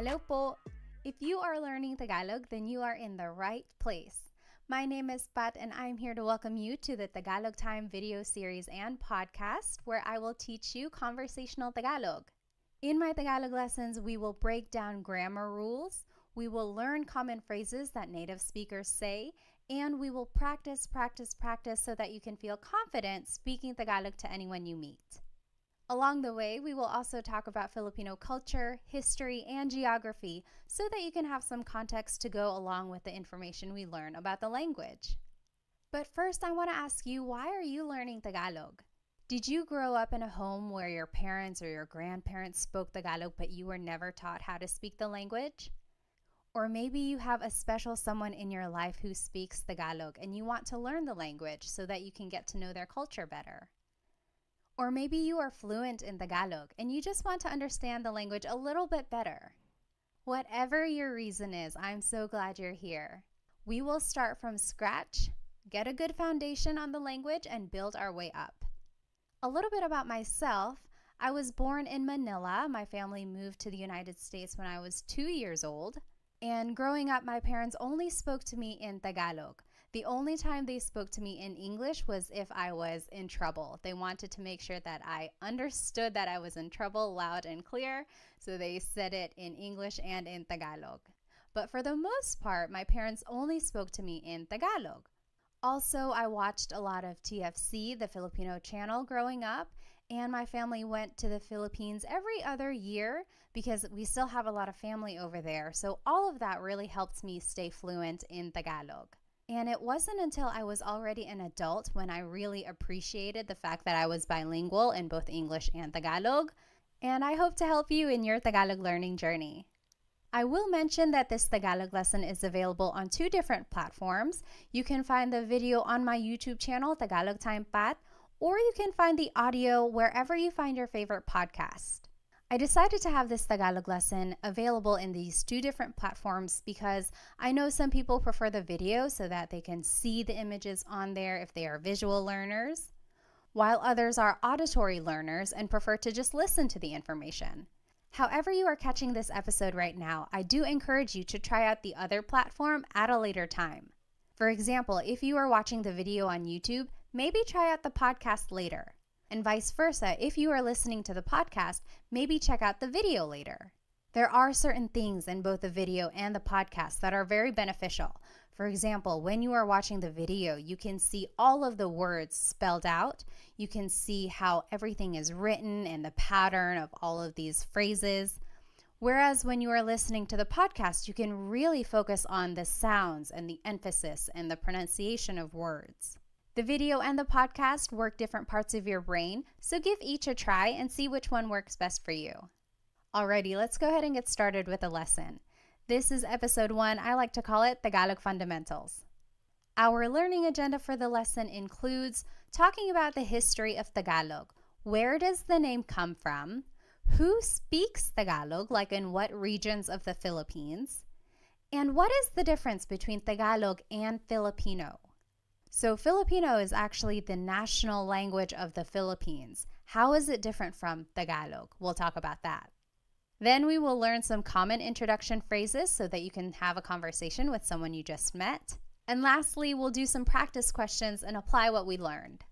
Hello po! If you are learning Tagalog, then you are in the right place. My name is Pat and I'm here to welcome you to the Tagalog Time video series and podcast where I will teach you conversational Tagalog. In my Tagalog lessons, we will break down grammar rules, we will learn common phrases that native speakers say, and we will practice so that you can feel confident speaking Tagalog to anyone you meet. Along the way, we will also talk about Filipino culture, history, and geography so that you can have some context to go along with the information we learn about the language. But first, I want to ask you, why are you learning Tagalog? Did you grow up in a home where your parents or your grandparents spoke Tagalog but you were never taught how to speak the language? Or maybe you have a special someone in your life who speaks Tagalog and you want to learn the language so that you can get to know their culture better. Or maybe you are fluent in Tagalog and you just want to understand the language a little bit better. Whatever your reason is, I'm so glad you're here. We will start from scratch, get a good foundation on the language, and build our way up. A little bit about myself. I was born in Manila. My family moved to the United States when I was 2 years old. And growing up, my parents only spoke to me in Tagalog. The only time they spoke to me in English was if I was in trouble. They wanted to make sure that I understood that I was in trouble loud and clear, so they said it in English and in Tagalog. But for the most part, my parents only spoke to me in Tagalog. Also, I watched a lot of TFC, the Filipino channel, growing up, and my family went to the Philippines every other year because we still have a lot of family over there. So all of that really helped me stay fluent in Tagalog. And it wasn't until I was already an adult when I really appreciated the fact that I was bilingual in both English and Tagalog. And I hope to help you in your Tagalog learning journey. I will mention that this Tagalog lesson is available on 2 different platforms. You can find the video on my YouTube channel, Tagalog Time Pat, or you can find the audio wherever you find your favorite podcast. I decided to have this Tagalog lesson available in these 2 different platforms because I know some people prefer the video so that they can see the images on there if they are visual learners, while others are auditory learners and prefer to just listen to the information. However you are catching this episode right now, I do encourage you to try out the other platform at a later time. For example, if you are watching the video on YouTube, maybe try out the podcast later. And vice versa, if you are listening to the podcast, maybe check out the video later. There are certain things in both the video and the podcast that are very beneficial. For example, when you are watching the video, you can see all of the words spelled out. You can see how everything is written and the pattern of all of these phrases. Whereas when you are listening to the podcast, you can really focus on the sounds and the emphasis and the pronunciation of words. The video and the podcast work different parts of your brain, so give each a try and see which one works best for you. Alrighty, let's go ahead and get started with the lesson. This is episode 1. I like to call it Tagalog Fundamentals. Our learning agenda for the lesson includes talking about the history of Tagalog. Where does the name come from? Who speaks Tagalog, like in what regions of the Philippines? And what is the difference between Tagalog and Filipino? So Filipino is actually the national language of the Philippines. How is it different from Tagalog? We'll talk about that. Then we will learn some common introduction phrases so that you can have a conversation with someone you just met. And lastly, we'll do some practice questions and apply what we learned.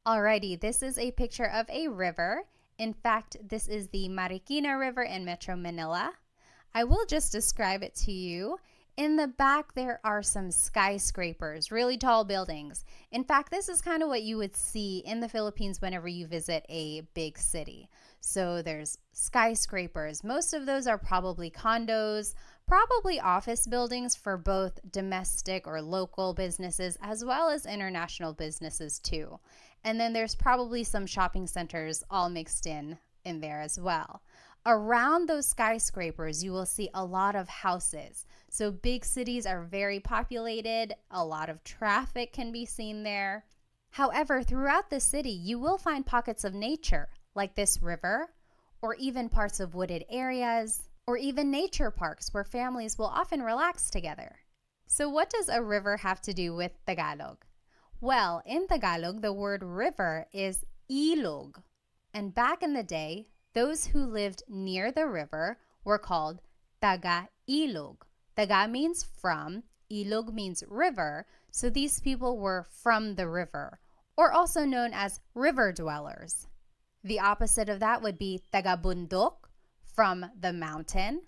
Alrighty, this is a picture of a river. In fact, this is the Marikina River in Metro Manila. I will just describe it to you. In the back, there are some skyscrapers, really tall buildings. In fact, this is kind of what you would see in the Philippines whenever you visit a big city. So there's skyscrapers. Most of those are probably condos, probably office buildings for both domestic or local businesses as well as international businesses too. And then there's probably some shopping centers all mixed in there as well. Around those skyscrapers, you will see a lot of houses. So big cities are very populated. A lot of traffic can be seen there. However, throughout the city, you will find pockets of nature, like this river, or even parts of wooded areas, or even nature parks where families will often relax together. So what does a river have to do with Tagalog? Well, in Tagalog, the word river is ilog. And back in the day, those who lived near the river were called taga-ilog. Taga means from, ilog means river, so these people were from the river, or also known as river dwellers. The opposite of that would be taga-bundok, from the mountain.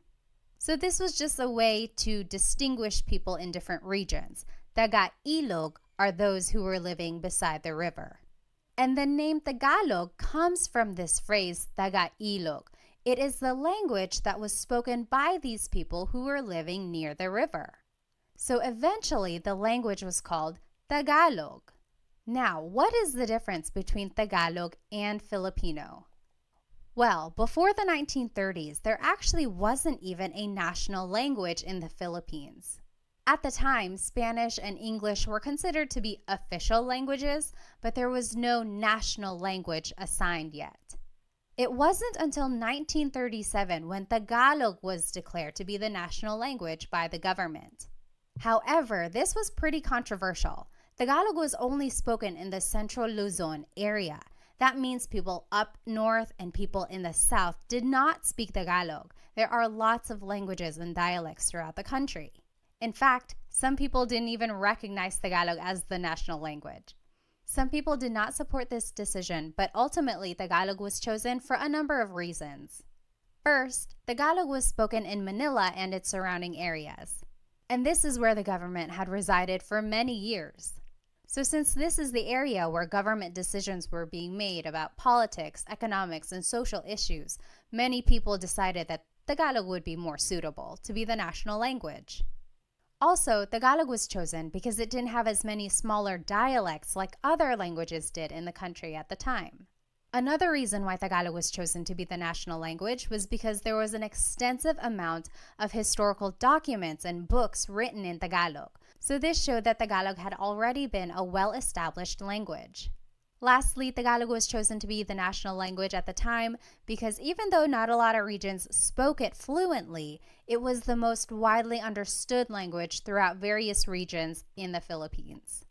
So this was just a way to distinguish people in different regions. Taga-ilog are those who were living beside the river. And the name Tagalog comes from this phrase, taga-ilog. It is the language that was spoken by these people who were living near the river. So eventually, the language was called Tagalog. Now, what is the difference between Tagalog and Filipino? Well, before the 1930s, there actually wasn't even a national language in the Philippines. At the time, Spanish and English were considered to be official languages, but there was no national language assigned yet. It wasn't until 1937 when Tagalog was declared to be the national language by the government. However, this was pretty controversial. Tagalog was only spoken in the Central Luzon area. That means people up north and people in the south did not speak Tagalog. There are lots of languages and dialects throughout the country. In fact, some people didn't even recognize Tagalog as the national language. Some people did not support this decision, but ultimately Tagalog was chosen for a number of reasons. First, Tagalog was spoken in Manila and its surrounding areas. And this is where the government had resided for many years. So since this is the area where government decisions were being made about politics, economics, and social issues, many people decided that Tagalog would be more suitable to be the national language. Also, Tagalog was chosen because it didn't have as many smaller dialects like other languages did in the country at the time. Another reason why Tagalog was chosen to be the national language was because there was an extensive amount of historical documents and books written in Tagalog. So this showed that Tagalog had already been a well-established language. Lastly, Tagalog was chosen to be the national language at the time because even though not a lot of regions spoke it fluently, it was the most widely understood language throughout various regions in the Philippines.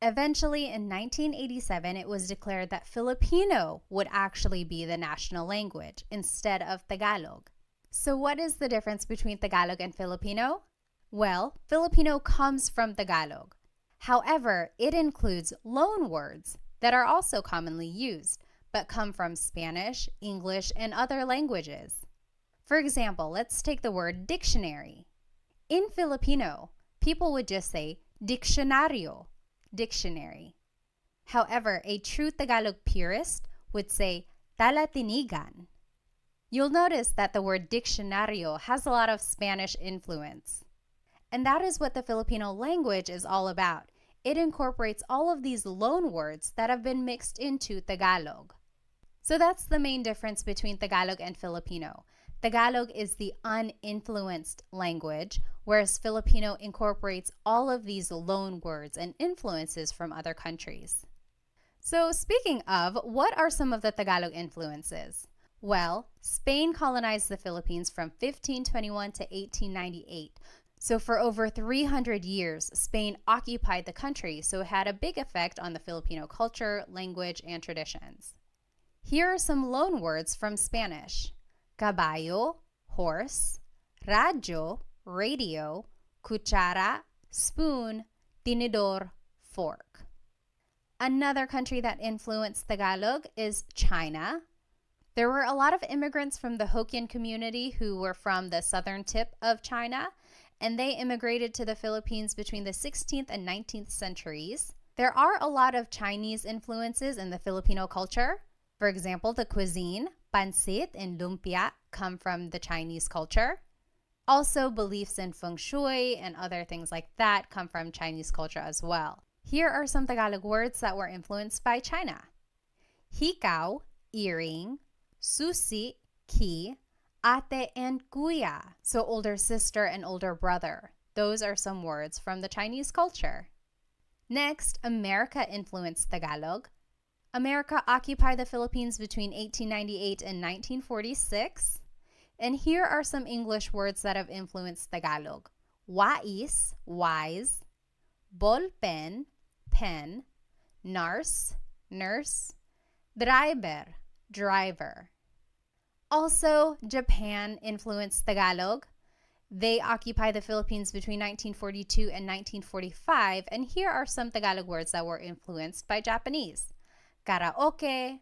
Eventually, in 1987, it was declared that Filipino would actually be the national language instead of Tagalog. So what is the difference between Tagalog and Filipino? Well, Filipino comes from Tagalog. However, it includes loan words that are also commonly used, but come from Spanish, English, and other languages. For example, let's take the word dictionary. In Filipino, people would just say diccionario, dictionary. However, a true Tagalog purist would say talatinigan. You'll notice that the word diccionario has a lot of Spanish influence. And that is what the Filipino language is all about. It incorporates all of these loan words that have been mixed into Tagalog. So that's the main difference between Tagalog and Filipino. Tagalog is the uninfluenced language, whereas Filipino incorporates all of these loan words and influences from other countries. So speaking of, what are some of the Tagalog influences? Well, Spain colonized the Philippines from 1521 to 1898. So for over 300 years, Spain occupied the country, so it had a big effect on the Filipino culture, language, and traditions. Here are some loan words from Spanish. Caballo, horse, radyo, radio, cuchara, spoon, tinidor, fork. Another country that influenced Tagalog is China. There were a lot of immigrants from the Hokkien community who were from the southern tip of China, and they immigrated to the Philippines between the 16th and 19th centuries. There are a lot of Chinese influences in the Filipino culture. For example, the cuisine, pancit and lumpia, come from the Chinese culture. Also, beliefs in feng shui and other things like that come from Chinese culture as well. Here are some Tagalog words that were influenced by China. Hikaw, earring, susi, key, ate and kuya, so older sister and older brother. Those are some words from the Chinese culture. Next, America influenced Tagalog. America occupied the Philippines between 1898 and 1946. And here are some English words that have influenced Tagalog. Wais, wise, ballpen, pen, nurse, nurse, driver, driver. Also, Japan influenced Tagalog. They occupy the Philippines between 1942 and 1945, and here are some Tagalog words that were influenced by Japanese. Karaoke,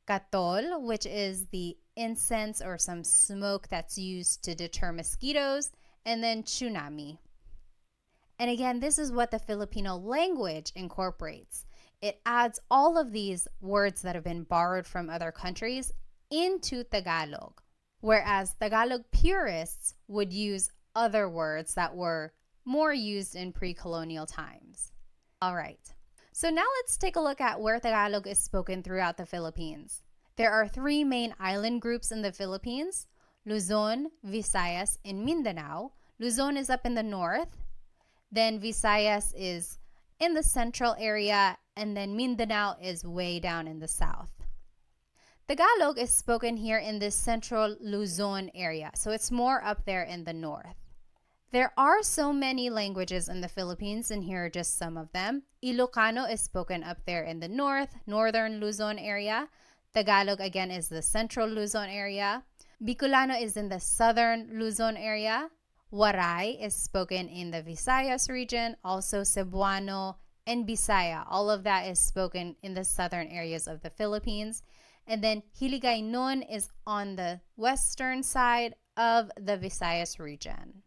katol, which is the incense or some smoke that's used to deter mosquitoes, and then tsunami. And again, this is what the Filipino language incorporates. It adds all of these words that have been borrowed from other countries into Tagalog, whereas Tagalog purists would use other words that were more used in pre-colonial times. All right, so now let's take a look at where Tagalog is spoken throughout the Philippines. There are three main island groups in the Philippines: Luzon, Visayas, and Mindanao. Luzon is up in the north, then Visayas is in the central area, and then Mindanao is way down in the south. Tagalog is spoken here in this central Luzon area, so it's more up there in the north. There are so many languages in the Philippines, and here are just some of them. Ilocano is spoken up there in the north, northern Luzon area. Tagalog again is the central Luzon area. Bicolano is in the southern Luzon area. Waray is spoken in the Visayas region, also Cebuano and Bisaya. All of that is spoken in the southern areas of the Philippines. And then Hiligaynon is on the western side of the Visayas region.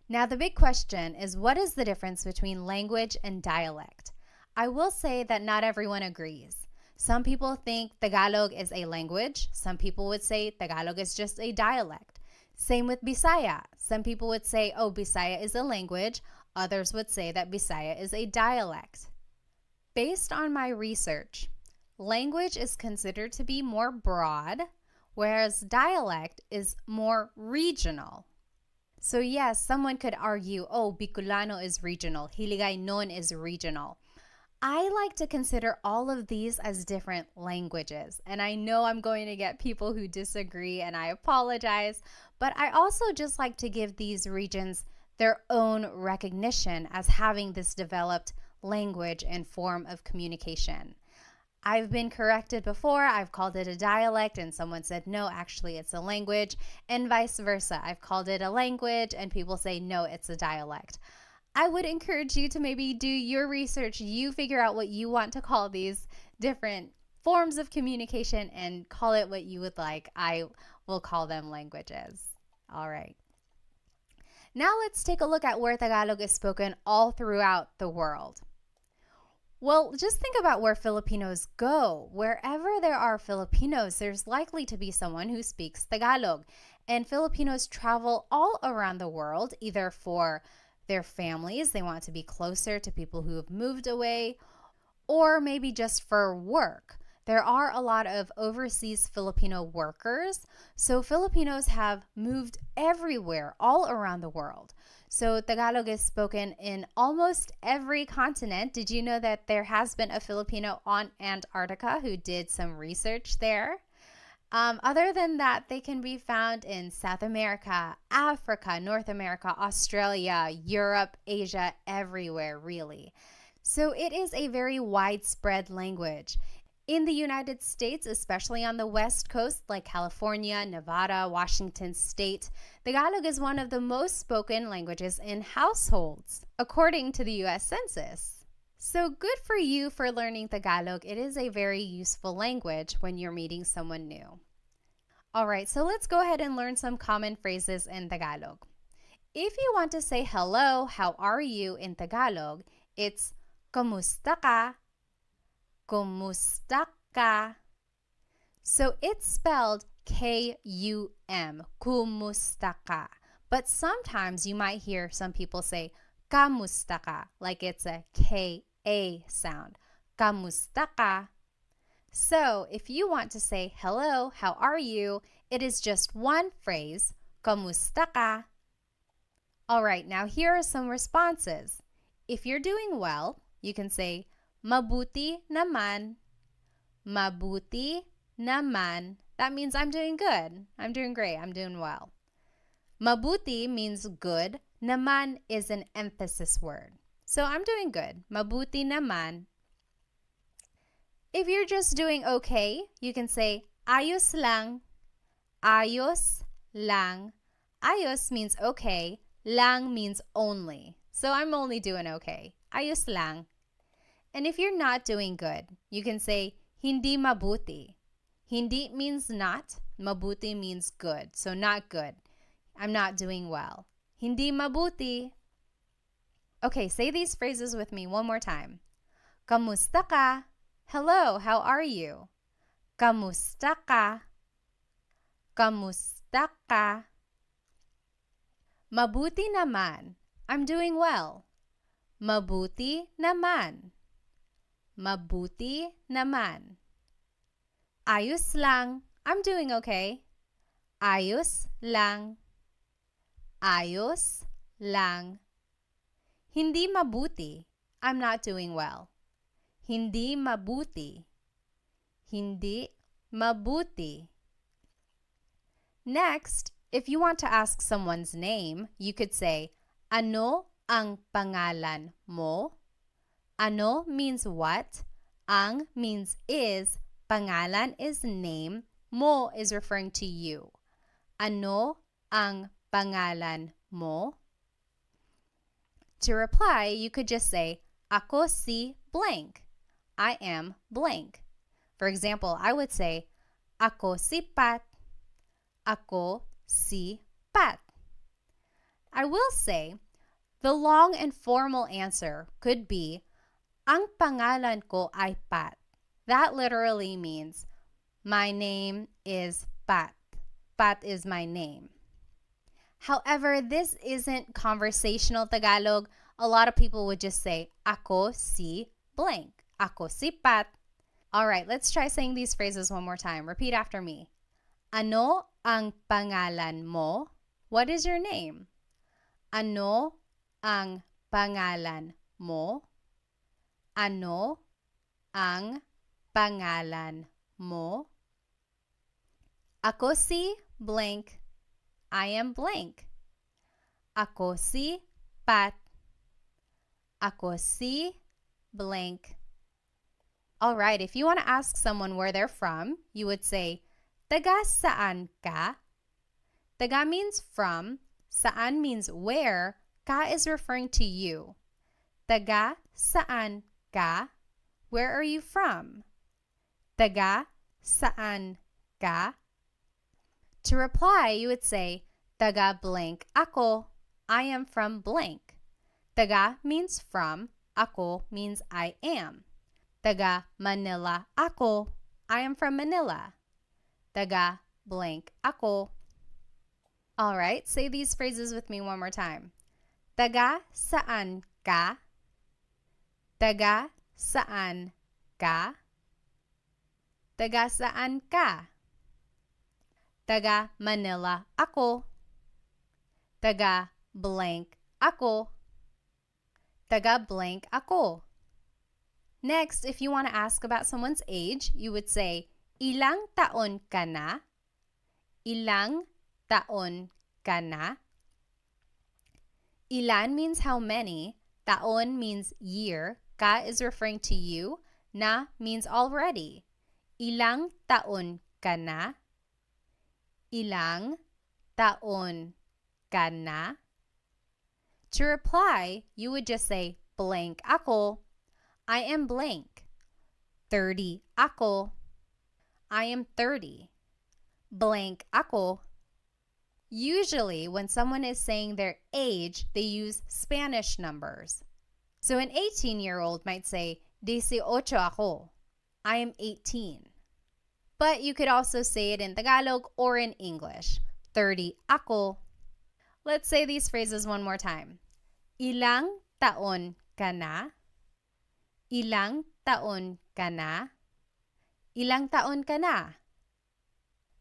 Now the big question is, what is the difference between language and dialect? I will say that not everyone agrees. Some people think Tagalog is a language. Some people would say Tagalog is just a dialect. Same with Bisaya. Some people would say, oh, Bisaya is a language. Others would say that Bisaya is a dialect. Based on my research, language is considered to be more broad, whereas dialect is more regional. So yes, someone could argue, oh, Bicolano is regional, Hiligaynon is regional. I like to consider all of these as different languages, and I know I'm going to get people who disagree, and I apologize, but I also just like to give these regions their own recognition as having this developed language and form of communication. I've been corrected before. I've called it a dialect and someone said, no, actually it's a language, and vice versa. I've called it a language and people say, no, it's a dialect. I would encourage you to maybe do your research. You figure out what you want to call these different forms of communication and call it what you would like. I will call them languages. All right. Now let's take a look at where Tagalog is spoken all throughout the world. Well, just think about where Filipinos go. Wherever there are Filipinos, there's likely to be someone who speaks Tagalog. And Filipinos travel all around the world, either for their families, they want to be closer to people who have moved away, or maybe just for work. There are a lot of overseas Filipino workers, so Filipinos have moved everywhere, all around the world. So Tagalog is spoken in almost every continent. Did you know that there has been a Filipino on Antarctica who did some research there? Other than that, they can be found in South America, Africa, North America, Australia, Europe, Asia, everywhere, really. So it is a very widespread language. In the United States, especially on the West Coast, like California, Nevada, Washington State, Tagalog is one of the most spoken languages in households, according to the U.S. Census. So good for you for learning Tagalog. It is a very useful language when you're meeting someone new. All right, so let's go ahead and learn some common phrases in Tagalog. If you want to say hello, how are you in Tagalog, it's Kamusta ka? Kumusta ka? So it's spelled K-U-M, kumusta ka. But sometimes you might hear some people say kamusta ka, like it's a K-A sound. Kamusta ka? So if you want to say hello, how are you, it is just one phrase, kamusta ka? All right, now here are some responses. If you're doing well, you can say mabuti naman. Mabuti naman. That means I'm doing good. I'm doing great. I'm doing well. Mabuti means good. Naman is an emphasis word. So I'm doing good. Mabuti naman. If you're just doing okay, you can say ayos lang. Ayos lang. Ayos means okay. Lang means only. So I'm only doing okay. Ayos lang. And if you're not doing good, you can say hindi mabuti. Hindi means not. Mabuti means good. So not good. I'm not doing well. Hindi mabuti. Okay, say these phrases with me one more time. Kamusta ka? Hello, how are you? Kamusta ka? Kamusta ka? Mabuti naman. I'm doing well. Mabuti naman. Mabuti naman. Ayos lang. I'm doing okay. Ayos lang. Ayos lang. Hindi mabuti. I'm not doing well. Hindi mabuti. Hindi mabuti. Next, if you want to ask someone's name, you could say, ano ang pangalan mo? Ano means what? Ang means is. Pangalan is name. Mo is referring to you. Ano ang pangalan mo? To reply, you could just say, ako si blank. I am blank. For example, I would say, ako si Pat. Ako si Pat. I will say, the long and formal answer could be, ang pangalan ko ay Pat. That literally means, my name is Pat. Pat is my name. However, this isn't conversational Tagalog. A lot of people would just say, ako si blank. Ako si Pat. All right, let's try saying these phrases one more time. Repeat after me. Ano ang pangalan mo? What is your name? Ano ang pangalan mo? Ano ang pangalan mo? Ako si blank. I am blank. Ako si Pat. Ako si blank. All right, if you want to ask someone where they're from, you would say, taga saan ka? Taga means from. Saan means where. Ka is referring to you. Taga saan ka? Where are you from? Taga saan ka? To reply, you would say, taga blank ako. I am from blank. Taga means from. Ako means I am. Taga Manila ako. I am from Manila. Taga blank ako. All right, say these phrases with me one more time. Taga saan ka? Taga saan ka? Taga saan ka? Taga Manila ako. Taga blank ako. Taga blank ako. Next, if you want to ask about someone's age, you would say, ilang taon ka na? Ilang taon ka na? Ilan means how many. Taon means year. Ka is referring to you. Na means already. Ilang taon ka na? Ilang taon ka na? To reply, you would just say, blank ako. I am blank. 30 ako. I am 30. Blank ako. Usually, when someone is saying their age, they use Spanish numbers. So an 18-year-old might say, 18 ako. I am 18. But you could also say it in Tagalog or in English. 30 ako. Let's say these phrases one more time. Ilang taon ka na? Ilang taon ka na? Ilang taon ka na?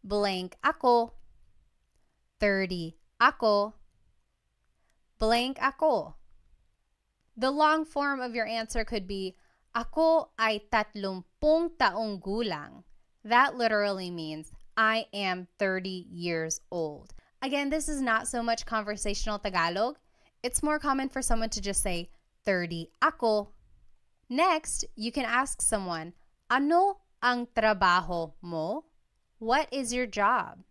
Blank ako. 30 ako. Blank ako. The long form of your answer could be, ako ay 30 taong gulang. That literally means, I am 30 years old. Again, this is not so much conversational Tagalog. It's more common for someone to just say, 30 ako. Next, you can ask someone, ano ang trabaho mo? What is your job?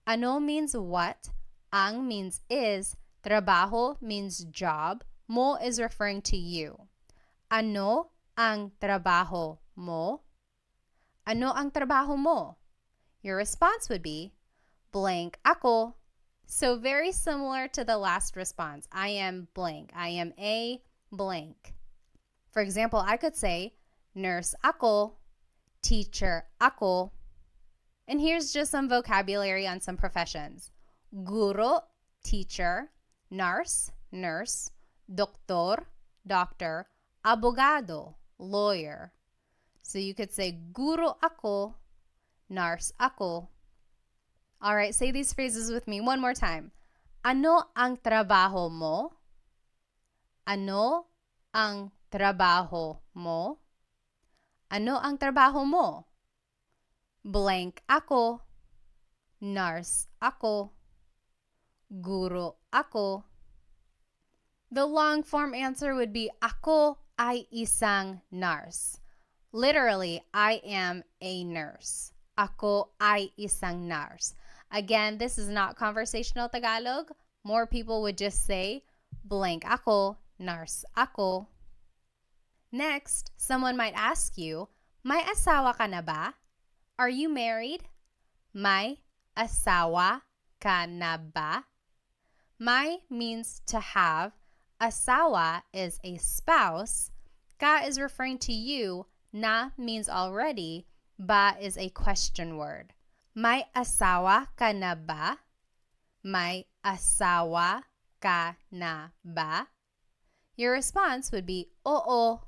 Ano means what. Ang means is, trabaho means job, mo is referring to you. Ano ang trabaho mo? Ano ang trabaho mo? Your response would be, blank ako. So very similar to the last response. I am blank. I am a blank. For example, I could say, nurse ako, teacher ako. And here's just some vocabulary on some professions. Guro, teacher, nurse, nurse, doktor, doctor, abogado, lawyer. So you could say, guro ako, nurse ako. All right, say these phrases with me one more time. Ano ang trabaho mo? Ano ang trabaho mo? Ano ang trabaho mo? Blank ako, nurse ako, guro ako. The long form answer would be, ako ay isang nurse. Literally, I am a nurse. Ako ay isang nurse. Again, this is not conversational Tagalog. More people would just say, blank ako, nurse ako. Next, someone might ask you, may asawa ka na ba? Are you married? May asawa ka na ba? May means to have. Asawa is a spouse. Ka is referring to you. Na means already. Ba is a question word. May asawa ka na ba? May asawa ka na ba? Your response would be, oo,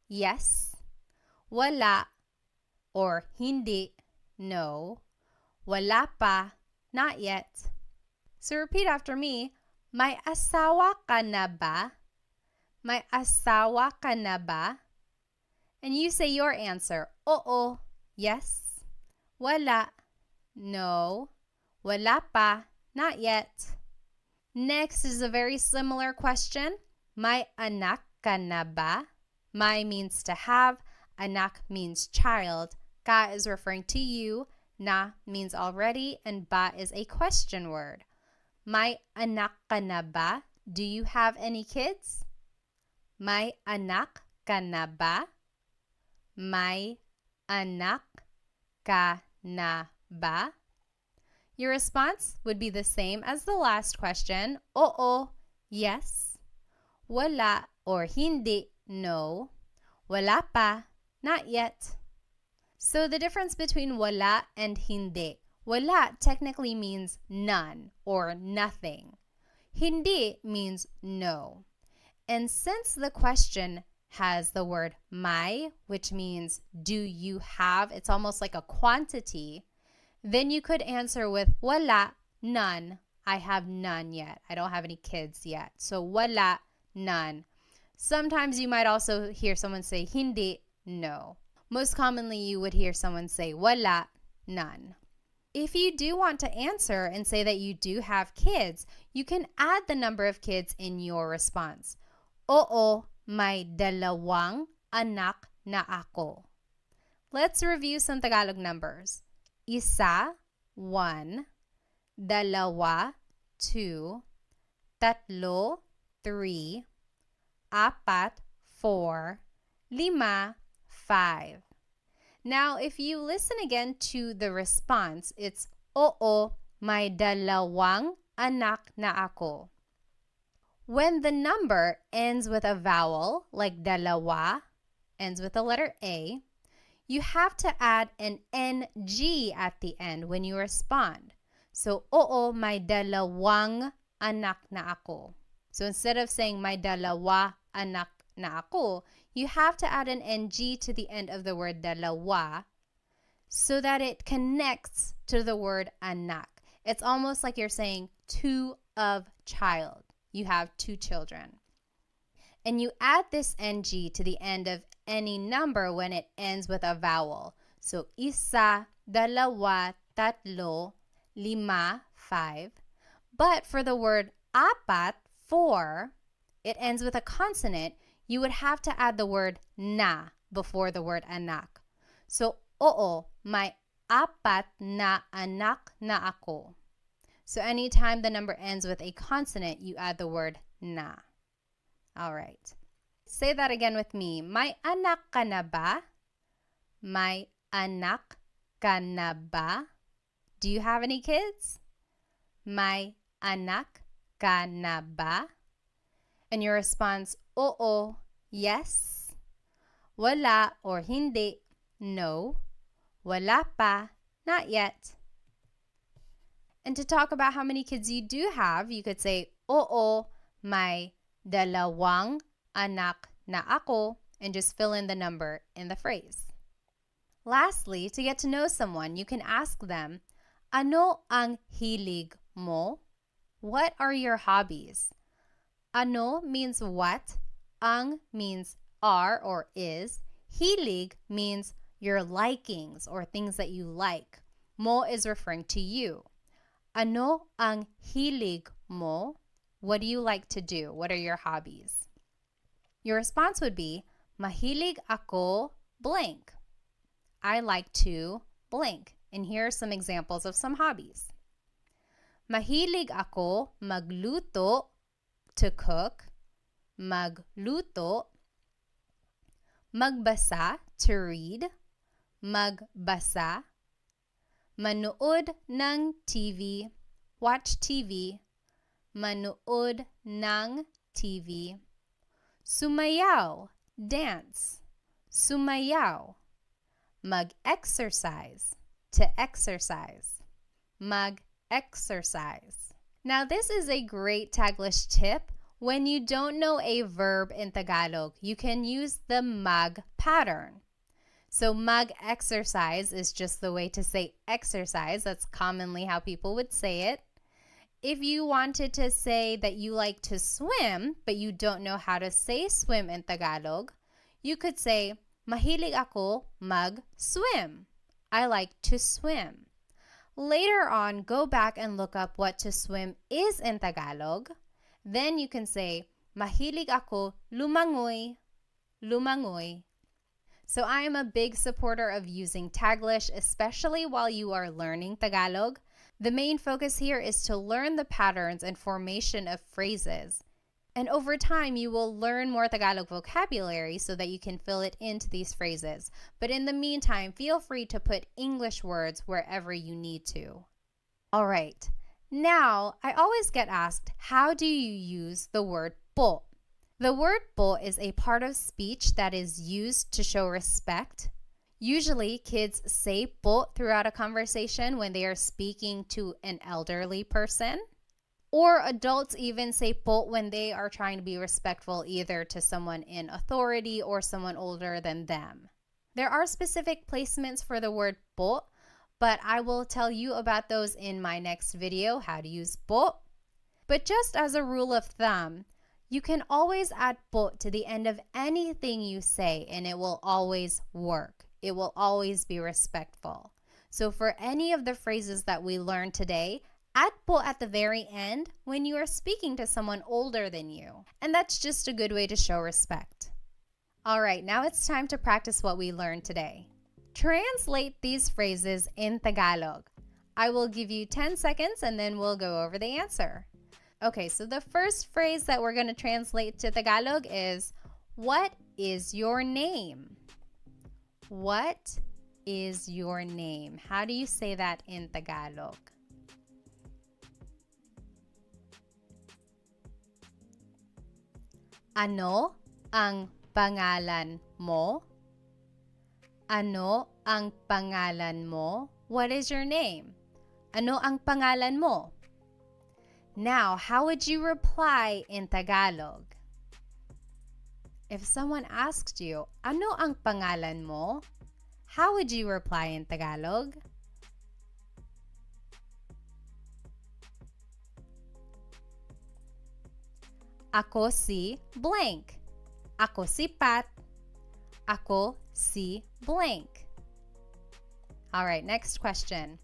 yes, wala, or hindi, no, wala pa, not yet. So repeat after me, may asawa ka na ba? May asawa ka na ba? And you say your answer, oo, yes, wala, no, wala pa, not yet. Next is a very similar question. May anak ka na ba? May means to have. Anak means child. Ka is referring to you. Na means already. And ba is a question word. May anak ka na ba? Do you have any kids? May anak ka na ba? May anak ka na ba? Your response would be the same as the last question. Oo, yes. Wala or hindi, no. Wala pa, not yet. So the difference between wala and hindi. Wala technically means none or nothing. Hindi means no. And since the question has the word may, which means do you have, it's almost like a quantity, then you could answer with wala, none. I have none yet. I don't have any kids yet. So wala, none. Sometimes you might also hear someone say hindi, no. Most commonly you would hear someone say wala, none. If you do want to answer and say that you do have kids, you can add the number of kids in your response. Oo, may dalawang anak na ako. Let's review some Tagalog numbers. Isa, 1, dalawa, 2, tatlo, 3, apat, 4, 5, 5. Now, if you listen again to the response, it's oo, may dalawang anak na ako. When the number ends with a vowel, like dalawa, ends with the letter A, you have to add an NG at the end when you respond. So, oo, may dalawang anak na ako. So instead of saying may dalawa anak na ako, you have to add an NG to the end of the word dalawa so that it connects to the word anak. It's almost like you're saying two of child. You have two children. And you add this NG to the end of any number when it ends with a vowel. So, isa, dalawa, tatlo, 5, 5. But for the word apat, 4, it ends with a consonant. You would have to add the word na before the word anak. So, oo, may apat na anak na ako. So anytime the number ends with a consonant, you add the word na. All right. Say that again with me. May anak ka na ba? May anak ka na ba? Do you have any kids? May anak ka na ba? And your response, oo, yes. Wala or hindi, no. Wala pa, not yet. And to talk about how many kids you do have, you could say, oo, may dalawang anak na ako, and just fill in the number in the phrase. Lastly, to get to know someone, you can ask them, ano ang hilig mo? What are your hobbies? Ano means what, ang means are or is, hilig means your likings or things that you like. Mo is referring to you. Ano ang hilig mo? What do you like to do? What are your hobbies? Your response would be, mahilig ako blank. I like to blank. And here are some examples of some hobbies. Mahilig ako magluto, to cook, magluto, magbasa, to read, magbasa, manood ng TV, watch TV, manood ng TV, sumayaw, dance, sumayaw, mag-exercise, to exercise, mag-exercise. Now, this is a great Taglish tip. When you don't know a verb in Tagalog, you can use the mag pattern. So mag-exercise is just the way to say exercise. That's commonly how people would say it. If you wanted to say that you like to swim, but you don't know how to say swim in Tagalog, you could say, mahilig ako mag-swim. I like to swim. Later on, go back and look up what to swim is in Tagalog. Then you can say, mahilig ako lumangoy, lumangoy. So I am a big supporter of using Taglish, especially while you are learning Tagalog. The main focus here is to learn the patterns and formation of phrases. And over time, you will learn more Tagalog vocabulary so that you can fill it into these phrases. But in the meantime, feel free to put English words wherever you need to. All right. Now, I always get asked, how do you use the word po? The word po is a part of speech that is used to show respect. Usually, kids say po throughout a conversation when they are speaking to an elderly person. Or adults even say po when they are trying to be respectful either to someone in authority or someone older than them. There are specific placements for the word po, but I will tell you about those in my next video, how to use po. But just as a rule of thumb, you can always add po to the end of anything you say and it will always work. It will always be respectful. So for any of the phrases that we learned today, add po at the very end when you are speaking to someone older than you. And that's just a good way to show respect. All right, now it's time to practice what we learned today. Translate these phrases in Tagalog. I will give you 10 seconds and then we'll go over the answer. Okay, so the first phrase that we're going to translate to Tagalog is, what is your name? What is your name? How do you say that in Tagalog? Ano ang pangalan mo? Ano ang pangalan mo? What is your name? Ano ang pangalan mo? Now, how would you reply in Tagalog? If someone asked you, ano ang pangalan mo? How would you reply in Tagalog? Ako si blank. Ako si Pat. Ako si blank. All right, next question.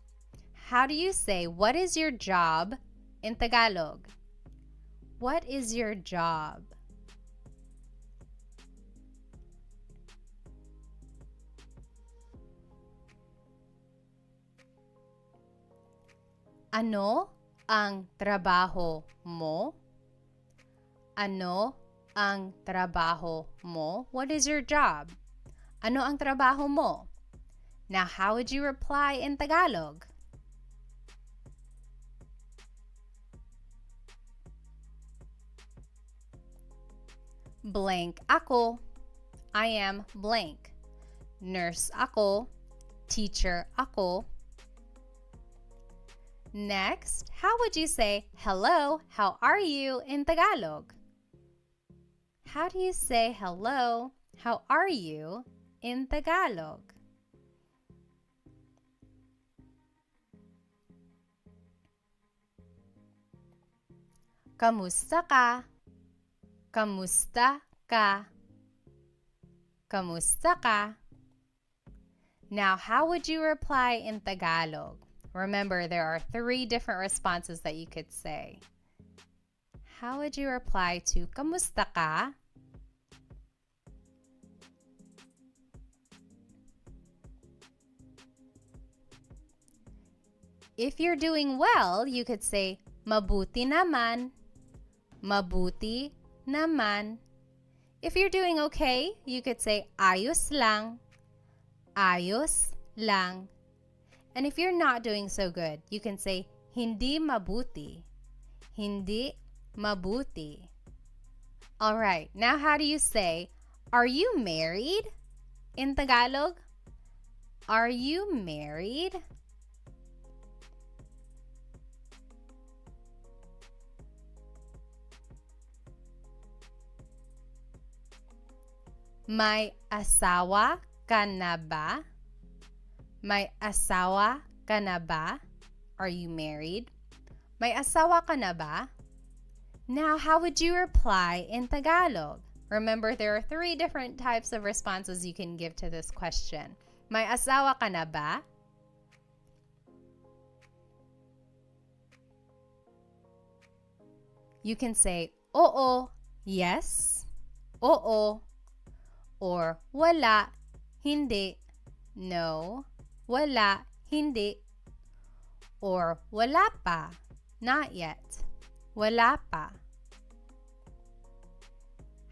How do you say, what is your job in Tagalog? What is your job? Ano ang trabaho mo? Ano ang trabaho mo? What is your job? Ano ang trabaho mo? Now, how would you reply in Tagalog? Blank ako. I am blank. Nurse ako. Teacher ako. Next, how would you say, hello, how are you in Tagalog? How do you say hello, how are you in Tagalog? Kamusta ka? Kamusta ka? Kamusta ka? Now, how would you reply in Tagalog? Remember, there are 3 different responses that you could say. How would you reply to kamusta ka? If you're doing well, you could say mabuti naman. Mabuti naman. If you're doing okay, you could say ayos lang. Ayos lang. And if you're not doing so good, you can say hindi mabuti. Hindi mabuti. All right, now how do you say, are you married in Tagalog? Are you married? May asawa ka na ba? May asawa ka na ba? Are you married? May asawa ka na ba? Now, how would you reply in Tagalog? Remember, there are 3 different types of responses you can give to this question. May asawa ka na ba? You can say, oo, yes, oo, or wala, hindi, no, wala, hindi, or wala pa, not yet, wala pa.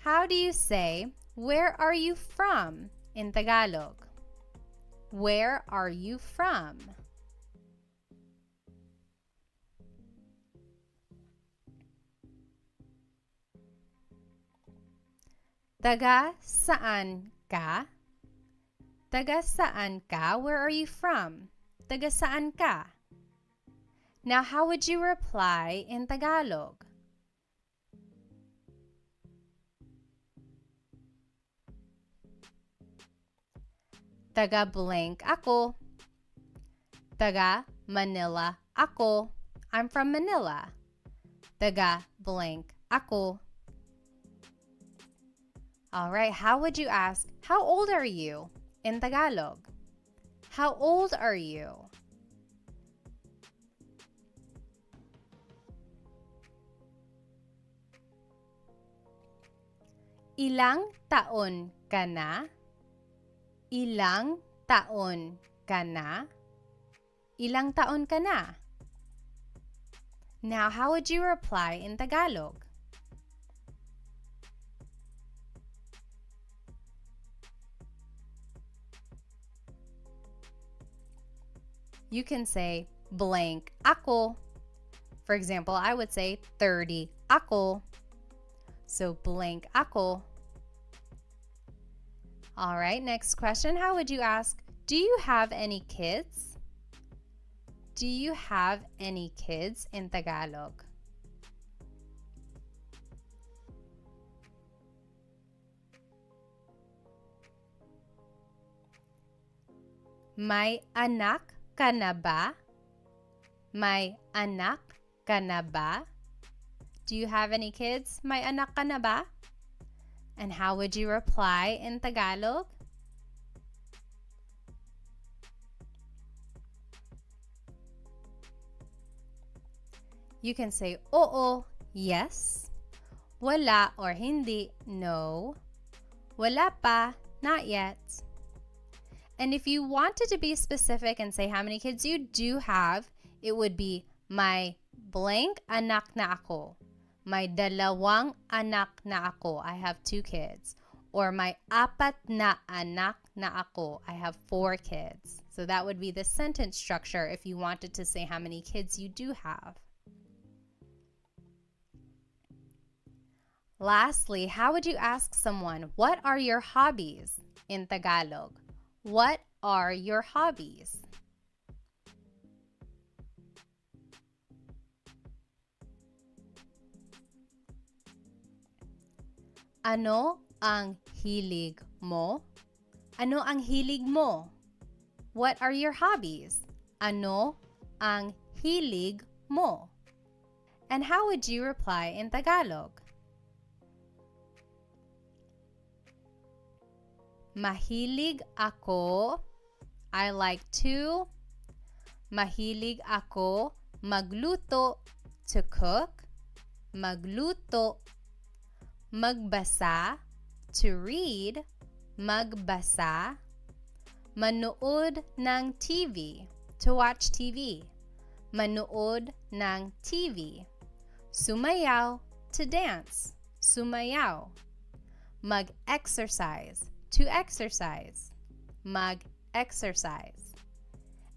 How do you say, where are you from in Tagalog? Where are you from? Taga saan ka? Taga saan ka? Where are you from? Taga saan ka? Now, how would you reply in Tagalog? Taga blank ako. Taga Manila ako. I'm from Manila. Taga blank ako. All right, how would you ask, how old are you in Tagalog? How old are you? Ilang taon ka na? Ilang taon ka na? Ilang taon ka na? Now, how would you reply in Tagalog? You can say blank ako. For example, I would say 30 ako. So blank ako. All right, next question. How would you ask, do you have any kids? Do you have any kids in Tagalog? May anak ka na ba? May anak ka na ba? Do you have any kids? May anak ka na ba? And how would you reply in Tagalog? You can say, oo, yes. Wala or hindi, no. Wala pa, not yet. And if you wanted to be specific and say how many kids you do have, it would be my blank anak na ako. May dalawang anak na ako. I have 2 kids. Or may apat na anak na ako. I have 4 kids. So that would be the sentence structure if you wanted to say how many kids you do have. Lastly, how would you ask someone, what are your hobbies in Tagalog? What are your hobbies? Ano ang hilig mo? Ano ang hilig mo? What are your hobbies? Ano ang hilig mo? And how would you reply in Tagalog? Mahilig ako. I like to. Mahilig ako magluto, to cook. Magluto. Magbasa, to read. Magbasa. Manood ng TV, to watch TV. Manood ng TV. Sumayaw, to dance. Sumayaw. Mag-exercise, to exercise. Mag-exercise.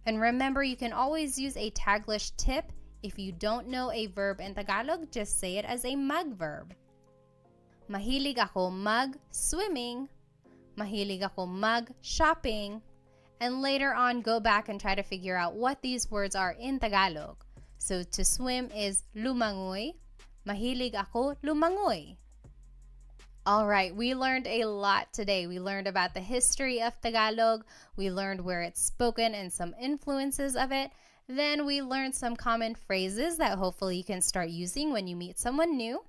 And remember, you can always use a Taglish tip. If you don't know a verb in Tagalog, just say it as a mag verb. Mahilig ako mag-swimming. Mahilig ako mag-shopping. And later on, go back and try to figure out what these words are in Tagalog. So to swim is lumangoy. Mahilig ako lumangoy. All right, we learned a lot today. We learned about the history of Tagalog. We learned where it's spoken and some influences of it. Then we learned some common phrases that hopefully you can start using when you meet someone new.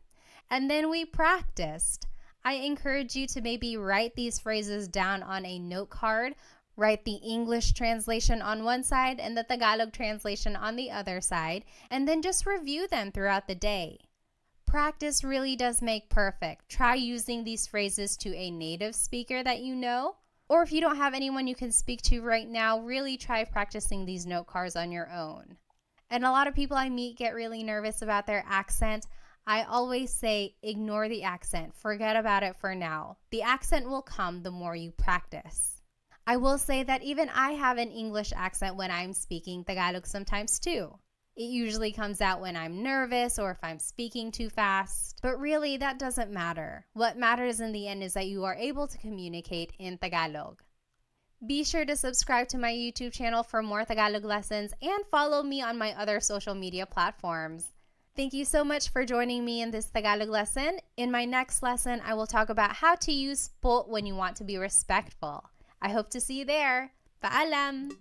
And then we practiced. I encourage you to maybe write these phrases down on a note card. Write the English translation on one side and the Tagalog translation on the other side, and then just review them throughout the day. Practice really does make perfect. Try using these phrases to a native speaker that you know, or if you don't have anyone you can speak to right now, really try practicing these note cards on your own. And a lot of people I meet get really nervous about their accent. I always say, ignore the accent. Forget about it for now. The accent will come the more you practice. I will say that even I have an English accent when I'm speaking Tagalog sometimes too. It usually comes out when I'm nervous or if I'm speaking too fast. But really, that doesn't matter. What matters in the end is that you are able to communicate in Tagalog. Be sure to subscribe to my YouTube channel for more Tagalog lessons and follow me on my other social media platforms. Thank you so much for joining me in this Tagalog lesson. In my next lesson, I will talk about how to use po when you want to be respectful. I hope to see you there. Paalam!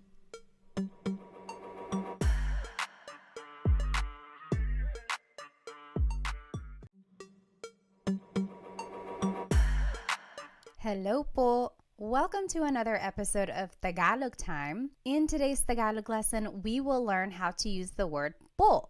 Hello po! Welcome to another episode of Tagalog Time. In today's Tagalog lesson, we will learn how to use the word po.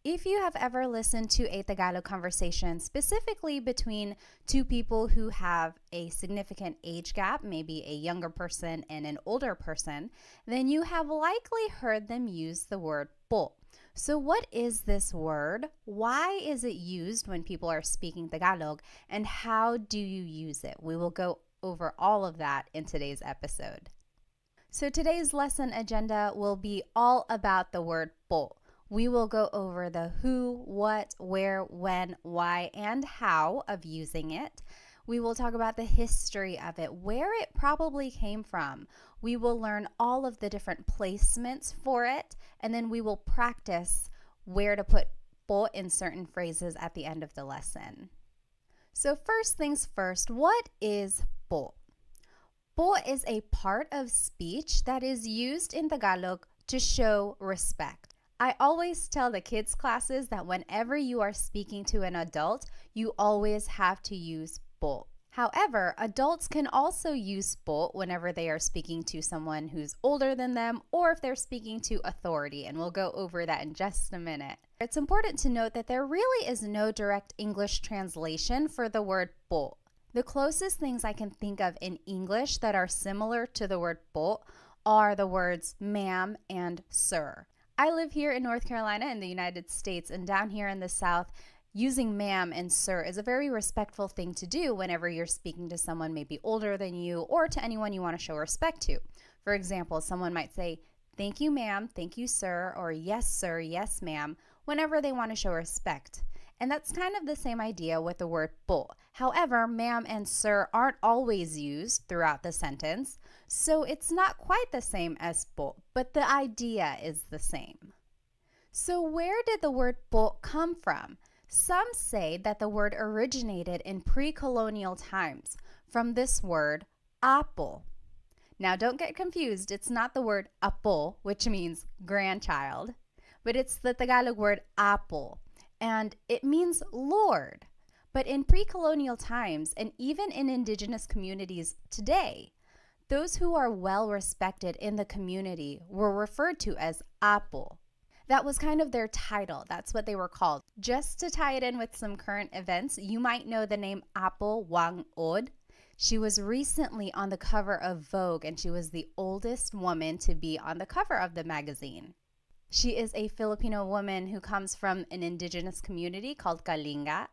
If you have ever listened to a Tagalog conversation, specifically between two people who have a significant age gap, maybe a younger person and an older person, then you have likely heard them use the word po. So what is this word? Why is it used when people are speaking Tagalog? And how do you use it? We will go over all of that in today's episode. So today's lesson agenda will be all about the word po. We will go over the who, what, where, when, why, and how of using it. We will talk about the history of it, where it probably came from. We will learn all of the different placements for it, and then we will practice where to put po in certain phrases at the end of the lesson. So first things first, what is po? Po is a part of speech that is used in Tagalog to show respect. I always tell the kids' classes that whenever you are speaking to an adult, you always have to use po. However, adults can also use po whenever they are speaking to someone who's older than them or if they're speaking to authority, and we'll go over that in just a minute. It's important to note that there really is no direct English translation for the word po. The closest things I can think of in English that are similar to the word po are the words ma'am and sir. I live here in North Carolina in the United States, and down here in the South, using ma'am and sir is a very respectful thing to do whenever you're speaking to someone maybe older than you or to anyone you want to show respect to. For example, someone might say, "Thank you, ma'am," "Thank you, sir," or "Yes, sir," "Yes, ma'am," whenever they want to show respect. And that's kind of the same idea with the word po. However, ma'am and sir aren't always used throughout the sentence, so it's not quite the same as po, but the idea is the same. So where did the word po come from? Some say that the word originated in pre-colonial times from this word apo. Now don't get confused, it's not the word apo, which means grandchild, but it's the Tagalog word apo, and it means Lord. But in pre-colonial times, and even in indigenous communities today, those who are well respected in the community were referred to as apo. That was kind of their title. That's what they were called. Just to tie it in with some current events, you might know the name Apo Wang Od. She was recently on the cover of Vogue, and she was the oldest woman to be on the cover of the magazine. She is a Filipino woman who comes from an indigenous community called Kalinga,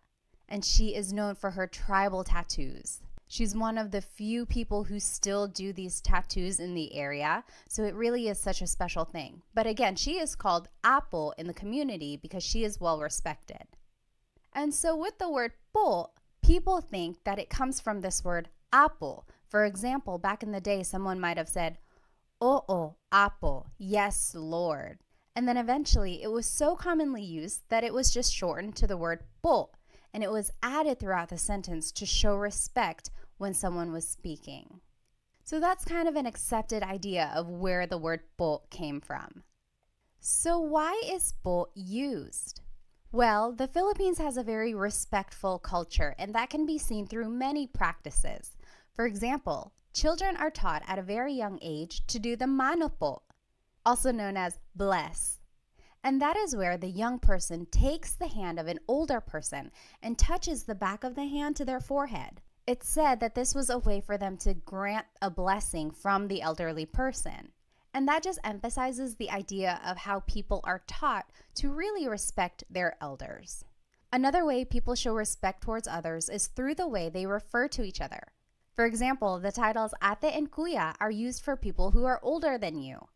and she is known for her tribal tattoos. She's one of the few people who still do these tattoos in the area, so it really is such a special thing. But again, she is called Apo in the community because she is well respected. And so with the word po, people think that it comes from this word apo. For example, back in the day, someone might have said, "Oo, apo," yes, Lord. And then eventually it was so commonly used that it was just shortened to the word po, and it was added throughout the sentence to show respect when someone was speaking. So that's kind of an accepted idea of where the word po came from. So why is po used? Well, the Philippines has a very respectful culture, and that can be seen through many practices. For example, children are taught at a very young age to do the mano po, also known as bless. And that is where the young person takes the hand of an older person and touches the back of the hand to their forehead. It's said that this was a way for them to grant a blessing from the elderly person. And that just emphasizes the idea of how people are taught to really respect their elders. Another way people show respect towards others is through the way they refer to each other. For example, the titles ate and kuya are used for people who are older than you.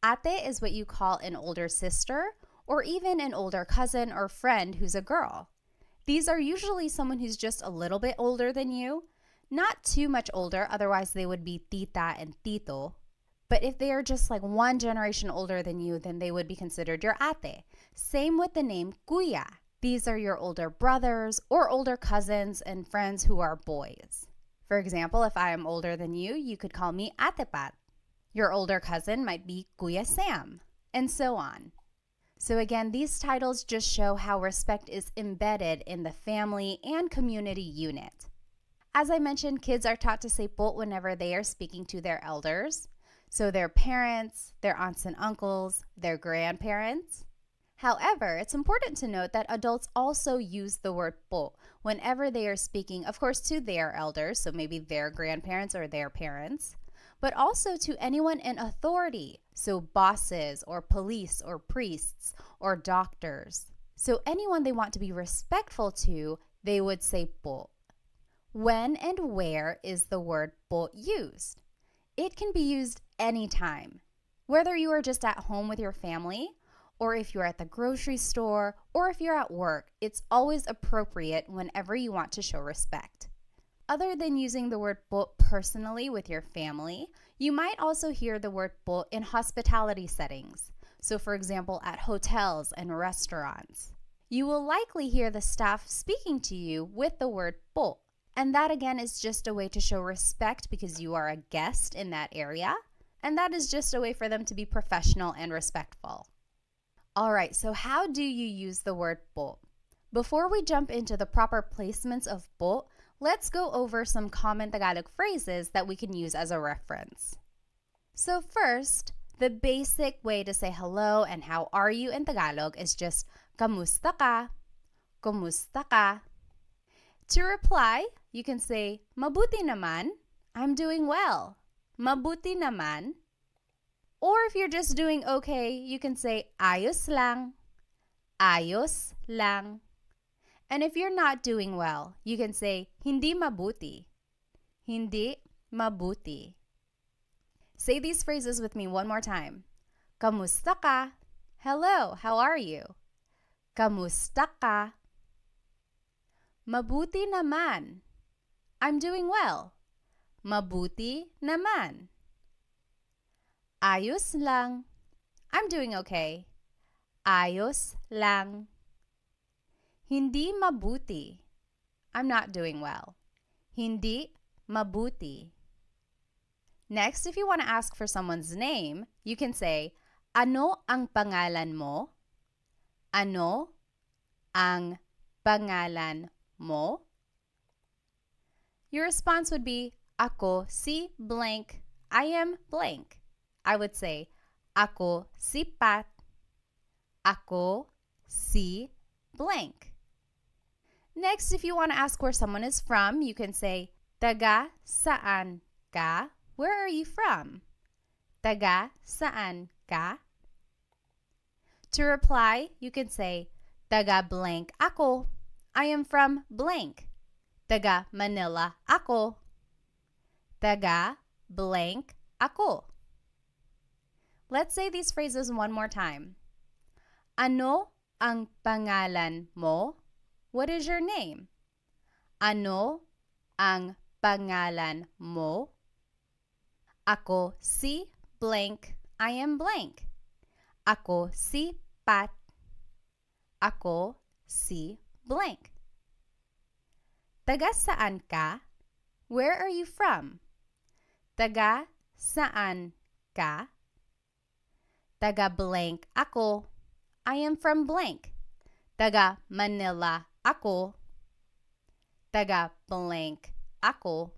Ate is what you call an older sister or even an older cousin or friend who's a girl. These are usually someone who's just a little bit older than you, not too much older, otherwise they would be tita and tito. But if they are just like one generation older than you, then they would be considered your ate. Same with the name kuya. These are your older brothers or older cousins and friends who are boys. For example, if I am older than you, you could call me Ate Pat. Your older cousin might be Kuya Sam, and so on. So again, these titles just show how respect is embedded in the family and community unit. As I mentioned, kids are taught to say po whenever they are speaking to their elders. So their parents, their aunts and uncles, their grandparents. However, it's important to note that adults also use the word po whenever they are speaking, of course, to their elders, so maybe their grandparents or their parents, but also to anyone in authority, so bosses or police or priests or doctors. So anyone they want to be respectful to, they would say po. When and where is the word po used? It can be used anytime, whether you are just at home with your family, or if you're at the grocery store, or if you're at work, it's always appropriate whenever you want to show respect. Other than using the word po personally with your family, you might also hear the word po in hospitality settings. So for example, at hotels and restaurants. You will likely hear the staff speaking to you with the word po. And that again is just a way to show respect because you are a guest in that area. And that is just a way for them to be professional and respectful. All right, so how do you use the word po? Before we jump into the proper placements of po, let's go over some common Tagalog phrases that we can use as a reference. So first, the basic way to say hello and how are you in Tagalog is just kamusta ka, kumusta ka. To reply, you can say mabuti naman, I'm doing well. Mabuti naman. Or if you're just doing okay, you can say ayos lang, ayos lang. And if you're not doing well, you can say hindi mabuti, hindi mabuti. Say these phrases with me one more time. Kamusta ka? Hello, how are you? Kamusta ka? Mabuti naman. I'm doing well. Mabuti naman. Ayos lang. I'm doing okay. Ayos lang. Hindi mabuti. I'm not doing well. Hindi mabuti. Next, if you want to ask for someone's name, you can say, ano ang pangalan mo? Ano ang pangalan mo? Your response would be, ako si blank. I am blank. I would say, ako si Pat. Ako si blank. Next, if you want to ask where someone is from, you can say, taga saan ka? Where are you from? Taga saan ka? To reply, you can say, taga blank ako. I am from blank. Taga Manila ako. Taga blank ako. Let's say these phrases one more time. Ano ang pangalan mo? What is your name? Ano ang pangalan mo? Ako si blank. I am blank. Ako si Pat. Ako si blank. Taga saan ka? Where are you from? Taga saan ka? Taga blank ako. I am from blank. Taga Manila ako. Taga blank ako.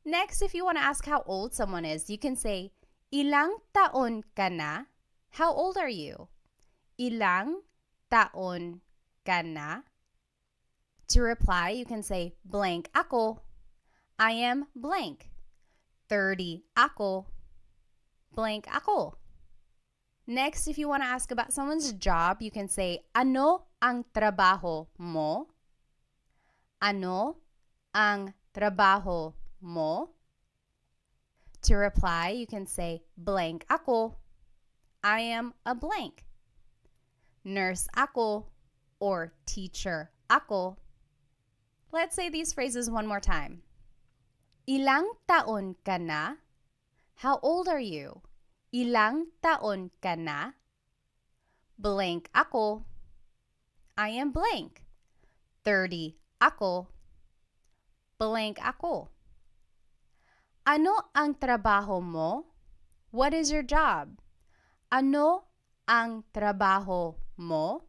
Next, if you want to ask how old someone is, you can say, ilang taon ka na? How old are you? Ilang taon ka na? To reply, you can say, blank ako. I am blank. 30 ako. Blank ako. Next, if you want to ask about someone's job, you can say, ano ang trabaho mo? Ano ang trabaho mo? To reply, you can say, blank ako. I am a blank. Nurse ako or teacher ako. Let's say these phrases one more time. Ilang taon ka na? How old are you? Ilang taon ka na? Blank ako. I am blank. 30 ako. Blank ako. Ano ang trabaho mo? What is your job? Ano ang trabaho mo?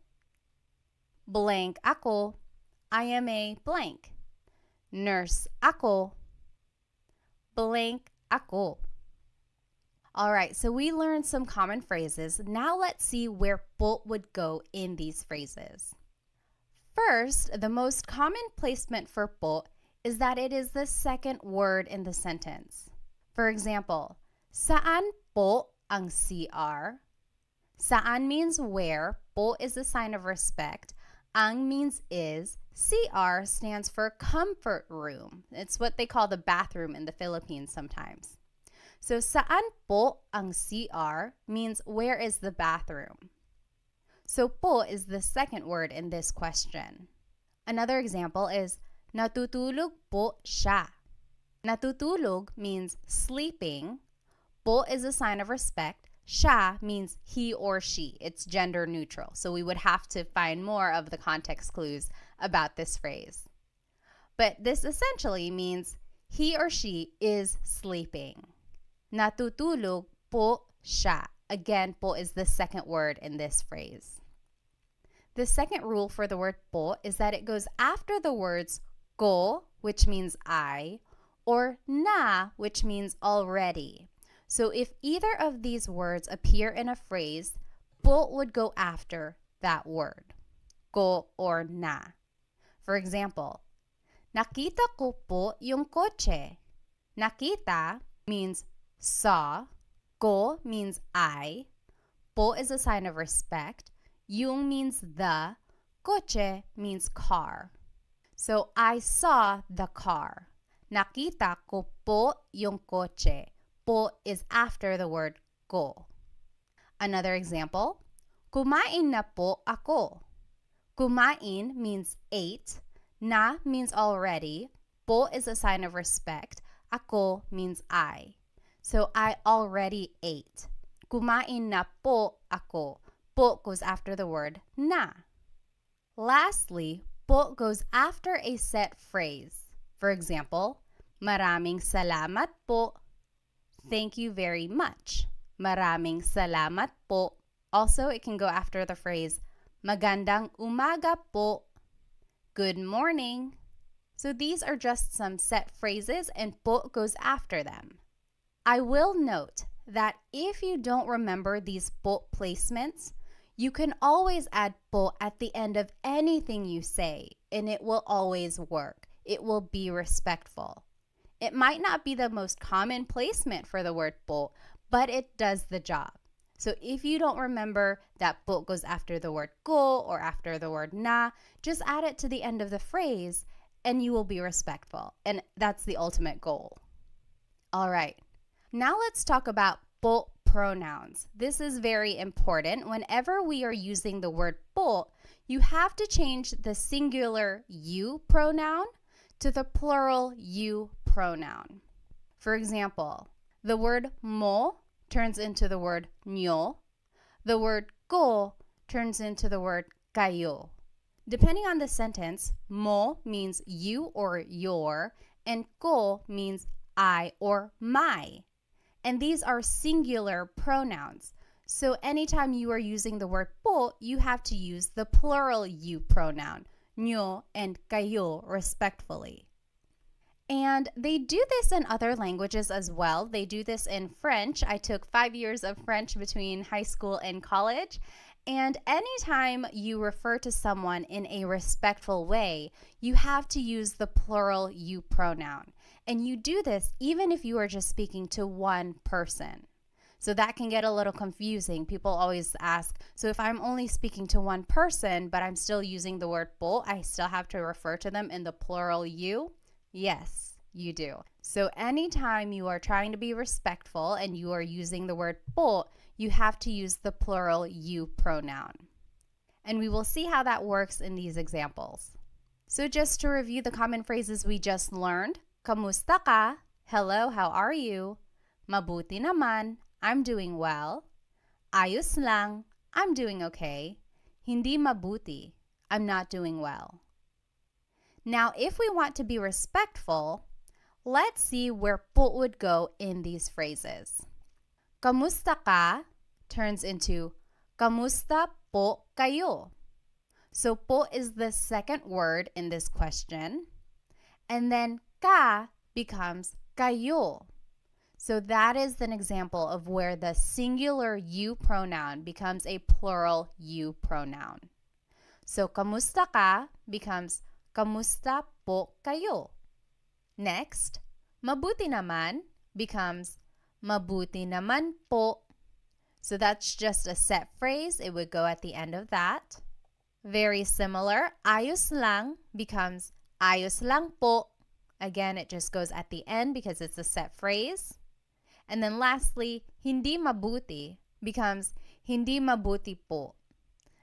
Blank ako. I am a blank. Nurse ako. Blank ako. Alright, so we learned some common phrases. Now let's see where po would go in these phrases. First, the most common placement for po is that it is the second word in the sentence. For example, saan po ang CR? Saan means where, po is a sign of respect, ang means is, CR stands for comfort room. It's what they call the bathroom in the Philippines sometimes. So saan po ang CR means where is the bathroom? So po is the second word in this question. Another example is natutulog po siya. Natutulog means sleeping. Po is a sign of respect. Siya means he or she. It's gender neutral. So we would have to find more of the context clues about this phrase. But this essentially means he or she is sleeping. Natutulog po siya. Again, po is the second word in this phrase. The second rule for the word po is that it goes after the words ko, which means I, or na, which means already. So if either of these words appear in a phrase, po would go after that word, ko or na. For example, nakita ko po yung kotse. Nakita means saw. Ko means I. Po is a sign of respect. Yung means the. Kotse means car. So, I saw the car. Nakita ko po yung kotse. Po is after the word ko. Another example, kumain na po ako. Kumain means ate. Na means already. Po is a sign of respect. Ako means I. So, I already ate. Kumain na po ako. Po goes after the word na. Lastly, po goes after a set phrase. For example, maraming salamat po. Thank you very much. Maraming salamat po. Also, it can go after the phrase magandang umaga po. Good morning. So these are just some set phrases and po goes after them. I will note that if you don't remember these po placements, you can always add po at the end of anything you say, and it will always work. It will be respectful. It might not be the most common placement for the word po, but it does the job. So if you don't remember that po goes after the word ko or after the word na, just add it to the end of the phrase and you will be respectful. And that's the ultimate goal. All right. Now let's talk about po pronouns. This is very important. Whenever we are using the word po, you have to change the singular you pronoun to the plural you pronoun. For example, the word mo turns into the word nyo. The word ko turns into the word kayo. Depending on the sentence, mo means you or your, and ko means I or my. And these are singular pronouns. So anytime you are using the word po, you have to use the plural you pronoun, nyo and kayo, respectfully. And they do this in other languages as well. They do this in French. I took 5 years of French between high school and college. And anytime you refer to someone in a respectful way, you have to use the plural you pronoun. And you do this even if you are just speaking to one person. So that can get a little confusing. People always ask, so if I'm only speaking to one person, but I'm still using the word po, I still have to refer to them in the plural you? Yes, you do. So anytime you are trying to be respectful and you are using the word po, you have to use the plural you pronoun. And we will see how that works in these examples. So just to review the common phrases we just learned, kamusta ka? Hello, how are you? Mabuti naman, I'm doing well. Ayos lang, I'm doing okay. Hindi mabuti, I'm not doing well. Now, if we want to be respectful, let's see where po would go in these phrases. Kamusta ka turns into kamusta po kayo. So po is the second word in this question. And then ka becomes kayo. So that is an example of where the singular you pronoun becomes a plural you pronoun. So kamusta ka becomes kamusta po kayo. Next, mabuti naman becomes mabuti naman po. So that's just a set phrase. It would go at the end of that. Very similar, ayos lang becomes ayos lang po. Again, it just goes at the end because it's a set phrase. And then lastly, hindi mabuti becomes hindi mabuti po.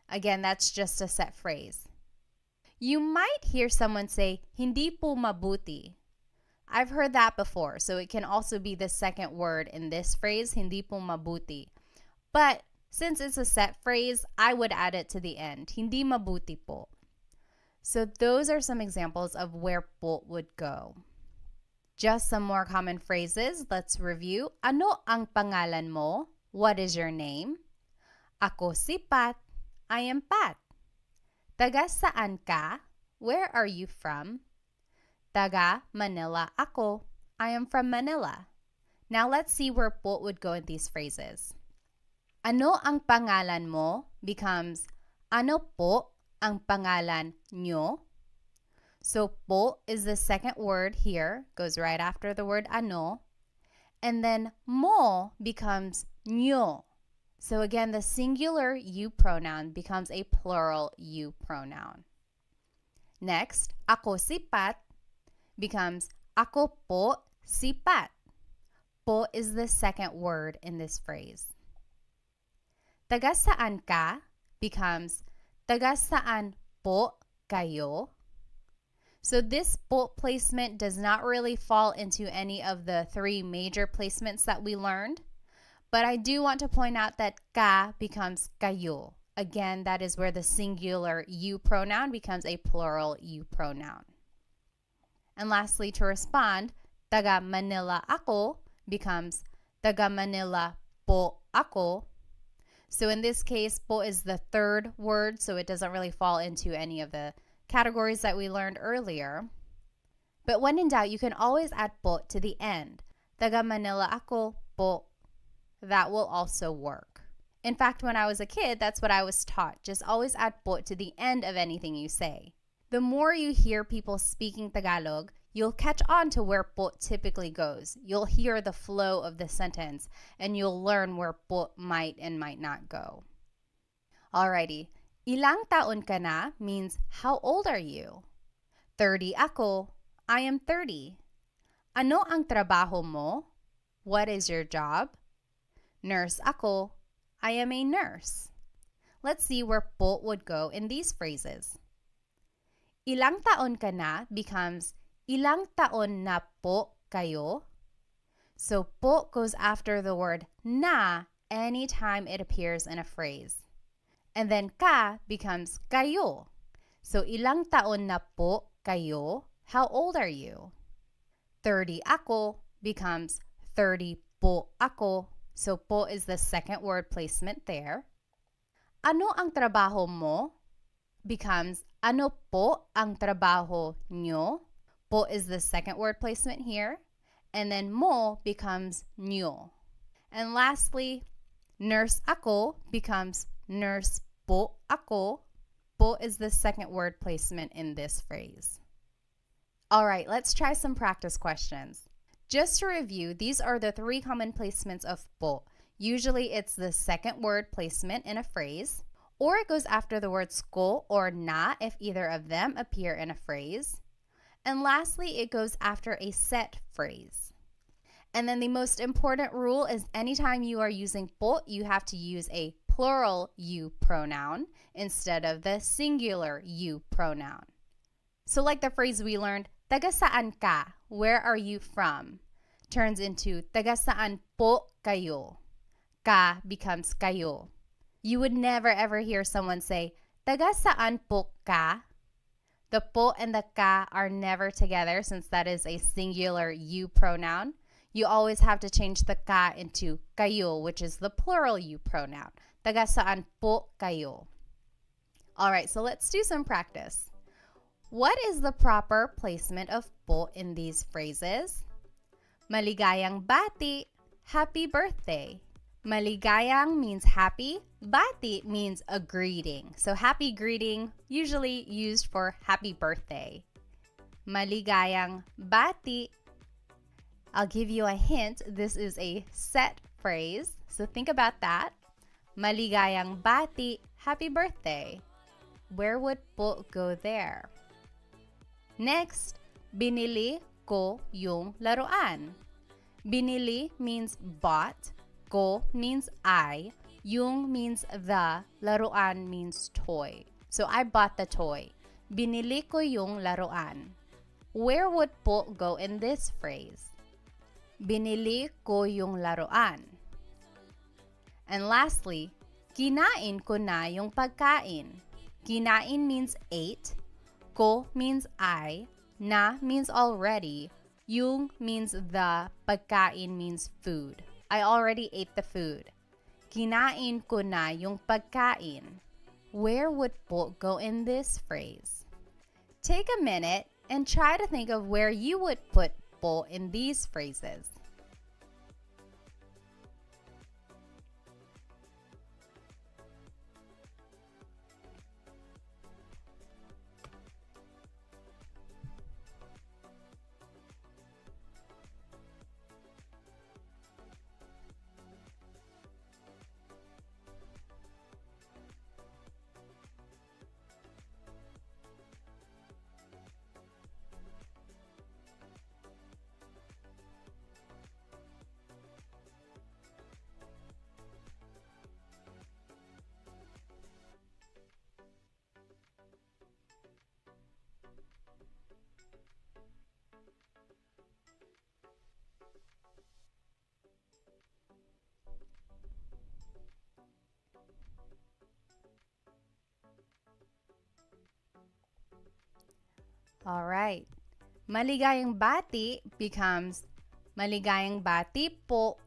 Again, that's just a set phrase. You might hear someone say, hindi po mabuti. I've heard that before, so it can also be the second word in this phrase, hindi po mabuti. But since it's a set phrase, I would add it to the end, hindi mabuti po. So those are some examples of where po would go. Just some more common phrases. Let's review. Ano ang pangalan mo? What is your name? Ako si Pat. I am Pat. Taga saan ka? Where are you from? Taga Manila ako. I am from Manila. Now let's see where po would go in these phrases. Ano ang pangalan mo becomes ano po ang pangalan nyo? So po is the second word here, goes right after the word ano. And then mo becomes nyo. So again, the singular you pronoun becomes a plural you pronoun. Next, ako si Pat becomes ako po si Pat. Po is the second word in this phrase. Taga saan ka becomes taga saan po kayo. So this po placement does not really fall into any of the three major placements that we learned. But I do want to point out that ka becomes kayo. Again, that is where the singular you pronoun becomes a plural you pronoun. And lastly, to respond, taga Manila ako becomes taga Manila po ako. So in this case, po is the third word, so it doesn't really fall into any of the categories that we learned earlier. But when in doubt, you can always add po to the end. Taga Manila ako po. That will also work. In fact, when I was a kid, that's what I was taught. Just always add po to the end of anything you say. The more you hear people speaking Tagalog, you'll catch on to where po typically goes. You'll hear the flow of the sentence, and you'll learn where po might and might not go. Alrighty. Ilang taon ka na means how old are you? 30 ako. I am 30. Ano ang trabaho mo? What is your job? Nurse ako. I am a nurse. Let's see where po would go in these phrases. Ilang taon ka na becomes ilang taon na po kayo. So po goes after the word na anytime it appears in a phrase. And then ka becomes kayo. So ilang taon na po kayo? How old are you? 30 ako becomes 30 po ako. So po is the second word placement there. Ano ang trabaho mo? Becomes ano po ang trabaho nyo? Po is the second word placement here. And then mo becomes nyo. And lastly, nurse ako becomes nurse po ako. Po is the second word placement in this phrase. All right, let's try some practice questions. Just to review, these are the three common placements of po. Usually it's the second word placement in a phrase, or it goes after the words ko or na if either of them appear in a phrase. And lastly, it goes after a set phrase. And then the most important rule is anytime you are using po, you have to use a plural you pronoun instead of the singular you pronoun. So like the phrase we learned, taga saan ka? Where are you from? Turns into taga saan po kayo? Ka becomes kayo. You would never ever hear someone say, taga saan po ka? The po and the ka are never together since that is a singular you pronoun. You always have to change the ka into kayo, which is the plural you pronoun. Taga saan po kayo? All right, so let's do some practice. What is the proper placement of po in these phrases? Maligayang bati, happy birthday. Maligayang means happy. Bati means a greeting. So happy greeting, usually used for happy birthday. Maligayang bati. I'll give you a hint. This is a set phrase. So think about that. Maligayang bati, happy birthday. Where would po go there? Next, binili ko yung laruan. Binili means bought. Ko means I. Yung means the. Laruan means toy. So I bought the toy. Binili ko yung laruan. Where would po go in this phrase? Binili ko yung laruan. And lastly, kinain ko na yung pagkain. Kinain means ate. Ko means I. Na means already. Yung means the. Pagkain means food. I already ate the food. Kinain ko na yung pagkain. Where would po go in this phrase? Take a minute and try to think of where you would put po in these phrases. All right. Maligayang bati becomes maligayang bati po.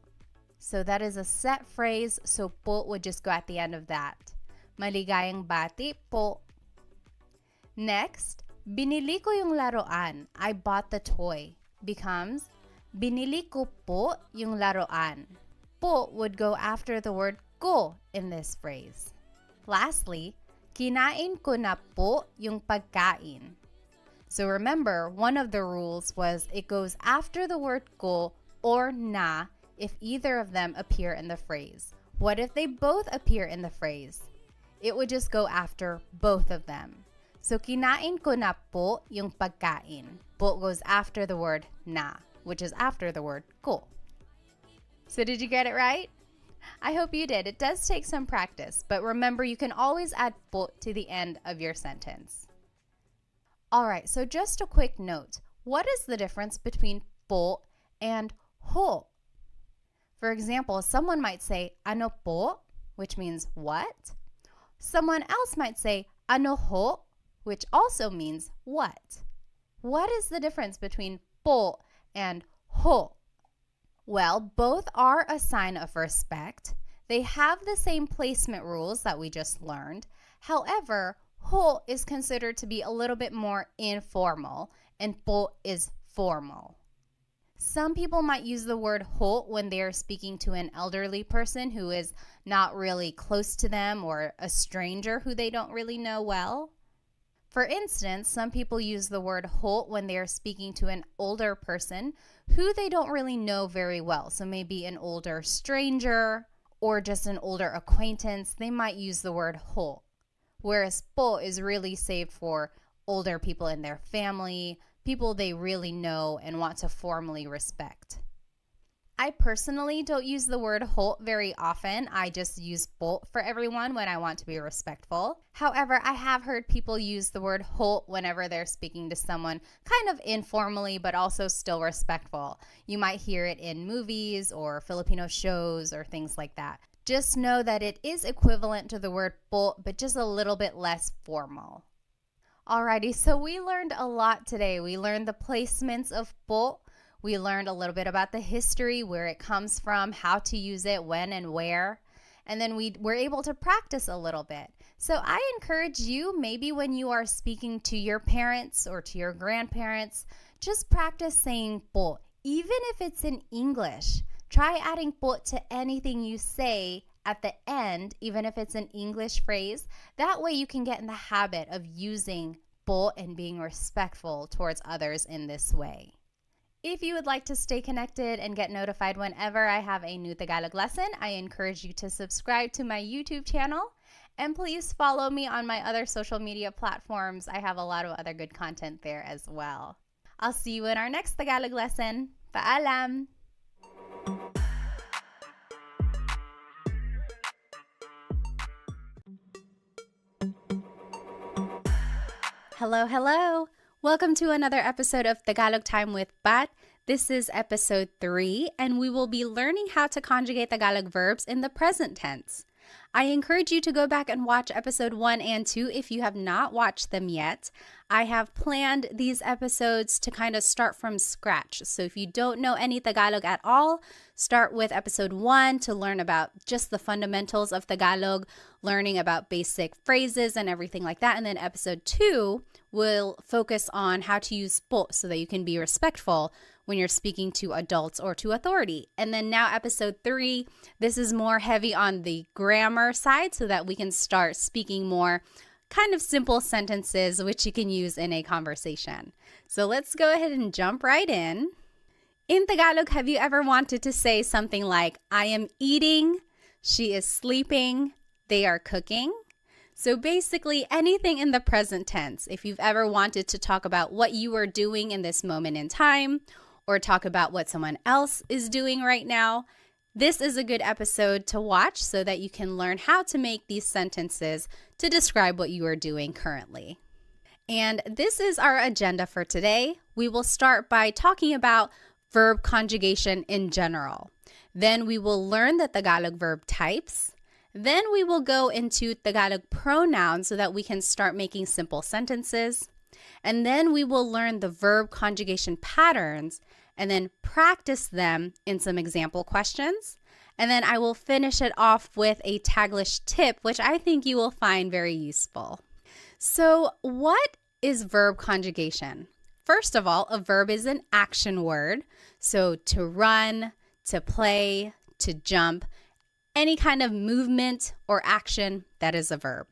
So that is a set phrase, so po would just go at the end of that. Maligayang bati po. Next, binili ko yung laruan. I bought the toy. Becomes, binili ko po yung laruan. Po would go after the word ko in this phrase. Lastly, kinain ko na po yung pagkain. So remember, one of the rules was it goes after the word ko or na if either of them appear in the phrase. What if they both appear in the phrase? It would just go after both of them. So kinain ko na po yung pagkain. Po goes after the word na, which is after the word ko. So did you get it right? I hope you did. It does take some practice, but remember you can always add po to the end of your sentence. All right, so just a quick note. What is the difference between po and ho? For example, someone might say ano po, which means what? Someone else might say ano ho, which also means what? What is the difference between po and ho? Well, both are a sign of respect. They have the same placement rules that we just learned. However, ho is considered to be a little bit more informal and po is formal. Some people might use the word ho when they are speaking to an elderly person who is not really close to them or a stranger who they don't really know well. For instance, some people use the word ho when they are speaking to an older person who they don't really know very well. So maybe an older stranger or just an older acquaintance, they might use the word ho. Whereas po is really saved for older people in their family, people they really know and want to formally respect. I personally don't use the word ho very often. I just use po for everyone when I want to be respectful. However, I have heard people use the word ho whenever they're speaking to someone kind of informally but also still respectful. You might hear it in movies or Filipino shows or things like that. Just know that it is equivalent to the word po but just a little bit less formal. Alrighty, so we learned a lot today. We learned the placements of po. We learned a little bit about the history, where it comes from, how to use it, when and where. And then we were able to practice a little bit. So I encourage you, maybe when you are speaking to your parents or to your grandparents, just practice saying po, even if it's in English. Try adding po to anything you say at the end, even if it's an English phrase. That way you can get in the habit of using po and being respectful towards others in this way. If you would like to stay connected and get notified whenever I have a new Tagalog lesson, I encourage you to subscribe to my YouTube channel. And please follow me on my other social media platforms. I have a lot of other good content there as well. I'll see you in our next Tagalog lesson. Paalam! Hello, hello! Welcome to another episode of Tagalog Time with Bat. This is episode 3, and we will be learning how to conjugate Tagalog verbs in the present tense. I encourage you to go back and watch episode 1 and 2 if you have not watched them yet. I have planned these episodes to kind of start from scratch. So if you don't know any Tagalog at all, start with episode 1 to learn about just the fundamentals of Tagalog, learning about basic phrases and everything like that. And then episode 2 will focus on how to use po so that you can be respectful when you're speaking to adults or to authority. And then now episode 3, this is more heavy on the grammar side so that we can start speaking more kind of simple sentences which you can use in a conversation. So let's go ahead and jump right in. In Tagalog, have you ever wanted to say something like, I am eating, she is sleeping, they are cooking? So basically anything in the present tense. If you've ever wanted to talk about what you are doing in this moment in time, or talk about what someone else is doing right now, this is a good episode to watch so that you can learn how to make these sentences to describe what you are doing currently. And this is our agenda for today. We will start by talking about verb conjugation in general. Then we will learn the Tagalog verb types. Then we will go into Tagalog pronouns so that we can start making simple sentences. And then we will learn the verb conjugation patterns and then practice them in some example questions. And then I will finish it off with a Taglish tip, which I think you will find very useful. So what is verb conjugation? First of all, a verb is an action word. So to run, to play, to jump, any kind of movement or action, that is a verb.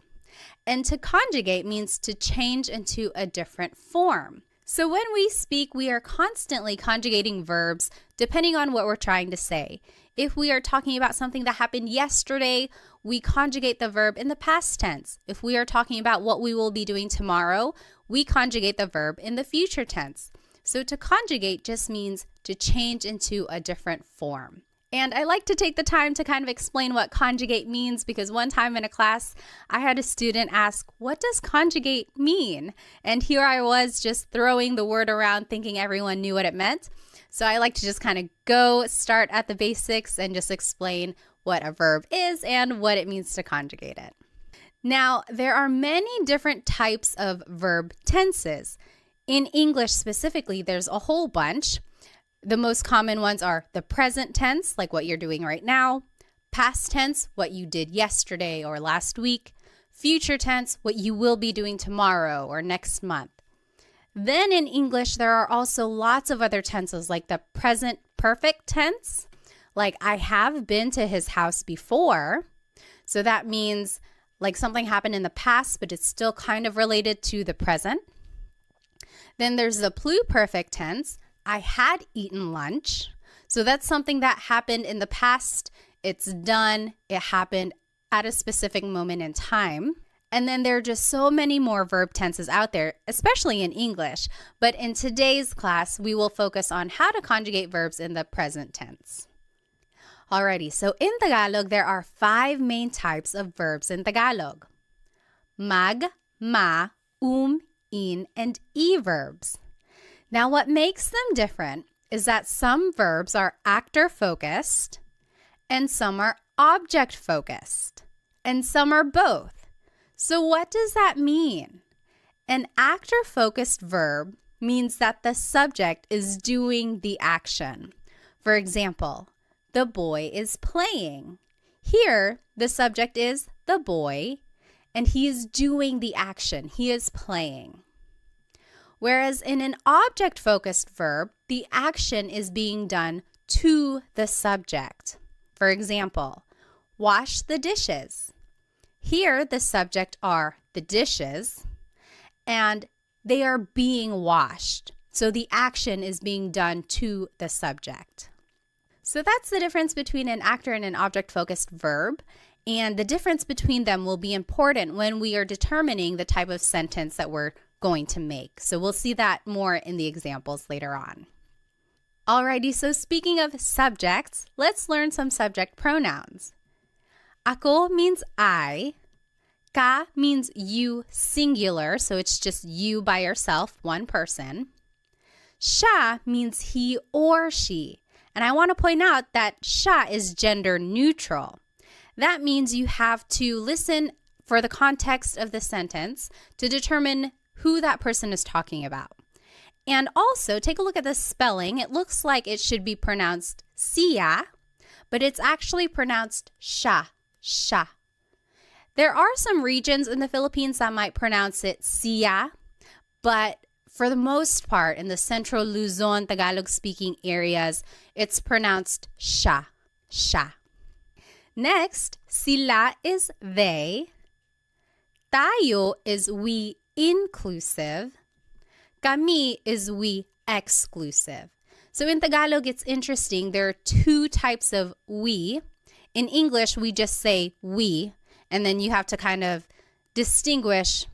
And to conjugate means to change into a different form. So when we speak, we are constantly conjugating verbs depending on what we're trying to say. If we are talking about something that happened yesterday, we conjugate the verb in the past tense. If we are talking about what we will be doing tomorrow, we conjugate the verb in the future tense. So to conjugate just means to change into a different form. And I like to take the time to kind of explain what conjugate means because one time in a class, I had a student ask, what does conjugate mean? And here I was just throwing the word around thinking everyone knew what it meant. So I like to just kind of start at the basics and just explain what a verb is and what it means to conjugate it. Now, there are many different types of verb tenses. In English specifically, there's a whole bunch. The most common ones are the present tense, like what you're doing right now, past tense, what you did yesterday or last week, future tense, what you will be doing tomorrow or next month. Then in English, there are also lots of other tenses like the present perfect tense, like I have been to his house before. So that means like something happened in the past, but it's still kind of related to the present. Then there's the pluperfect tense. I had eaten lunch. So that's something that happened in the past. It's done. It happened at a specific moment in time. And then there are just so many more verb tenses out there, especially in English. But in today's class, we will focus on how to conjugate verbs in the present tense. Alrighty, so in Tagalog, there are 5 main types of verbs in Tagalog. Mag, ma, in, and e verbs. Now, what makes them different is that some verbs are actor-focused, and some are object-focused, and some are both. So what does that mean? An actor-focused verb means that the subject is doing the action. For example, the boy is playing. Here, the subject is the boy, and he is doing the action. He is playing. Whereas in an object-focused verb, the action is being done to the subject. For example, wash the dishes. Here, the subject are the dishes, and they are being washed. So the action is being done to the subject. So that's the difference between an actor and an object-focused verb, and the difference between them will be important when we are determining the type of sentence that we're going to make. So we'll see that more in the examples later on. Alrighty, so speaking of subjects, let's learn some subject pronouns. Ako means I. Ka means you singular, so it's just you by yourself, one person. Siya means he or she. And I want to point out that siya is gender neutral. That means you have to listen for the context of the sentence to determine who that person is talking about. And also, take a look at the spelling. It looks like it should be pronounced siya, but it's actually pronounced siya. There are some regions in the Philippines that might pronounce it siya, but for the most part, in the Central Luzon, Tagalog-speaking areas, it's pronounced siya. Next, sila is they. Tayo is we inclusive. Kami is we exclusive. So in Tagalog, it's interesting. There are 2 types of we. In English, we just say we, and then you have to kind of distinguish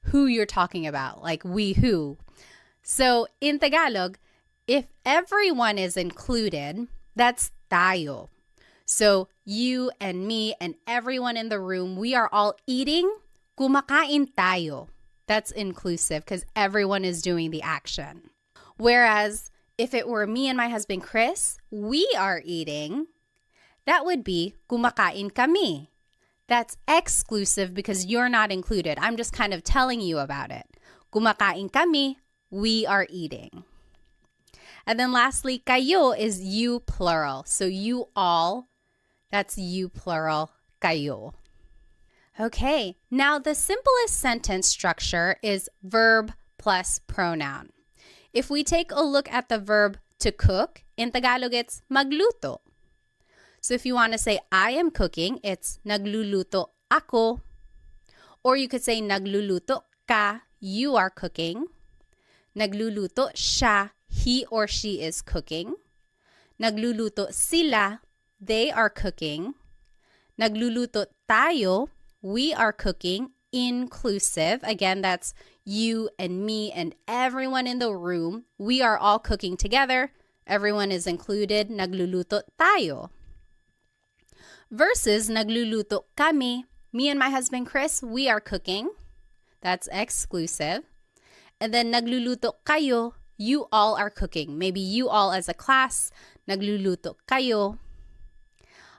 who you're talking about, like we who. So in Tagalog, if everyone is included, that's tayo. So you and me and everyone in the room, we are all eating, kumakain tayo. That's inclusive because everyone is doing the action. Whereas if it were me and my husband Chris, we are eating, that would be kumakain kami. That's exclusive because you're not included. I'm just kind of telling you about it. kumakain kami, we are eating. And then lastly, kayo is you plural. So you all, that's you plural, kayo. Okay, now the simplest sentence structure is verb plus pronoun. If we take a look at the verb to cook, in Tagalog it's magluto. So if you want to say I am cooking, it's nagluluto ako. Or you could say nagluluto ka, you are cooking. Nagluluto siya, he or she is cooking. Nagluluto sila, they are cooking. Nagluluto tayo, we are cooking, inclusive. Again, that's you and me and everyone in the room. We are all cooking together. Everyone is included. Nagluluto tayo. Versus nagluluto kami. Me and my husband Chris, we are cooking. That's exclusive. And then nagluluto kayo, you all are cooking. Maybe you all as a class, nagluluto kayo.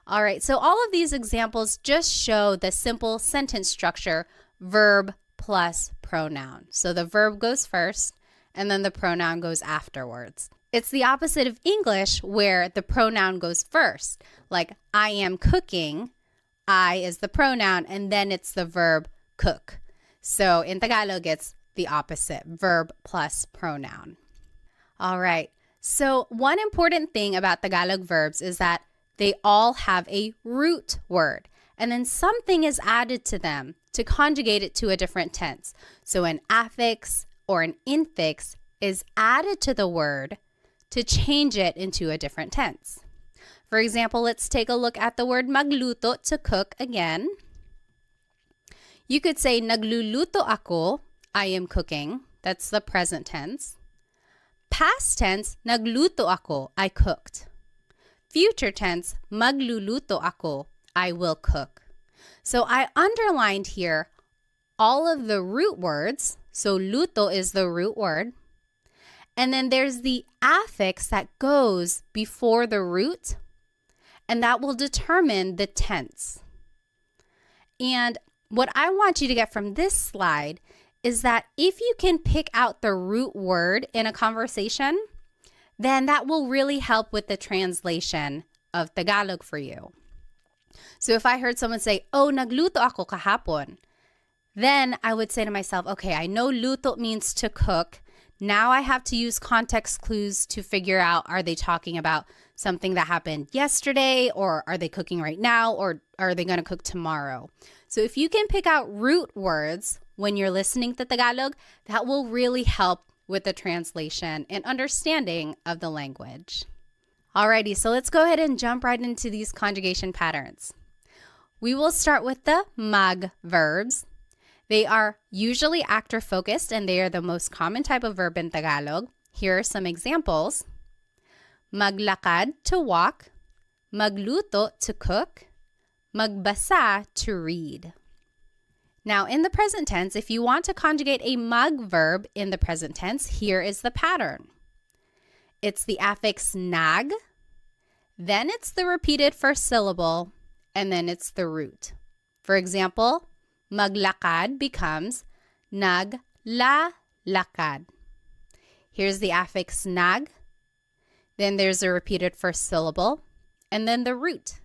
All right, so all of these examples just show the simple sentence structure, verb plus pronoun. So the verb goes first, and then the pronoun goes afterwards. It's the opposite of English where the pronoun goes first. Like, I am cooking, I is the pronoun, and then it's the verb cook. So in Tagalog, it's the opposite, verb plus pronoun. All right, so one important thing about Tagalog verbs is that they all have a root word, and then something is added to them to conjugate it to a different tense. So an affix or an infix is added to the word to change it into a different tense. For example, let's take a look at the word magluto, to cook again. You could say nagluluto ako, I am cooking. That's the present tense. Past tense, nagluto ako, I cooked. Future tense, magluluto ako, I will cook. So I underlined here all of the root words. So luto is the root word. And then there's the affix that goes before the root, and that will determine the tense. And what I want you to get from this slide is that if you can pick out the root word in a conversation, then that will really help with the translation of Tagalog for you. So if I heard someone say, oh, nagluto ako kahapon, then I would say to myself, okay, I know luto means to cook. Now I have to use context clues to figure out, are they talking about something that happened yesterday, or are they cooking right now, or are they going to cook tomorrow? So if you can pick out root words when you're listening to Tagalog, that will really help with the translation and understanding of the language. Alrighty, so let's go ahead and jump right into these conjugation patterns. We will start with the mag verbs. They are usually actor focused, and they are the most common type of verb in Tagalog. Here are some examples. Maglakad, to walk. Magluto, to cook. Magbasa, to read. Now, in the present tense, if you want to conjugate a mag verb in the present tense, here is the pattern. It's the affix nag, then it's the repeated first syllable, and then it's the root. For example, maglakad becomes naglalakad. Here's the affix nag, then there's a repeated first syllable, and then the root.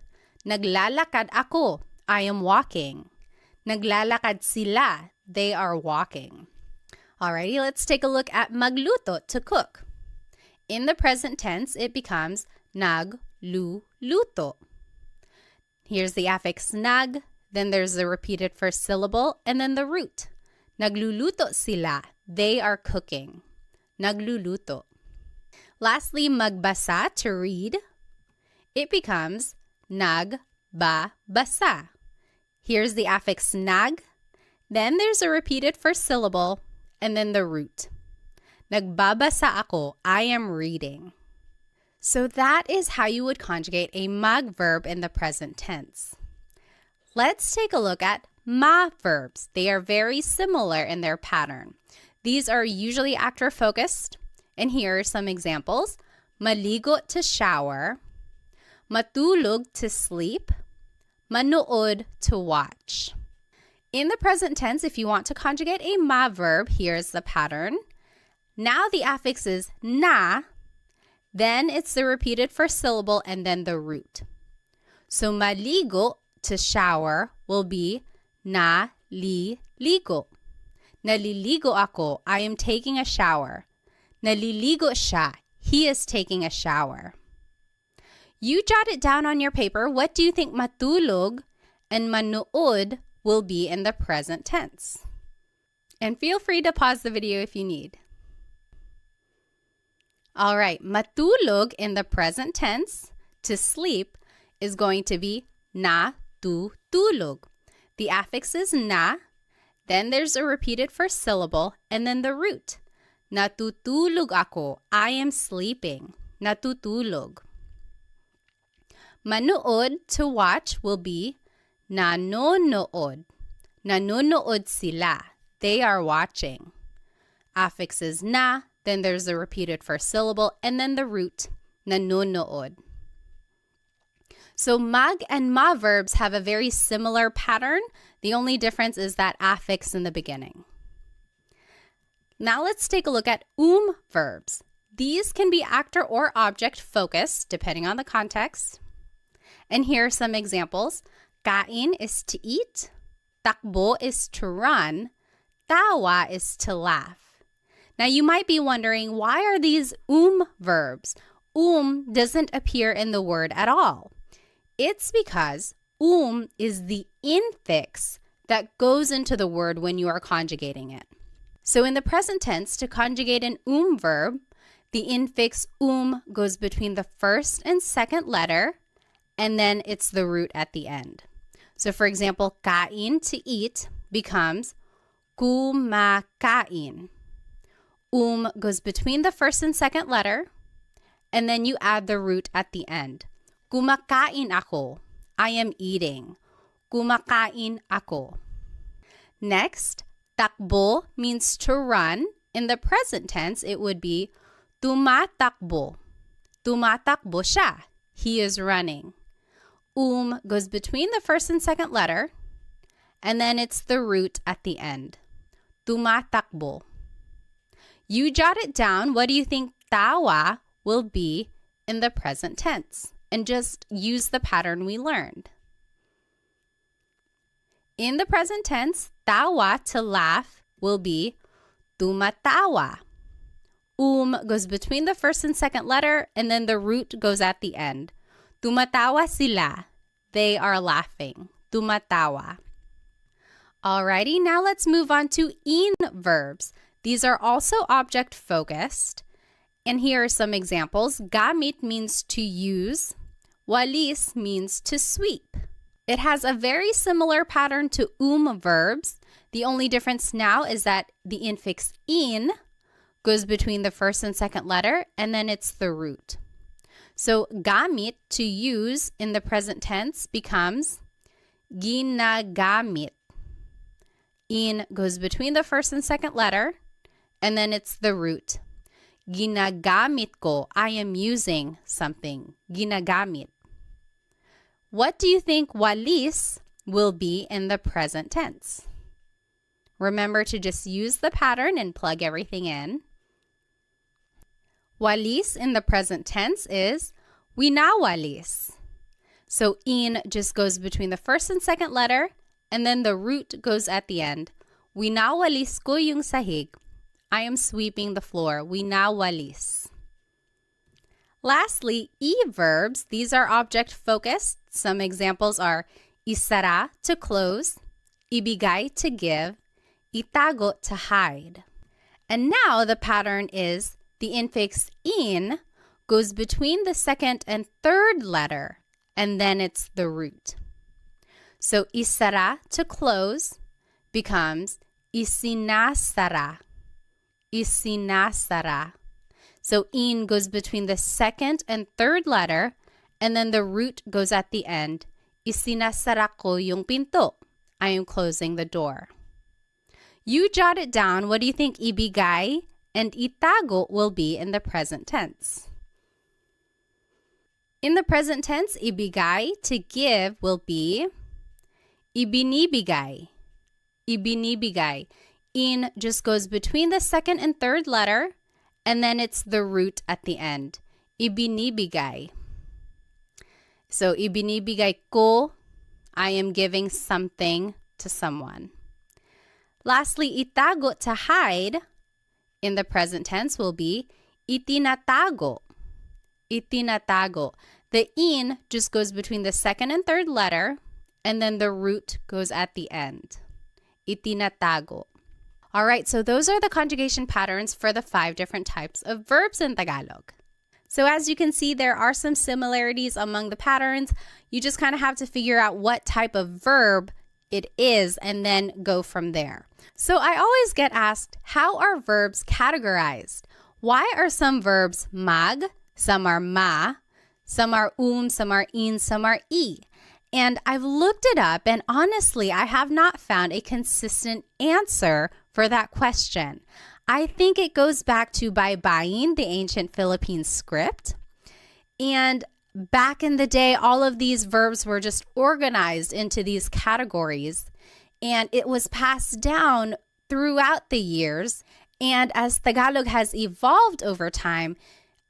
Naglalakad ako, I am walking. Naglalakad sila, they are walking. Alrighty, let's take a look at magluto, to cook. In the present tense, it becomes nagluluto. Here's the affix nag, then there's the repeated first syllable, and then the root. Nagluluto sila, they are cooking. Nagluluto. Lastly, magbasa, to read. It becomes nagbabasa. Here's the affix nag, then there's a repeated first syllable, and then the root. Nagbabasa ako, I am reading. So that is how you would conjugate a mag verb in the present tense. Let's take a look at ma verbs. They are very similar in their pattern. These are usually actor focused, and here are some examples. Maligo, to shower. Matulog, to sleep. Manood, to watch. In the present tense, if you want to conjugate a ma verb, here's the pattern. Now the affix is na, then it's the repeated first syllable and then the root. So maligo, to shower, will be naliligo. Naliligo ako, I am taking a shower. Naliligo siya, he is taking a shower. You jot it down on your paper. What do you think matulog and manood will be in the present tense? And feel free to pause the video if you need. All right, matulog in the present tense, to sleep, is going to be natutulog. The affix is na, then there's a repeated first syllable, and then the root. Natutulog ako, I am sleeping. Natutulog. Manood, to watch, will be nanonood. Nanonood sila. They are watching. Affix is na, then there's a repeated first syllable, and then the root, nanonood. So mag and ma verbs have a very similar pattern. The only difference is that affix in the beginning. Now let's take a look at verbs. These can be actor or object focused, depending on the context. And here are some examples. Kain is to eat. Takbo is to run. Tawa is to laugh. Now you might be wondering, why are these verbs? Doesn't appear in the word at all. It's because is the infix that goes into the word when you are conjugating it. So in the present tense, to conjugate an verb, the infix goes between the first and second letter, and then it's the root at the end. So for example, kain, to eat, becomes kumakain. Goes between the first and second letter, and then you add the root at the end. Kumakain ako. I am eating. Kumakain ako. Next, takbo means to run. In the present tense, it would be tumatakbo. Tumatakbo siya. He is running. Goes between the first and second letter, and then it's the root at the end. Tumatakbo. You jot it down. What do you think tawa will be in the present tense? And just use the pattern we learned. In the present tense, tawa, to laugh, will be tumatawa. Goes between the first and second letter, and then the root goes at the end. Tumatawa sila. They are laughing. Tumatawa. Alrighty, now let's move on to verbs. These are also object focused. And here are some examples. Gamit means to use. Walis means to sweep. It has a very similar pattern to verbs. The only difference now is that the infix in goes between the first and second letter, and then it's the root. So gamit, to use, in the present tense becomes ginagamit. In goes between the first and second letter, and then it's the root. Ginagamit ko, I am using something. Ginagamit. What do you think walis will be in the present tense? Remember to just use the pattern and plug everything in. Walis in the present tense is winawalis. So in just goes between the first and second letter, and then the root goes at the end. Winawalis ko yung sahig. I am sweeping the floor. Winawalis. Lastly, verbs. These are object focused. Some examples are isara, to close, ibigay, to give, itago, to hide. And now the pattern is the infix in goes between the second and third letter, and then it's the root. So isara, to close, becomes isinasara. Isinasara. So in goes between the second and third letter, and then the root goes at the end. Isinasara ko yung pinto. I am closing the door. You jot it down. What do you think ibigay and itago will be in the present tense? In the present tense, ibigay, to give, will be ibinibigay. ibinibigay. In just goes between the second and third letter, and then it's the root at the end. Ibinibigay. So, ibinibigay ko, I am giving something to someone. Lastly, itago, to hide, in the present tense will be itinatago. Itinatago. The in just goes between the second and third letter, and then the root goes at the end. Itinatago. All right, so those are the conjugation patterns for the 5 different types of verbs in Tagalog. So as you can see, there are some similarities among the patterns. You just kind of have to figure out what type of verb it is and then go from there. So I always get asked, how are verbs categorized? Why are some verbs mag, some are ma, some are some are in, some are e? And I've looked it up, and honestly, I have not found a consistent answer for that question. I think it goes back to baybayin, the ancient Philippine script. And back in the day, all of these verbs were just organized into these categories, and it was passed down throughout the years. And as Tagalog has evolved over time,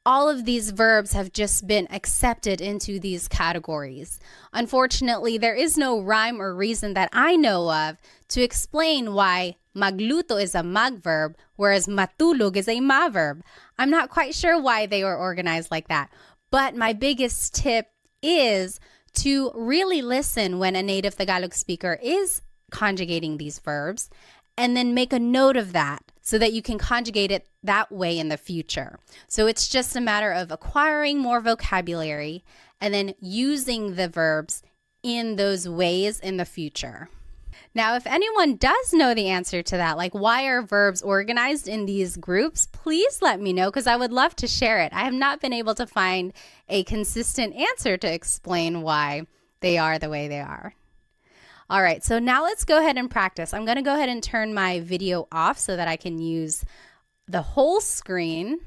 all of these verbs have just been accepted into these categories. Unfortunately, there is no rhyme or reason that I know of to explain why magluto is a mag verb, whereas matulog is a ma verb. I'm not quite sure why they were organized like that. But my biggest tip is to really listen when a native Tagalog speaker is conjugating these verbs, and then make a note of that so that you can conjugate it that way in the future. So it's just a matter of acquiring more vocabulary and then using the verbs in those ways in the future. Now, if anyone does know the answer to that, like why are verbs organized in these groups, please let me know because I would love to share it. I have not been able to find a consistent answer to explain why they are the way they are. All right, so now let's go ahead and practice. I'm going to go ahead and turn my video off so that I can use the whole screen.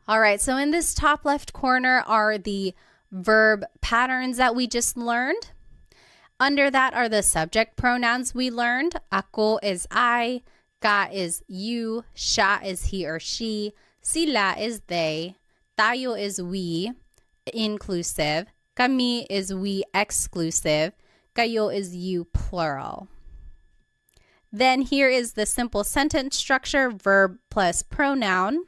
All right, so in this top left corner are the verb patterns that we just learned. Under that are the subject pronouns we learned. Ako is I, ka is you, siya is he or she, sila is they, tayo is we, inclusive, kami is we, exclusive, kayo is you, plural. Then here is the simple sentence structure, verb plus pronoun.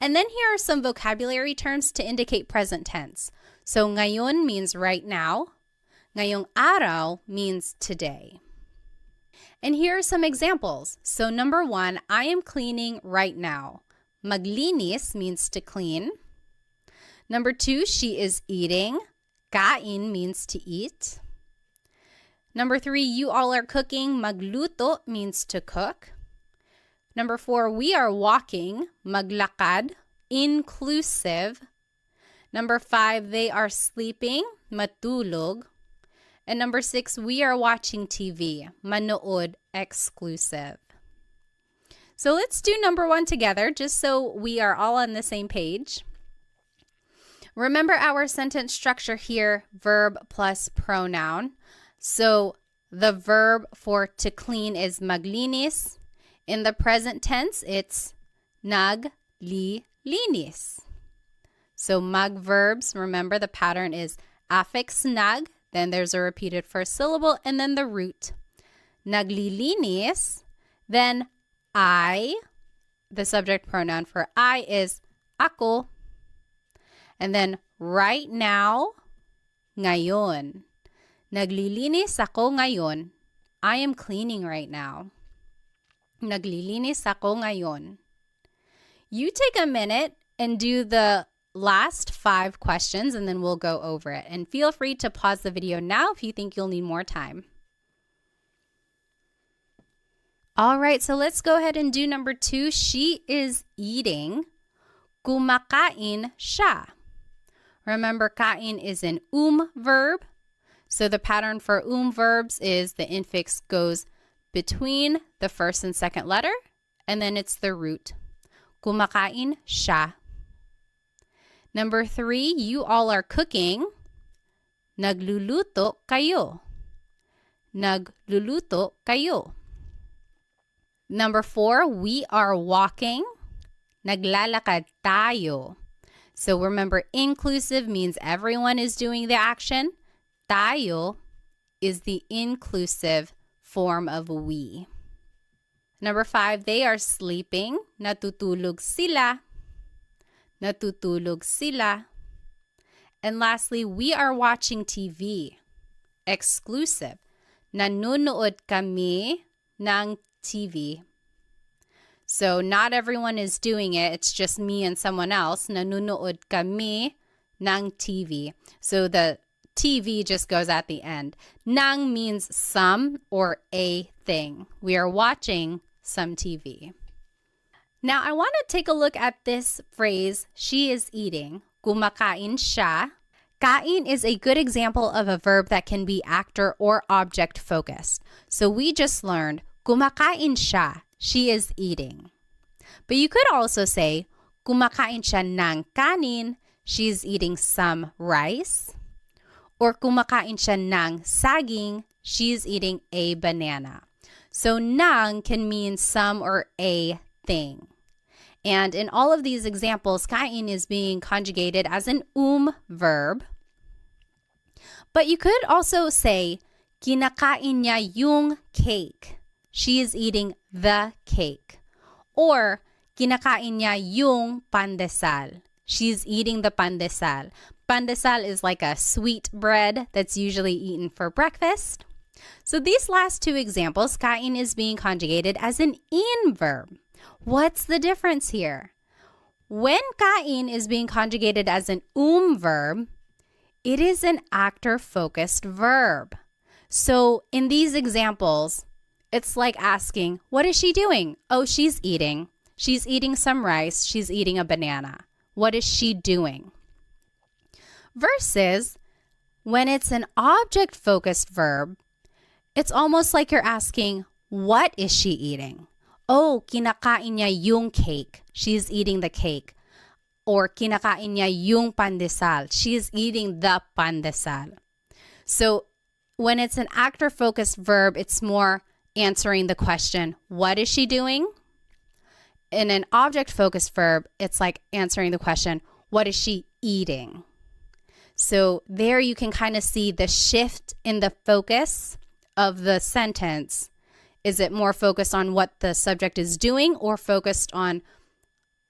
And then here are some vocabulary terms to indicate present tense. So ngayon means right now. Ngayong araw means today. And here are some examples. So number 1, I am cleaning right now. Maglinis means to clean. Number 2, she is eating. Kain means to eat. Number 3, you all are cooking. Magluto means to cook. Number 4, we are walking. Maglakad, inclusive. Number 5, they are sleeping. Matulog. And number 6, we are watching TV. Manood, exclusive. So let's do number 1 together just so we are all on the same page. Remember our sentence structure here, verb plus pronoun. So the verb for to clean is maglinis. In the present tense, it's naglilinis. So mag verbs, remember the pattern is affix nag, then there's a repeated first syllable, and then the root. Naglilinis, then I, the subject pronoun for I is ako. And then right now, ngayon. Naglilinis ako ngayon. I am cleaning right now. Naglilinis ako ngayon. You take a minute and do the last 5 questions and then we'll go over it. And feel free to pause the video now if you think you'll need more time. All right, so let's go ahead and do number 2. She is eating. Kumakain siya. Remember, kain is an verb. So the pattern for verbs is the infix goes between the first and second letter, and then it's the root. Kumakain siya. Number 3, you all are cooking. Nagluluto kayo. Nagluluto kayo. Number 4, we are walking. Naglalakad tayo. So remember, inclusive means everyone is doing the action. Tayo is the inclusive form of we. Number 5, they are sleeping. Natutulog sila. Natutulog sila. And lastly, we are watching TV. Exclusive. Nanonood kami ng TV. So not everyone is doing it. It's just me and someone else. Nanonood kami ng TV. So the TV just goes at the end. Nang means some or a thing. We are watching some TV. Now, I want to take a look at this phrase, she is eating. Kumakain siya. Kain is a good example of a verb that can be actor or object focused. So we just learned, kumakain siya. She is eating. But you could also say, kumakain siya ng kanin. She's eating some rice. Or kumakain siya ng saging. She's eating a banana. So ng can mean some or a thing. And in all of these examples, kain is being conjugated as an verb. But you could also say, kinakain niya yung cake. She is eating the cake. Or, kinakain niya yung pandesal. She's eating the pandesal. Pandesal is like a sweet bread that's usually eaten for breakfast. So these last two examples, kain is being conjugated as an in verb. What's the difference here? When kain is being conjugated as an verb, it is an actor-focused verb. So in these examples, it's like asking, what is she doing? Oh, she's eating. She's eating some rice. She's eating a banana. What is she doing? Versus when it's an object-focused verb, it's almost like you're asking, what is she eating? Oh, kinakain niya yung cake. She's eating the cake. Or kinakain niya yung pandesal. She's eating the pandesal. So when it's an actor-focused verb, it's more answering the question, what is she doing? In an object-focused verb, it's like answering the question, what is she eating? So there you can kind of see the shift in the focus of the sentence. Is it more focused on what the subject is doing or focused on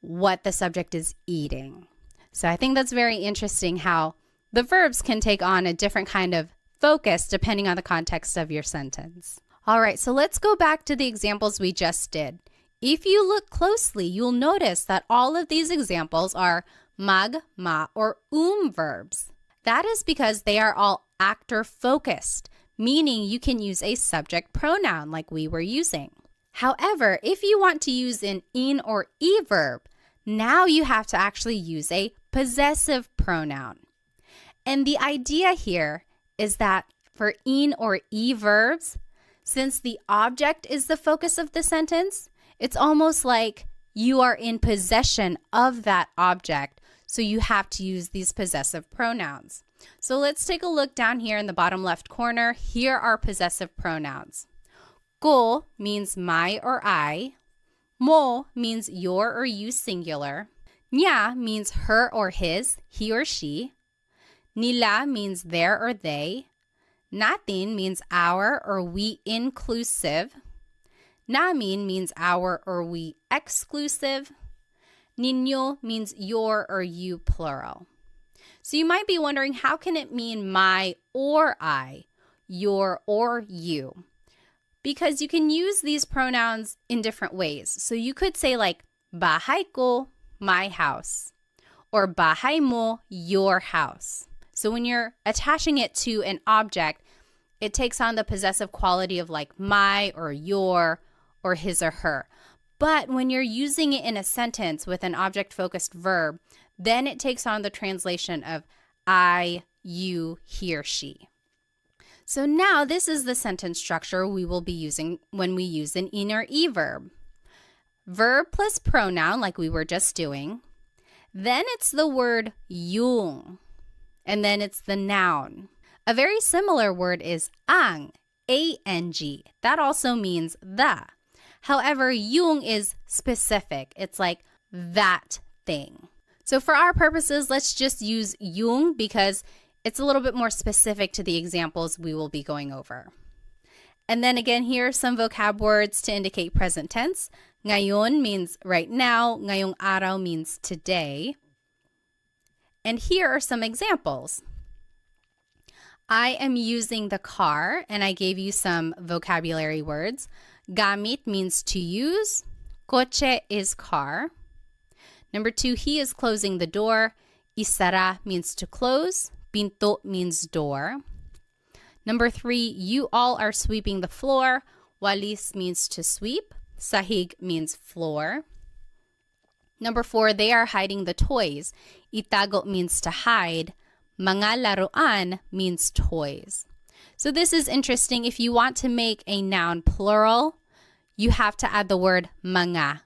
what the subject is eating? So I think that's very interesting how the verbs can take on a different kind of focus depending on the context of your sentence. All right, so let's go back to the examples we just did. If you look closely, you'll notice that all of these examples are mag, ma, or verbs. That is because they are all actor-focused, meaning you can use a subject pronoun like we were using. However, if you want to use an in or verb, now you have to actually use a possessive pronoun. And the idea here is that for in or verbs, since the object is the focus of the sentence, it's almost like you are in possession of that object, so you have to use these possessive pronouns. So let's take a look down here in the bottom left corner. Here are possessive pronouns. Ko means my or I. Mo means your or you singular. Niya means her or his, he or she. Nila means their or they. Natin means our or we inclusive. Namin means our or we exclusive. Ninyo means your or you plural. So you might be wondering, how can it mean my or I, your or you? Because you can use these pronouns in different ways. So you could say like, bahay ko, my house, or bahay mo, your house. So when you're attaching it to an object, it takes on the possessive quality of like my or your or his or her. But when you're using it in a sentence with an object-focused verb, then it takes on the translation of I, you, he or she. So now this is the sentence structure we will be using when we use an in or verb. Verb plus pronoun like we were just doing. Then it's the word yung. And then it's the noun. A very similar word is ang, A-N-G. That also means the. However, yung is specific. It's like that thing. So for our purposes, let's just use yung because it's a little bit more specific to the examples we will be going over. And then again, here are some vocab words to indicate present tense. Ngayon means right now. Ngayong araw means today. And here are some examples. I am using the car, and I gave you some vocabulary words. Gamit means to use. Kotse is car. Number 2, he is closing the door. Isara means to close. Pinto means door. Number 3, you all are sweeping the floor. Walis means to sweep. Sahig means floor. Number 4, they are hiding the toys. Itago means to hide. Mga laruan means toys. So this is interesting. If you want to make a noun plural, you have to add the word mga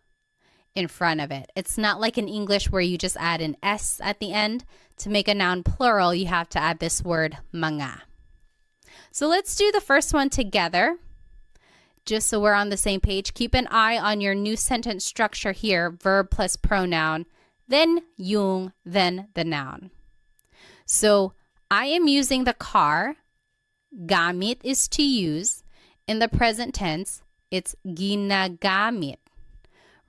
in front of it. It's not like in English where you just add an S at the end. To make a noun plural, you have to add this word mga. So let's do the first one together. Just so we're on the same page, keep an eye on your new sentence structure here, verb plus pronoun, then yung, then the noun. So I am using the car. Gamit is to use. In the present tense, it's ginagamit.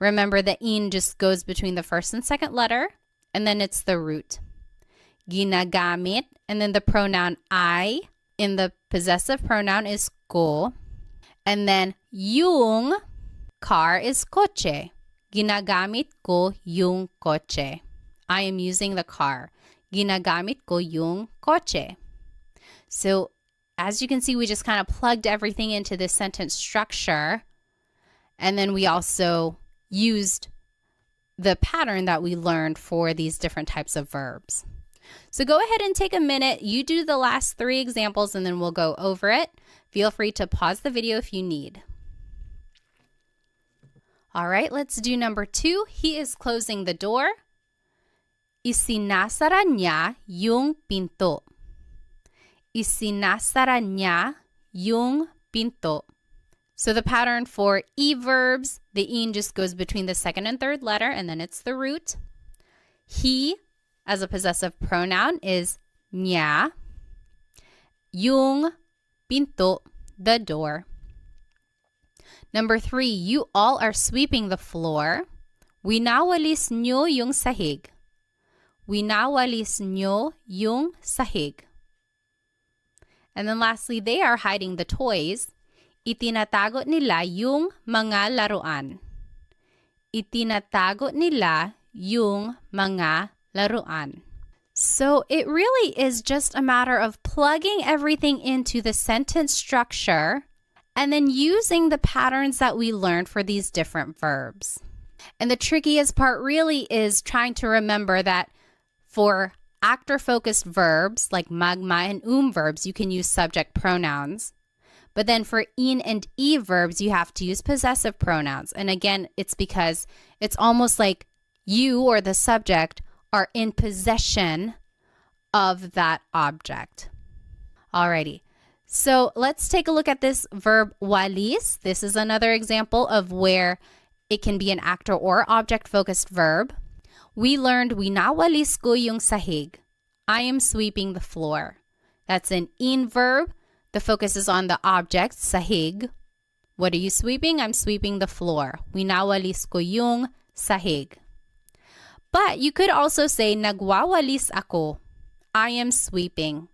Remember, the in just goes between the first and second letter, and then it's the root. Ginagamit, and then the pronoun I in the possessive pronoun is ko. And then yung car is kotse. Ginagamit ko yung kotse. I am using the car. Ginagamit ko yung kotse. So as you can see, we just kind of plugged everything into this sentence structure. And then we also used the pattern that we learned for these different types of verbs. So go ahead and take a minute. You do the last 3 examples and then we'll go over it. Feel free to pause the video if you need. All right, let's do number 2. He is closing the door. Isinasara niya yung pinto. Isinasara niya yung pinto. So the pattern for E verbs, the in just goes between the second and third letter, and then it's the root. He, as a possessive pronoun, is niya. Yung pinto, the door. Number 3, you all are sweeping the floor. Winawalis nyo yung sahig. Winawalis nyo yung sahig. And then lastly, they are hiding the toys. Itinatago nila yung mga laruan. Itinatago nila yung mga laruan. So it really is just a matter of plugging everything into the sentence structure and then using the patterns that we learned for these different verbs. And the trickiest part really is trying to remember that for actor-focused verbs like magma and verbs, you can use subject pronouns. But then for in and e verbs, you have to use possessive pronouns. And again, it's because it's almost like you or the subject are in possession of that object. Alrighty, so let's take a look at this verb walis. This is another example of where it can be an actor or object-focused verb. We learned winawalis ko yung sahig. I am sweeping the floor. That's an in verb. The focus is on the object, sahig. What are you sweeping? I'm sweeping the floor. Winawalis ko yung sahig. But you could also say nagwawalis ako. I am sweeping.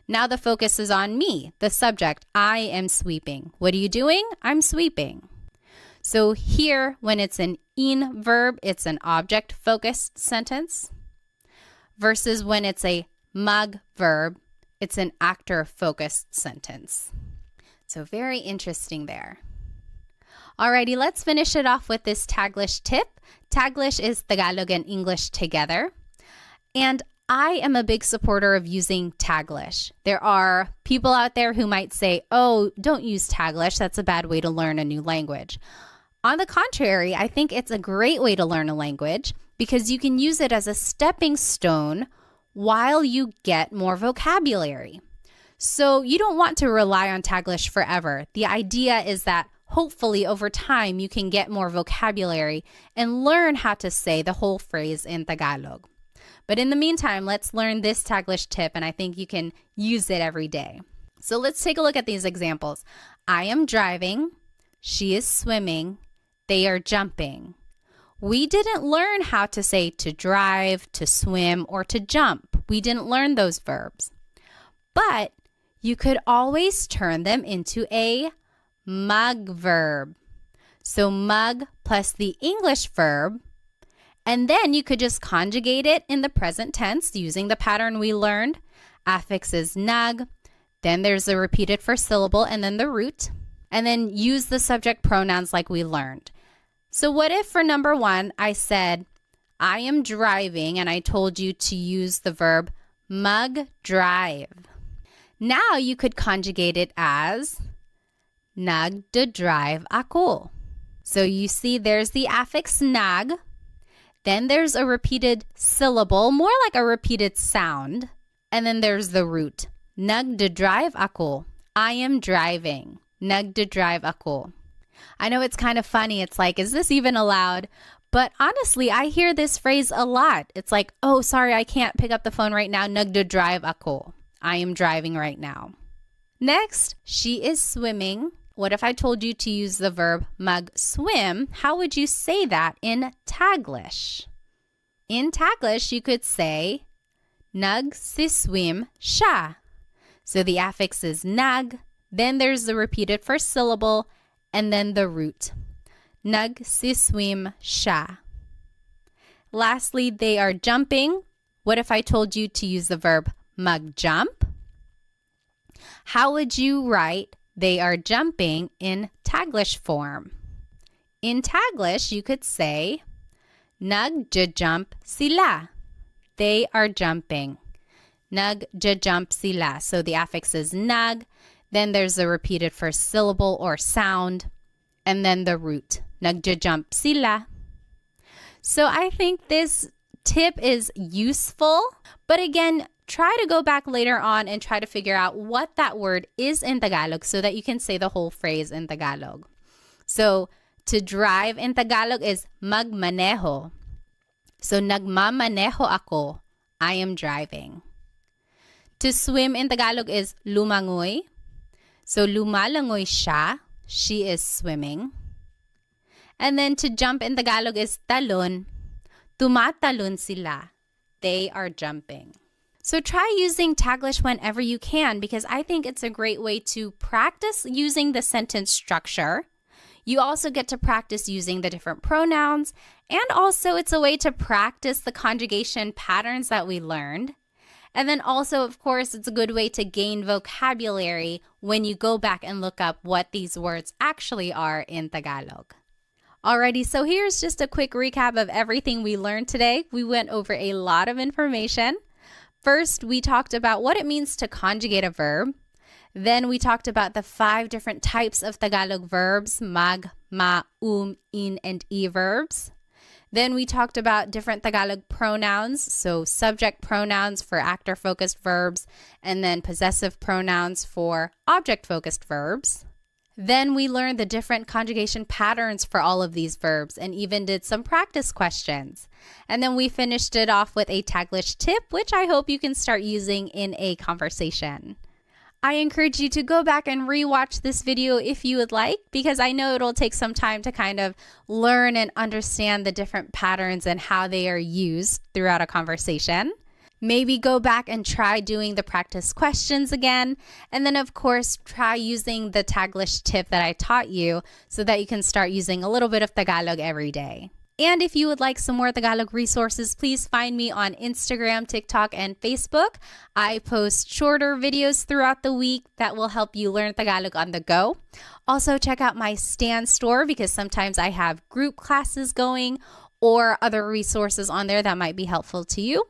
Now the focus is on me, the subject. I am sweeping. What are you doing? I'm sweeping. So here, when it's an in verb, it's an object-focused sentence. Versus when it's a mag verb, it's an actor-focused sentence. So very interesting there. Alrighty, let's finish it off with this Taglish tip. Taglish is Tagalog and English together. And I am a big supporter of using Taglish. There are people out there who might say, oh, don't use Taglish. That's a bad way to learn a new language. On the contrary, I think it's a great way to learn a language because you can use it as a stepping stone while you get more vocabulary. So you don't want to rely on Taglish forever. The idea is that hopefully over time you can get more vocabulary and learn how to say the whole phrase in Tagalog. But in the meantime, let's learn this Taglish tip, and I think you can use it every day. So let's take a look at these examples. I am driving, she is swimming, they are jumping. We didn't learn how to say to drive, to swim, or to jump. We didn't learn those verbs. But you could always turn them into a mug verb. So mug plus the English verb, and then you could just conjugate it in the present tense using the pattern we learned. Affix is nug, then there's a repeated first syllable and then the root, and then use the subject pronouns like we learned. So what if for number 1, I said, I am driving, and I told you to use the verb mug drive. Now you could conjugate it as nagdadrive ako. So you see there's the affix nag, then there's a repeated syllable, more like a repeated sound, and then there's the root. Nagdadrive ako. I am driving. Nagdadrive ako. I know it's kind of funny. It's like, is this even allowed? But honestly, I hear this phrase a lot. It's like, oh, sorry, I can't pick up the phone right now. Nagdadrive ako. I am driving right now. Next, she is swimming. What if I told you to use the verb mag-swim? How would you say that in Taglish? In Taglish, you could say, nagsiswim siya. So the affix is nag, then there's the repeated first syllable, and then the root. Nagsiswim siya. Lastly, they are jumping. What if I told you to use the verb mag-jump? How would you write they are jumping in Taglish form? In Taglish, you could say, nagja-jump sila. They are jumping. Nagja-jump sila. So the affix is nag, then there's a repeated first syllable or sound, and then the root. Nagja-jump sila. So I think this tip is useful, but again, try to go back later on and try to figure out what that word is in Tagalog so that you can say the whole phrase in Tagalog. So to drive in Tagalog is magmaneho. So nagmamaneho ako. I am driving. To swim in Tagalog is lumangoy. So lumalangoy siya. She is swimming. And then to jump in Tagalog is talon. Tumatalon sila. They are jumping. So try using Taglish whenever you can, because I think it's a great way to practice using the sentence structure. You also get to practice using the different pronouns, and also it's a way to practice the conjugation patterns that we learned. And then also, of course, it's a good way to gain vocabulary when you go back and look up what these words actually are in Tagalog. Alrighty, so here's just a quick recap of everything we learned today. We went over a lot of information. First, we talked about what it means to conjugate a verb. Then we talked about the 5 different types of Tagalog verbs, mag, ma, in, and e verbs. Then we talked about different Tagalog pronouns, so subject pronouns for actor-focused verbs, and then possessive pronouns for object-focused verbs. Then we learned the different conjugation patterns for all of these verbs and even did some practice questions. And then we finished it off with a Taglish tip, which I hope you can start using in a conversation. I encourage you to go back and rewatch this video if you would like, because I know it'll take some time to kind of learn and understand the different patterns and how they are used throughout a conversation. Maybe go back and try doing the practice questions again. And then, of course, try using the Taglish tip that I taught you so that you can start using a little bit of Tagalog every day. And if you would like some more Tagalog resources, please find me on Instagram, TikTok, and Facebook. I post shorter videos throughout the week that will help you learn Tagalog on the go. Also, check out my Stan store because sometimes I have group classes going or other resources on there that might be helpful to you.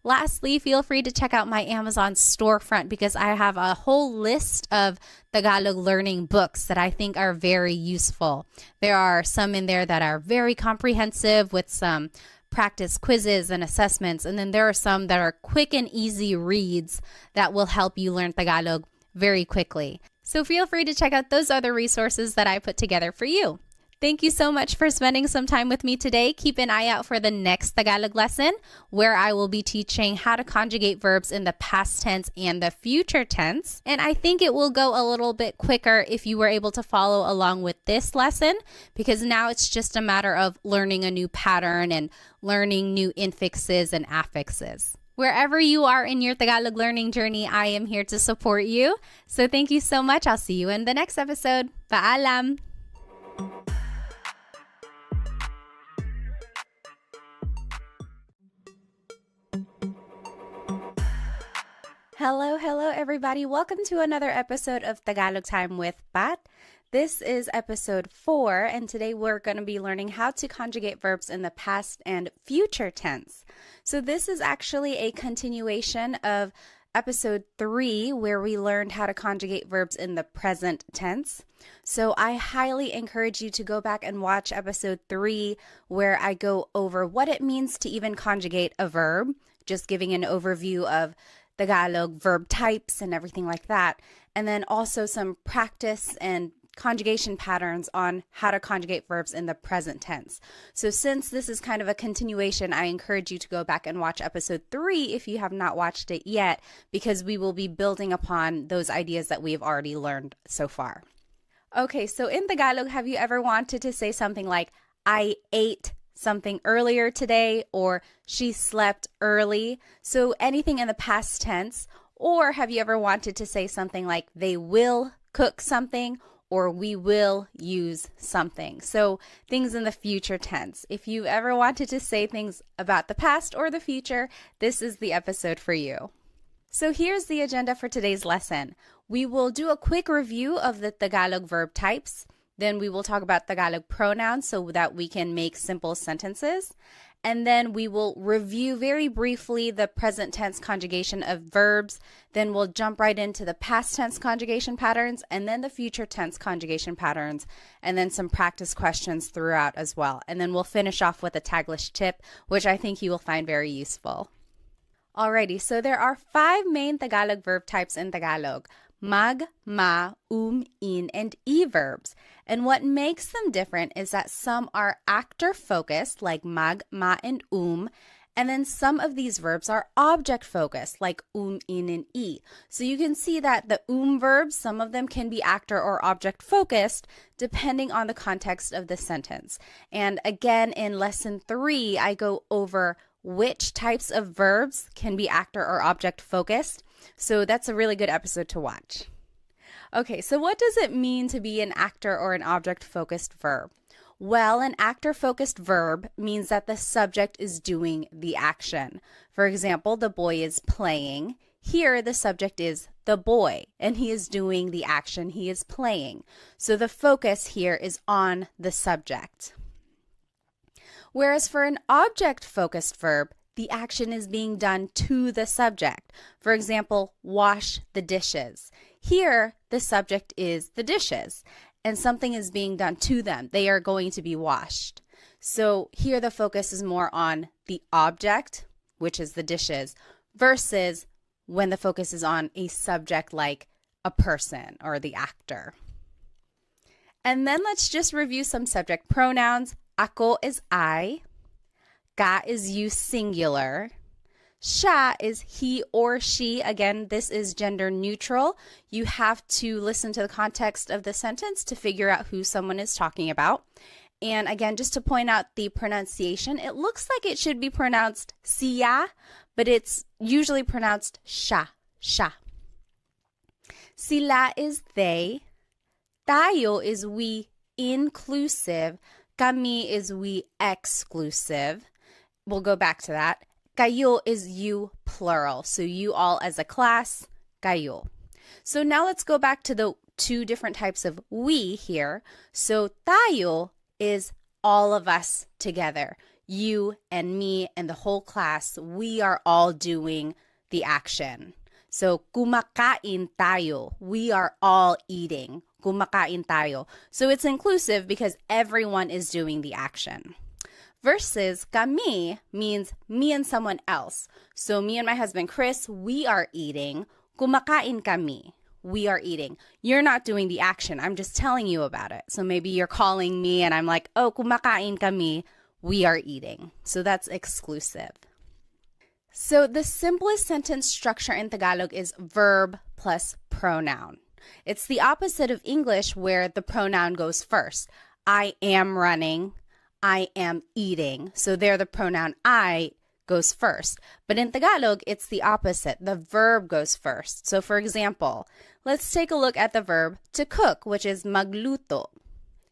Lastly, feel free to check out my Amazon storefront because I have a whole list of Tagalog learning books that I think are very useful. There are some in there that are very comprehensive with some practice quizzes and assessments, and then there are some that are quick and easy reads that will help you learn Tagalog very quickly. So feel free to check out those other resources that I put together for you. Thank you so much for spending some time with me today. Keep an eye out for the next Tagalog lesson where I will be teaching how to conjugate verbs in the past tense and the future tense. And I think it will go a little bit quicker if you were able to follow along with this lesson, because now it's just a matter of learning a new pattern and learning new infixes and affixes. Wherever you are in your Tagalog learning journey, I am here to support you. So thank you so much. I'll see you in the next episode. Paalam! Hello, everybody. Welcome to another episode of Tagalog Time with Pat. This is episode 4, and today we're going to be learning how to conjugate verbs in the past and future tense. So this is actually a continuation of episode 3, where we learned how to conjugate verbs in the present tense. So I highly encourage you to go back and watch episode 3, where I go over what it means to even conjugate a verb, just giving an overview of Tagalog verb types and everything like that. And then also some practice and conjugation patterns on how to conjugate verbs in the present tense. So since this is kind of a continuation, I encourage you to go back and watch episode 3 if you have not watched it yet, because we will be building upon those ideas that we have already learned so far. Okay, so in Tagalog, have you ever wanted to say something like, I ate something earlier today, or she slept early? So anything in the past tense. Or have you ever wanted to say something like they will cook something, or we will use something? So things in the future tense. If you ever wanted to say things about the past or the future, this is the episode for you. So here's the agenda for today's lesson. We will do a quick review of the Tagalog verb types. Then we will talk about Tagalog pronouns so that we can make simple sentences. And then we will review very briefly the present tense conjugation of verbs. Then we'll jump right into the past tense conjugation patterns, and then the future tense conjugation patterns, and then some practice questions throughout as well. And then we'll finish off with a Taglish tip, which I think you will find very useful. Alrighty, so there are 5 main Tagalog verb types in Tagalog: mag, ma, in, and e verbs. And what makes them different is that some are actor-focused, like mag, ma, and and then some of these verbs are object-focused, like in, and e. So you can see that the verbs, some of them can be actor or object-focused, depending on the context of the sentence. And again, in lesson 3, I go over which types of verbs can be actor or object-focused. So that's a really good episode to watch. Okay, so what does it mean to be an actor or an object-focused verb? Well, an actor-focused verb means that the subject is doing the action. For example, the boy is playing. Here, the subject is the boy, and he is doing the action. He is playing. So the focus here is on the subject. Whereas for an object-focused verb, the action is being done to the subject. For example, wash the dishes. Here, the subject is the dishes, and something is being done to them. They are going to be washed. So here the focus is more on the object, which is the dishes, versus when the focus is on a subject like a person or the actor. And then let's just review some subject pronouns. Ako is I. Ka is you singular. Siya is he or she. Again, this is gender neutral. You have to listen to the context of the sentence to figure out who someone is talking about. And again, just to point out the pronunciation, it looks like it should be pronounced siya, but it's usually pronounced siya, siya. Sila is they. Tayo is we inclusive. Kami is we exclusive. We'll go back to that. Kayo is you plural. So you all as a class, kayo. So now let's go back to the 2 different types of we here. So tayo is all of us together. You and me and the whole class, we are all doing the action. So kumakain tayo. We are all eating. Kumakain tayo. So it's inclusive because everyone is doing the action. Versus kami means me and someone else. So me and my husband Chris, we are eating. Kumakain kami. we are eating. You're not doing the action. I'm just telling you about it. So maybe you're calling me and I'm like, oh, kumakain kami. We are eating. So that's exclusive. So the simplest sentence structure in Tagalog is verb plus pronoun. It's the opposite of English where the pronoun goes first. I am running. I am eating. So there the pronoun I goes first. But in Tagalog, it's the opposite. The verb goes first. So for example, let's take a look at the verb to cook, which is magluto.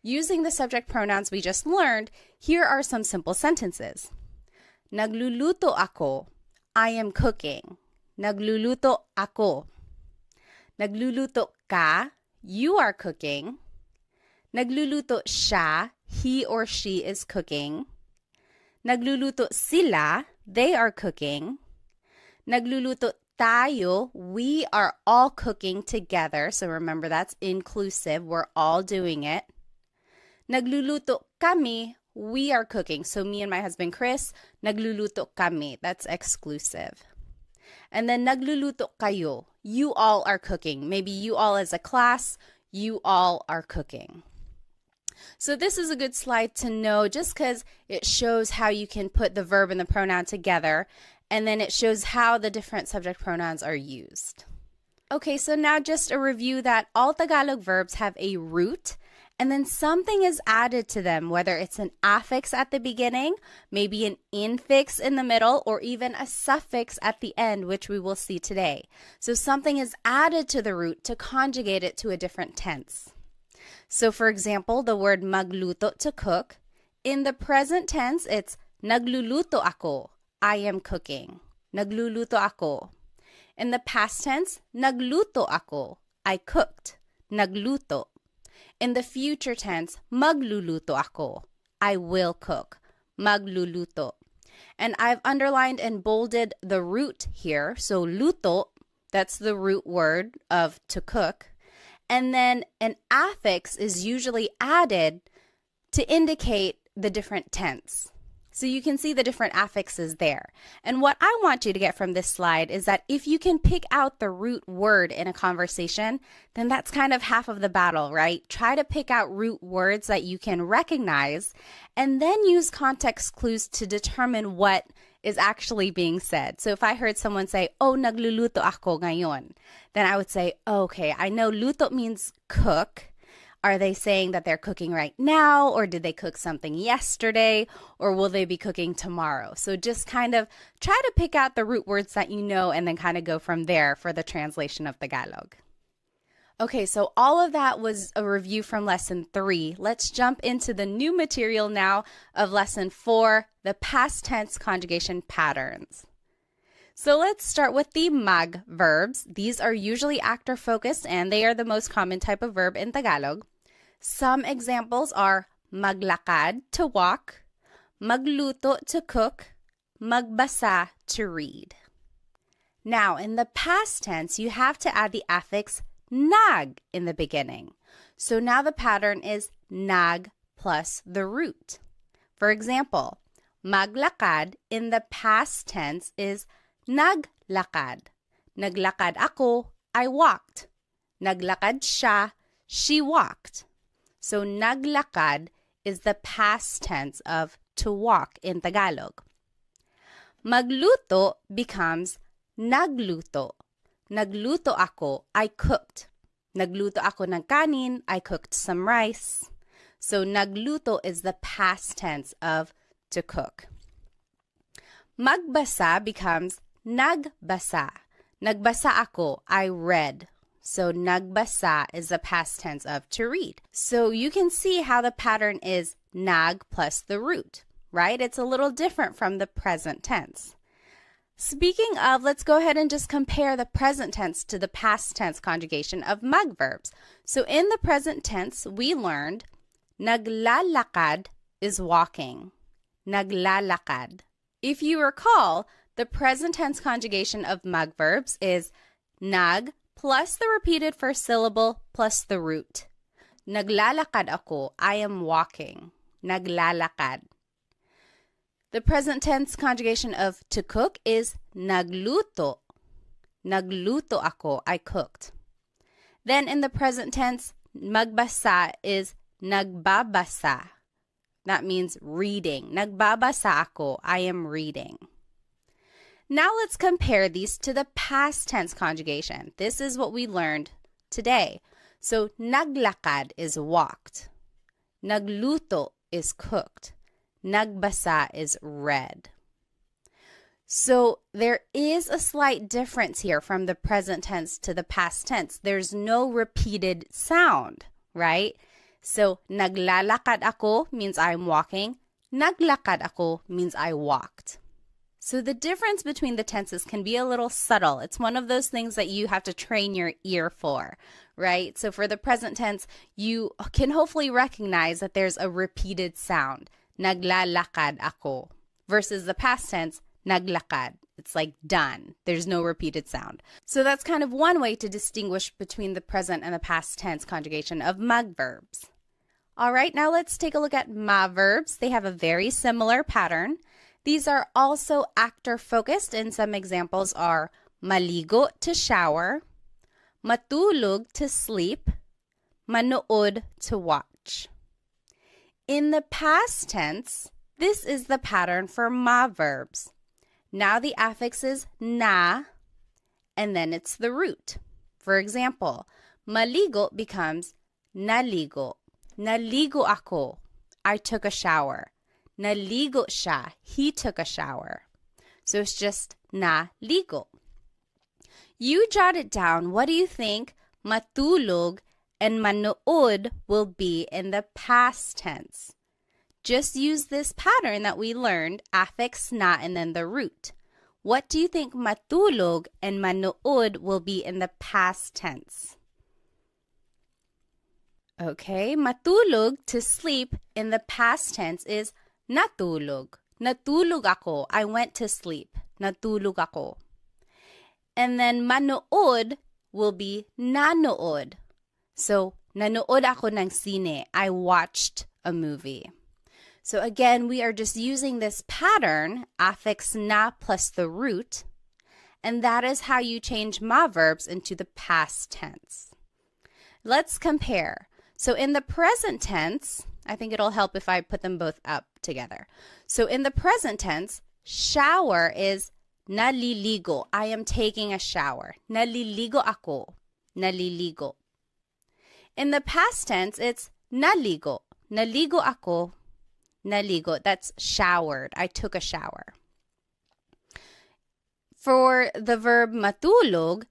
Using the subject pronouns we just learned, here are some simple sentences. Nagluluto ako. I am cooking. Nagluluto ako. Nagluluto ka. You are cooking. Nagluluto siya. He or she is cooking. Nagluluto sila. They are cooking. Nagluluto tayo. We are all cooking together. So remember, that's inclusive. We're all doing it. Nagluluto kami, we are cooking. So me and my husband Chris, nagluluto kami. That's exclusive. And then nagluluto kayo, you all are cooking. Maybe you all as a class, you all are cooking. So this is a good slide to know just because it shows how you can put the verb and the pronoun together, and then it shows how the different subject pronouns are used. Okay, so now just a review that all Tagalog verbs have a root, and then something is added to them, whether it's an affix at the beginning, maybe an infix in the middle, or even a suffix at the end, which we will see today. So something is added to the root to conjugate it to a different tense. So for example, the word magluto, to cook. In the present tense, it's nagluluto ako. I am cooking. Nagluluto ako. In the past tense, nagluto ako. I cooked. Nagluto. In the future tense, magluluto ako. I will cook. Magluluto. And I've underlined and bolded the root here. So luto, that's the root word of to cook. And then an affix is usually added to indicate the different tense. So you can see the different affixes there. And what I want you to get from this slide is that if you can pick out the root word in a conversation, then that's kind of half of the battle, right? Try to pick out root words that you can recognize and then use context clues to determine what is actually being said. So if I heard someone say, oh, nagluluto ako ngayon, then I would say, okay, I know luto means cook. Are they saying that they're cooking right now, or did they cook something yesterday, or will they be cooking tomorrow? So just kind of try to pick out the root words that you know and then kind of go from there for the translation of Tagalog. Okay, so all of that was a review from Lesson 3. Let's jump into the new material now of Lesson 4, the past tense conjugation patterns. So let's start with the mag verbs. These are usually actor-focused and they are the most common type of verb in Tagalog. Some examples are maglakad, to walk, magluto, to cook, magbasa, to read. Now, in the past tense, you have to add the affix nag in the beginning. So now the pattern is nag plus the root. For example, maglakad in the past tense is naglakad. Naglakad ako, I walked. Naglakad siya, she walked. So naglakad is the past tense of to walk in Tagalog. Magluto becomes nagluto. Nagluto ako, I cooked. Nagluto ako ng kanin, I cooked some rice. So nagluto is the past tense of to cook. Magbasa becomes nagbasa. Nagbasa ako, I read. So nagbasa is the past tense of to read. So you can see how the pattern is nag plus the root, right? It's a little different from the present tense. Speaking of, let's go ahead and just compare the present tense to the past tense conjugation of mag verbs. So in the present tense, we learned naglalakad is walking. Naglalakad. If you recall, the present tense conjugation of mag verbs is nag plus the repeated first syllable plus the root. Naglalakad ako, I am walking. Naglalakad. The present tense conjugation of to cook is nagluto. Nagluto ako, I cooked. Then in the present tense, magbasa is nagbabasa. That means reading. Nagbabasa ako. I am reading. Now let's compare these to the past tense conjugation. This is what we learned today. So naglakad is walked. Nagluto is cooked. Nagbasa is read. So there is a slight difference here from the present tense to the past tense. There's no repeated sound, right? So naglalakad ako means I'm walking. Naglakad ako means I walked. So the difference between the tenses can be a little subtle. It's one of those things that you have to train your ear for, right? So for the present tense, you can hopefully recognize that there's a repeated sound. Naglalakad ako. Versus the past tense, naglakad. It's like done. There's no repeated sound. So that's kind of one way to distinguish between the present and the past tense conjugation of mag verbs. All right, now let's take a look at ma verbs. They have a very similar pattern. These are also actor-focused, and some examples are maligo to shower, matulog to sleep, manood to watch. In the past tense, this is the pattern for ma verbs. Now the affix is na, and then it's the root. For example, maligo becomes naligo. Naligo ako. I took a shower. Naligo siya. He took a shower. So it's just naligo. You jot it down. What do you think matulog and manood will be in the past tense? Just use this pattern that we learned, affix na and then the root. What do you think matulog and manood will be in the past tense? Okay, matulog, to sleep, in the past tense is natulog. Natulog ako. I went to sleep. Natulog ako. And then manood will be nanood. So, nanood ako ng sine. I watched a movie. So again, we are just using this pattern, affix na plus the root, and that is how you change ma verbs into the past tense. Let's compare. So in the present tense, I think it'll help if I put them both up together. So in the present tense, shower is naliligo. I am taking a shower. Naliligo ako. Naliligo. In the past tense, it's naligo. Naligo ako. Naligo. That's showered. I took a shower. For the verb matulog,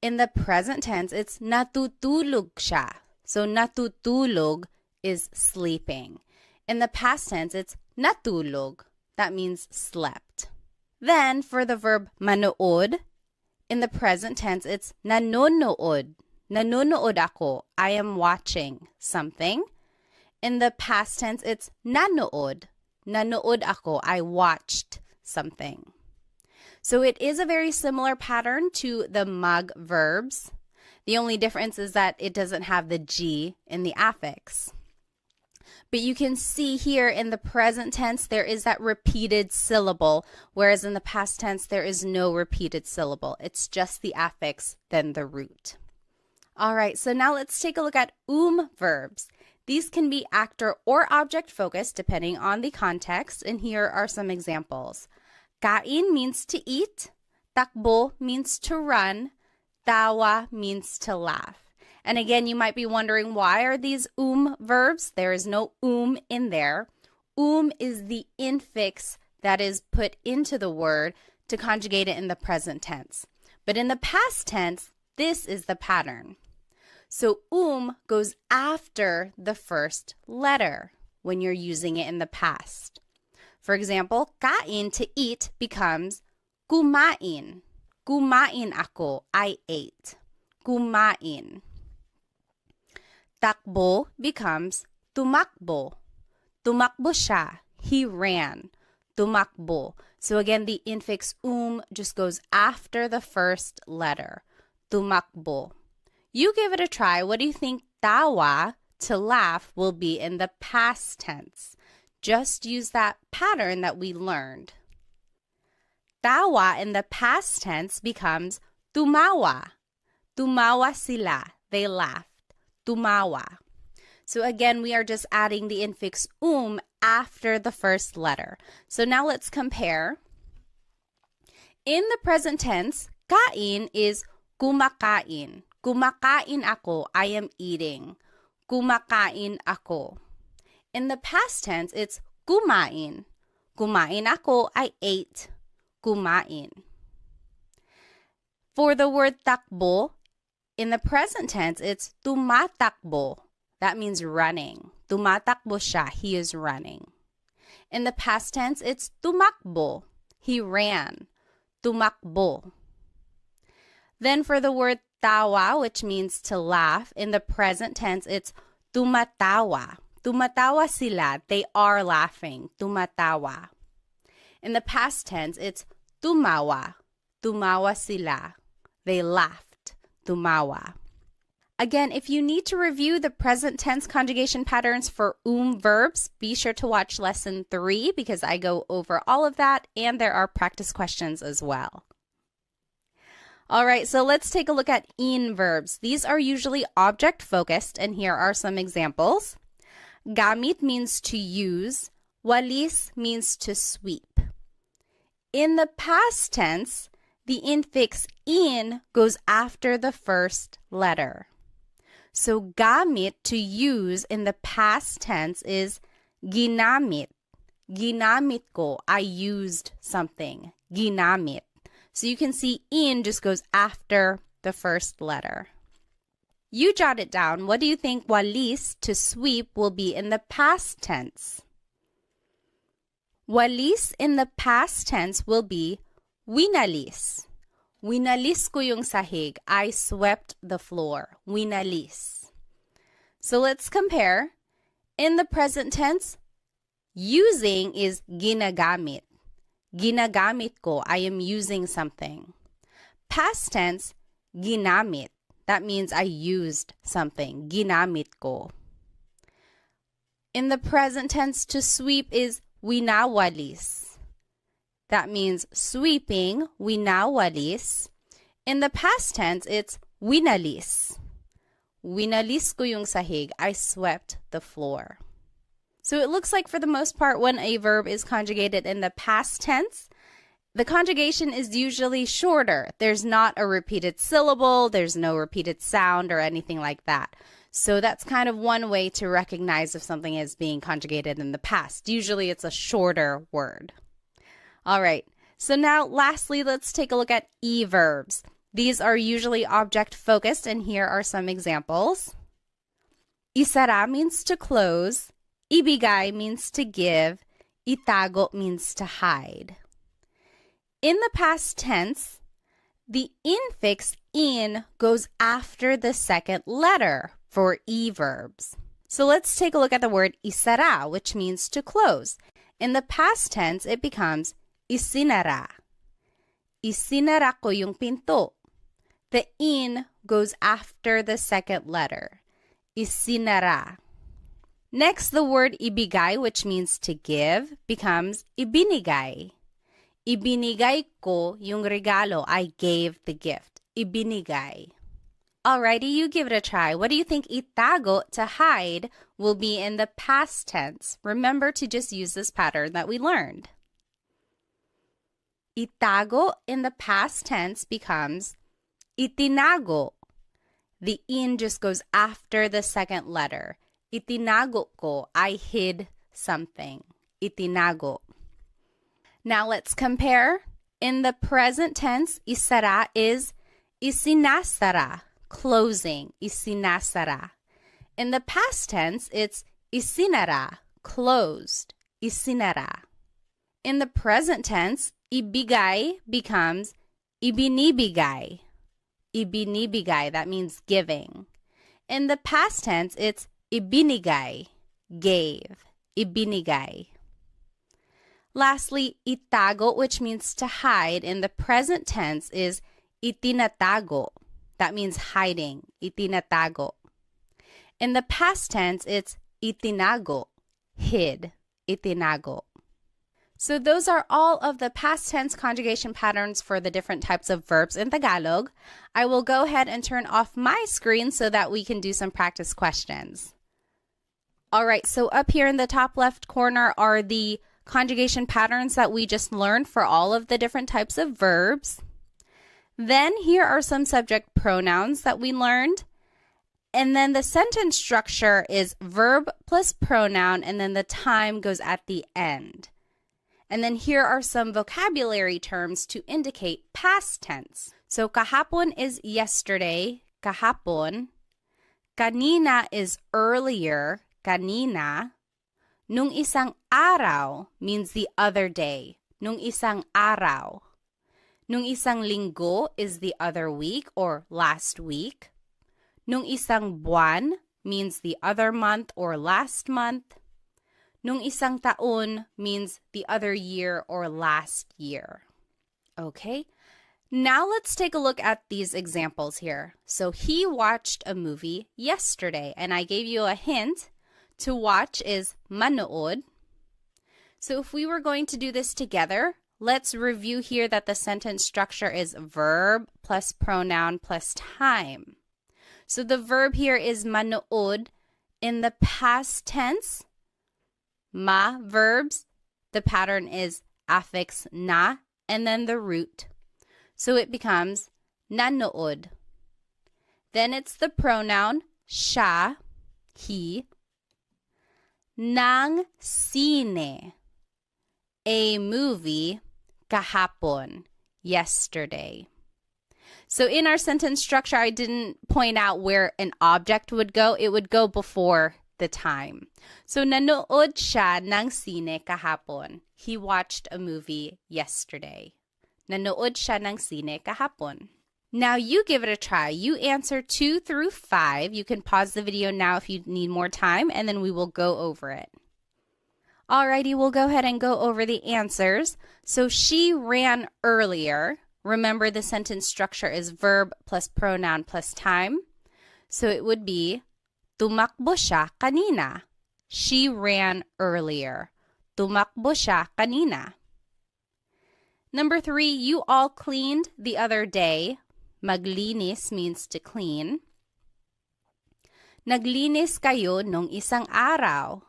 in the present tense, it's natutulog siya. So natutulog is sleeping. In the past tense, it's natulog. That means slept. Then for the verb manood, in the present tense, it's nanonood. Nanonood ako. I am watching something. In the past tense, it's nanood. Nanood ako. I watched something. So it is a very similar pattern to the mag verbs. The only difference is that it doesn't have the G in the affix. But you can see here in the present tense, there is that repeated syllable, whereas in the past tense, there is no repeated syllable. It's just the affix, then the root. All right, so now let's take a look at verbs. These can be actor or object focused depending on the context, and here are some examples. Kain means to eat, takbo means to run, tawa means to laugh. And again, you might be wondering, why are these verbs? There is no in there. Is the infix that is put into the word to conjugate it in the present tense. But in the past tense, this is the pattern. So goes after the first letter when you're using it in the past. For example, kain, to eat, becomes kumain. Kumain ako. I ate. Kumain. Takbo becomes tumakbo. Tumakbo siya. He ran. Tumakbo. So again, the infix just goes after the first letter. Tumakbo. You give it a try. What do you think tawa, to laugh, will be in the past tense? Just use that pattern that we learned. Tawa in the past tense becomes tumawa. Tumawa sila. they laughed. Tumawa. So again, we are just adding the infix after the first letter. So now let's compare. In the present tense, kain is kumakain. Kumakain ako, I am eating. Kumakain ako. In the past tense, it's kumain. Kumain ako, I ate. Kumain. For the word takbo, in the present tense, it's tumatakbo. That means running. Tumatakbo siya, he is running. In the past tense, it's tumakbo. He ran. Tumakbo. Then for the word tawa, which means to laugh, in the present tense, it's tumatawa. Tumatawa sila. They are laughing. Tumatawa. In the past tense, it's tumawa. Tumawa sila. They laughed. Tumawa. Again, if you need to review the present tense conjugation patterns for verbs, be sure to watch lesson 3 because I go over all of that and there are practice questions as well. All right, so let's take a look at in verbs. These are usually object focused and here are some examples. Gamit means to use. Walis means to sweep. In the past tense, the infix in goes after the first letter. So gamit, to use, in the past tense is ginamit. Ginamit ko, I used something. Ginamit. So you can see in just goes after the first letter. You jot it down. What do you think walis, to sweep, will be in the past tense? Walis in the past tense will be winalis. Winalis ko yung sahig. I swept the floor. Winalis. So let's compare. In the present tense, using is ginagamit. Ginagamit ko. I am using something. Past tense, ginamit. That means I used something. Ginamit ko. In the present tense, to sweep is winawalis. That means sweeping, winawalis. In the past tense, it's winalis. Winalis ko yung sahig. I swept the floor. So it looks like for the most part, when a verb is conjugated in the past tense, the conjugation is usually shorter. There's not a repeated syllable, there's no repeated sound or anything like that. So that's kind of one way to recognize if something is being conjugated in the past. Usually it's a shorter word. All right, so now lastly, let's take a look at verbs. These are usually object focused, and here are some examples. Isara means to close. Ibigay means to give. Itago means to hide. In the past tense, the infix in goes after the second letter for verbs. So let's take a look at the word isara, which means to close. In the past tense, it becomes isinara. Isinara ko yung pinto. The in goes after the second letter. Isinara. Next, the word ibigay, which means to give, becomes ibinigay. Ibinigay ko yung regalo. I gave the gift. Ibinigay. Alrighty, you give it a try. What do you think itago, to hide, will be in the past tense? Remember to just use this pattern that we learned. Itago in the past tense becomes itinago. The in just goes after the second letter. Itinago ko, I hid something. Itinago. Now let's compare. In the present tense, isara is isinasara, closing. Isinasara. In the past tense, it's isinara, closed. Isinara. In the present tense, ibigay becomes ibinibigay. Ibinibigay, that means giving. In the past tense, it's ibinigay, gave. Ibinigay. Lastly, itago, which means to hide, in the present tense is itinatago. That means hiding. Itinatago. In the past tense, it's itinago, hid. Itinago. So those are all of the past tense conjugation patterns for the different types of verbs in Tagalog. I will go ahead and turn off my screen so that we can do some practice questions. All right, so up here in the top left corner are the conjugation patterns that we just learned for all of the different types of verbs. Then here are some subject pronouns that we learned. And then the sentence structure is verb plus pronoun, and then the time goes at the end. And then here are some vocabulary terms to indicate past tense. So kahapon is yesterday, kahapon. Kanina is earlier, kanina. Nung isang araw means the other day, nung isang araw. Nung isang linggo is the other week or last week. Nung isang buwan means the other month or last month. Nung isang taon means the other year or last year. Okay, now let's take a look at these examples here. So he watched a movie yesterday, and I gave you a hint. To watch is manood. So if we were going to do this together, let's review here that the sentence structure is verb plus pronoun plus time. So the verb here is manood. In the past tense, ma verbs, the pattern is affix na and then the root. So it becomes nanood. Then it's the pronoun siya, he. Ng sine, a movie, kahapon, yesterday. So in our sentence structure, I didn't point out where an object would go. It would go before the time. So nanood siya ng sine kahapon. He watched a movie yesterday. Nanood siya ng sine kahapon. Now you give it a try. You answer 2 through 5. You can pause the video now if you need more time, and then we will go over it. Alrighty, we'll go ahead and go over the answers. So she ran earlier. Remember, the sentence structure is verb plus pronoun plus time. So it would be tumakbo siya kanina. She ran earlier. Tumakbo siya kanina. Number 3, you all cleaned the other day. Maglinis means to clean. Naglinis kayo nung isang araw.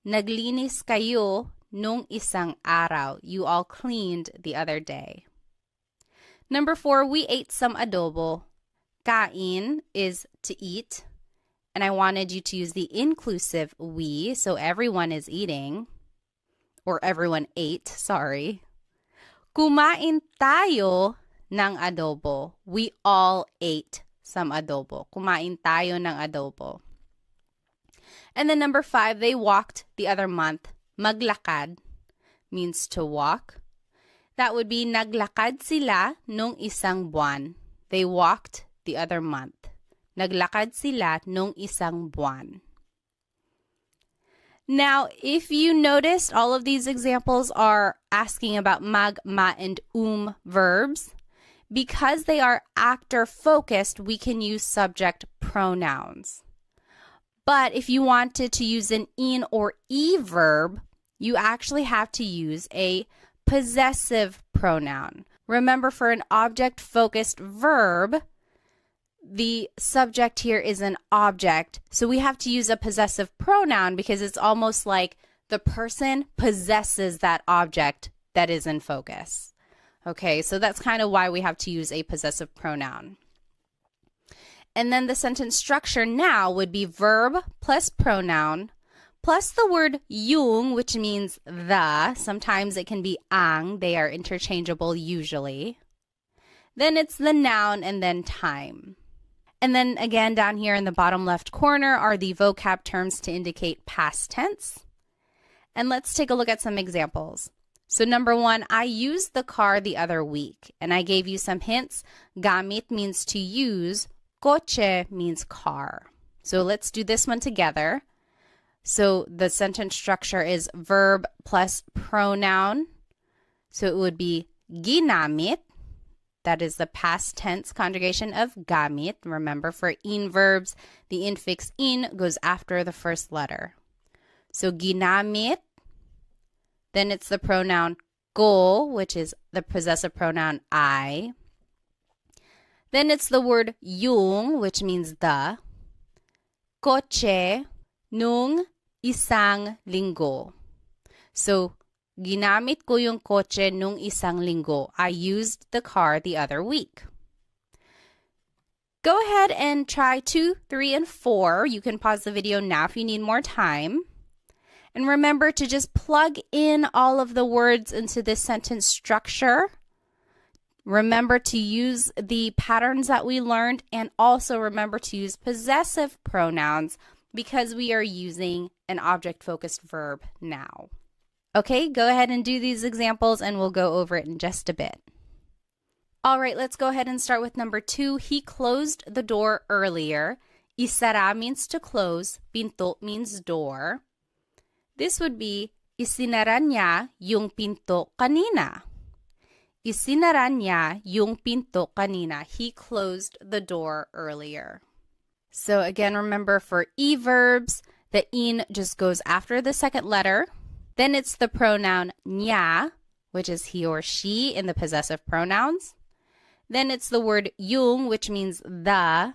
Naglinis kayo nung isang araw. You all cleaned the other day. Number 4, we ate some adobo. Kain is to eat. And I wanted you to use the inclusive we, so everyone is eating. Or everyone ate, sorry. Kumain tayo ng adobo. We all ate some adobo. Kumain tayo ng adobo. And then number 5, they walked the other month. Maglakad means to walk. That would be naglakad sila nung isang buwan. They walked the other month. Naglakad sila nung isang buwan. Now, if you noticed, all of these examples are asking about mag, ma, and verbs. Because they are actor-focused, we can use subject pronouns. But if you wanted to use an in or e verb, you actually have to use a possessive pronoun. Remember, for an object-focused verb, the subject here is an object. So we have to use a possessive pronoun because it's almost like the person possesses that object that is in focus. Okay, so that's kind of why we have to use a possessive pronoun. And then the sentence structure now would be verb plus pronoun plus the word yung, which means the. Sometimes it can be ang. They are interchangeable usually. Then it's the noun and then time. And then again, down here in the bottom left corner are the vocab terms to indicate past tense. And let's take a look at some examples. So number 1, I used the car the other week. And I gave you some hints. Gamit means to use. Coche means car. So let's do this one together. So the sentence structure is verb plus pronoun. So it would be ginamit. That is the past tense conjugation of gamit. Remember, for in verbs, the infix in goes after the first letter. So ginamit Then it's the pronoun ko, which is the possessive pronoun I. Then it's the word yung, which means the. Kotse nung isang linggo. So, ginamit ko yung kotse nung isang linggo. I used the car the other week. Go ahead and try 2, 3, and 4. You can pause the video now if you need more time. And remember to just plug in all of the words into this sentence structure. Remember to use the patterns that we learned, and also remember to use possessive pronouns because we are using an object-focused verb now. Okay, go ahead and do these examples and we'll go over it in just a bit. All right, let's go ahead and start with number 2. He closed the door earlier. Isara means to close. Pinto means door. This would be, isinara niya yung pinto kanina. Isinara niya yung pinto kanina. He closed the door earlier. So again, remember for verbs, the in just goes after the second letter. Then it's the pronoun niya, which is he or she in the possessive pronouns. Then it's the word yung, which means the.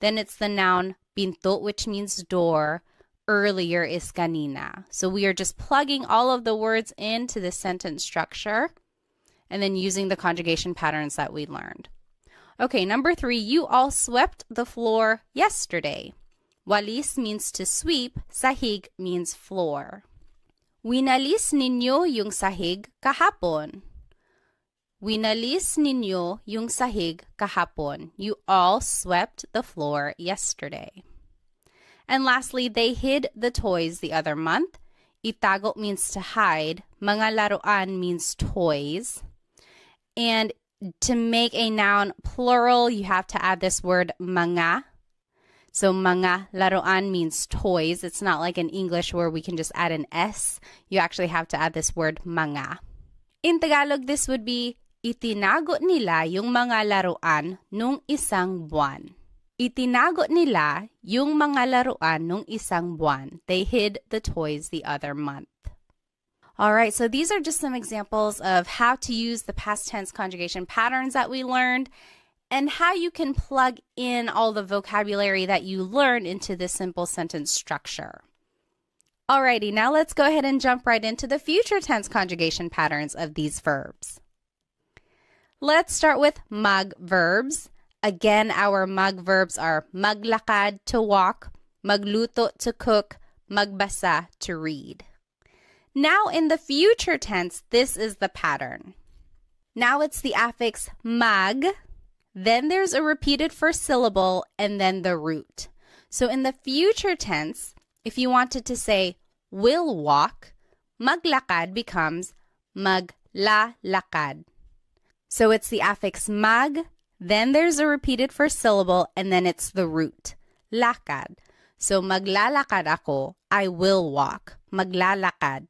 Then it's the noun pinto, which means door. Earlier is kanina. So we are just plugging all of the words into the sentence structure and then using the conjugation patterns that we learned. Okay, number 3, you all swept the floor yesterday. Walis means to sweep, sahig means floor. Winalis ninyo yung sahig kahapon. Winalis ninyo yung sahig kahapon. You all swept the floor yesterday. And lastly, they hid the toys the other month. Itago means to hide. Mga laruan means toys. And to make a noun plural, you have to add this word mga. So mga laruan means toys. It's not like in English where we can just add an S. You actually have to add this word mga. In Tagalog, this would be, itinago nila yung mga laruan nung isang buwan. Itinago nila yung mga laruan nung isang buwan. They hid the toys the other month. All right, so these are just some examples of how to use the past tense conjugation patterns that we learned and how you can plug in all the vocabulary that you learned into this simple sentence structure. Alrighty, now let's go ahead and jump right into the future tense conjugation patterns of these verbs. Let's start with mag verbs. Again, our mag verbs are maglakad to walk, magluto to cook, magbasa to read. Now in the future tense, this is the pattern. Now it's the affix mag, then there's a repeated first syllable, and then the root. So in the future tense, if you wanted to say will walk, maglakad becomes maglalakad. So it's the affix mag, then there's a repeated first syllable, and then it's the root, lakad. So maglalakad ako, I will walk, maglalakad.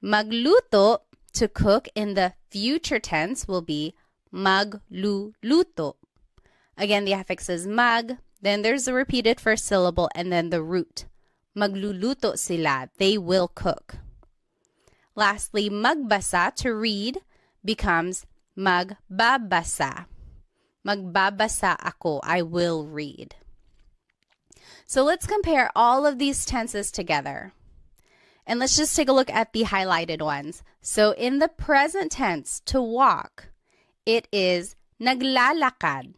Magluto, to cook, in the future tense will be magluluto. Again, the affix is mag, then there's a repeated first syllable, and then the root. Magluluto sila, they will cook. Lastly, magbasa, to read, becomes magbabasa. Magbabasa ako, I will read. So let's compare all of these tenses together. And let's just take a look at the highlighted ones. So in the present tense, to walk, it is naglalakad.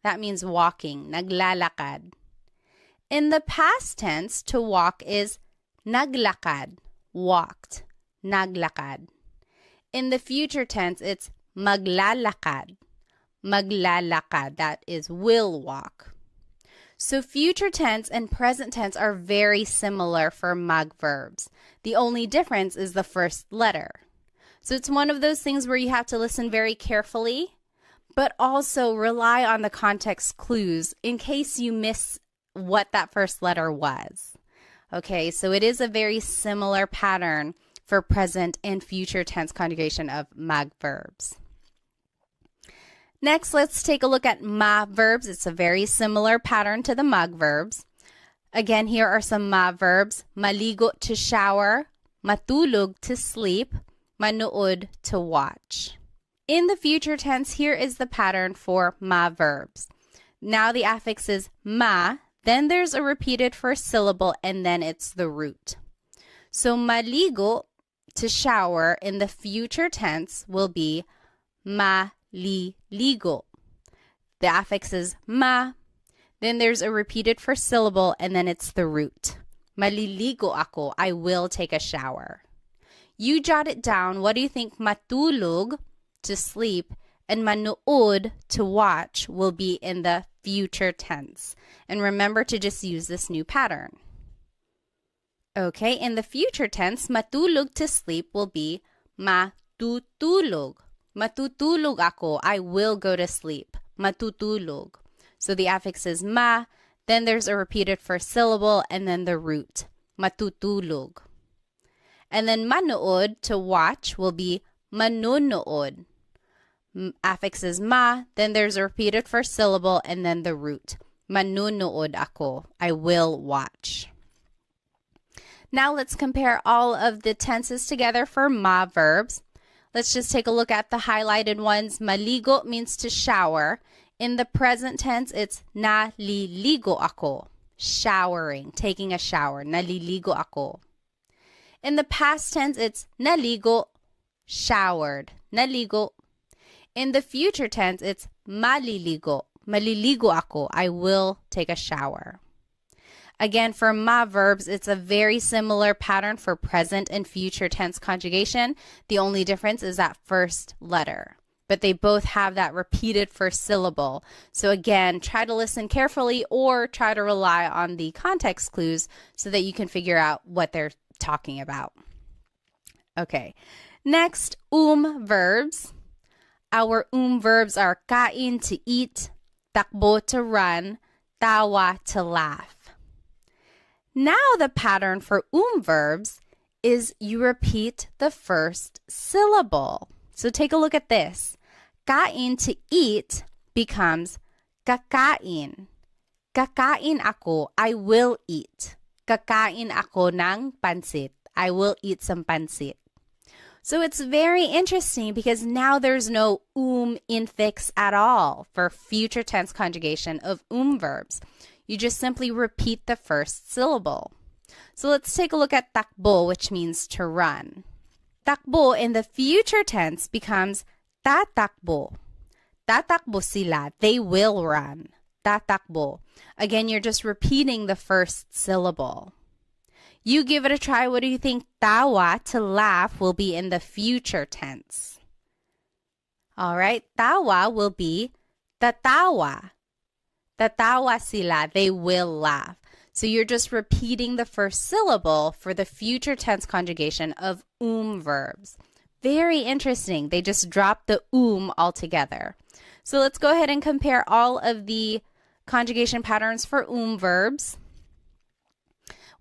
That means walking, naglalakad. In the past tense, to walk is naglakad, walked, naglakad. In the future tense, it's maglalakad, maglalakad. That is will walk. So future tense and present tense are very similar for mag verbs. The only difference is the first letter. So it's one of those things where you have to listen very carefully, but also rely on the context clues in case you miss what that first letter was. Okay, so it is a very similar pattern for present and future tense conjugation of mag verbs. Next, let's take a look at ma verbs. It's a very similar pattern to the mag verbs. Again, here are some ma verbs. Maligo, to shower. matulog to sleep, manood to watch. In the future tense, here is the pattern for ma verbs. Now the affix is ma, then there's a repeated first syllable, and then it's the root. So maligo, to shower, in the future tense will be maliligo. The affix is ma, then there's a repeated first syllable, and then it's the root. Maliligo ako, I will take a shower. You jot it down. What do you think matulog, to sleep, and manood, to watch, will be in the future tense? And remember to just use this new pattern. Okay, in the future tense, matulog to sleep will be matutulog. Matutulog ako, I will go to sleep. Matutulog. So the affix is ma, then there's a repeated first syllable, and then the root. Matutulog. And then manood, to watch, will be manunood. Affix is ma, then there's a repeated first syllable, and then the root. Manunood ako, I will watch. Now let's compare all of the tenses together for ma verbs. Let's just take a look at the highlighted ones. Maligo means to shower. In the present tense, it's naliligo ako. Showering, taking a shower. Naliligo ako. In the past tense, it's naligo, showered. Naligo. In the future tense, it's maliligo. Maliligo ako. I will take a shower. Again, for ma verbs, it's a very similar pattern for present and future tense conjugation. The only difference is that first letter. But they both have that repeated first syllable. So again, try to listen carefully or try to rely on the context clues so that you can figure out what they're talking about. Okay, next, verbs. Our verbs are kain, to eat, takbo, to run, tawa, to laugh. Now the pattern for verbs is you repeat the first syllable. So take a look at this. Kain, to eat, becomes kakain. Kakain ako, I will eat. Kakain ako ng pansit. I will eat some pansit. So it's very interesting because now there's no infix at all for future tense conjugation of verbs. You just simply repeat the first syllable. So let's take a look at takbo, which means to run. Takbo in the future tense becomes tatakbo. Tatakbo sila. They will run. Tatakbo. Again, you're just repeating the first syllable. You give it a try. What do you think tawa, to laugh, will be in the future tense? All right. Tawa will be tatawa. Tatawa sila, they will laugh. So you're just repeating the first syllable for the future tense conjugation of verbs. Very interesting. They just dropped the altogether. So let's go ahead and compare all of the conjugation patterns for verbs.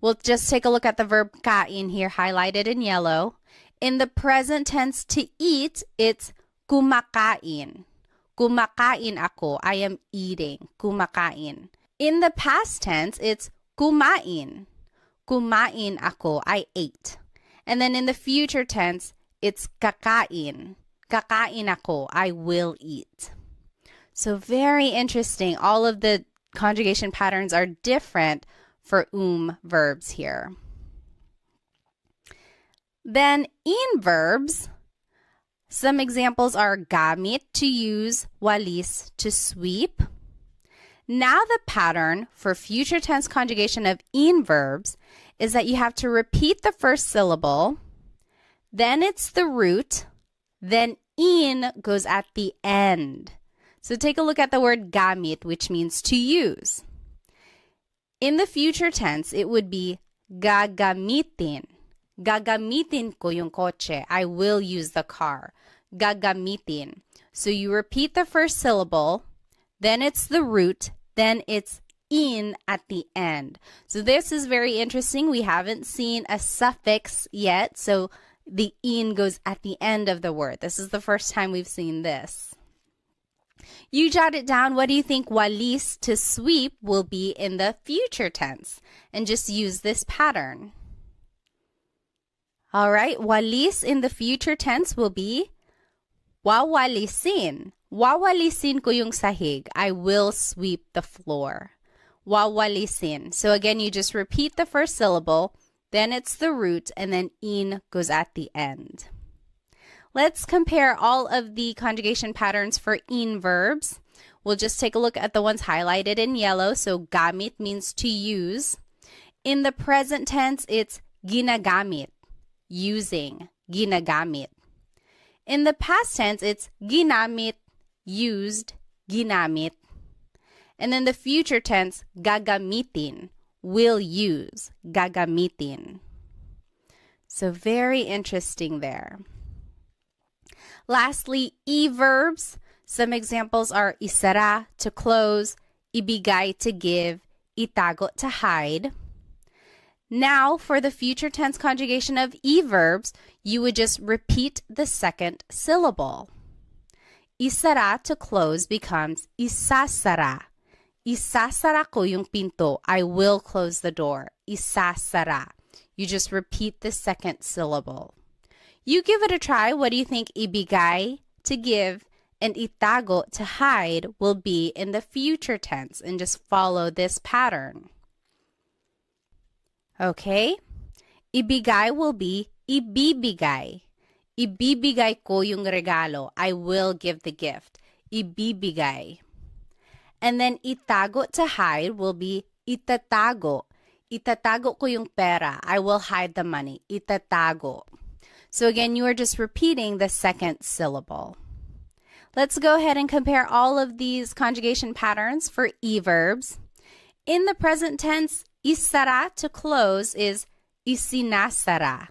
We'll just take a look at the verb kain here, highlighted in yellow. In the present tense, to eat, it's kumakain. Kumakain ako. I am eating. Kumakain. In the past tense, it's kumain. Kumain ako. I ate. And then in the future tense, it's kakain. Kakain ako. I will eat. So very interesting. All of the conjugation patterns are different for verbs here. Then in verbs, some examples are gamit, to use, walis, to sweep. Now the pattern for future tense conjugation of verbs is that you have to repeat the first syllable, then it's the root, then in goes at the end. So take a look at the word gamit, which means to use. In the future tense, it would be gagamitin. Gagamitin ko yung kotse. I will use the car. Gagamitin. So you repeat the first syllable, then it's the root, then it's in at the end. So this is very interesting. We haven't seen a suffix yet, so the in goes at the end of the word. This is the first time we've seen this. You jot it down. What do you think walis, to sweep, will be in the future tense? And just use this pattern. All right, walis in the future tense will be wawalisin. Wawalisin ko yung sahig. I will sweep the floor. Wawalisin. So again, you just repeat the first syllable, then it's the root, and then in goes at the end. Let's compare all of the conjugation patterns for in verbs. We'll just take a look at the ones highlighted in yellow. So gamit means to use. In the present tense, it's ginagamit, using, ginagamit. In the past tense, it's ginamit, used, ginamit. And then the future tense, gagamitin, will use, gagamitin. So very interesting there. Lastly, e-verbs. Some examples are isara, to close, ibigay, to give, itago, to hide. Now, for the future tense conjugation of e-verbs, you would just repeat the second syllable. Isara, to close, becomes isasara. Isasara ko yung pinto. I will close the door. Isasara. You just repeat the second syllable. You give it a try. What do you think ibigay, to give, and itago, to hide, will be in the future tense? And just follow this pattern. Okay? Ibigay will be ibibigay. Ibibigay ko yung regalo. I will give the gift. Ibibigay. And then itago, to hide, will be itatago. Itatago ko yung pera. I will hide the money. Itatago. So again, you are just repeating the second syllable. Let's go ahead and compare all of these conjugation patterns for e-verbs. In the present tense, isara, to close, is isinasara.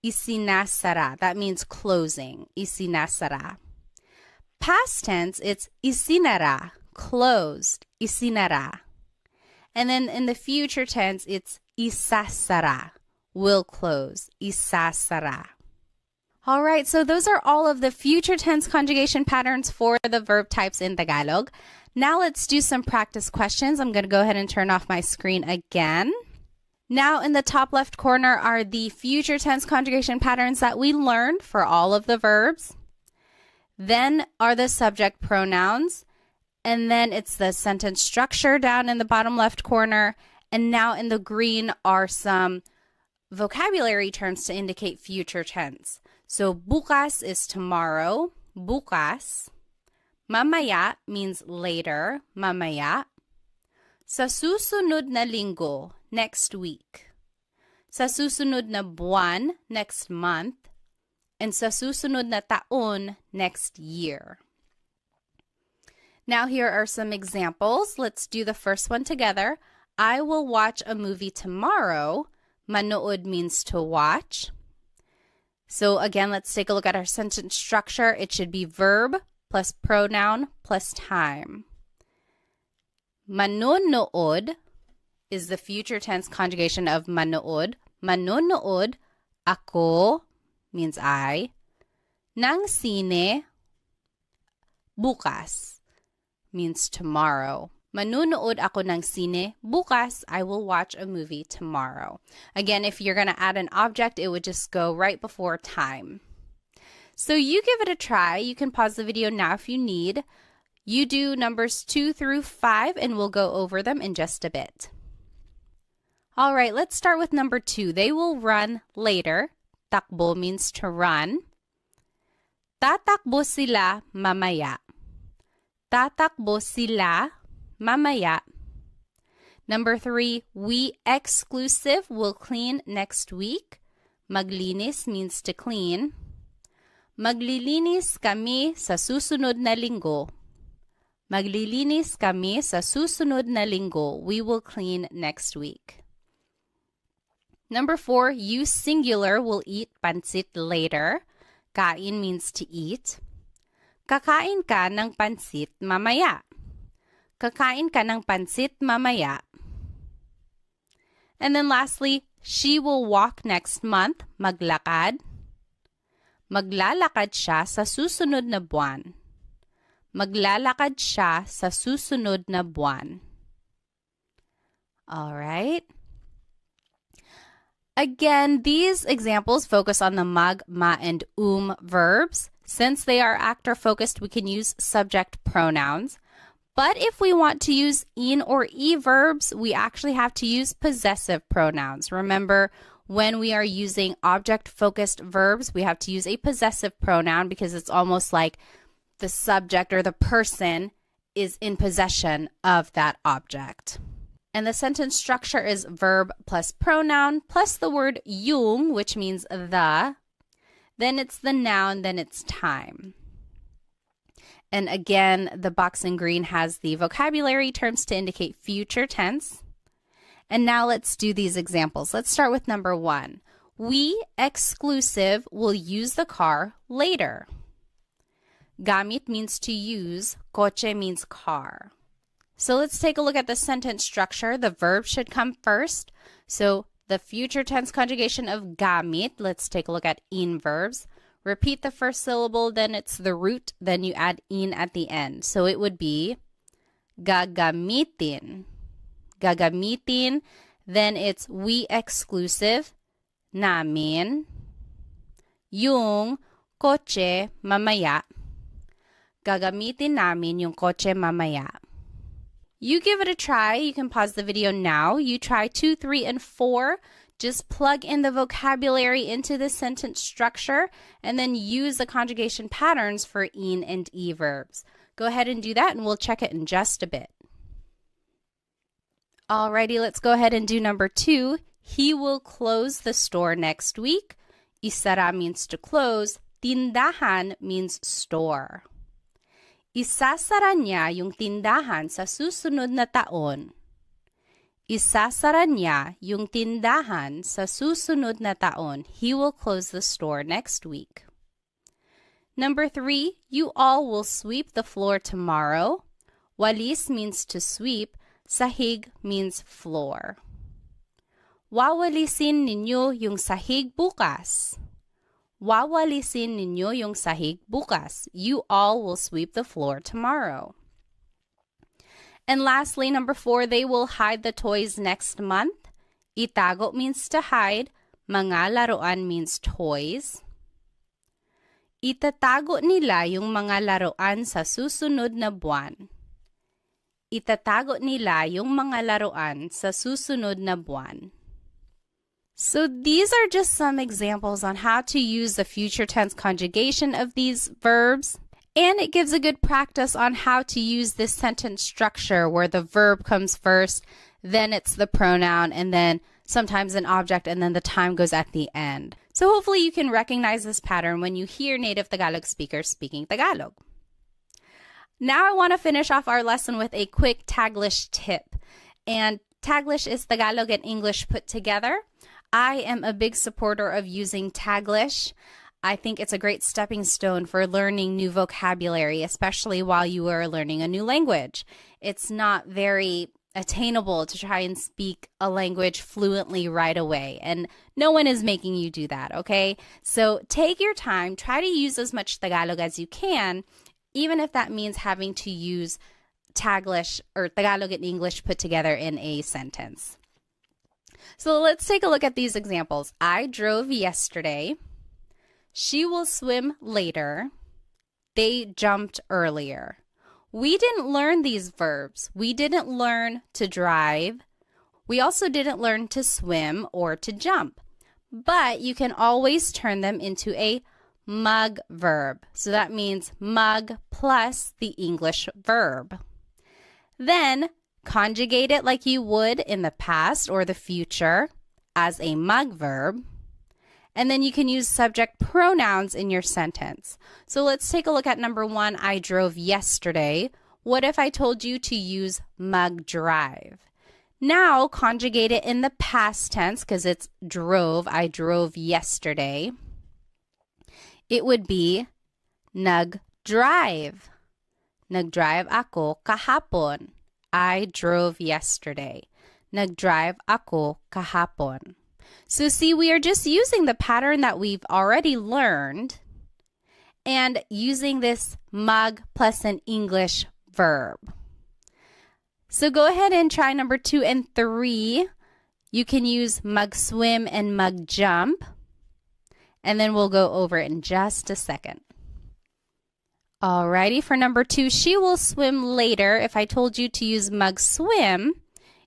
Isinasara. That means closing. Isinasara. Past tense, it's isinara, closed. Isinara. And then in the future tense, it's isasara, will close. Isasara. All right, so those are all of the future tense conjugation patterns for the verb types in Tagalog. Now let's do some practice questions. I'm going to go ahead and turn off my screen again. Now in the top left corner are the future tense conjugation patterns that we learned for all of the verbs. Then are the subject pronouns. And then it's the sentence structure down in the bottom left corner. And now in the green are some vocabulary terms to indicate future tense. So bukas is tomorrow, bukas. Mamaya means later, mamaya. Sa susunod na linggo, next week. Sa susunod na buwan, next month. And sa susunod na taon, next year. Now here are some examples. Let's do the first one together. I will watch a movie tomorrow. Manood means to watch. So again, let's take a look at our sentence structure. It should be verb plus pronoun plus time. Manonood is the future tense conjugation of manood. Manonood, ako means I. Ng sine, bukas means tomorrow. Manunood ako ng sine. Bukas, I will watch a movie tomorrow. Again, if you're going to add an object, it would just go right before time. So you give it a try. You can pause the video now if you need. You do numbers 2 through 5, and we'll go over them in just a bit. All right, let's start with number 2. They will run later. Takbo means to run. Tatakbo sila mamaya. Tatakbo sila mamaya. Number 3, we exclusive will clean next week. Maglinis means to clean. Maglilinis kami sa susunod na linggo. Maglilinis kami sa susunod na linggo. We will clean next week. Number 4, you singular will eat pansit later. Kain means to eat. Kakain ka ng pansit mamaya. Kakain ka ng pansit mamaya. And then lastly, she will walk next month, maglakad. Maglalakad siya sa susunod na buwan. Maglalakad siya sa susunod na buwan. All right. Again, these examples focus on the mag, ma, and verbs. Since they are actor-focused, we can use subject pronouns. But if we want to use in or e verbs, we actually have to use possessive pronouns. Remember, when we are using object-focused verbs, we have to use a possessive pronoun because it's almost like the subject or the person is in possession of that object. And the sentence structure is verb plus pronoun plus the word yung, which means the. Then it's the noun, then it's time. And again, the box in green has the vocabulary terms to indicate future tense. And now let's do these examples. Let's start with number 1. We, exclusive, will use the car later. Gamit means to use. Kotse means car. So let's take a look at the sentence structure. The verb should come first. So the future tense conjugation of gamit, let's take a look at in verbs. Repeat the first syllable, then it's the root, then you add in at the end. So it would be gagamitin. Gagamitin, then it's we exclusive, namin, yung kotse mamaya. Gagamitin namin yung kotse mamaya. You give it a try. You can pause the video now. You try 2, 3, and 4. Just plug in the vocabulary into the sentence structure and then use the conjugation patterns for in and e verbs. Go ahead and do that and we'll check it in just a bit. Alrighty, let's go ahead and do number 2. He will close the store next week. Isara means to close. Tindahan means store. Isasara niya yung tindahan sa susunod na taon. Isasara niya yung tindahan sa susunod na taon. He will close the store next week. Number 3, you all will sweep the floor tomorrow. Walis means to sweep. Sahig means floor. Wawalisin ninyo yung sahig bukas. Wawalisin ninyo yung sahig bukas. You all will sweep the floor tomorrow. And lastly, number 4, they will hide the toys next month. Itago means to hide. Mga laruan means toys. Itatago nila yung mga laruan sa susunod na buwan. Itatago nila yung mga laruan sa susunod na buwan. So these are just some examples on how to use the future tense conjugation of these verbs. And it gives a good practice on how to use this sentence structure where the verb comes first, then it's the pronoun, and then sometimes an object, and then the time goes at the end. So hopefully you can recognize this pattern when you hear native Tagalog speakers speaking Tagalog. Now I want to finish off our lesson with a quick Taglish tip. And Taglish is Tagalog and English put together. I am a big supporter of using Taglish. I think it's a great stepping stone for learning new vocabulary, especially while you are learning a new language. It's not very attainable to try and speak a language fluently right away, and no one is making you do that, okay? So take your time, try to use as much Tagalog as you can, even if that means having to use Taglish or Tagalog and English put together in a sentence. So let's take a look at these examples. I drove yesterday. She will swim later. They jumped earlier. We didn't learn these verbs. We didn't learn to drive. We also didn't learn to swim or to jump. But you can always turn them into a mug verb. So that means mug plus the English verb. Then conjugate it like you would in the past or the future as a mug verb. And then you can use subject pronouns in your sentence. So let's take a look at number 1, I drove yesterday. What if I told you to use mug drive? Now conjugate it in the past tense because it's drove. I drove yesterday. It would be nag-drive. Nag-drive ako kahapon. I drove yesterday. Nag-drive ako kahapon. So see, we are just using the pattern that we've already learned and using this mug plus an English verb. So go ahead and try number 2 and 3. You can use mag-swim and mag-jump. And then we'll go over it in just a second. Alrighty, for number 2, she will swim later. If I told you to use mag-swim,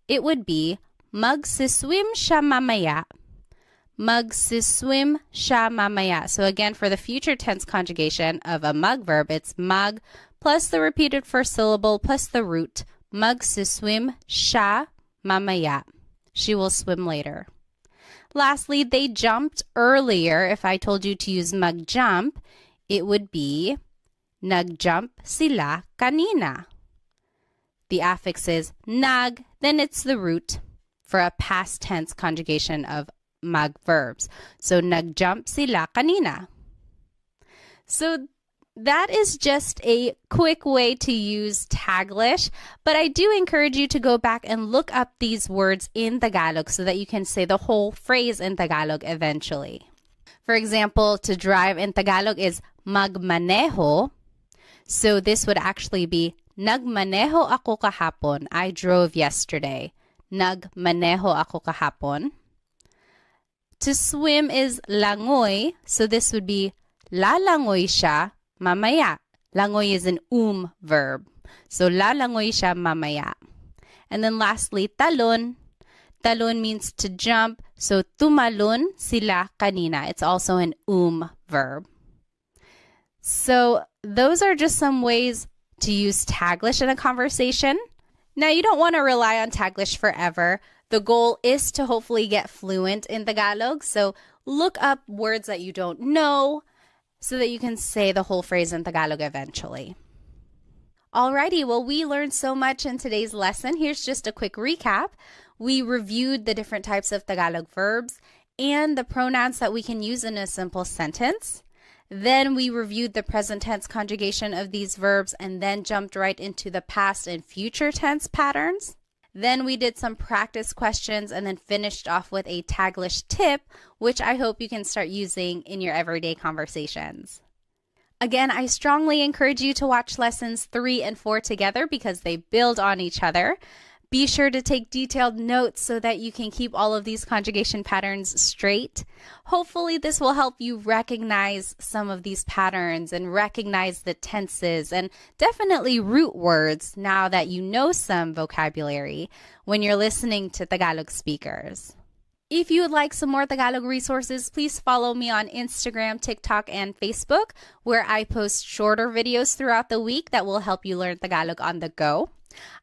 it would be magsiswim siya mamaya. Magsiswim siya mamaya. So again, for the future tense conjugation of a mag verb, it's mag plus the repeated first syllable plus the root. Magsiswim siya mamaya. She will swim later. Lastly, they jumped earlier. If I told you to use mag-jump, it would be nagjump sila kanina. The affix is nag, then it's the root for a past tense conjugation of mag verbs. So nagjump sila kanina. So that is just a quick way to use Taglish, but I do encourage you to go back and look up these words in Tagalog so that you can say the whole phrase in Tagalog eventually. For example, to drive in Tagalog is magmaneho. So this would actually be nagmaneho ako kahapon. I drove yesterday. Nagmaneho ako kahapon. To swim is langoy. So this would be lalangoy siya mamaya. Langoy is an verb. So lalangoy siya mamaya. And then lastly, talon. Talon means to jump. So tumalon sila kanina. It's also an verb. So those are just some ways to use Taglish in a conversation. Now, you don't want to rely on Taglish forever. The goal is to hopefully get fluent in Tagalog. So look up words that you don't know so that you can say the whole phrase in Tagalog eventually. Alrighty, well, we learned so much in today's lesson. Here's just a quick recap. We reviewed the different types of Tagalog verbs and the pronouns that we can use in a simple sentence. Then we reviewed the present tense conjugation of these verbs and then jumped right into the past and future tense patterns. Then we did some practice questions and then finished off with a Taglish tip, which I hope you can start using in your everyday conversations. Again, I strongly encourage you to watch lessons 3 and 4 together because they build on each other. Be sure to take detailed notes so that you can keep all of these conjugation patterns straight. Hopefully, this will help you recognize some of these patterns and recognize the tenses and definitely root words now that you know some vocabulary when you're listening to Tagalog speakers. If you would like some more Tagalog resources, please follow me on Instagram, TikTok, and Facebook, where I post shorter videos throughout the week that will help you learn Tagalog on the go.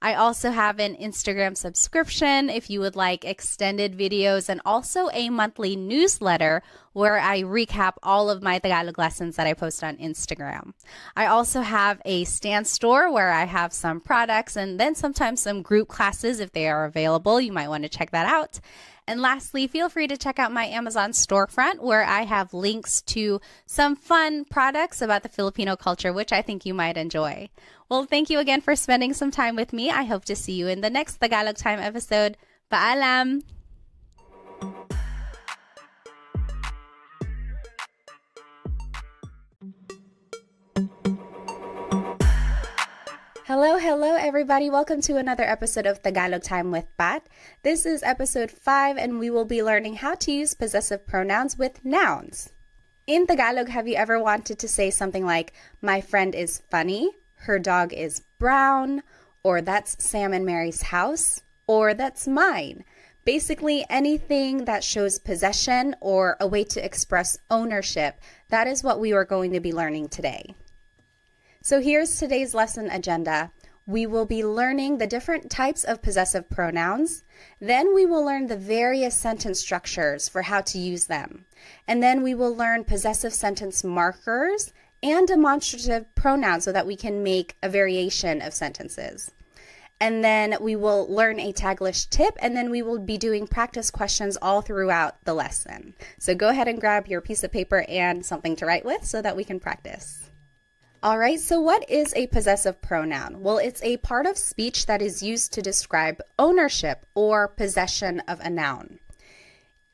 I also have an Instagram subscription if you would like extended videos and also a monthly newsletter where I recap all of my Tagalog lessons that I post on Instagram. I also have a Stan store where I have some products and then sometimes some group classes if they are available. You might want to check that out. And lastly, feel free to check out my Amazon storefront where I have links to some fun products about the Filipino culture, which I think you might enjoy. Well, thank you again for spending some time with me. I hope to see you in the next Tagalog Time episode. Paalam! Hello everybody. Welcome to another episode of Tagalog Time with Pat. This is episode 5 and we will be learning how to use possessive pronouns with nouns. In Tagalog, have you ever wanted to say something like, my friend is funny, her dog is brown, or that's Sam and Mary's house, or that's mine? Basically, anything that shows possession or a way to express ownership, that is what we are going to be learning today. So here's today's lesson agenda. We will be learning the different types of possessive pronouns. Then we will learn the various sentence structures for how to use them. And then we will learn possessive sentence markers and demonstrative pronouns so that we can make a variation of sentences. And then we will learn a Taglish tip, and then we will be doing practice questions all throughout the lesson. So go ahead and grab your piece of paper and something to write with so that we can practice. All right, so what is a possessive pronoun? Well, it's a part of speech that is used to describe ownership or possession of a noun.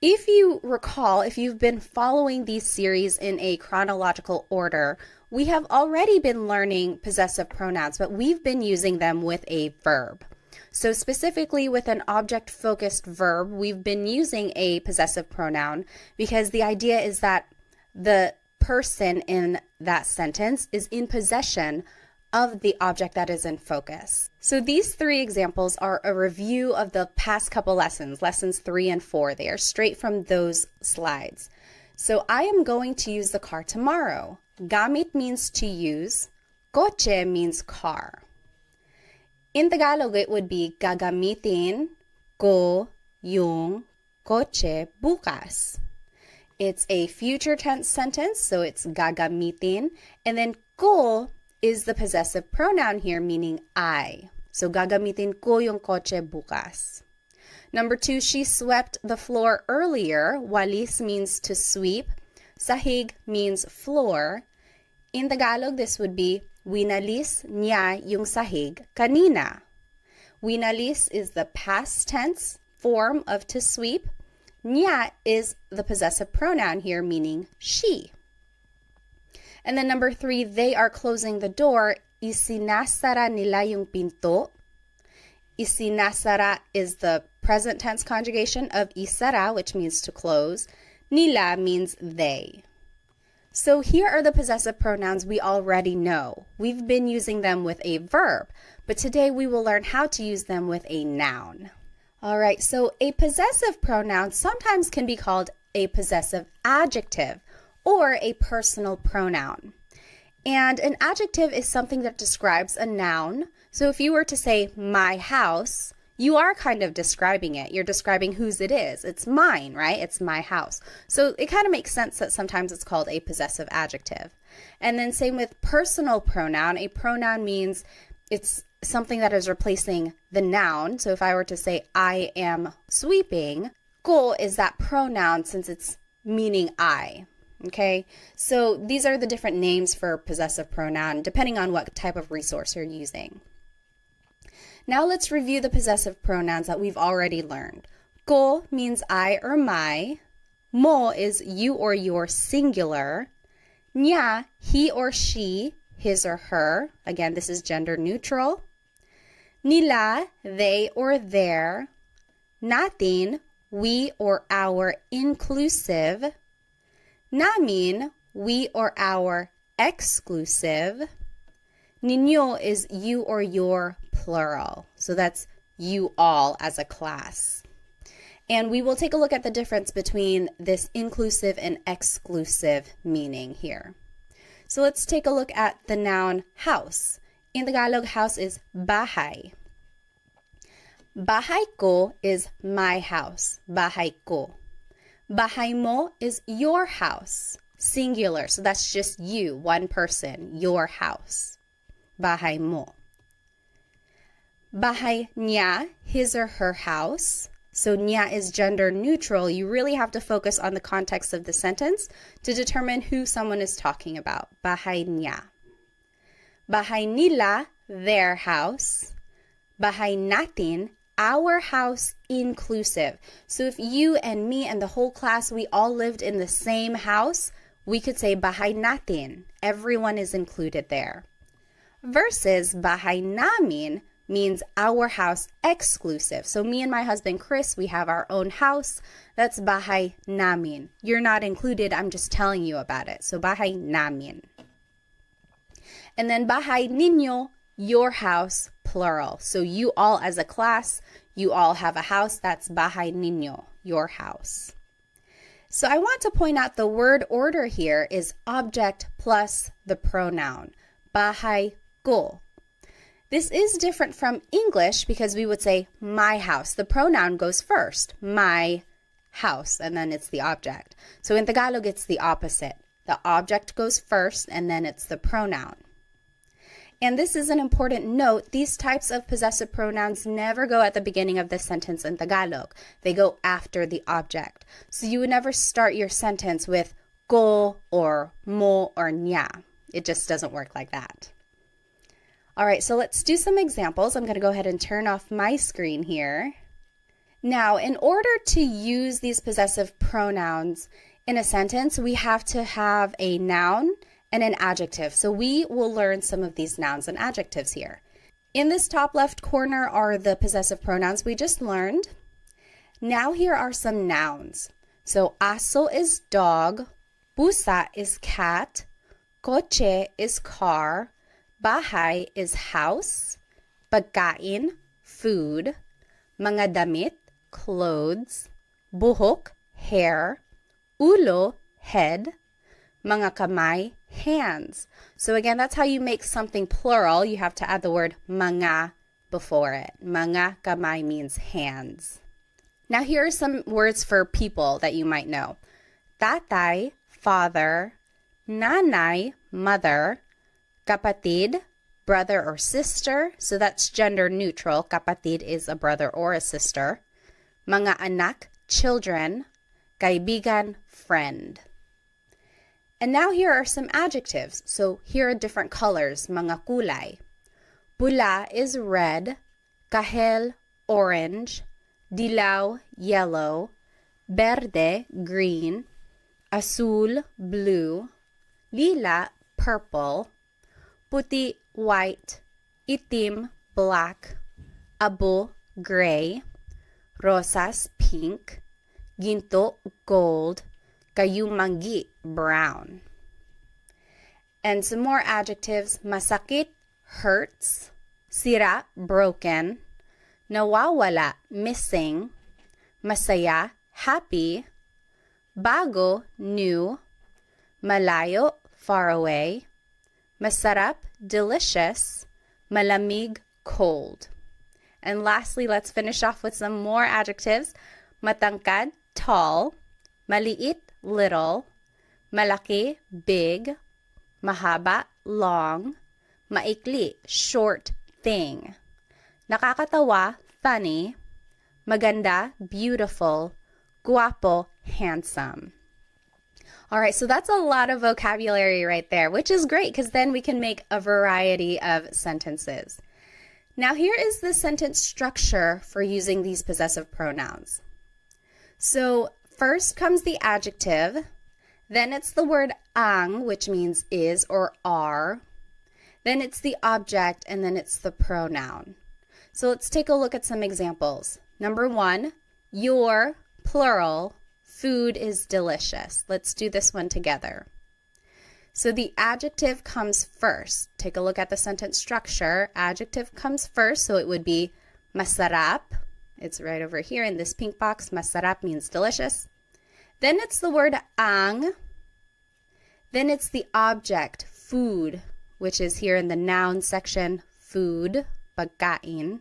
If you recall, if you've been following these series in a chronological order, we have already been learning possessive pronouns, but we've been using them with a verb. So specifically with an object-focused verb, we've been using a possessive pronoun because the idea is that the person in that sentence is in possession of the object that is in focus. So these three examples are a review of the past couple lessons, lessons 3 and 4. They are straight from those slides. So I am going to use the car tomorrow. Gamit means to use. Kotse means car. In Tagalog, it would be gagamitin ko yung kotse bukas. It's a future tense sentence, so it's gagamitin. And then ko is the possessive pronoun here, meaning I. So gagamitin ko yung kotse bukas. Number 2, she swept the floor earlier. Walis means to sweep. Sahig means floor. In Tagalog, this would be winalis niya yung sahig kanina. Winalis is the past tense form of to sweep. Niya is the possessive pronoun here, meaning she. And then number 3, they are closing the door. Isinasara nila yung pinto. Isinasara is the present tense conjugation of isara, which means to close. Nila means they. So here are the possessive pronouns we already know. We've been using them with a verb, but today we will learn how to use them with a noun. All right, so a possessive pronoun sometimes can be called a possessive adjective or a personal pronoun. And an adjective is something that describes a noun. So if you were to say my house, you are kind of describing it. You're describing whose it is. It's mine, right? It's my house. So it kind of makes sense that sometimes it's called a possessive adjective. And then same with personal pronoun. A pronoun means it's something that is replacing the noun. So if I were to say I am sweeping, ko is that pronoun since it's meaning I. Okay, so these are the different names for possessive pronoun depending on what type of resource you're using. Now let's review the possessive pronouns that we've already learned. Ko means I or my. Mo is you or your singular. Nya, he or she, his or her. Again, this is gender neutral. Nila, they or their. Natin, we or our inclusive. Namin, we or our exclusive. Ninyo is you or your plural. So that's you all as a class. And we will take a look at the difference between this inclusive and exclusive meaning here. So let's take a look at the noun house. In Tagalog, house is bahay. Bahay ko is my house. Bahay ko. Bahay mo is your house, singular. So that's just you, one person, your house. Bahay mo. Bahay niya, his or her house. So niya is gender neutral. You really have to focus on the context of the sentence to determine who someone is talking about. Bahay niya. Bahay nila, their house. Bahay natin, our house inclusive. So if you and me and the whole class, we all lived in the same house, we could say bahay natin. Everyone is included there. Versus bahay namin means our house exclusive. So me and my husband Chris, we have our own house. That's bahay namin. You're not included, I'm just telling you about it. So bahay namin. And then bahay ninyo, your house, plural. So you all as a class, you all have a house. That's bahay ninyo, your house. So I want to point out the word order here is object plus the pronoun. Bahay ko. This is different from English because we would say my house. The pronoun goes first, my house, and then it's the object. So in Tagalog, it's the opposite. The object goes first, and then it's the pronoun. And this is an important note. These types of possessive pronouns never go at the beginning of the sentence in Tagalog. They go after the object. So you would never start your sentence with ko or mo or nya. It just doesn't work like that. All right, so let's do some examples. I'm going to go ahead and turn off my screen here. Now, in order to use these possessive pronouns in a sentence, we have to have a noun and an adjective. So we will learn some of these nouns and adjectives here. In this top left corner are the possessive pronouns we just learned. Now here are some nouns. So aso is dog, pusa is cat, kotse is car, bahay is house, pagkain, food, mga damit, clothes, buhok, hair, ulo, head, mga kamay, hands. So again, that's how you make something plural. You have to add the word mga before it. Mga kamay means hands. Now here are some words for people that you might know. Tatay, father, nanay, mother, kapatid, brother or sister. So that's gender neutral. Kapatid is a brother or a sister. Mga anak, children, kaibigan, friend. And now here are some adjectives. So here are different colors, mga kulay. Pula is red, kahel, orange, dilaw, yellow, verde, green, azul, blue, lila, purple, puti, white, itim, black, abo, gray, rosas, pink, ginto, gold, kayumanggi, brown. And some more adjectives. Masakit, hurts. Sira, broken. Nawawala, missing. Masaya, happy. Bago, new. Malayo, far away. Masarap, delicious. Malamig, cold. And lastly, let's finish off with some more adjectives. Matangkad, tall. Maliit, little. Malaki, big. Mahaba, long. Maikli, short, thing. Nakakatawa, funny. Maganda, beautiful. Guapo, handsome. All right, so that's a lot of vocabulary right there, which is great because then we can make a variety of sentences. Now here is the sentence structure for using these possessive pronouns. So first comes the adjective, then it's the word ang, which means is or are, then it's the object, and then it's the pronoun. So let's take a look at some examples. Number 1, your, plural, food is delicious. Let's do this one together. So the adjective comes first. Take a look at the sentence structure. Adjective comes first, so it would be masarap. It's right over here in this pink box. Masarap means delicious. Then it's the word ang. Then it's the object, food, which is here in the noun section, food, pagkain.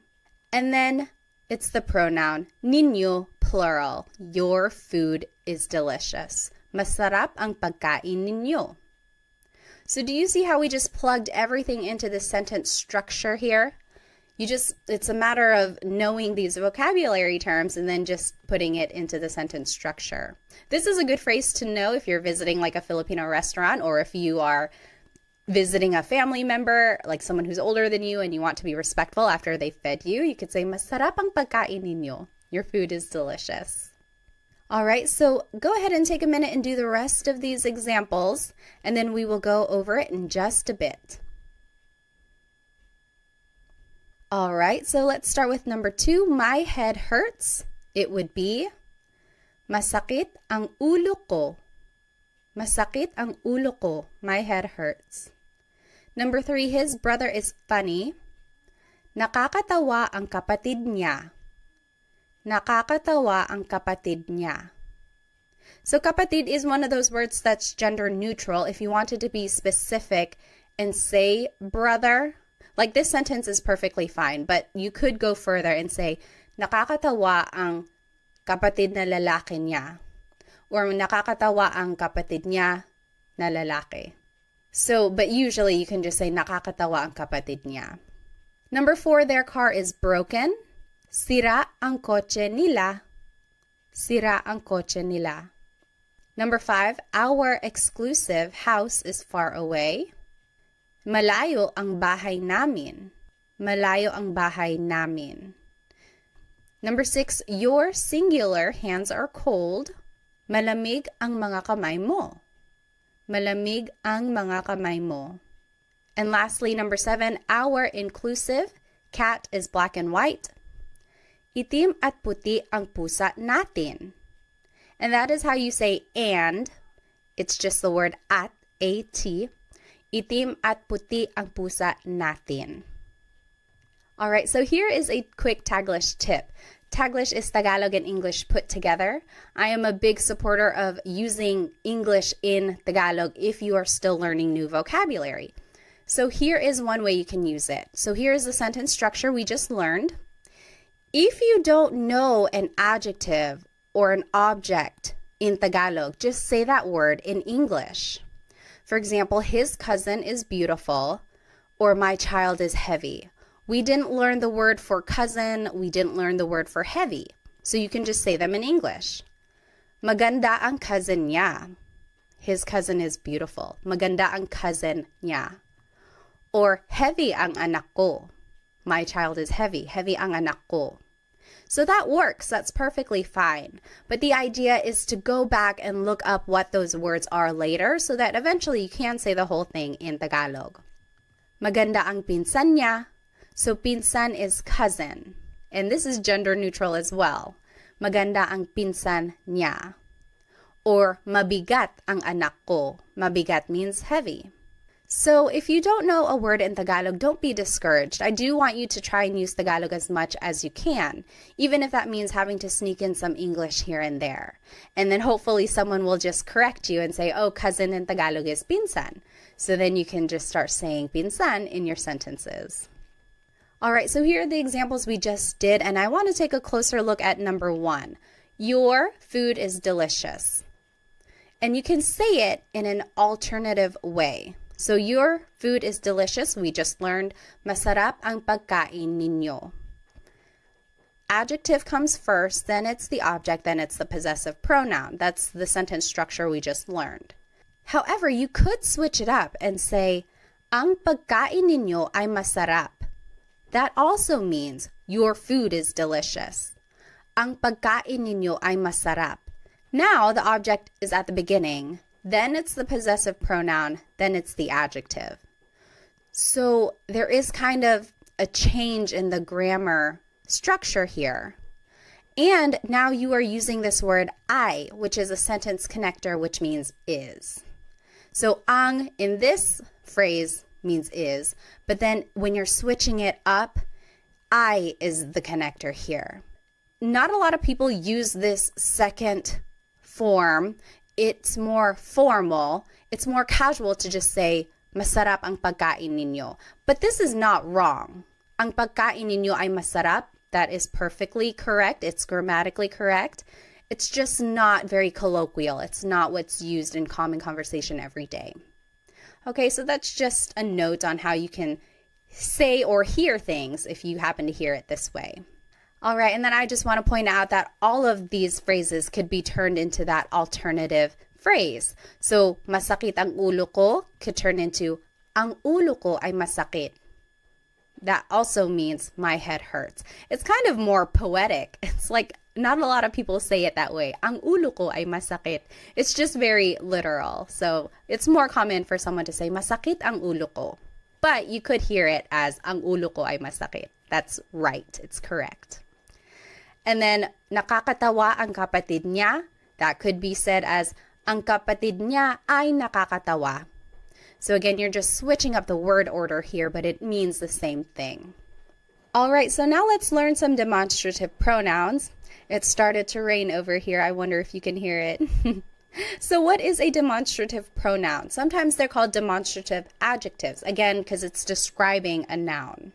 And then it's the pronoun, ninyo, plural. Your food is delicious. Masarap ang pagkain ninyo. So do you see how we just plugged everything into the sentence structure here? It's a matter of knowing these vocabulary terms and then just putting it into the sentence structure. This is a good phrase to know if you're visiting like a Filipino restaurant, or if you are visiting a family member, like someone who's older than you, and you want to be respectful after they fed you. You could say, masarap ang pagkain ninyo. Your food is delicious. All right, so go ahead and take a minute and do the rest of these examples, and then we will go over it in just a bit. All right, so let's start with number 2. My head hurts. It would be, masakit ang ulo ko. Masakit ang ulo ko. My head hurts. Number 3, his brother is funny. Nakakatawa ang kapatid niya. Nakakatawa ang kapatid niya. So kapatid is one of those words that's gender neutral. If you wanted to be specific and say brother, like this sentence is perfectly fine, but you could go further and say, nakakatawa ang kapatid na lalaki niya. Or nakakatawa ang kapatid niya na lalaki. So, but usually you can just say nakakatawa ang kapatid niya. Number 4, their car is broken. Sira ang kotse nila. Sira ang kotse nila. Number 5, our exclusive house is far away. Malayo ang bahay namin. Malayo ang bahay namin. Number 6, your singular hands are cold. Malamig ang mga kamay mo. Malamig ang mga kamay mo. And lastly, number 7, our inclusive cat is black and white. Itim at puti ang pusa natin. And that is how you say and. It's just the word at, A-T. Itim at puti ang pusa natin. All right, so here is a quick Taglish tip. Taglish is Tagalog and English put together. I am a big supporter of using English in Tagalog if you are still learning new vocabulary. So here is one way you can use it. So here is the sentence structure we just learned. If you don't know an adjective or an object in Tagalog, just say that word in English. For example, his cousin is beautiful, or my child is heavy. We didn't learn the word for cousin, we didn't learn the word for heavy. So you can just say them in English. Maganda ang cousin niya. His cousin is beautiful. Maganda ang cousin niya. Or heavy ang anak ko. My child is heavy. Heavy ang anak ko. So that works. That's perfectly fine. But the idea is to go back and look up what those words are later so that eventually you can say the whole thing in Tagalog. Maganda ang pinsan niya. So pinsan is cousin. And this is gender neutral as well. Maganda ang pinsan niya. Or mabigat ang anak ko. Mabigat means heavy. So if you don't know a word in Tagalog, don't be discouraged. I do want you to try and use Tagalog as much as you can, even if that means having to sneak in some English here and there. And then hopefully someone will just correct you and say, oh, cousin in Tagalog is pinsan. So then you can just start saying pinsan in your sentences. All right, so here are the examples we just did, and I want to take a closer look at number 1. Your food is delicious. And you can say it in an alternative way. So your food is delicious. We just learned, masarap ang pagkain ninyo. Adjective comes first, then it's the object, then it's the possessive pronoun. That's the sentence structure we just learned. However, you could switch it up and say, ang pagkain ninyo ay masarap. That also means your food is delicious. Ang pagkain ninyo ay masarap. Now the object is at the beginning. Then it's the possessive pronoun, then it's the adjective. So there is kind of a change in the grammar structure here. And now you are using this word ay, which is a sentence connector, which means is. So ang in this phrase means is, but then when you're switching it up, I is the connector here. Not a lot of people use this second form. It's more formal. It's more casual to just say, masarap ang pagkain ninyo. But this is not wrong. Ang pagkain ninyo ay masarap. That is perfectly correct. It's grammatically correct. It's just not very colloquial. It's not what's used in common conversation every day. Okay, so that's just a note on how you can say or hear things if you happen to hear it this way. All right, and then I just want to point out that all of these phrases could be turned into that alternative phrase. So, masakit ang ulo ko could turn into, ang ulo ko ay masakit. That also means my head hurts. It's kind of more poetic. It's like not a lot of people say it that way. Ang ulo ko ay masakit. It's just very literal. So it's more common for someone to say, masakit ang ulo ko. But you could hear it as, ang ulo ko ay masakit. That's right. It's correct. And then, nakakatawa ang kapatid niya. That could be said as, ang kapatid niya ay nakakatawa. So again, you're just switching up the word order here, but it means the same thing. All right, so now let's learn some demonstrative pronouns. It started to rain over here. I wonder if you can hear it. So what is a demonstrative pronoun? Sometimes they're called demonstrative adjectives, again, because it's describing a noun.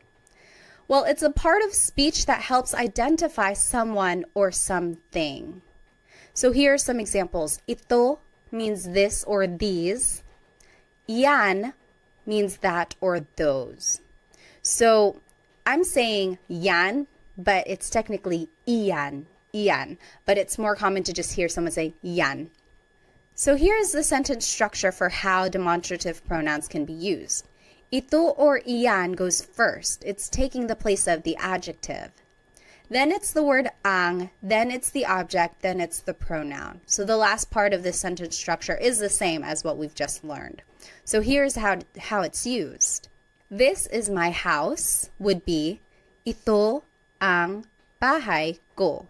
Well, it's a part of speech that helps identify someone or something. So here are some examples. Ito means this or these. Yan means that or those. So I'm saying yan, but it's technically iyan, iyan. But it's more common to just hear someone say yan. So here's the sentence structure for how demonstrative pronouns can be used. Ito or iyan goes first. It's taking the place of the adjective. Then it's the word ang, then it's the object, then it's the pronoun. So the last part of this sentence structure is the same as what we've just learned. So here's how it's used. This is my house would be Ito ang bahay ko.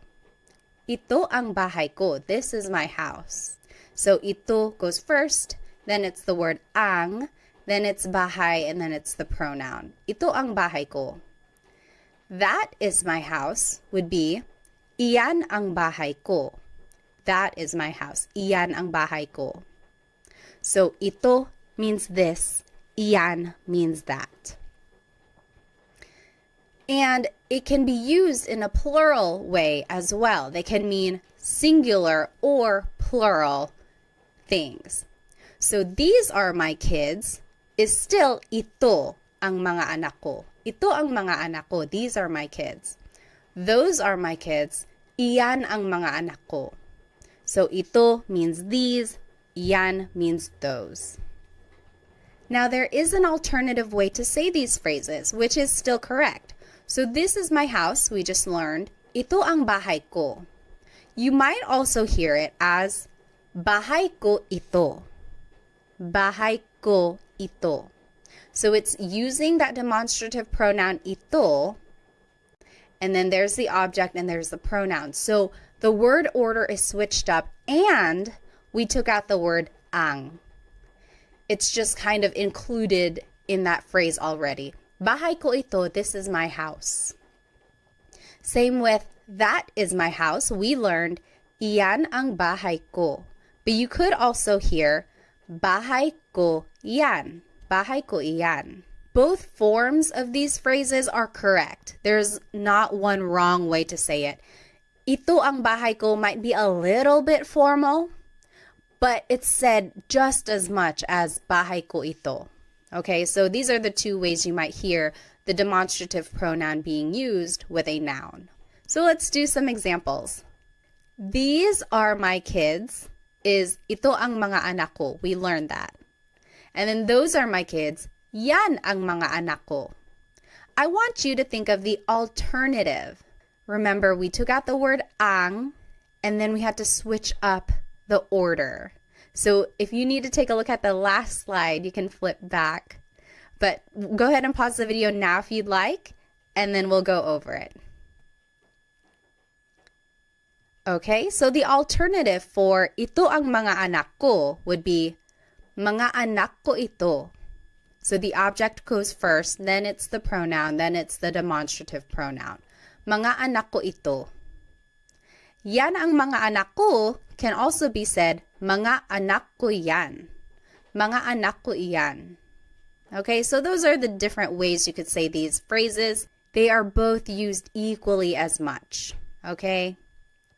Ito ang bahay ko. This is my house. So ito goes first, then it's the word ang, then it's bahay, and then it's the pronoun. Ito ang bahay ko. That is my house would be iyan ang bahay ko. That is my house. Iyan ang bahay ko. So ito means this. Iyan means that. And it can be used in a plural way as well. They can mean singular or plural things. So these are my kids is still ito ang mga anak ko. Ito ang mga anak ko. These are my kids. Those are my kids. Iyan ang mga anak ko. So ito means these. Iyan means those. Now there is an alternative way to say these phrases, which is still correct. So this is my house, we just learned. Ito ang bahay ko. You might also hear it as bahay ko ito. Bahay ko ito. So it's using that demonstrative pronoun ito, and then there's the object and there's the pronoun. So the word order is switched up and we took out the word ang. It's just kind of included in that phrase already. Bahay ko ito, this is my house. Same with that is my house. We learned iyan ang bahay ko. But you could also hear bahay ko iyan. Bahay ko iyan. Both forms of these phrases are correct. There's not one wrong way to say it. Ito ang bahay ko might be a little bit formal, but it's said just as much as bahay ko ito. Okay, so these are the two ways you might hear the demonstrative pronoun being used with a noun. So let's do some examples. These are my kids is ito ang mga anak ko. We learned that. And then those are my kids. Yan ang mga anak ko. I want you to think of the alternative. Remember, we took out the word ang, and then we had to switch up the order. So if you need to take a look at the last slide, you can flip back. But go ahead and pause the video now if you'd like, and then we'll go over it. Okay, so the alternative for ito ang mga anak ko would be mga anak ko ito. So the object goes first, then it's the pronoun, then it's the demonstrative pronoun. Mga anak ko ito. Yan ang mga anak ko can also be said, mga anak ko yan. Mga anak ko iyan. Okay, so those are the different ways you could say these phrases. They are both used equally as much. Okay,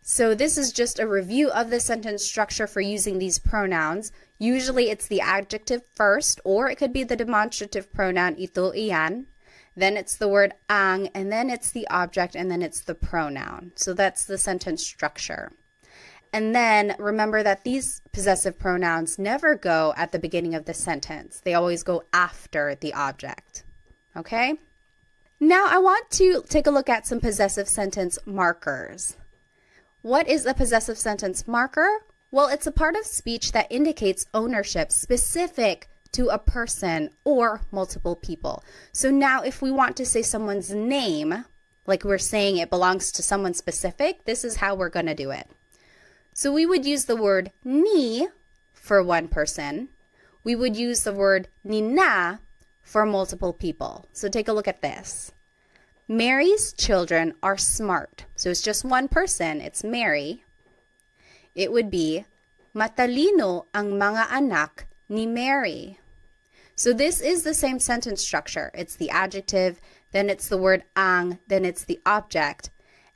so this is just a review of the sentence structure for using these pronouns. Usually it's the adjective first, or it could be the demonstrative pronoun ito, iyan. Then it's the word ang, and then it's the object, and then it's the pronoun. So that's the sentence structure. And then remember that these possessive pronouns never go at the beginning of the sentence. They always go after the object. Okay? Now I want to take a look at some possessive sentence markers. What is a possessive sentence marker? Well, it's a part of speech that indicates ownership specific to a person or multiple people. So now if we want to say someone's name, like we're saying it belongs to someone specific, this is how we're going to do it. So we would use the word ni for one person. We would use the word nina for multiple people. So take a look at this. Mary's children are smart. So it's just one person. It's Mary. It would be matalino ang mga anak ni Mary. So this is the same sentence structure. It's the adjective, then it's the word ang, then it's the object.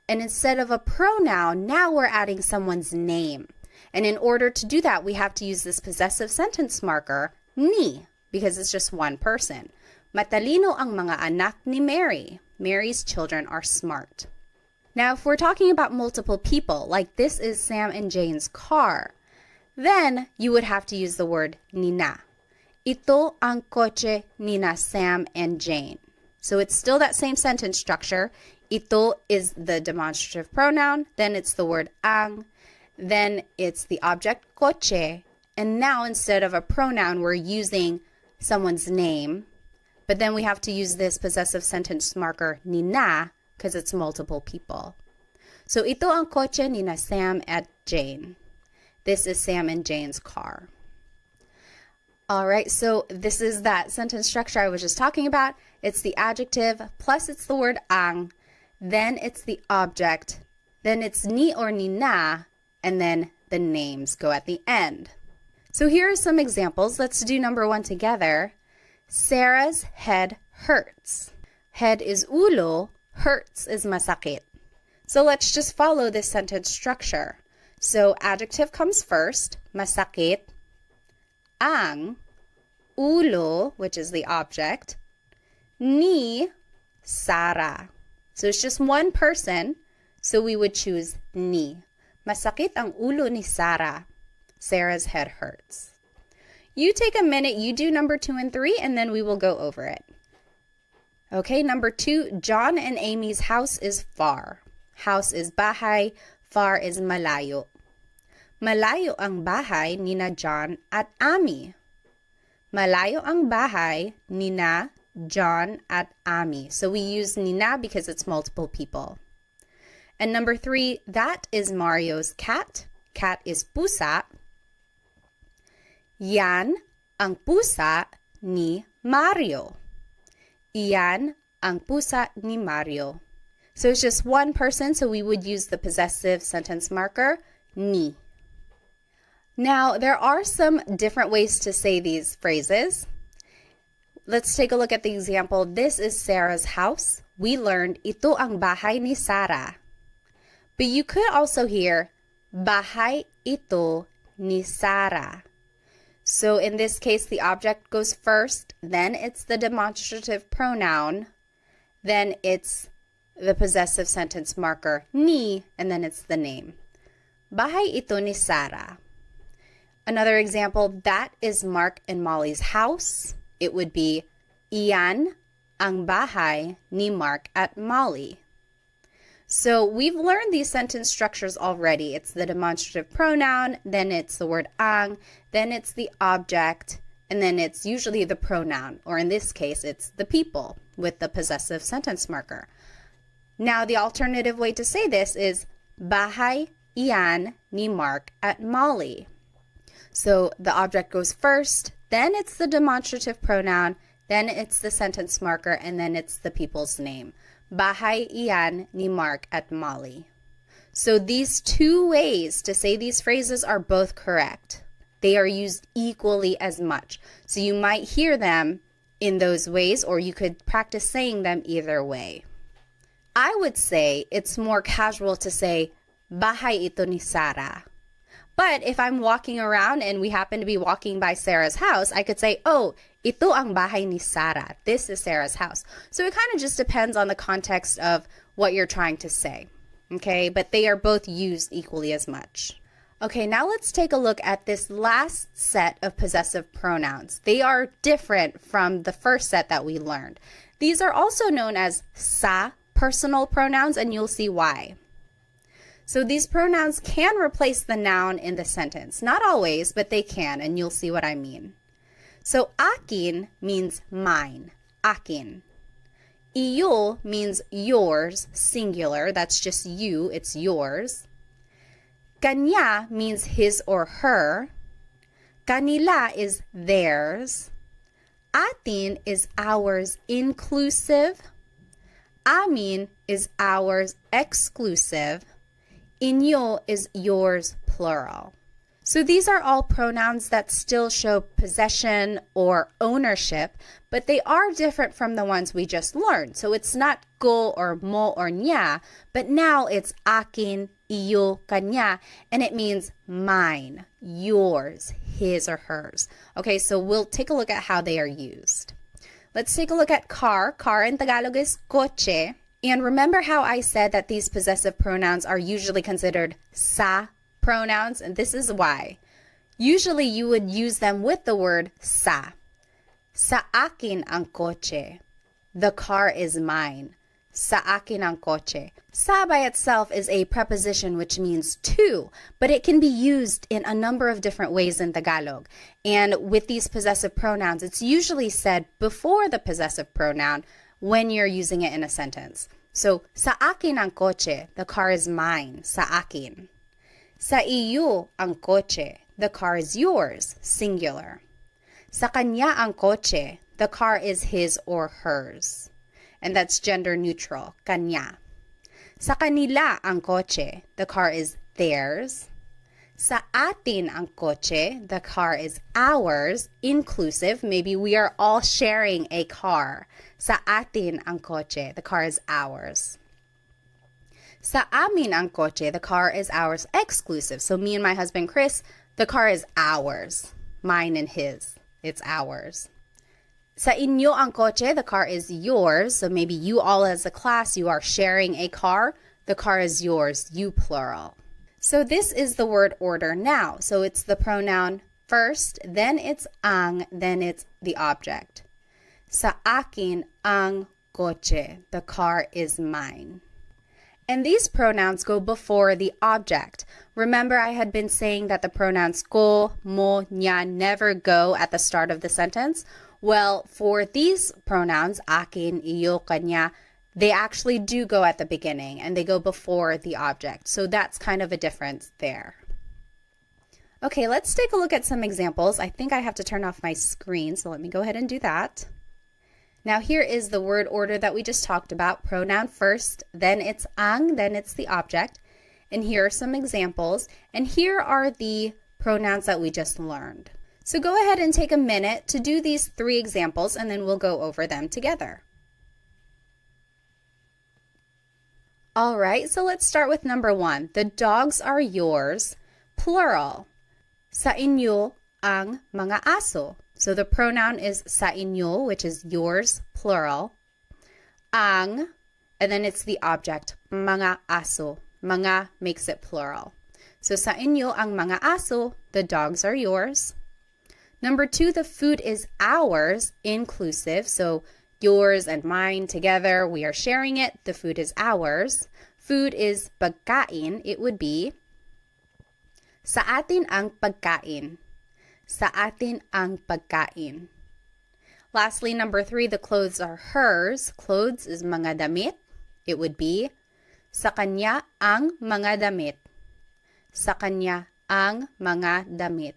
And instead of a pronoun, now we're adding someone's name. And in order to do that, we have to use this possessive sentence marker, ni, because it's just one person. Matalino ang mga anak ni Mary. Mary's children are smart. Now, if we're talking about multiple people, like this is Sam and Jane's car, then you would have to use the word nina. Ito ang kotse nina Sam and Jane. So it's still that same sentence structure. Ito is the demonstrative pronoun, then it's the word ang, then it's the object kotse, and now instead of a pronoun, we're using someone's name, But then we have to use this possessive sentence marker ni na because it's multiple people. So ito ang kotse ni na Sam at Jane. This is Sam and Jane's car. All right, so this is that sentence structure I was just talking about. It's the adjective, plus it's the word ang, then it's the object, then it's ni or ni na, and then the names go at the end. So here are some examples. Let's do number 1 together. Sarah's head hurts. Head is ulo, hurts is masakit. So let's just follow this sentence structure. So adjective comes first, masakit, ang, ulo, which is the object, ni, Sarah. So it's just one person, so we would choose ni. Masakit ang ulo ni Sarah. Sarah's head hurts. You take a minute, you do number 2 and 3, and then we will go over it. Okay, number 2, John and Amy's house is far. House is bahay, far is malayo. Malayo ang bahay ni na John at Amy. Malayo ang bahay ni na John at Amy. So we use ni na because it's multiple people. And number 3, that is Mario's cat. Cat is pusa. Yan ang pusa ni Mario. Iyan ang pusa ni Mario. So it's just one person, so we would use the possessive sentence marker, ni. Now, there are some different ways to say these phrases. Let's take a look at the example. This is Sarah's house. We learned, ito ang bahay ni Sarah. But you could also hear, bahay ito ni Sarah. So in this case, the object goes first, then it's the demonstrative pronoun, then it's the possessive sentence marker, ni, and then it's the name. Bahay ito ni Sarah. Another example, that is Mark and Molly's house. It would be, iyan ang bahay ni Mark at Molly. So we've learned these sentence structures already. It's the demonstrative pronoun, then it's the word ang, then it's the object, and then it's usually the pronoun, or in this case, it's the people with the possessive sentence marker. Now, the alternative way to say this is, bahay iyan ni Mark at Molly. So the object goes first, then it's the demonstrative pronoun, then it's the sentence marker, and then it's the people's name. Bahay iyan ni Mark at Molly. So these two ways to say these phrases are both correct. They are used equally as much. So you might hear them in those ways, or you could practice saying them either way. I would say it's more casual to say, bahay ito ni Sarah. But if I'm walking around and we happen to be walking by Sarah's house, I could say, oh, ito ang bahay ni Sarah. This is Sarah's house. So it kind of just depends on the context of what you're trying to say. Okay, but they are both used equally as much. Okay, now let's take a look at this last set of possessive pronouns. They are different from the first set that we learned. These are also known as sa personal pronouns, and you'll see why. So these pronouns can replace the noun in the sentence. Not always, but they can, and you'll see what I mean. So akin means mine, akin. Iyo means yours, singular. That's just you, it's yours. Kanya means his or her. Kanila is theirs. Atin is ours, inclusive. Amin is ours, exclusive. Inyo is yours, plural. So these are all pronouns that still show possession or ownership, but they are different from the ones we just learned. So it's not ko or mo or nya, but now it's akin, iyo, kanya, and it means mine, yours, his or hers. Okay, so we'll take a look at how they are used. Let's take a look at car. Car in Tagalog is kotse. And remember how I said that these possessive pronouns are usually considered sa pronouns? And this is why. Usually you would use them with the word sa. Sa akin ang kotse. The car is mine. Sa akin ang kotse. Sa by itself is a preposition which means to, but it can be used in a number of different ways in Tagalog. And with these possessive pronouns, it's usually said before the possessive pronoun when you're using it in a sentence. So, sa akin ang kotse, the car is mine, sa akin. Sa iyo ang kotse, the car is yours, singular. Sa kanya ang kotse, the car is his or hers. And that's gender neutral, kanya. Sa kanila ang kotse, the car is theirs. Sa atin ang kotse, the car is ours, inclusive. Maybe we are all sharing a car. Sa atin ang kotse, the car is ours. Sa amin ang kotse, the car is ours, exclusive. So me and my husband Chris, the car is ours. Mine and his. It's ours. Sa inyo ang kotse, the car is yours. So maybe you all as a class, you are sharing a car. The car is yours, you plural. So this is the word order now. So it's the pronoun first, then it's ang, then it's the object. Sa akin ang kotse, the car is mine. And these pronouns go before the object. Remember, I had been saying that the pronouns ko, mo, nya never go at the start of the sentence. Well, for these pronouns, akin, iyo, kanya, they actually do go at the beginning and they go before the object. So that's kind of a difference there. Okay, let's take a look at some examples. I think I have to turn off my screen, so let me go ahead and do that. Now here is the word order that we just talked about. Pronoun first, then it's ang, then it's the object. And here are some examples. And here are the pronouns that we just learned. So go ahead and take a minute to do these 3 examples and then we'll go over them together. All right, so let's start with number 1. The dogs are yours, plural. Sa inyo ang mga aso. So the pronoun is sa inyo, which is yours, plural. Ang, and then it's the object, mga aso. Mga makes it plural. So sa inyo ang mga aso, the dogs are yours. Number 2, the food is ours, inclusive. So yours and mine together, we are sharing it. The food is ours. Food is pagkain. It would be sa atin ang pagkain. Sa atin ang pagkain. Lastly, number 3, the clothes are hers. Clothes is mga damit. It would be sa kanya ang mga damit. Sa kanya ang mga damit.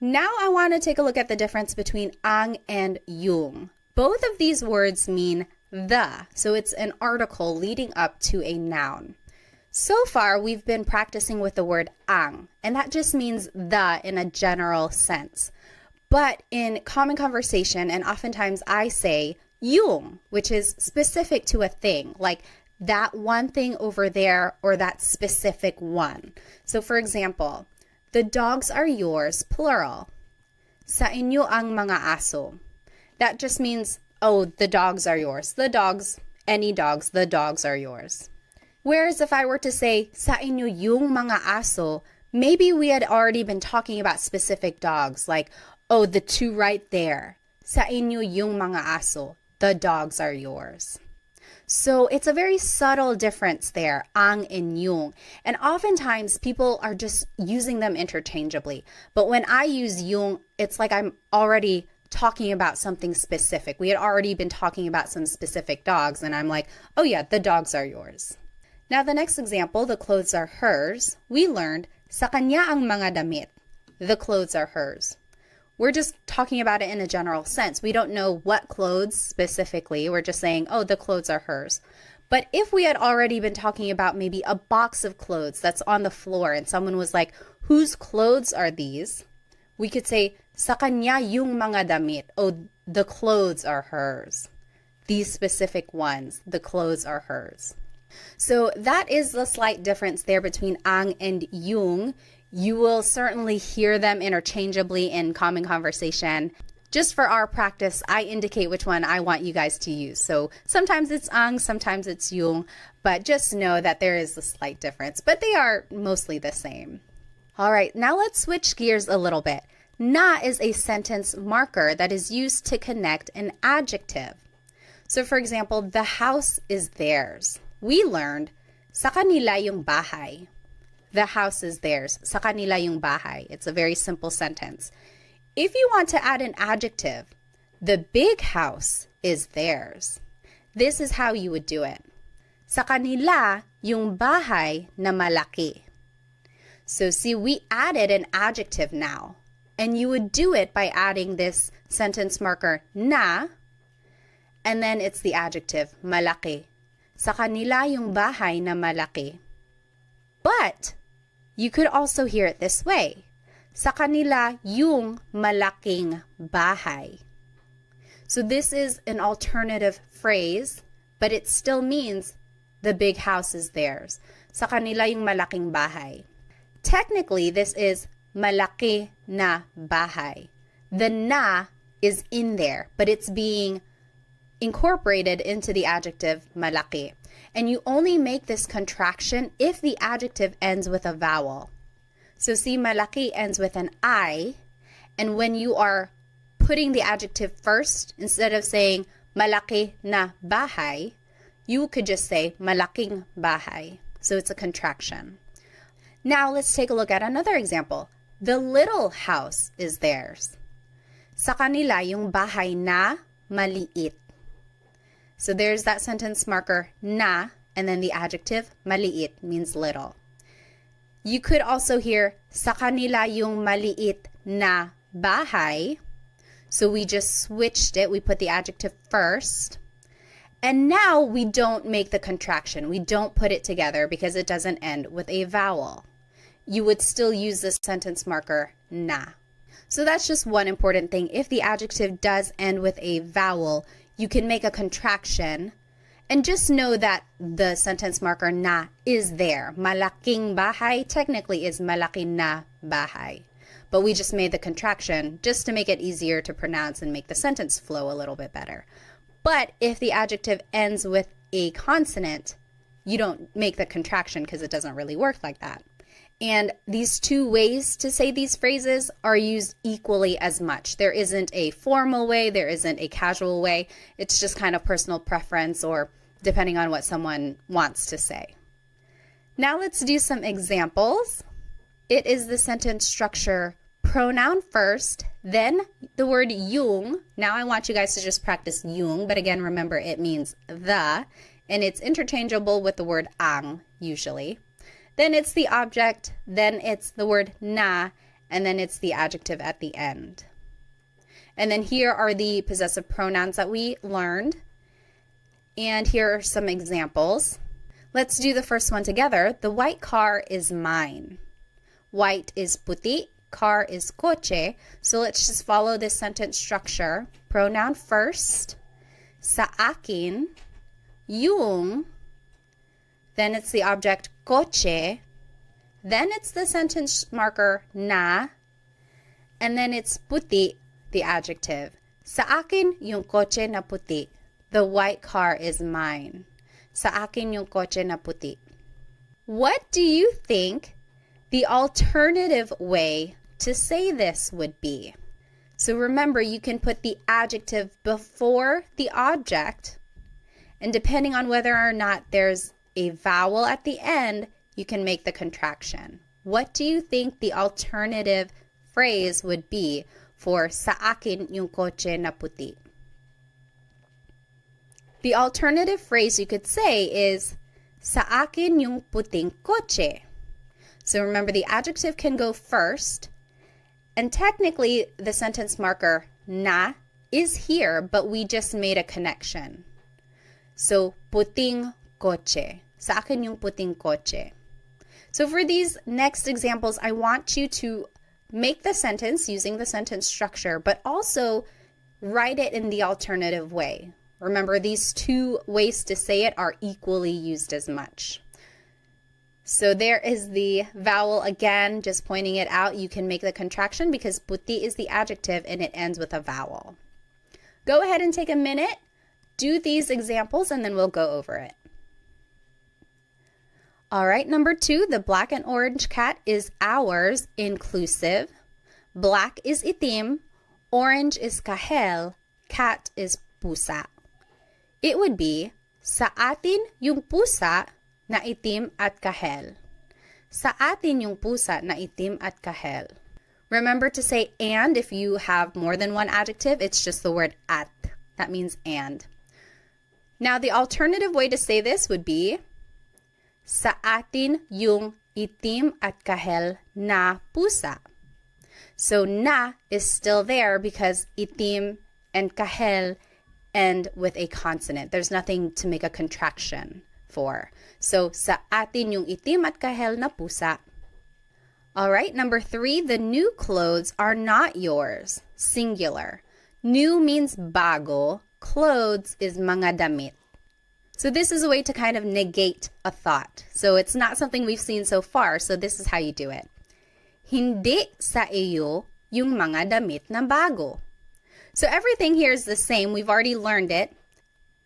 Now I want to take a look at the difference between ang and yung. Both of these words mean the, so it's an article leading up to a noun. So far, we've been practicing with the word ang, and that just means the in a general sense. But in common conversation, and oftentimes I say yung, which is specific to a thing, like that one thing over there or that specific one. So for example, the dogs are yours, plural. Sa inyo ang mga aso. That just means, oh, the dogs are yours. The dogs, any dogs, the dogs are yours. Whereas if I were to say, sa inyo yung mga aso, maybe we had already been talking about specific dogs, like, oh, the 2 right there. Sa inyo yung mga aso, the dogs are yours. So it's a very subtle difference there, ang and yung. And oftentimes people are just using them interchangeably. But when I use yung, it's like I'm already talking about something specific. We had already been talking about some specific dogs, and I'm like, oh yeah, the dogs are yours. Now the next example, the clothes are hers. We learned, sa kanya ang mga damit. The clothes are hers. We're just talking about it in a general sense. We don't know what clothes specifically. We're just saying, oh, the clothes are hers. But if we had already been talking about maybe a box of clothes that's on the floor and someone was like, whose clothes are these? We could say, sa kanya yung mga damit. Oh, the clothes are hers. These specific ones, the clothes are hers. So that is the slight difference there between ang and yung. You will certainly hear them interchangeably in common conversation. Just for our practice, I indicate which one I want you guys to use. So sometimes it's ang, sometimes it's yung, but just know that there is a slight difference, but they are mostly the same. All right, now let's switch gears a little bit. Na is a sentence marker that is used to connect an adjective. So for example, the house is theirs. We learned, sa kanila yung bahay. The house is theirs. Sa kanila yung bahay. It's a very simple sentence. If you want to add an adjective, the big house is theirs. This is how you would do it. Sa kanila yung bahay na malaki. So see, we added an adjective now. And you would do it by adding this sentence marker na, and then it's the adjective, malaki. Sa kanila yung bahay na malaki. But you could also hear it this way. Sa kanila yung malaking bahay. So this is an alternative phrase, but it still means the big house is theirs. Sa kanila yung malaking bahay. Technically, this is malaki na bahay. The na is in there, but it's being incorporated into the adjective malaki. And you only make this contraction if the adjective ends with a vowel. So see, malaki ends with an I, and when you are putting the adjective first, instead of saying malaki na bahay, you could just say malaking bahay. So it's a contraction. Now let's take a look at another example. The little house is theirs. Sa kanila yung bahay na maliit. So there's that sentence marker na, and then the adjective maliit means little. You could also hear sa kanila yung maliit na bahay. So we just switched it. We put the adjective first. And now we don't make the contraction. We don't put it together because it doesn't end with a vowel. You would still use the sentence marker na. So that's just one important thing. If the adjective does end with a vowel, you can make a contraction. And just know that the sentence marker na is there. Malaking bahay technically is malaki na bahay. But we just made the contraction just to make it easier to pronounce and make the sentence flow a little bit better. But if the adjective ends with a consonant, you don't make the contraction because it doesn't really work like that. And these two ways to say these phrases are used equally as much. There isn't a formal way, there isn't a casual way. It's just kind of personal preference or depending on what someone wants to say. Now let's do some examples. It is the sentence structure pronoun first, then the word yung. Now I want you guys to just practice yung, but again, remember it means the, and it's interchangeable with the word ang usually. Then it's the object, then it's the word na, and then it's the adjective at the end. And then here are the possessive pronouns that we learned. And here are some examples. Let's do the first one together. The white car is mine. White is puti, car is coche. So let's just follow this sentence structure. Pronoun first, sa akin, yung, then it's the object coche, then it's the sentence marker na, and then it's puti, the adjective. Sa akin yung coche na puti. The white car is mine. Sa akin yung coche na puti. What do you think the alternative way to say this would be? So remember, you can put the adjective before the object, and depending on whether or not there's a vowel at the end, you can make the contraction. What do you think the alternative phrase would be for sa akin yung coche na puti? The alternative phrase you could say is sa akin yung puting coche. So remember, the adjective can go first, and technically the sentence marker na is here, but we just made a connection. So puting coche. Sa akin yung puting coche. So for these next examples, I want you to make the sentence using the sentence structure, but also write it in the alternative way. Remember, these two ways to say it are equally used as much. So there is the vowel again, just pointing it out. You can make the contraction because puti is the adjective and it ends with a vowel. Go ahead and take a minute, do these examples, and then we'll go over it. All right, number 2, the black and orange cat is ours, inclusive. Black is itim, orange is kahel, cat is pusa. it would be, sa atin yung pusa na itim at kahel. Sa atin yung pusa na itim at kahel. Remember to say and if you have more than one adjective. It's just the word at. That means and. Now, the alternative way to say this would be, sa atin yung itim at kahel na pusa. So, na is still there because itim and kahel end with a consonant. There's nothing to make a contraction for. So, sa atin yung itim at kahel na pusa. All right, number 3, the new clothes are not yours. Singular. New means bago. Clothes is mga damit. So this is a way to kind of negate a thought. So it's not something we've seen so far, so this is how you do it. Hindi sa iyo yung mga damit na bago. So everything here is the same. We've already learned it.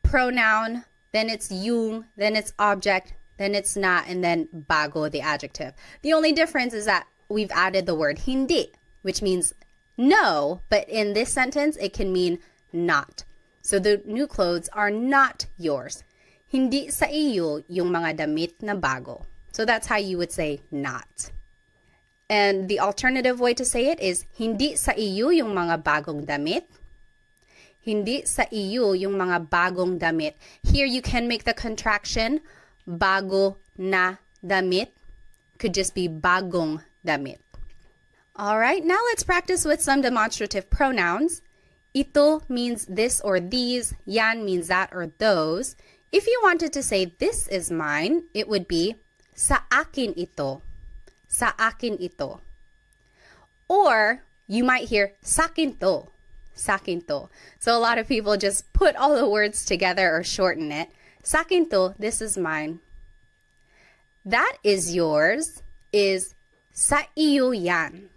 Pronoun, then it's yung, then it's object, then it's not, and then bago, the adjective. The only difference is that we've added the word hindi, which means no, but in this sentence, it can mean not. So the new clothes are not yours. Hindi sa iyo yung mga damit na bago. So that's how you would say not. And the alternative way to say it is, hindi sa iyo yung mga bagong damit. Hindi sa iyo yung mga bagong damit. Here you can make the contraction, bago na damit. Could just be bagong damit. All right, now let's practice with some demonstrative pronouns. Ito means this or these. Yan means that or those. If you wanted to say this is mine, it would be sa akin ito. Sa akin ito. Or you might hear sakin to. Sakin to. So a lot of people just put all the words together or shorten it. Sakin to, this is mine. That is yours is sa iyo yan.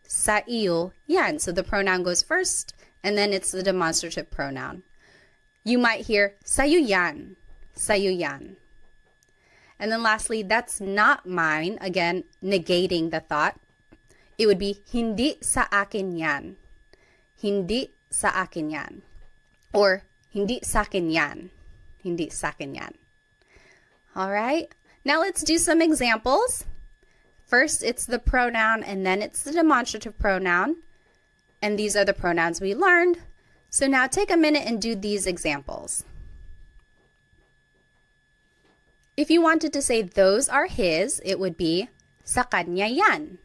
Sa iyo yan. So the pronoun goes first, and then it's the demonstrative pronoun. You might hear sa'yo yan. Sa'yo yan. And then lastly, that's not mine. Again, negating the thought. It would be hindi sa akin yan. Hindi sa akin yan. Or hindi sa akin yan. Hindi sa akin yan. All right. Now let's do some examples. First, it's the pronoun, and then it's the demonstrative pronoun. And these are the pronouns we learned. So now take a minute and do these examples. If you wanted to say those are his, it would be sa kanya yan.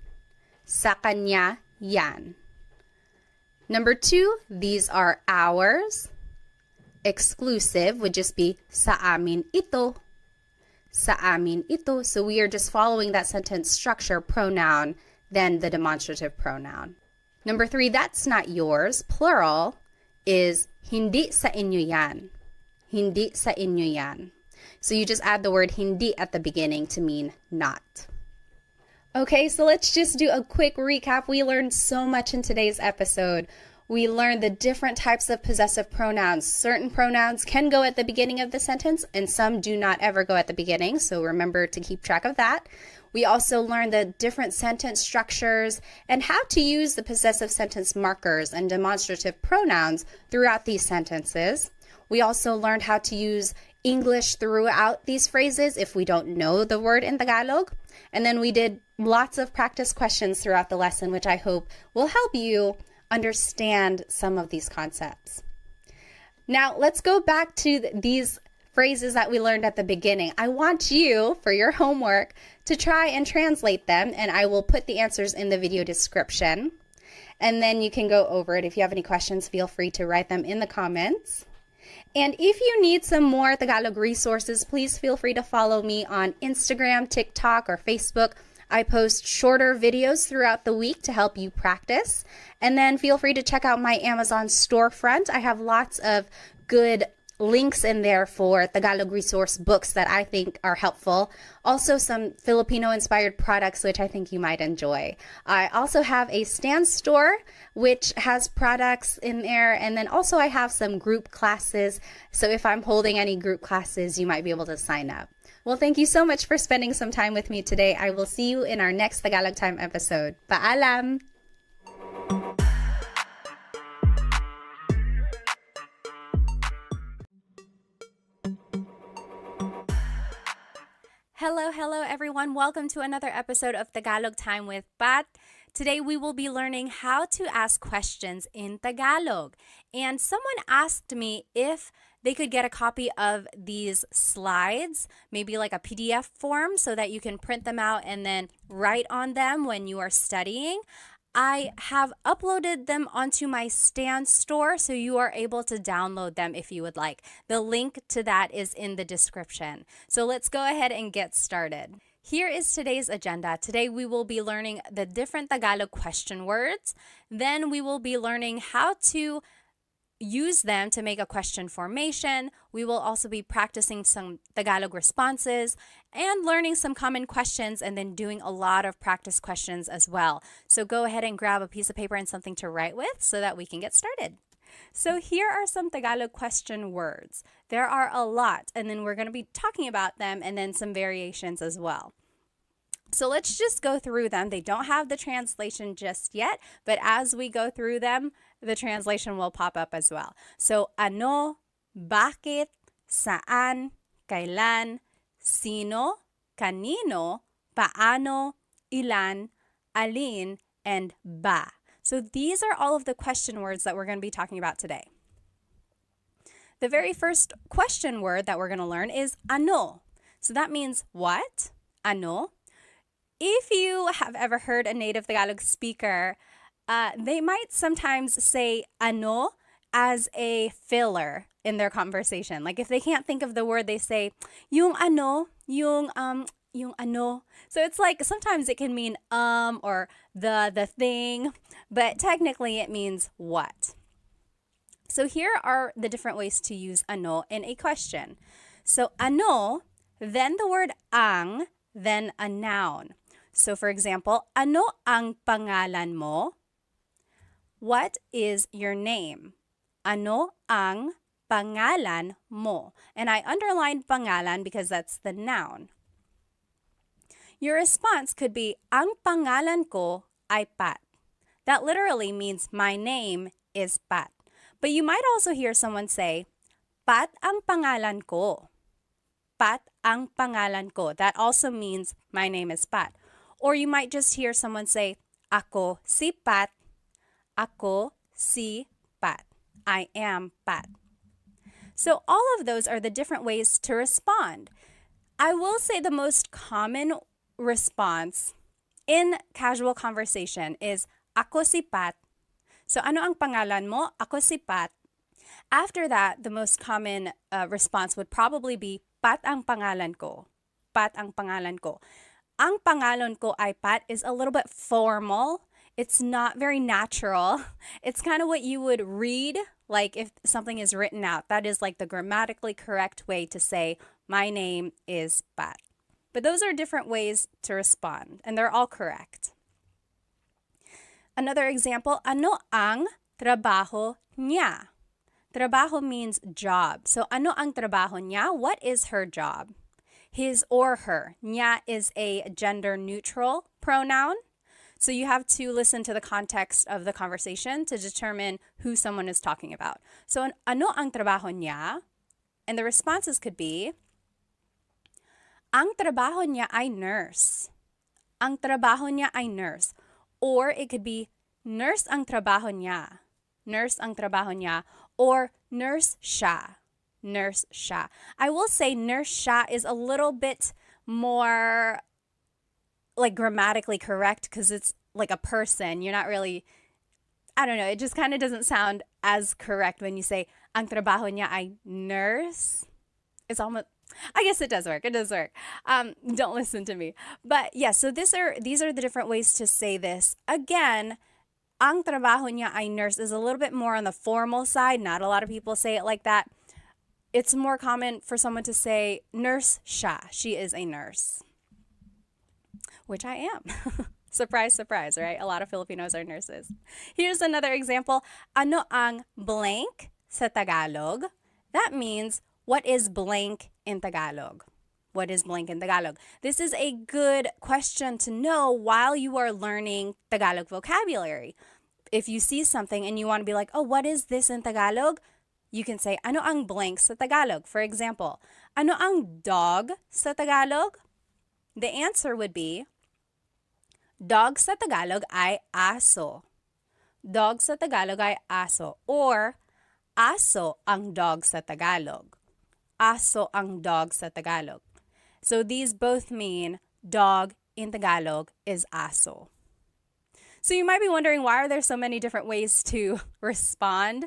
Sa kanya yan. Number 2, these are ours. Exclusive would just be sa amin ito. Sa amin ito. So we are just following that sentence structure, pronoun, then the demonstrative pronoun. Number 3, that's not yours. Plural is hindi sa inyo yan. Hindi sa inyo yan. So you just add the word hindi at the beginning to mean not. Okay, so let's just do a quick recap. We learned so much in today's episode. We learned the different types of possessive pronouns. Certain pronouns can go at the beginning of the sentence, and some do not ever go at the beginning, so remember to keep track of that. We also learned the different sentence structures and how to use the possessive sentence markers and demonstrative pronouns throughout these sentences. We also learned how to use English throughout these phrases if we don't know the word in Tagalog. And then we did lots of practice questions throughout the lesson, which I hope will help you understand some of these concepts. Now, let's go back to these phrases that we learned at the beginning. I want you, for your homework, to try and translate them, and I will put the answers in the video description. And then you can go over it. If you have any questions, feel free to write them in the comments. And if you need some more Tagalog resources, please feel free to follow me on Instagram, TikTok, or Facebook. I post shorter videos throughout the week to help you practice. And then feel free to check out my Amazon storefront. I have lots of good links in there for Tagalog resource books that I think are helpful. Also some Filipino-inspired products which I think you might enjoy. I also have a Stan store which has products in there, and then also I have some group classes. So if I'm holding any group classes, you might be able to sign up. Well, thank you so much for spending some time with me today. I will see you in our next Tagalog Time episode. Paalam! Hello, hello everyone. Welcome to another episode of Tagalog Time with Pat. Today we will be learning how to ask questions in Tagalog. And someone asked me if they could get a copy of these slides, maybe like a PDF form so that you can print them out and then write on them when you are studying. I have uploaded them onto my Stan store, so you are able to download them if you would like. The link to that is in the description. So let's go ahead and get started. Here is today's agenda. Today we will be learning the different Tagalog question words. Then we will be learning how to use them to make a question formation. We will also be practicing some Tagalog responses and learning some common questions and then doing a lot of practice questions as well. So go ahead and grab a piece of paper and something to write with so that we can get started. So here are some Tagalog question words. There are a lot, and then we're going to be talking about them and then some variations as well. So let's just go through them. They don't have the translation just yet, but as we go through them, the translation will pop up as well. So, ano, bakit, saan, kailan, sino, kanino, paano, ilan, alin, and ba. So these are all of the question words that we're going to be talking about today. The very first question word that we're going to learn is ano. So that means what? Ano. If you have ever heard a native Tagalog speaker, they might sometimes say ano as a filler in their conversation. Like if they can't think of the word, they say yung ano, yung ano. So it's like sometimes it can mean or the thing, but technically it means what. So here are the different ways to use ano in a question. So ano, then the word ang, then a noun. So for example, ano ang pangalan mo? What is your name? Ano ang pangalan mo? And I underlined pangalan because that's the noun. Your response could be, ang pangalan ko ay Pat. That literally means my name is Pat. But you might also hear someone say, Pat ang pangalan ko. Pat ang pangalan ko. That also means my name is Pat. Or you might just hear someone say, ako si Pat. Ako si Pat. I am Pat. So all of those are the different ways to respond. I will say the most common response in casual conversation is ako si Pat. So ano ang pangalan mo? Ako si Pat. After that, the most common response would probably be Pat ang pangalan ko. Pat ang pangalan ko. Ang pangalan ko ay Pat is a little bit formal. It's not very natural. It's kind of what you would read, like if something is written out. That is like the grammatically correct way to say, my name is Pat. But those are different ways to respond, and they're all correct. Another example, ano ang trabaho niya? Trabaho means job. So ano ang trabaho niya? What is her job? His or her. Niya is a gender-neutral pronoun. So you have to listen to the context of the conversation to determine who someone is talking about. So ano ang trabaho niya? And the responses could be, ang trabaho niya ay nurse. Ang trabaho niya ay nurse. Or it could be, nurse ang trabaho niya. Nurse ang trabaho niya. Or nurse siya. Nurse siya. I will say nurse siya is a little bit more like grammatically correct because it's like a person. You're not really, I don't know, it just kind of doesn't sound as correct when you say ang trabaho niya ay nurse. It's almost, I guess it does work. It does work. Don't listen to me. But yeah, so these are the different ways to say this. Again, ang trabaho niya ay nurse is a little bit more on the formal side. Not a lot of people say it like that. It's more common for someone to say, nurse siya. She is a nurse. Which I am. Surprise, surprise, right? A lot of Filipinos are nurses. Here's another example. Ano ang blank sa Tagalog? That means, what is blank in Tagalog? What is blank in Tagalog? This is a good question to know while you are learning Tagalog vocabulary. If you see something and you want to be like, oh, what is this in Tagalog? You can say, ano ang blank sa Tagalog? For example, ano ang dog sa Tagalog? The answer would be, dog sa Tagalog ay aso. Dog sa Tagalog ay aso. Or, aso ang dog sa Tagalog. Aso ang dog sa Tagalog. So these both mean dog in Tagalog is aso. So you might be wondering, why are there so many different ways to respond?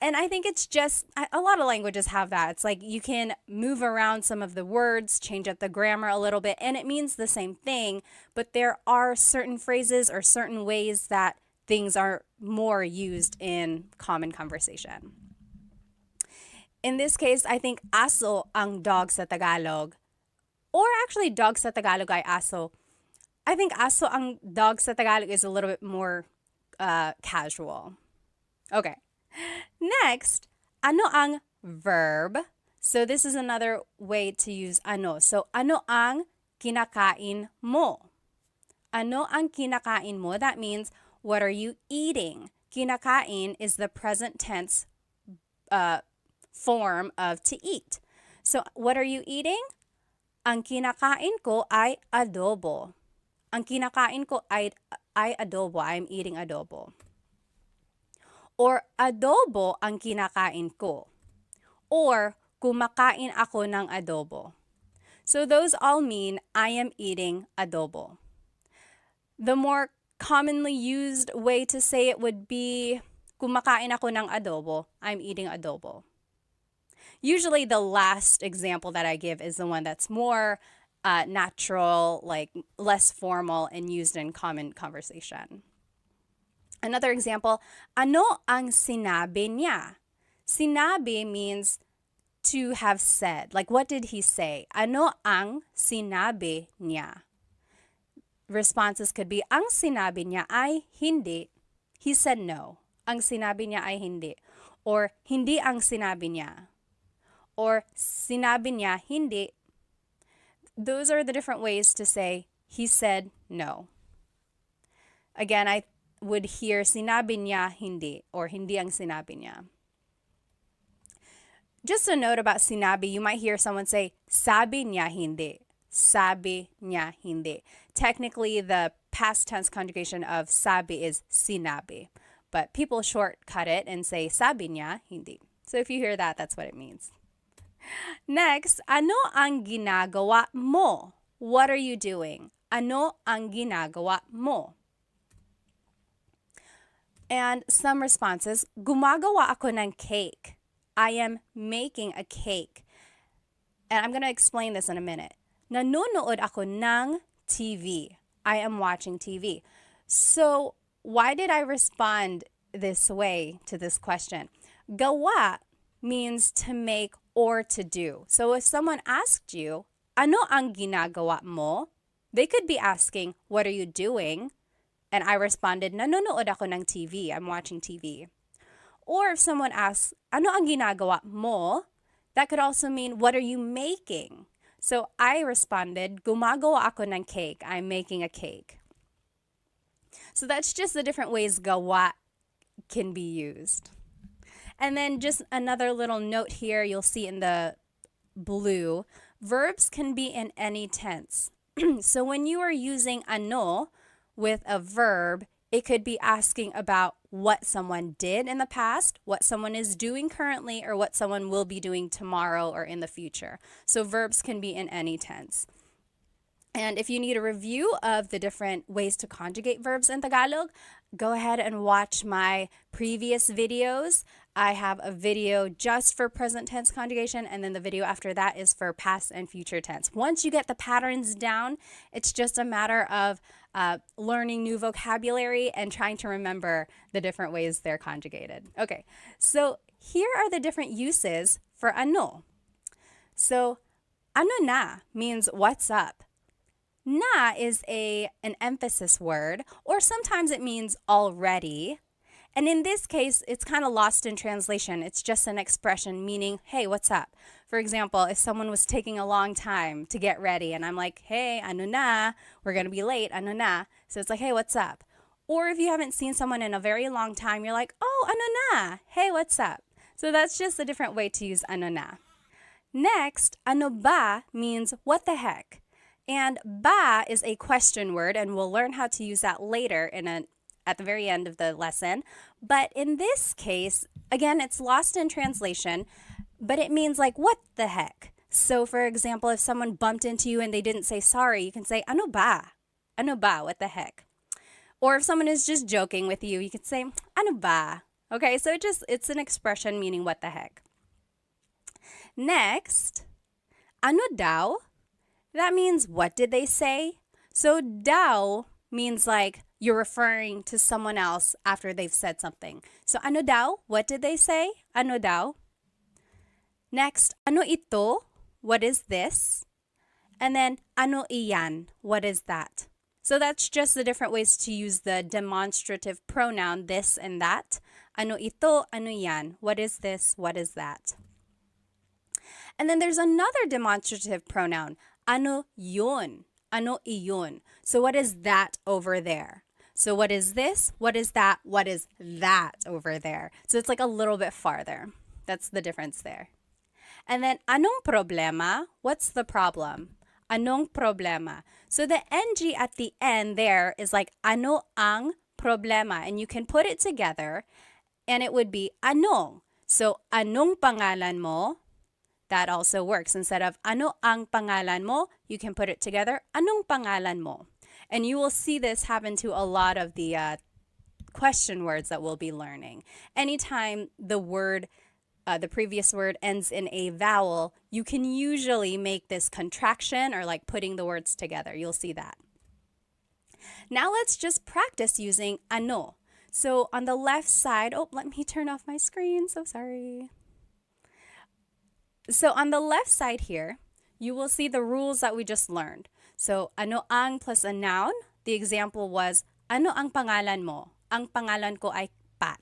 And I think it's just, a lot of languages have that. It's like you can move around some of the words, change up the grammar a little bit, and it means the same thing, but there are certain phrases or certain ways that things are more used in common conversation. In this case, I think aso ang dog sa Tagalog, or actually dog sa Tagalog ay aso. I think aso ang dog sa Tagalog is a little bit more casual. Okay. Next, ano ang verb? So this is another way to use ano. So ano ang kinakain mo? Ano ang kinakain mo? That means, what are you eating? Kinakain is the present tense form of to eat. So what are you eating? Ang kinakain ko ay adobo. Ang kinakain ko ay adobo. I'm eating adobo. Or adobo ang kinakain ko. Or kumakain ako ng adobo. So those all mean I am eating adobo. The more commonly used way to say it would be kumakain ako ng adobo. I'm eating adobo. Usually the last example that I give is the one that's more natural, like less formal and used in common conversation. Another example, ano ang sinabi niya? Sinabi means to have said. Like, what did he say? Ano ang sinabi niya? Responses could be, ang sinabi niya ay hindi. He said no. Ang sinabi niya ay hindi. Or, hindi ang sinabi niya. Or, sinabi niya hindi. Those are the different ways to say, he said no. Again, I would hear sinabi niya hindi, or hindi ang sinabi niya. Just a note about sinabi, you might hear someone say, sabi niya hindi. Sabi niya hindi. Technically, the past tense conjugation of sabi is sinabi, but people shortcut it and say sabi niya hindi. So if you hear that, that's what it means. Next, ano ang ginagawa mo? What are you doing? Ano ang ginagawa mo? And some responses, gumagawa ako ng cake. I am making a cake. And I'm going to explain this in a minute. Nanonood ako ng TV. I am watching TV. So why did I respond this way to this question? Gawa means to make or to do. So if someone asked you, ano ang ginagawa mo? They could be asking, what are you doing? And I responded, nanonood ako ng TV. I'm watching TV. Or if someone asks, ano ang ginagawa mo? That could also mean, what are you making? So I responded, gumagawa ako ng cake. I'm making a cake. So that's just the different ways gawa can be used. And then just another little note here, you'll see in the blue, verbs can be in any tense. So when you are using ano with a verb, it could be asking about what someone did in the past, what someone is doing currently, or what someone will be doing tomorrow or in the future. So verbs can be in any tense. And if you need a review of the different ways to conjugate verbs in Tagalog, go ahead and watch my previous videos. I have a video just for present tense conjugation, and then the video after that is for past and future tense. Once you get the patterns down, it's just a matter of learning new vocabulary and trying to remember the different ways they're conjugated. Okay, so here are the different uses for ano. So, ano na means what's up. Na is an emphasis word, or sometimes it means already. And in this case, it's kind of lost in translation. It's just an expression meaning, hey, what's up? For example, if someone was taking a long time to get ready and I'm like, hey, ano na, we're going to be late, ano na. So it's like, hey, what's up? Or if you haven't seen someone in a very long time, you're like, oh, ano na, hey, what's up? So that's just a different way to use ano na. Next, ano ba means what the heck. And ba is a question word, and we'll learn how to use that later at the very end of the lesson. But in this case, again, it's lost in translation, but it means like, what the heck? So for example, if someone bumped into you and they didn't say sorry, you can say, ano ba? Ano ba? What the heck? Or if someone is just joking with you, you can say, ano ba? Okay, so it's an expression meaning what the heck. Next, ano daw? That means what did they say? So daw means like you're referring to someone else after they've said something. So ano daw? What did they say? Ano daw? Next, ano ito? What is this? And then ano iyan? What is that? So that's just the different ways to use the demonstrative pronoun this and that. Ano ito? Ano yan? What is this? What is that? And then there's another demonstrative pronoun. Ano yun? Ano iyon? So what is that over there? So what is this? What is that? What is that over there? So it's like a little bit farther. That's the difference there. And then anong problema? What's the problem? Anong problema? So the NG at the end there is like ano ang problema, and you can put it together and it would be anong. So anong pangalan mo? That also works. Instead of ano ang pangalan mo, you can put it together, anong pangalan mo? And you will see this happen to a lot of the question words that we'll be learning. Anytime the word, the previous word ends in a vowel, you can usually make this contraction or like putting the words together. You'll see that. Now let's just practice using ano. So on the left side, oh, let me turn off my screen. So sorry. So on the left side here, you will see the rules that we just learned. So ano ang plus a noun. The example was, ano ang pangalan mo? Ang pangalan ko ay Pat.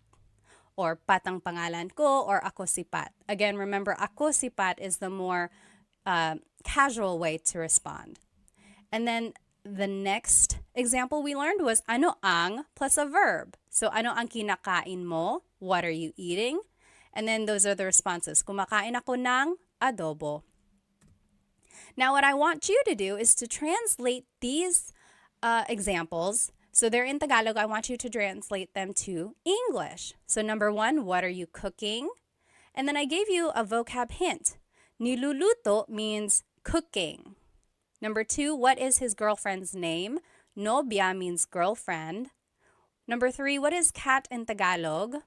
Or Pat ang pangalan ko, or ako si Pat. Again, remember, ako si Pat is the more casual way to respond. And then the next example we learned was ano ang plus a verb. So ano ang kinakain mo? What are you eating? And then those are the responses. Kumakain ako ng adobo. Now what I want you to do is to translate these examples. So they're in Tagalog. I want you to translate them to English. So number one, what are you cooking? And then I gave you a vocab hint. Niluluto means cooking. Number two, what is his girlfriend's name? Nobya means girlfriend. Number three, what is cat in Tagalog?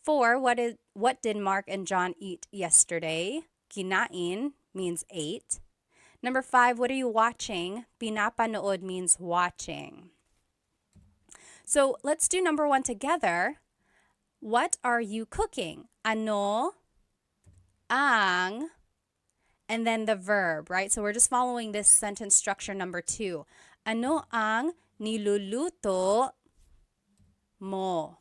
Four, what did Mark and John eat yesterday? Kinain means ate. Number five, what are you watching? Pinapanood means watching. So let's do number one together. What are you cooking? Ano ang, and then the verb, right? So we're just following this sentence structure number two. Ano ang niluluto mo?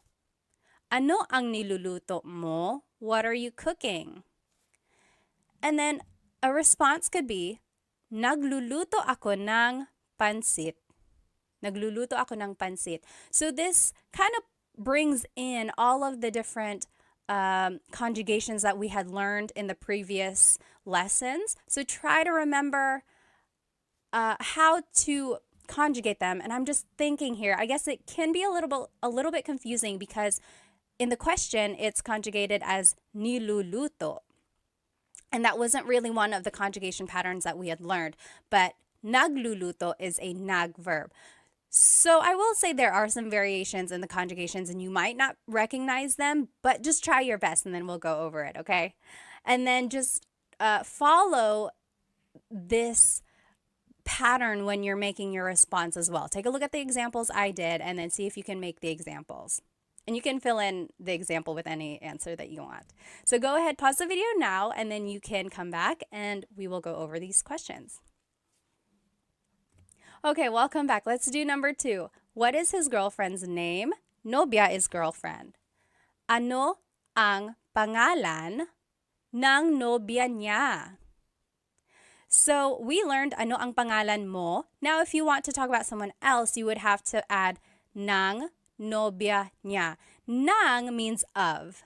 Ano ang niluluto mo? What are you cooking? And then a response could be, nagluluto ako ng pansit. Nagluluto ako ng pansit. So this kind of brings in all of the different conjugations that we had learned in the previous lessons. So try to remember how to conjugate them. And I'm just thinking here, I guess it can be a little bit confusing because in the question, it's conjugated as niluluto. And that wasn't really one of the conjugation patterns that we had learned. But nagluluto is a nag verb. So I will say there are some variations in the conjugations and you might not recognize them, but just try your best and then we'll go over it, okay? And then just follow this pattern when you're making your response as well. Take a look at the examples I did and then see if you can make the examples. And you can fill in the example with any answer that you want. So go ahead, pause the video now, and then you can come back and we will go over these questions. Okay, welcome back. Let's do number two. What is his girlfriend's name? Nobya is girlfriend. Ano ang pangalan ng nobya niya? So we learned ano ang pangalan mo. Now if you want to talk about someone else, you would have to add ng nobya niya. Nang means of.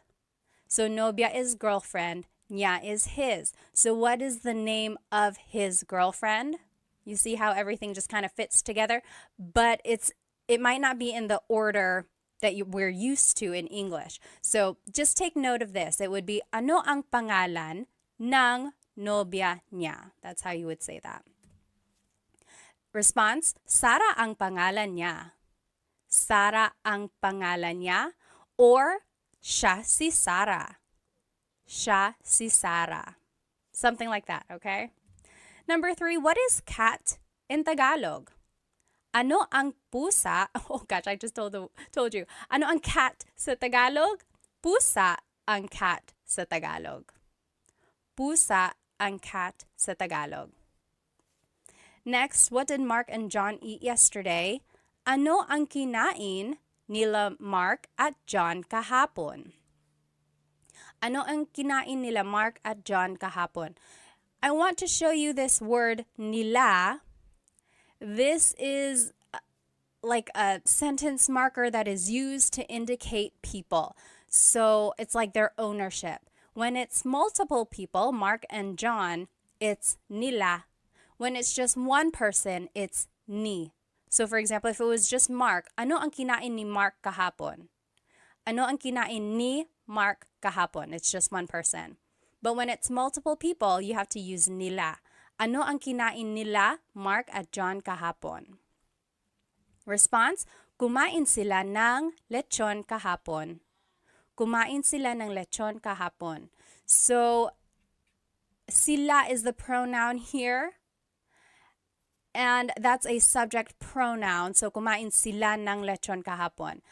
So nobya is girlfriend, niya is his. So what is the name of his girlfriend? You see how everything just kind of fits together, but it might not be in the order that we're used to in English. So just take note of this. It would be, ano ang pangalan ng nobya niya? That's how you would say that. Response, Sara ang pangalan niya. Sara ang pangalan niya, or siya si Sara. Siya si Sara. Something like that, okay? Number 3, what is cat in Tagalog? Ano ang pusa? Oh gosh, I just told you. Ano ang cat sa Tagalog? Pusa ang cat sa Tagalog. Pusa ang cat sa Tagalog. Next, what did Mark and John eat yesterday? Ano ang kinain nila Mark at John kahapon? Ano ang kinain nila Mark at John kahapon? I want to show you this word nila. This is like a sentence marker that is used to indicate people. So it's like their ownership. When it's multiple people, Mark and John, it's nila. When it's just one person, it's ni. So for example, if it was just Mark, ano ang kinain ni Mark kahapon? Ano ang kinain ni Mark kahapon? It's just one person. But when it's multiple people, you have to use nila. Ano ang kinain nila Mark at John kahapon? Response, kumain sila ng lechon kahapon. Kumain sila ng lechon kahapon. So, sila is the pronoun here. And that's a subject pronoun. So, kumain sila ng lechon kahapon.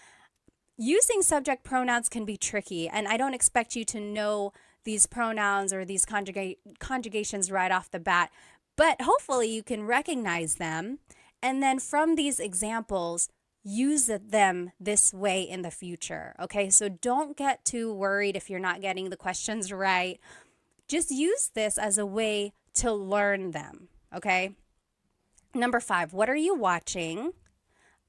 Using subject pronouns can be tricky, and I don't expect you to know these pronouns or these conjugations right off the bat, but hopefully you can recognize them, and then from these examples, use them this way in the future, okay? So don't get too worried if you're not getting the questions right. Just use this as a way to learn them, okay? Number 5, what are you watching?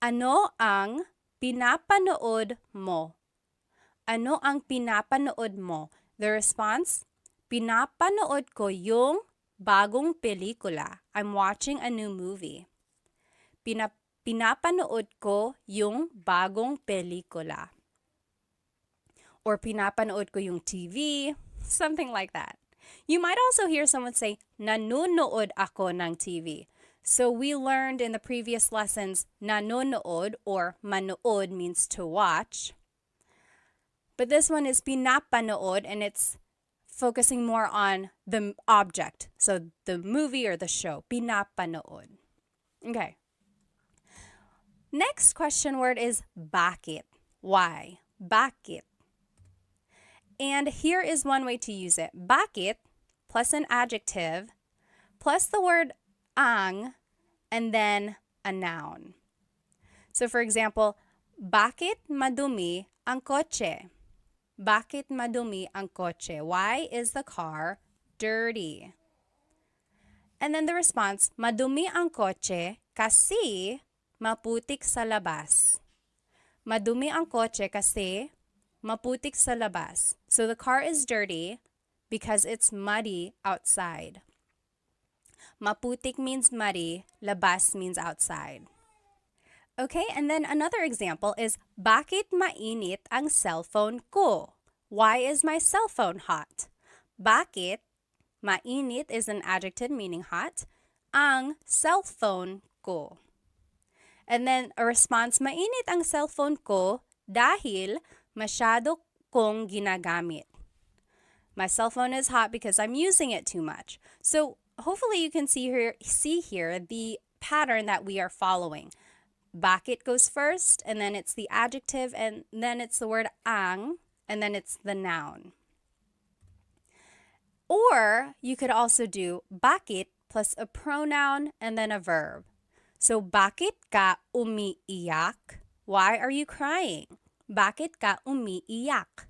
Ano ang pinapanood mo? Ano ang pinapanood mo? The response, pinapanood ko yung bagong pelikula. I'm watching a new movie. Pinapanood ko yung bagong pelikula. Or pinapanood ko yung TV, something like that. You might also hear someone say, nanonood ako ng TV. So we learned in the previous lessons, nanonood or manood means to watch. But this one is pinapanood, and it's focusing more on the object. So the movie or the show, pinapanood. Okay. Next question word is bakit. Why? Bakit. And here is one way to use it. Bakit plus an adjective plus the word ang and then a noun. So for example, bakit madumi ang kotse? Bakit madumi ang kotse? Why is the car dirty? And then the response, madumi ang kotse kasi maputik sa labas. Madumi ang kotse kasi maputik sa labas. So the car is dirty because it's muddy outside. Maputik means muddy, labas means outside. Okay, and then another example is, bakit mainit ang cellphone ko? Why is my cell phone hot? Bakit, mainit is an adjective meaning hot, ang cellphone ko. And then a response, mainit ang cellphone ko dahil masyado kong ginagamit. My cell phone is hot because I'm using it too much. So hopefully you can see here the pattern that we are following. Bakit goes first, and then it's the adjective, and then it's the word ang, and then it's the noun. Or you could also do bakit plus a pronoun and then a verb. So bakit ka umiiyak? Why are you crying? Bakit ka umiiyak?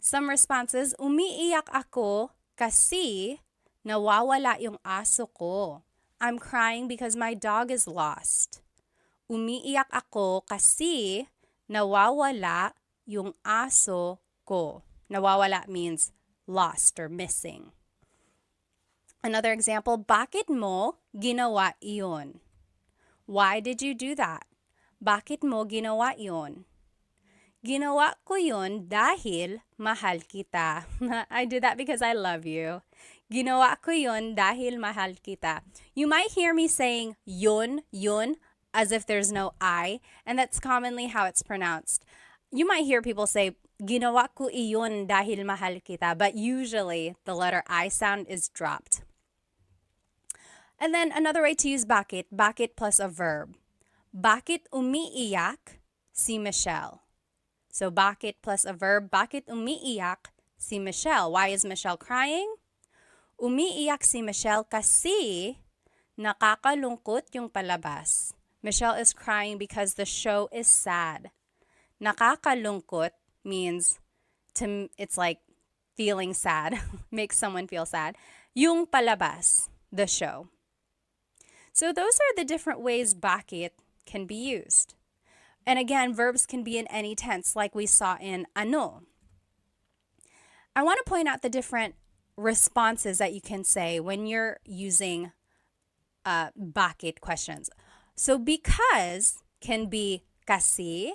Some responses, umiiyak ako kasi nawawala yung aso ko. I'm crying because my dog is lost. Umiiyak ako kasi nawawala yung aso ko. Nawawala means lost or missing. Another example, bakit mo ginawa iyon? Why did you do that? Bakit mo ginawa iyon? Ginawa ko yun dahil mahal kita. I do that because I love you. Ginawa ko yun dahil mahal kita. You might hear me saying yun, as if there's no I, and that's commonly how it's pronounced. You might hear people say, ginawa ko iyon dahil mahal kita, but usually the letter I sound is dropped. And then another way to use bakit plus a verb. Bakit umiiyak si Michelle? So bakit plus a verb, bakit umiiyak si Michelle? Why is Michelle crying? Umiiyak si Michelle kasi nakakalungkot yung palabas. Michelle is crying because the show is sad. Nakakalungkot means it's like feeling sad, makes someone feel sad. Yung palabas, the show. So those are the different ways bakit can be used. And again, verbs can be in any tense, like we saw in ano. I want to point out the different responses that you can say when you're using bakit questions. So because can be kasi,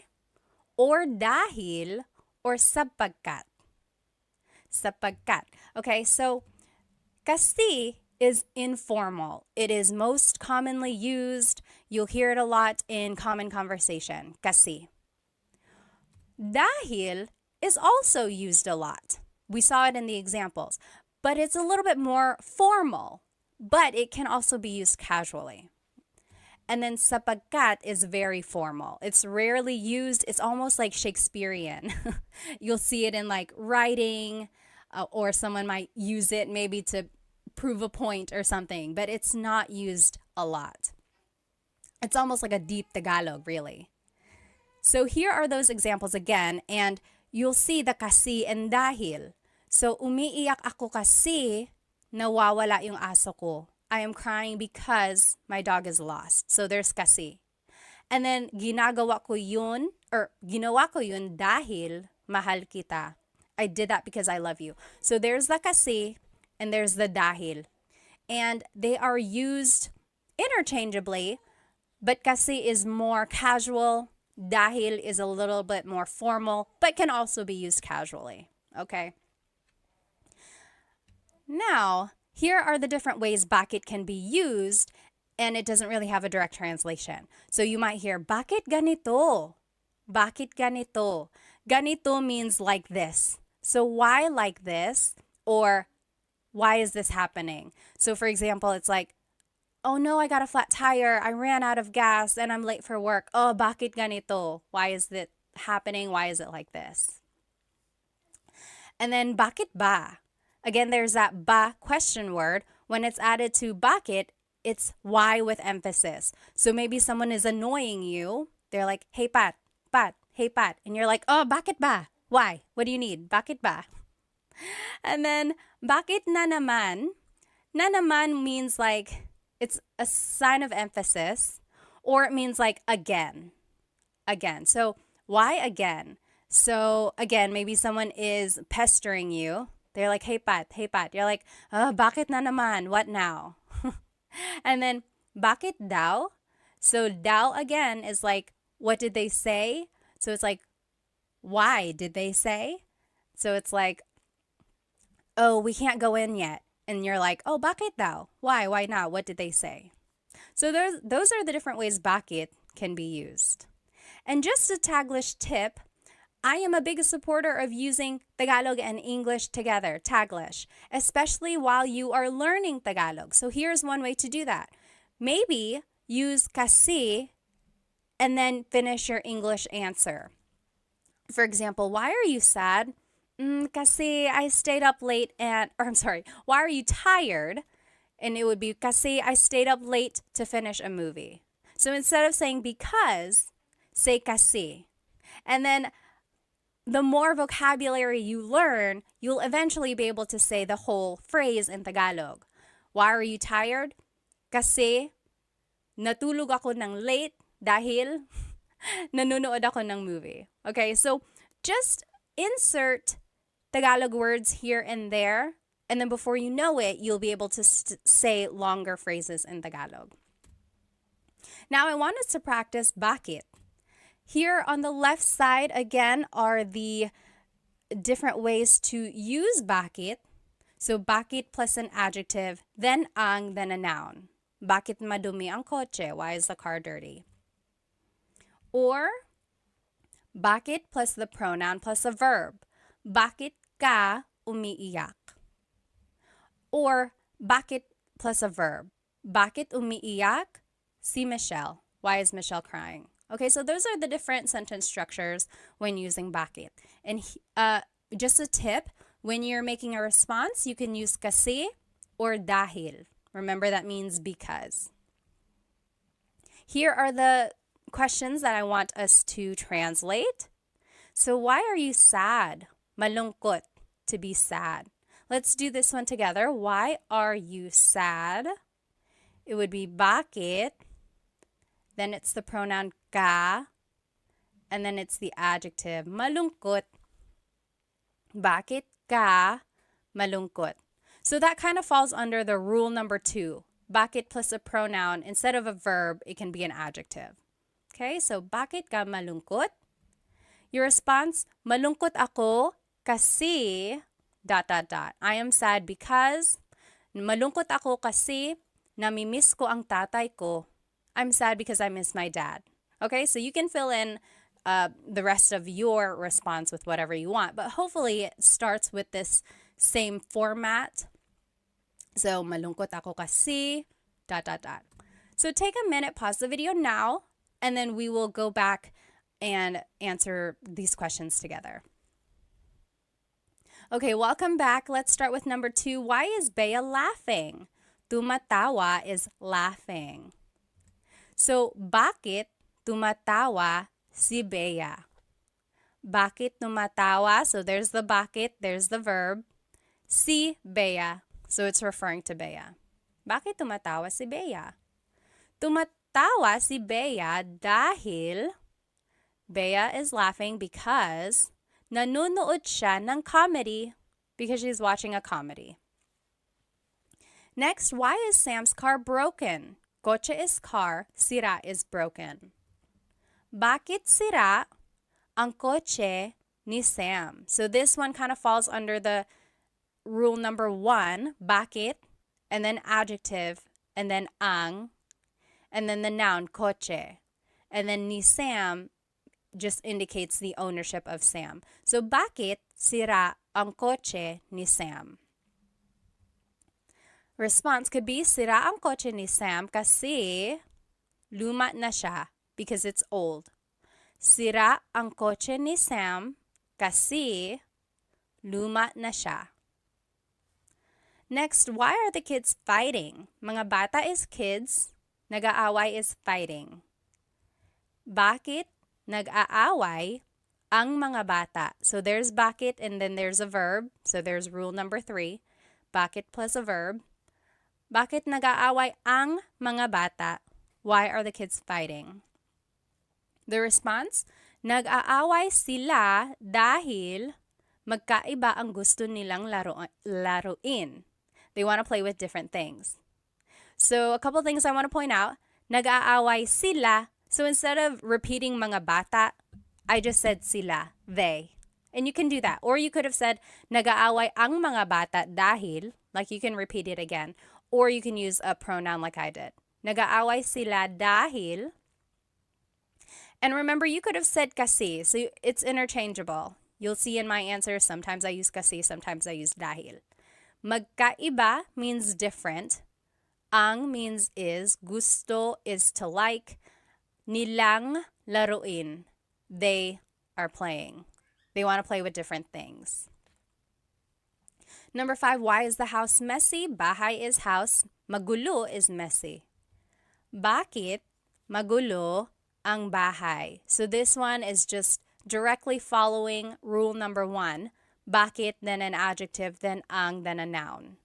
or dahil, or sapagkat. Sapagkat. Okay, so kasi is informal. It is most commonly used. You'll hear it a lot in common conversation. Kasi. Dahil is also used a lot. We saw it in the examples. But it's a little bit more formal. But it can also be used casually. And then sapagkat is very formal. It's rarely used. It's almost like Shakespearean. You'll see it in like writing, or someone might use it maybe to prove a point or something, but it's not used a lot. It's almost like a deep Tagalog, really. So here are those examples again, and you'll see the kasi and dahil. So umiiyak ako kasi nawawala yung aso ko. I am crying because my dog is lost. So there's kasi. And then ginawa ko yun dahil mahal kita. I did that because I love you. So there's the kasi and there's the dahil. And they are used interchangeably, but kasi is more casual. Dahil is a little bit more formal, but can also be used casually. Okay? Now, here are the different ways bakit can be used, and it doesn't really have a direct translation. So you might hear, bakit ganito? Bakit ganito? Ganito means like this. So why like this? Or why is this happening? So for example, it's like, oh no, I got a flat tire. I ran out of gas and I'm late for work. Oh, bakit ganito? Why is it happening? Why is it like this? And then bakit ba? Again, there's that ba question word. When it's added to bakit, it's why with emphasis. So maybe someone is annoying you. They're like, hey Pat, hey Pat. And you're like, oh, bakit ba? Why? What do you need? Bakit ba? And then bakit na naman? Na naman means like, it's a sign of emphasis, or it means like again. Again. So why again? So again, maybe someone is pestering you. They're like, hey Pat. You're like, oh, bakit na naman? What now? And then bakit daw? So daw again is like, what did they say? So it's like, why did they say? So it's like, oh, we can't go in yet. And you're like, oh, bakit daw? Why? Why not? What did they say? So those are the different ways bakit can be used. And just a Taglish tip, I am a big supporter of using Tagalog and English together, Taglish, especially while you are learning Tagalog. So here's one way to do that. Maybe use kasi and then finish your English answer. For example, why are you sad? Kasi I stayed up late why are you tired? And it would be kasi I stayed up late to finish a movie. So instead of saying because, say kasi. And then the more vocabulary you learn, you'll eventually be able to say the whole phrase in Tagalog. Why are you tired? Kasi natulog ako ng late dahil nanonood ako ng movie. Okay, so just insert Tagalog words here and there And then before you know it, you'll be able to say longer phrases in Tagalog. Now I want us to practice bakit. Here on the left side, again, are the different ways to use bakit. So bakit plus an adjective, then ang, then a noun. Bakit madumi ang kotse? Why is the car dirty? Or bakit plus the pronoun plus a verb. Bakit ka umiiyak? Or bakit plus a verb. Bakit umiiyak si Michelle? Why is Michelle crying? Okay, so those are the different sentence structures when using bakit. And just a tip, when you're making a response, you can use kasi or dahil. Remember, that means because. Here are the questions that I want us to translate. So why are you sad? Malungkot, to be sad. Let's do this one together. Why are you sad? It would be bakit. Then it's the pronoun ka. And then it's the adjective malungkot. Bakit ka malungkot? So that kind of falls under the rule number 2. Bakit plus a pronoun. Instead of a verb, it can be an adjective. Okay, so bakit ka malungkot? Your response, malungkot ako kasi ... I am sad because, malungkot ako kasi namimiss ko ang tatay ko. I'm sad because I miss my dad. Okay, so you can fill in the rest of your response with whatever you want, but hopefully it starts with this same format. So, malungkot ako kasi ... So take a minute, pause the video now, and then we will go back and answer these questions together. Okay, welcome back. Let's start with number 2. Why is Bea laughing? Tumatawa is laughing. So, bakit tumatawa si Bea? Bakit tumatawa? So, there's the bakit, there's the verb. Si Bea. So, it's referring to Bea. Bakit tumatawa si Bea? Tumatawa si Bea dahil Bea is laughing because nanonood siya ng comedy, because she's watching a comedy. Next, why is Sam's car broken? Kotse is car, sira is broken. Bakit sira ang kotse ni Sam? So this one kind of falls under the rule number 1, bakit, and then adjective, and then ang, and then the noun, kotse. And then ni Sam just indicates the ownership of Sam. So, bakit sira ang kotse ni Sam? Response could be, sira ang kotse ni Sam kasi luma na siya, because it's old. Sira ang kotse ni Sam kasi luma na siya. Next, why are the kids fighting? Mga bata is kids, nag-aaway is fighting. Bakit nag-aaway ang mga bata? So there's bakit and then there's a verb. So there's rule number 3. Bakit plus a verb. Bakit nag-aaway ang mga bata? Why are the kids fighting? The response, nag-aaway sila dahil magkaiba ang gusto nilang laruin. They want to play with different things. So a couple things I want to point out. Nag-aaway sila. So instead of repeating mga bata, I just said sila, they. And you can do that. Or you could have said, nag-aaway ang mga bata dahil, like you can repeat it again. Or you can use a pronoun like I did. Nag-aaway sila dahil. And remember, you could have said kasi. So it's interchangeable. You'll see in my answer, sometimes I use kasi, sometimes I use dahil. Magkaiba means different. Ang means is. Gusto is to like. Nilang laruin. They are playing. They want to play with different things. Number 5, why is the house messy? Bahay is house. Magulo is messy. Bakit magulo ang bahay? So this one is just directly following rule number 1. Bakit, then an adjective, then ang, then a noun.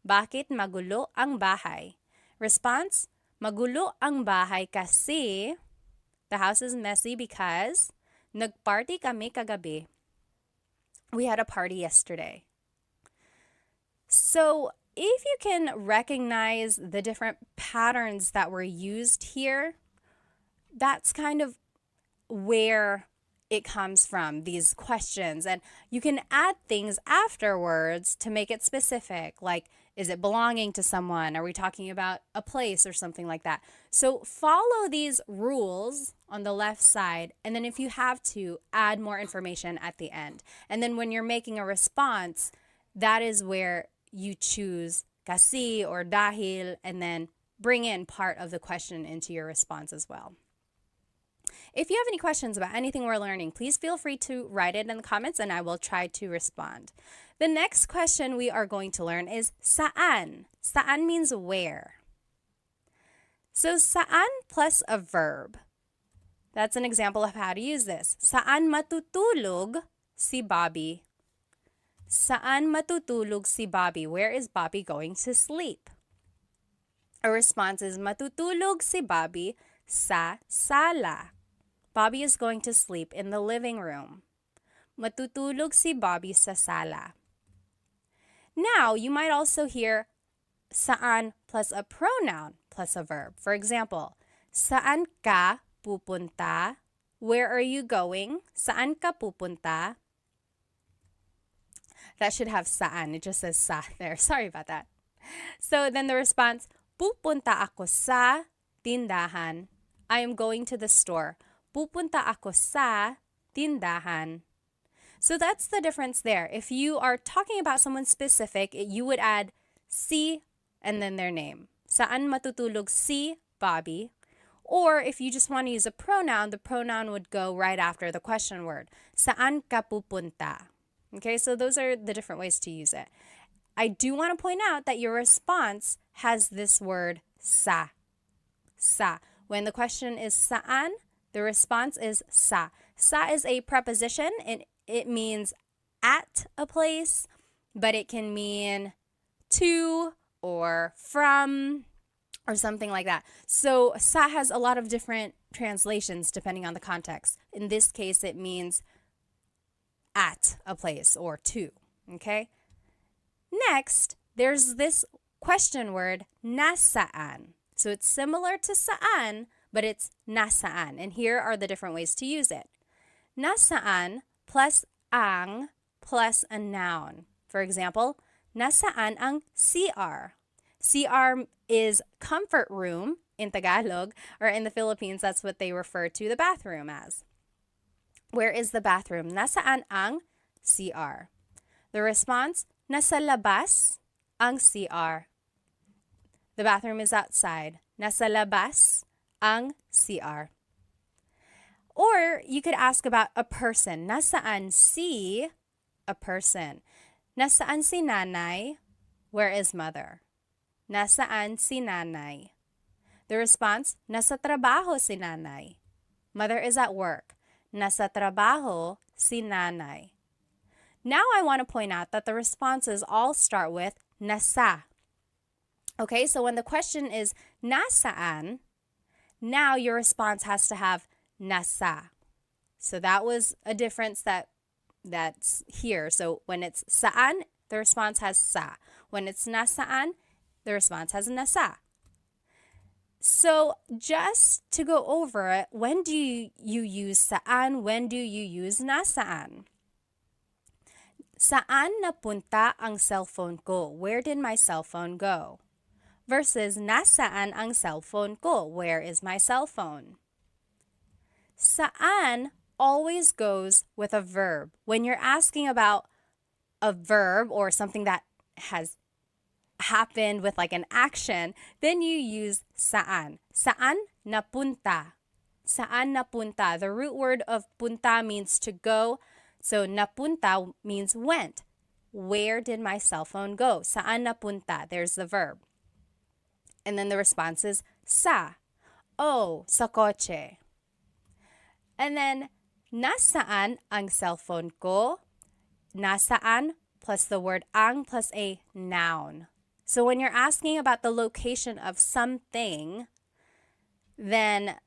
Bakit magulo ang bahay? Response, magulo ang bahay kasi the house is messy because nagparty kami kagabi. We had a party yesterday. So if you can recognize the different patterns that were used here, that's kind of where it comes from, these questions. And you can add things afterwards to make it specific, like, is it belonging to someone? Are we talking about a place or something like that? So follow these rules on the left side, and then if you have to, add more information at the end. And then when you're making a response, that is where you choose kasi or dahil, and then bring in part of the question into your response as well. If you have any questions about anything we're learning, please feel free to write it in the comments and I will try to respond. The next question we are going to learn is saan. Saan means where. So saan plus a verb. That's an example of how to use this. Saan matutulog si Bobby? Saan matutulog si Bobby? Where is Bobby going to sleep? A response is matutulog si Bobby sa sala. Bobby is going to sleep in the living room. Matutulog si Bobby sa sala. Now, you might also hear saan plus a pronoun plus a verb. For example, saan ka pupunta? Where are you going? Saan ka pupunta? That should have saan. It just says sa there. Sorry about that. So then the response, pupunta ako sa tindahan. I am going to the store. Pupunta ako sa tindahan. So that's the difference there. If you are talking about someone specific, you would add si and then their name. Saan matutulog si Bobby? Or if you just want to use a pronoun, the pronoun would go right after the question word. Saan ka pupunta? Okay, so those are the different ways to use it. I do want to point out that your response has this word sa. Sa. When the question is saan, the response is sa. Sa is a preposition and it means at a place, but it can mean to or from or something like that. So sa has a lot of different translations depending on the context. In this case, it means at a place or to, okay? Next, there's this question word, nasaan. So it's similar to saan, but it's nasaan. And here are the different ways to use it. Nasaan plus ang plus a noun. For example, nasaan ang CR? CR is comfort room in Tagalog, or in the Philippines, that's what they refer to the bathroom as. Where is the bathroom? Nasaan ang CR? The response, nasa labas ang CR. The bathroom is outside. Nasa labas ang CR. Or you could ask about a person. Nasaan si a person? Nasaan si nanay? Where is mother? Nasaan si nanay? The response, nasa trabaho si nanay. Mother is at work. Nasa trabaho si nanay. Now I want to point out that the responses all start with nasa. Okay, so when the question is nasaan, now your response has to have nasa. So that was a difference that's here. So when it's saan, the response has sa. When it's nasaan, the response has nasa. So just to go over it, when do you use saan? When do you use nasaan? Saan napunta ang cellphone ko? Where did my cell phone go? Versus nasaan ang cellphone ko? Where is my cell phone? Saan always goes with a verb. When you're asking about a verb or something that has happened with like an action, then you use saan. Saan napunta? Saan napunta? The root word of punta means to go. So napunta means went. Where did my cell phone go? Saan napunta? There's the verb. And then the response is sa. Oh, sa kotse. And then, nasaan ang cellphone ko? Nasaan plus the word ang plus a noun. So when you're asking about the location of something, then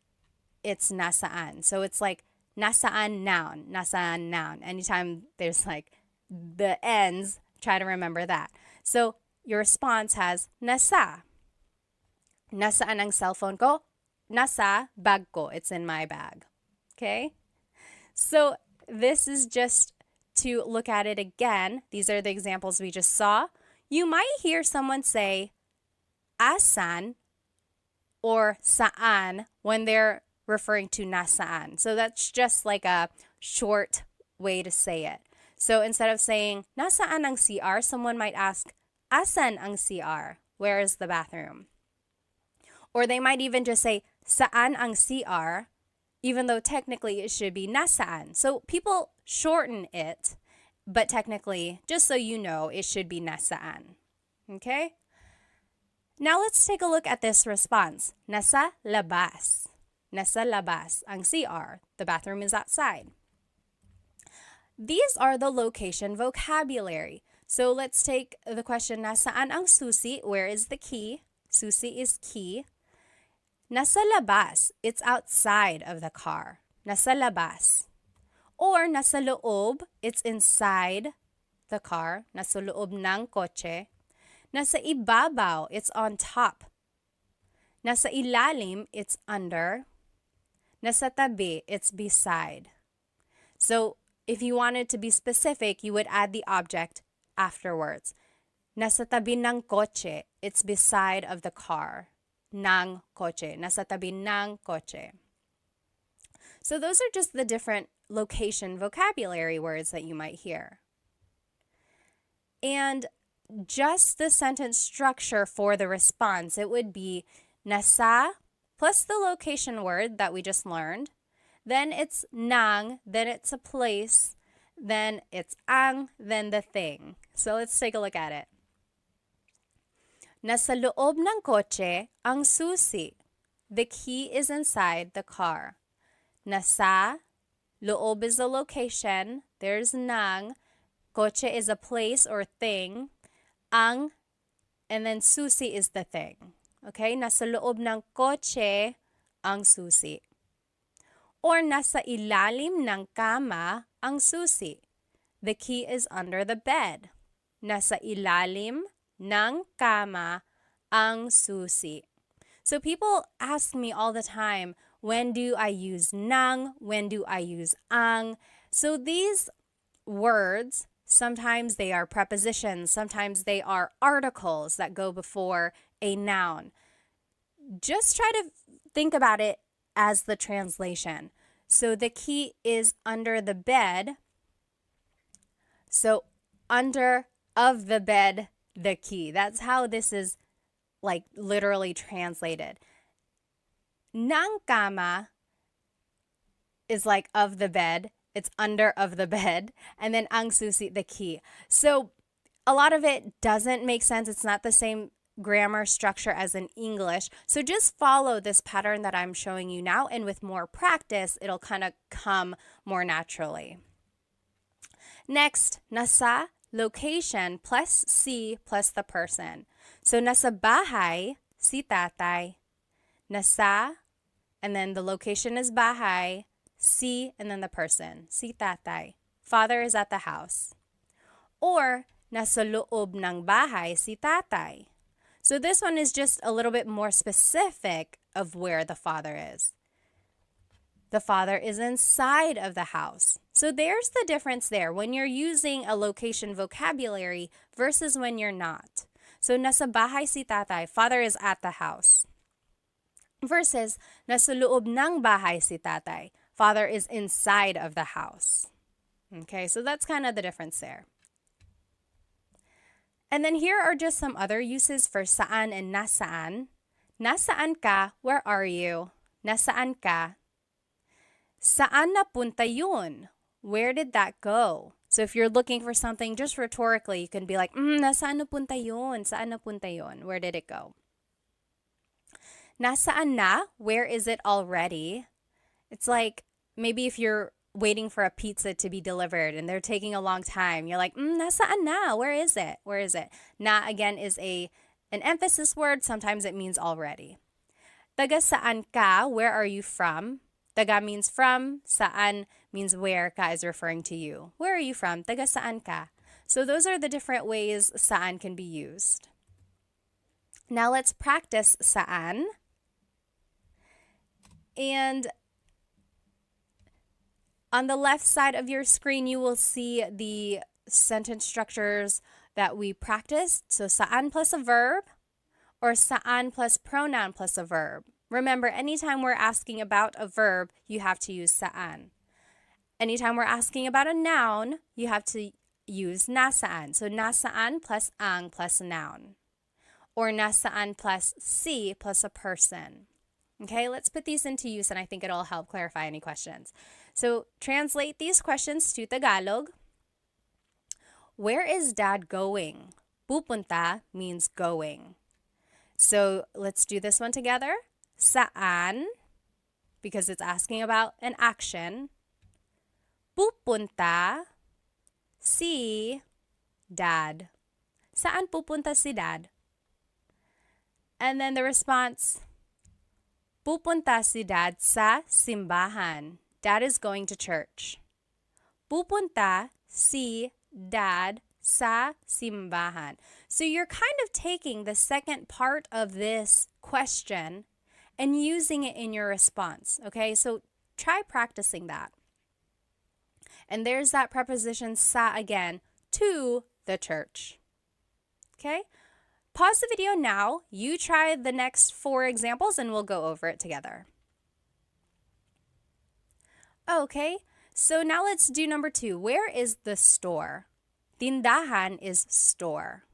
it's nasaan. So it's like nasaan noun. Anytime there's like the ends, try to remember that. So your response has nasa. Nasaan ang cellphone ko? Nasa bag ko. It's in my bag. Okay? So this is just to look at it again. These are the examples we just saw. You might hear someone say asan or saan when they're referring to nasaan. So that's just like a short way to say it. So instead of saying nasaan ang CR, someone might ask asan ang CR? Where is the bathroom? Or they might even just say saan ang CR, even though technically it should be nasaan. So people shorten it, but technically, just so you know, it should be nasaan. Okay? Now let's take a look at this response. Nasa labas. Nasa labas ang CR. The bathroom is outside. These are the location vocabulary. So let's take the question, nasaan ang susi? Where is the key? Susi is key. Nasa labas, it's outside of the car. Nasa labas. Or nasa loob, it's inside the car. Nasa loob ng kotse. Nasa ibabaw, it's on top. Nasa ilalim, it's under. Nasa tabi, it's beside. So if you wanted to be specific, you would add the object afterwards. Nasa tabi ng kotse, it's beside of the car. Ng kotse. Nasa tabi ng kotse. So those are just the different location vocabulary words that you might hear. And just the sentence structure for the response, it would be nasa plus the location word that we just learned. Then it's nang, then it's a place, then it's ang, then the thing. So let's take a look at it. Nasa loob ng kotse ang susi. The key is inside the car. Nasa, loob is the location. There's nang. Kotse is a place or thing. Ang, and then susi is the thing. Okay? Nasa loob ng kotse ang susi. Or nasa ilalim ng kama ang susi. The key is under the bed. Nasa ilalim ng kama ang susi. So people ask me all the time, when do I use nang? When do I use ang? So these words, sometimes they are prepositions, sometimes they are articles that go before a noun. Just try to think about it as the translation. So the key is under the bed. So under of the bed, the key. That's how this is like literally translated. Ng kama is like of the bed. It's under of the bed. And then ang susi, the key. So a lot of it doesn't make sense. It's not the same grammar structure as in English. So just follow this pattern that I'm showing you now. And with more practice, it'll kind of come more naturally. Next, nasa, location plus si plus the person. So nasa bahay, si tatay. Nasa, and then the location is bahay. Si, and then the person, si tatay. Father is at the house. Or nasa loob ng bahay, si tatay. So this one is just a little bit more specific of where the father is. The father is inside of the house. So there's the difference there when you're using a location vocabulary versus when you're not. So nasa bahay si tatay, father is at the house. Versus nasa loob ng bahay si tatay, father is inside of the house. Okay, so that's kind of the difference there. And then here are just some other uses for saan and nasaan. Nasaan ka? Where are you? Nasaan ka? Saan napunta yun? Where did that go? So if you're looking for something just rhetorically, you can be like, nasaan napunta yun? Saan napunta yun? Where did it go? Nasaan na? Where is it already? It's like maybe if you're waiting for a pizza to be delivered and they're taking a long time, you're like, nasaan na? Where is it? Where is it? Na again is an emphasis word. Sometimes it means already. Taga saan ka? Where are you from? Taga means from. Saan means where. Ka is referring to you. Where are you from? Taga saan ka? So those are the different ways saan can be used. Now let's practice saan. And on the left side of your screen, you will see the sentence structures that we practiced. So saan plus a verb or saan plus pronoun plus a verb. Remember, anytime we're asking about a verb, you have to use saan. Anytime we're asking about a noun, you have to use nasaan. So nasaan plus ang plus a noun. Or nasaan plus si plus a person. Okay, let's put these into use and I think it'll help clarify any questions. So translate these questions to Tagalog. Where is dad going? Pupunta means going. So let's do this one together. Saan, because it's asking about an action. Pupunta si dad. Saan pupunta si dad? And then the response, pupunta si dad sa simbahan. Dad is going to church. Pupunta si dad sa simbahan. So you're kind of taking the second part of this question and using it in your response, okay? So try practicing that. And there's that preposition sa again, to the church, okay? Pause the video now. You try the next 4 examples and we'll go over it together. Okay, so now let's do number 2. Where is the store? Tindahan is store.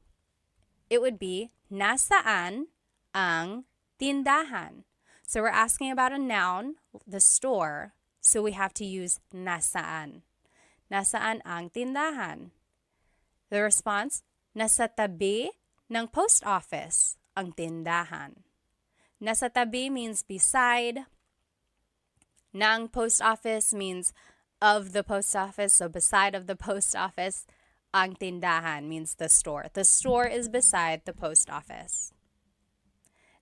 It would be, nasaan ang tindahan? So we're asking about a noun, the store, so we have to use nasaan. Nasaan ang tindahan? The response, nasa tabi ng post office ang tindahan. Nasa tabi means beside. Ng post office means of the post office, so beside of the post office. Ang tindahan means the store. The store is beside the post office.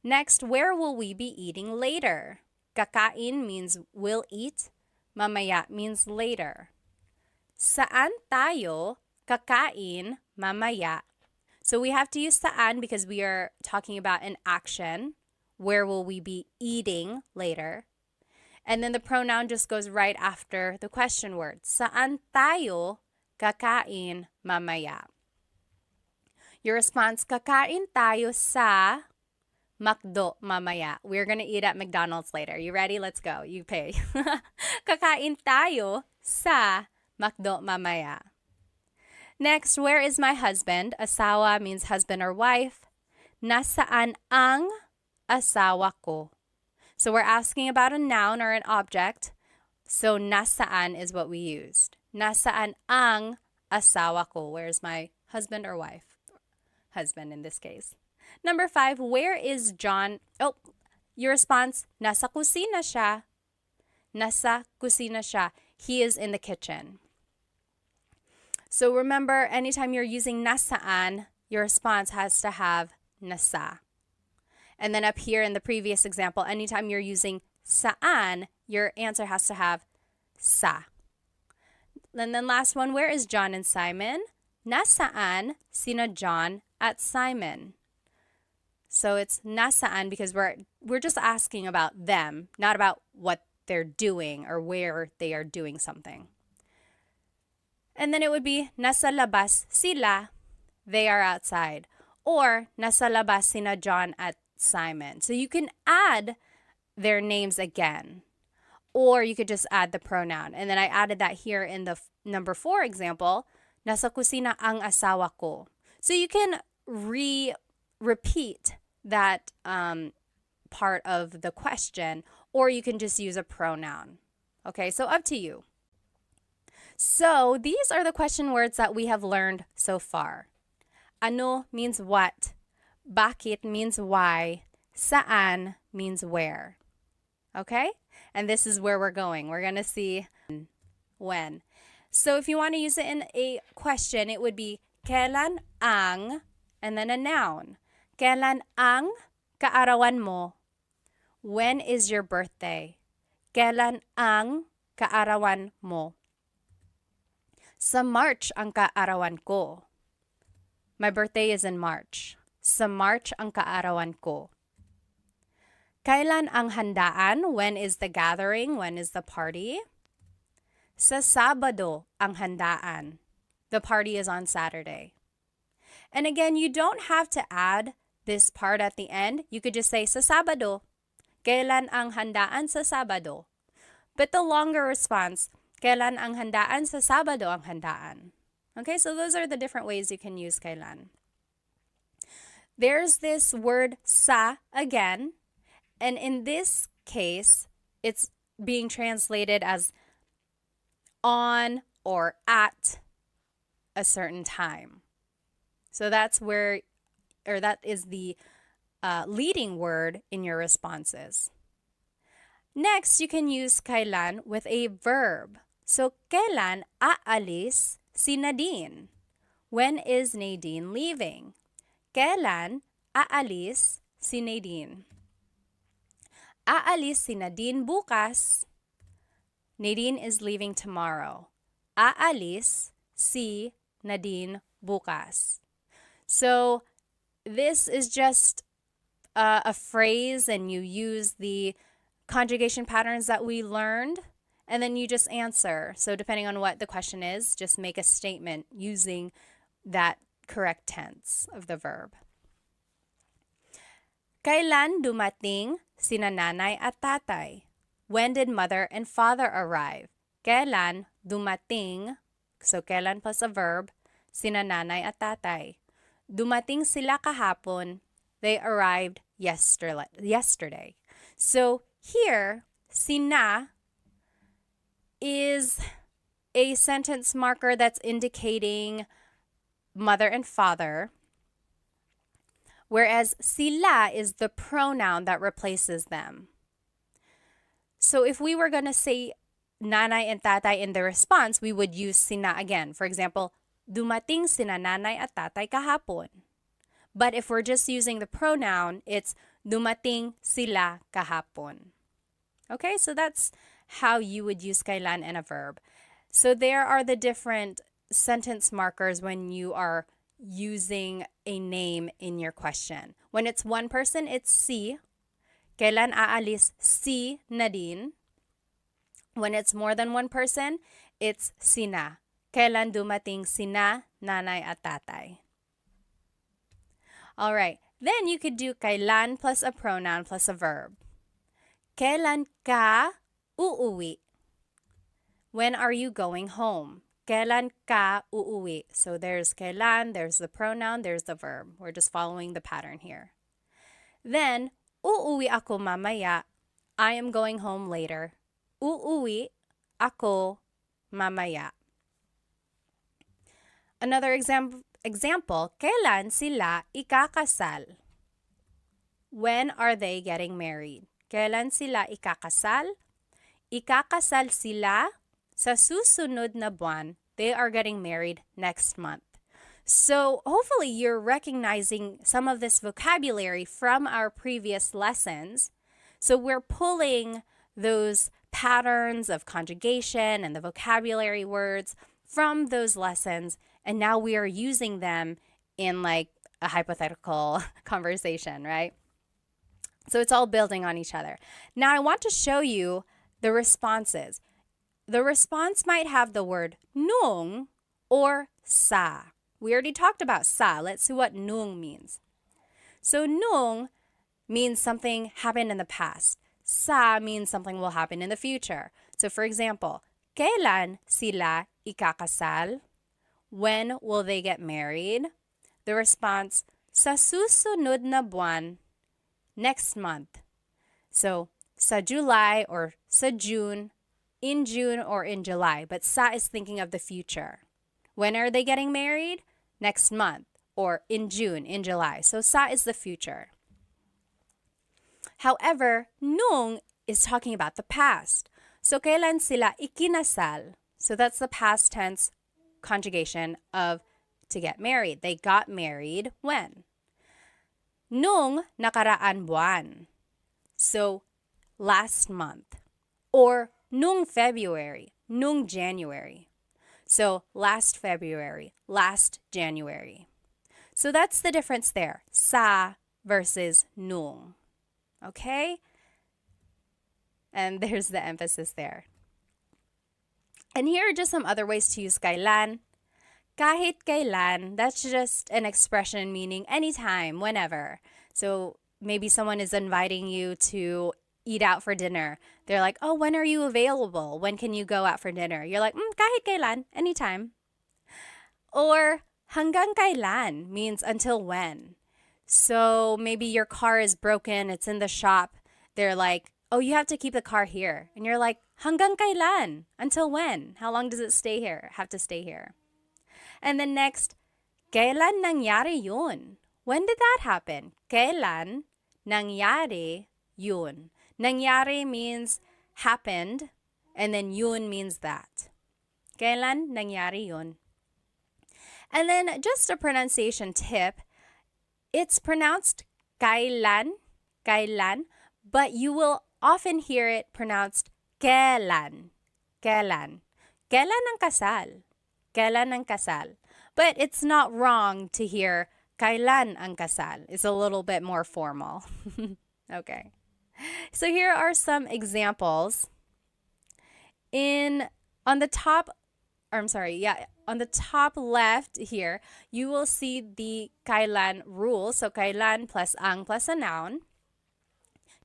Next, where will we be eating later? Kakain means will eat. Mamaya means later. Saan tayo kakain mamaya? So we have to use saan because we are talking about an action. Where will we be eating later? And then the pronoun just goes right after the question word. Saan tayo kakain mamaya? Your response, kakain tayo sa McDo mamaya. We're going to eat at McDonald's later. You ready? Let's go. You pay. Kakain tayo sa McDo mamaya. Next, where is my husband? Asawa means husband or wife. Nasaan ang asawa ko? So we're asking about a noun or an object. So nasaan is what we used. Nasaan ang asawa ko? Where's my husband or wife? Husband in this case. Number 5, where is John? Oh, your response, nasa kusina siya. Nasa kusina siya. He is in the kitchen. So remember, anytime you're using nasaan, your response has to have nasa. And then up here in the previous example, anytime you're using saan, your answer has to have sa. And then last one, where is John and Simon? Nasaan sina John at Simon? So it's nasaan because we're just asking about them, not about what they're doing or where they are doing something. And then it would be nasa labas sila, they are outside. Or nasa labas sina John at Simon. So you can add their names again. Or you could just add the pronoun. And then I added that here in the number 4 example. Nasa kusina ang asawa ko. So you can repeat that part of the question, or you can just use a pronoun. Okay, so up to you. So these are the question words that we have learned so far. Ano means what. Bakit means why. Saan means where. Okay? And this is where we're going. We're going to see when. So if you want to use it in a question, it would be Kailan ang, and then a noun. Kailan ang kaarawan mo? When is your birthday? Kailan ang kaarawan mo? Sa March ang kaarawan ko. My birthday is in March. Sa March ang kaarawan ko. Kailan ang handaan? When is the gathering? When is the party? Sa Sabado ang handaan. The party is on Saturday. And again, you don't have to add this part at the end. You could just say sa Sabado. Kailan ang handaan sa Sabado? But the longer response, kailan ang handaan sa Sabado ang handaan? Okay, so those are the different ways you can use kailan. There's this word sa again, and in this case, it's being translated as on or at a certain time. So that's where, or that is the leading word in your responses. Next, you can use kailan with a verb. So, kailan aalis si Nadine? When is Nadine leaving? Kailan aalis si Nadine? Aalis si Nadine bukas. Nadine is leaving tomorrow. Aalis si Nadine bukas. So, this is just a phrase, and you use the conjugation patterns that we learned, and then you just answer. So depending on what the question is, just make a statement using that correct tense of the verb. Kailan dumating sina nanay at tatay? When did mother and father arrive? Kailan dumating, so kailan plus a verb, sina nanay at tatay? Dumating sila kahapon. They arrived yesterday. So here, sina is a sentence marker that's indicating mother and father, whereas sila is the pronoun that replaces them. So if we were going to say nanay and tatay in the response, we would use sina again. For example, dumating sina nanay at tatay kahapon. But if we're just using the pronoun, it's dumating sila kahapon. Okay, so that's how you would use kailan in a verb. So there are the different sentence markers when you are using a name in your question. When it's one person, it's si. Kailan aalis si Nadine? When it's more than one person, it's sina. Kailan dumating sina nanay at tatay? All right, then you could do kailan plus a pronoun plus a verb. Kailan ka uuwi? When are you going home? Kailan ka uuwi? So there's kailan, there's the pronoun, there's the verb. We're just following the pattern here. Then, uuwi ako mamaya. I am going home later. Uuwi ako mamaya. Another example, kailan sila ikakasal? When are they getting married? Kailan sila ikakasal? Ikakasal sila sa susunod na buwan. They are getting married next month. So hopefully you're recognizing some of this vocabulary from our previous lessons. So we're pulling those patterns of conjugation and the vocabulary words from those lessons, and now we are using them in like a hypothetical conversation, right? So it's all building on each other. Now I want to show you the responses. The response might have the word nung or sa. We already talked about sa. Let's see what nung means. So nung means something happened in the past. Sa means something will happen in the future. So for example, kailan sila ikakasal? When will they get married? The response, sa susunod na buwan, next month. So sa July or sa June, in June or in July. But sa is thinking of the future. When are they getting married? Next month or in June, in July. So sa is the future. However, nung is talking about the past. So kailan sila ikinasal? So that's the past tense conjugation of to get married. They got married when? Nung nakaraan buwan. So last month. Or nung February, nung January. So last February, last January. So that's the difference there. Sa versus nung. Okay? And there's the emphasis there. And here are just some other ways to use kailan. Kahit kailan, that's just an expression meaning anytime, whenever. So maybe someone is inviting you to eat out for dinner. They're like, oh, when are you available? When can you go out for dinner? You're like, kahit kailan, anytime. Or hanggang kailan means until when. So maybe your car is broken, it's in the shop. They're like, oh, you have to keep the car here. And you're like, hanggang kailan? Until when? How long does it stay here? Have to stay here. And then next, kailan nangyari yun? When did that happen? Kailan nangyari yun? Nangyari means happened, and then yun means that. Kailan nangyari yun? And then just a pronunciation tip, it's pronounced kailan, kailan, but you will often hear it pronounced kailan, kailan. Kailan ang kasal? Kailan ang kasal? But it's not wrong to hear kailan ang kasal. It's a little bit more formal. Okay. So here are some examples. On the top left here, you will see the kailan rule. So kailan plus ang plus a noun.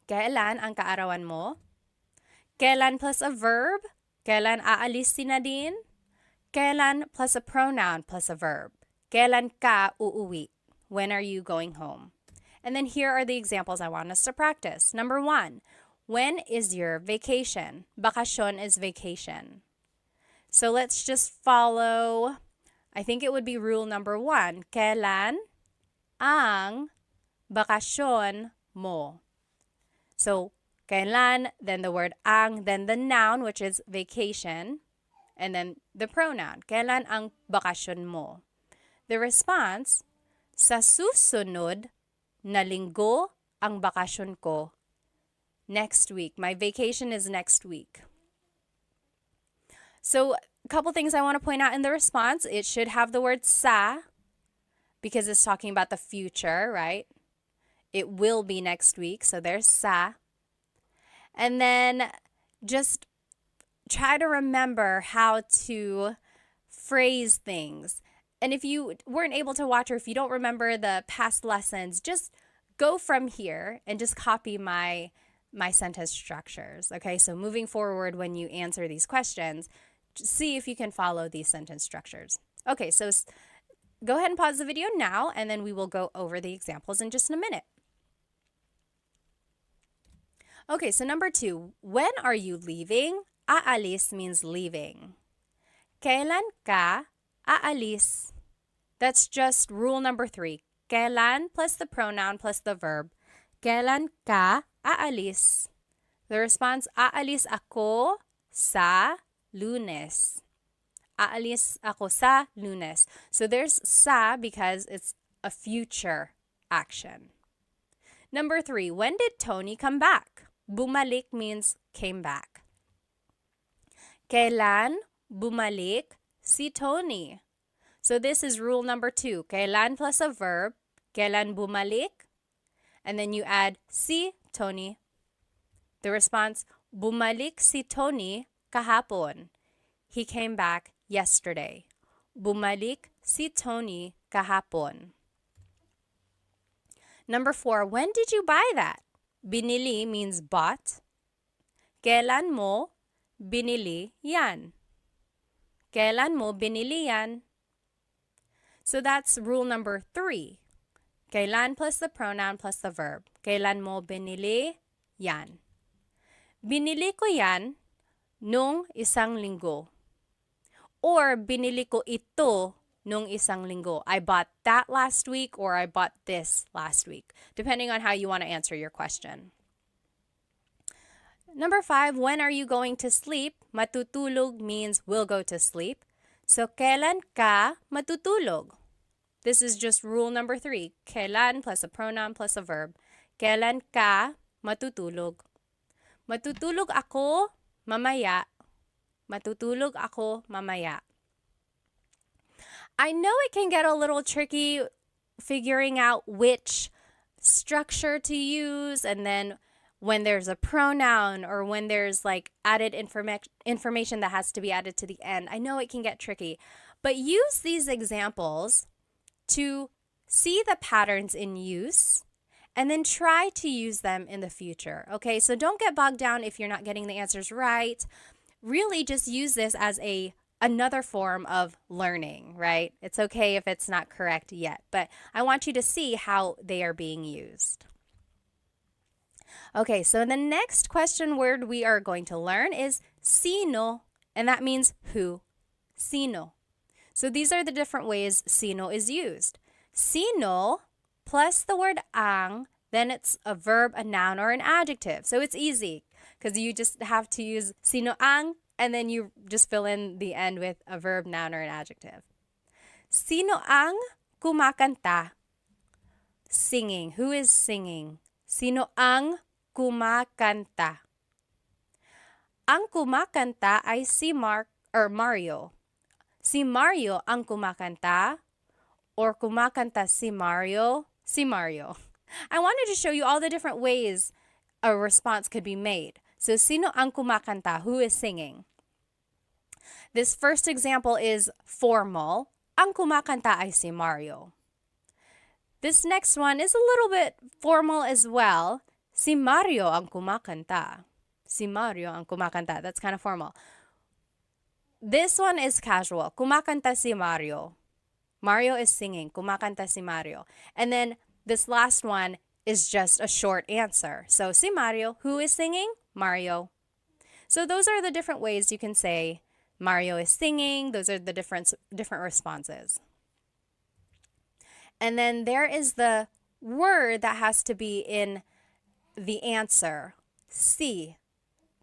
Kailan ang kaarawan mo? Kailan plus a verb. Kailan aalis si Nadine? Kailan plus a pronoun plus a verb. Kailan ka uuwi? When are you going home? And then here are the examples I want us to practice. Number 1, when is your vacation? Bakasyon is vacation. So let's just follow, I think it would be rule number 1. Kailan ang bakasyon mo? So kailan, then the word ang, then the noun, which is vacation, and then the pronoun. Kailan ang bakasyon mo? The response, sa susunod na linggo ang bakasyon ko. Next week. My vacation is next week. So a couple things I want to point out in the response. It should have the word sa because it's talking about the future, right? It will be next week. So there's sa. And then just try to remember how to phrase things. And if you weren't able to watch or if you don't remember the past lessons, just go from here and just copy my sentence structures. Okay, so moving forward when you answer these questions, see if you can follow these sentence structures. Okay, so go ahead and pause the video now and then we will go over the examples in just a minute. Okay, so number 2, when are you leaving? Aalis means leaving. Kailan ka aalis? That's just rule number 3. Kailan plus the pronoun plus the verb. Kailan ka aalis? The response, aalis ako sa Lunes. Aalis ako sa Lunes. So there's sa because it's a future action. Number 3, when did Tony come back? Bumalik means came back. Kailan bumalik si Tony? So this is rule number 2. Kailan plus a verb. Kailan bumalik? And then you add si Tony. The response, bumalik si Tony kahapon. He came back yesterday. Bumalik si Tony kahapon. Number 4, when did you buy that? Binili means bought. Kailan mo binili yan? Kailan mo binili yan? So that's rule number 3. Kailan plus the pronoun plus the verb. Kailan mo binili yan? Binili ko yan nung isang linggo. Or binili ko ito nung isang linggo. I bought that last week or I bought this last week, depending on how you want to answer your question. Number 5, when are you going to sleep? Matutulog means will go to sleep. So, kailan ka matutulog? This is just rule number 3. Kailan plus a pronoun plus a verb. Kailan ka matutulog? Matutulog ako mamaya. Matutulog ako mamaya. I know it can get a little tricky figuring out which structure to use, and then when there's a pronoun or when there's like added information that has to be added to the end. I know it can get tricky, but use these examples to see the patterns in use and then try to use them in the future. Okay, so don't get bogged down if you're not getting the answers right. Really just use this as another form of learning, right? It's okay if it's not correct yet, but I want you to see how they are being used. Okay, so the next question word we are going to learn is sino, and that means who. Sino. So these are the different ways sino is used. Sino plus the word ang, then it's a verb, a noun, or an adjective. So it's easy because you just have to use sino ang, and then you just fill in the end with a verb, noun, or an adjective. Sino ang kumakanta? Singing. Who is singing? Sino ang kumakanta? Ang kumakanta ay si Mario. Si Mario ang kumakanta, or kumakanta si Mario? Si Mario. I wanted to show you all the different ways a response could be made. So, sino ang kumakanta? Who is singing? This first example is formal. Ang kumakanta ay si Mario. This next one is a little bit formal as well. Si Mario ang kumakanta. Si Mario ang kumakanta. That's kind of formal. This one is casual. Kumakanta si Mario. Mario is singing. Kumakanta si Mario. And then this last one is just a short answer. So, si Mario. Who is singing? Mario. So those are the different ways you can say Mario is singing. Those are the different responses. And then there is the word that has to be in the answer. Si.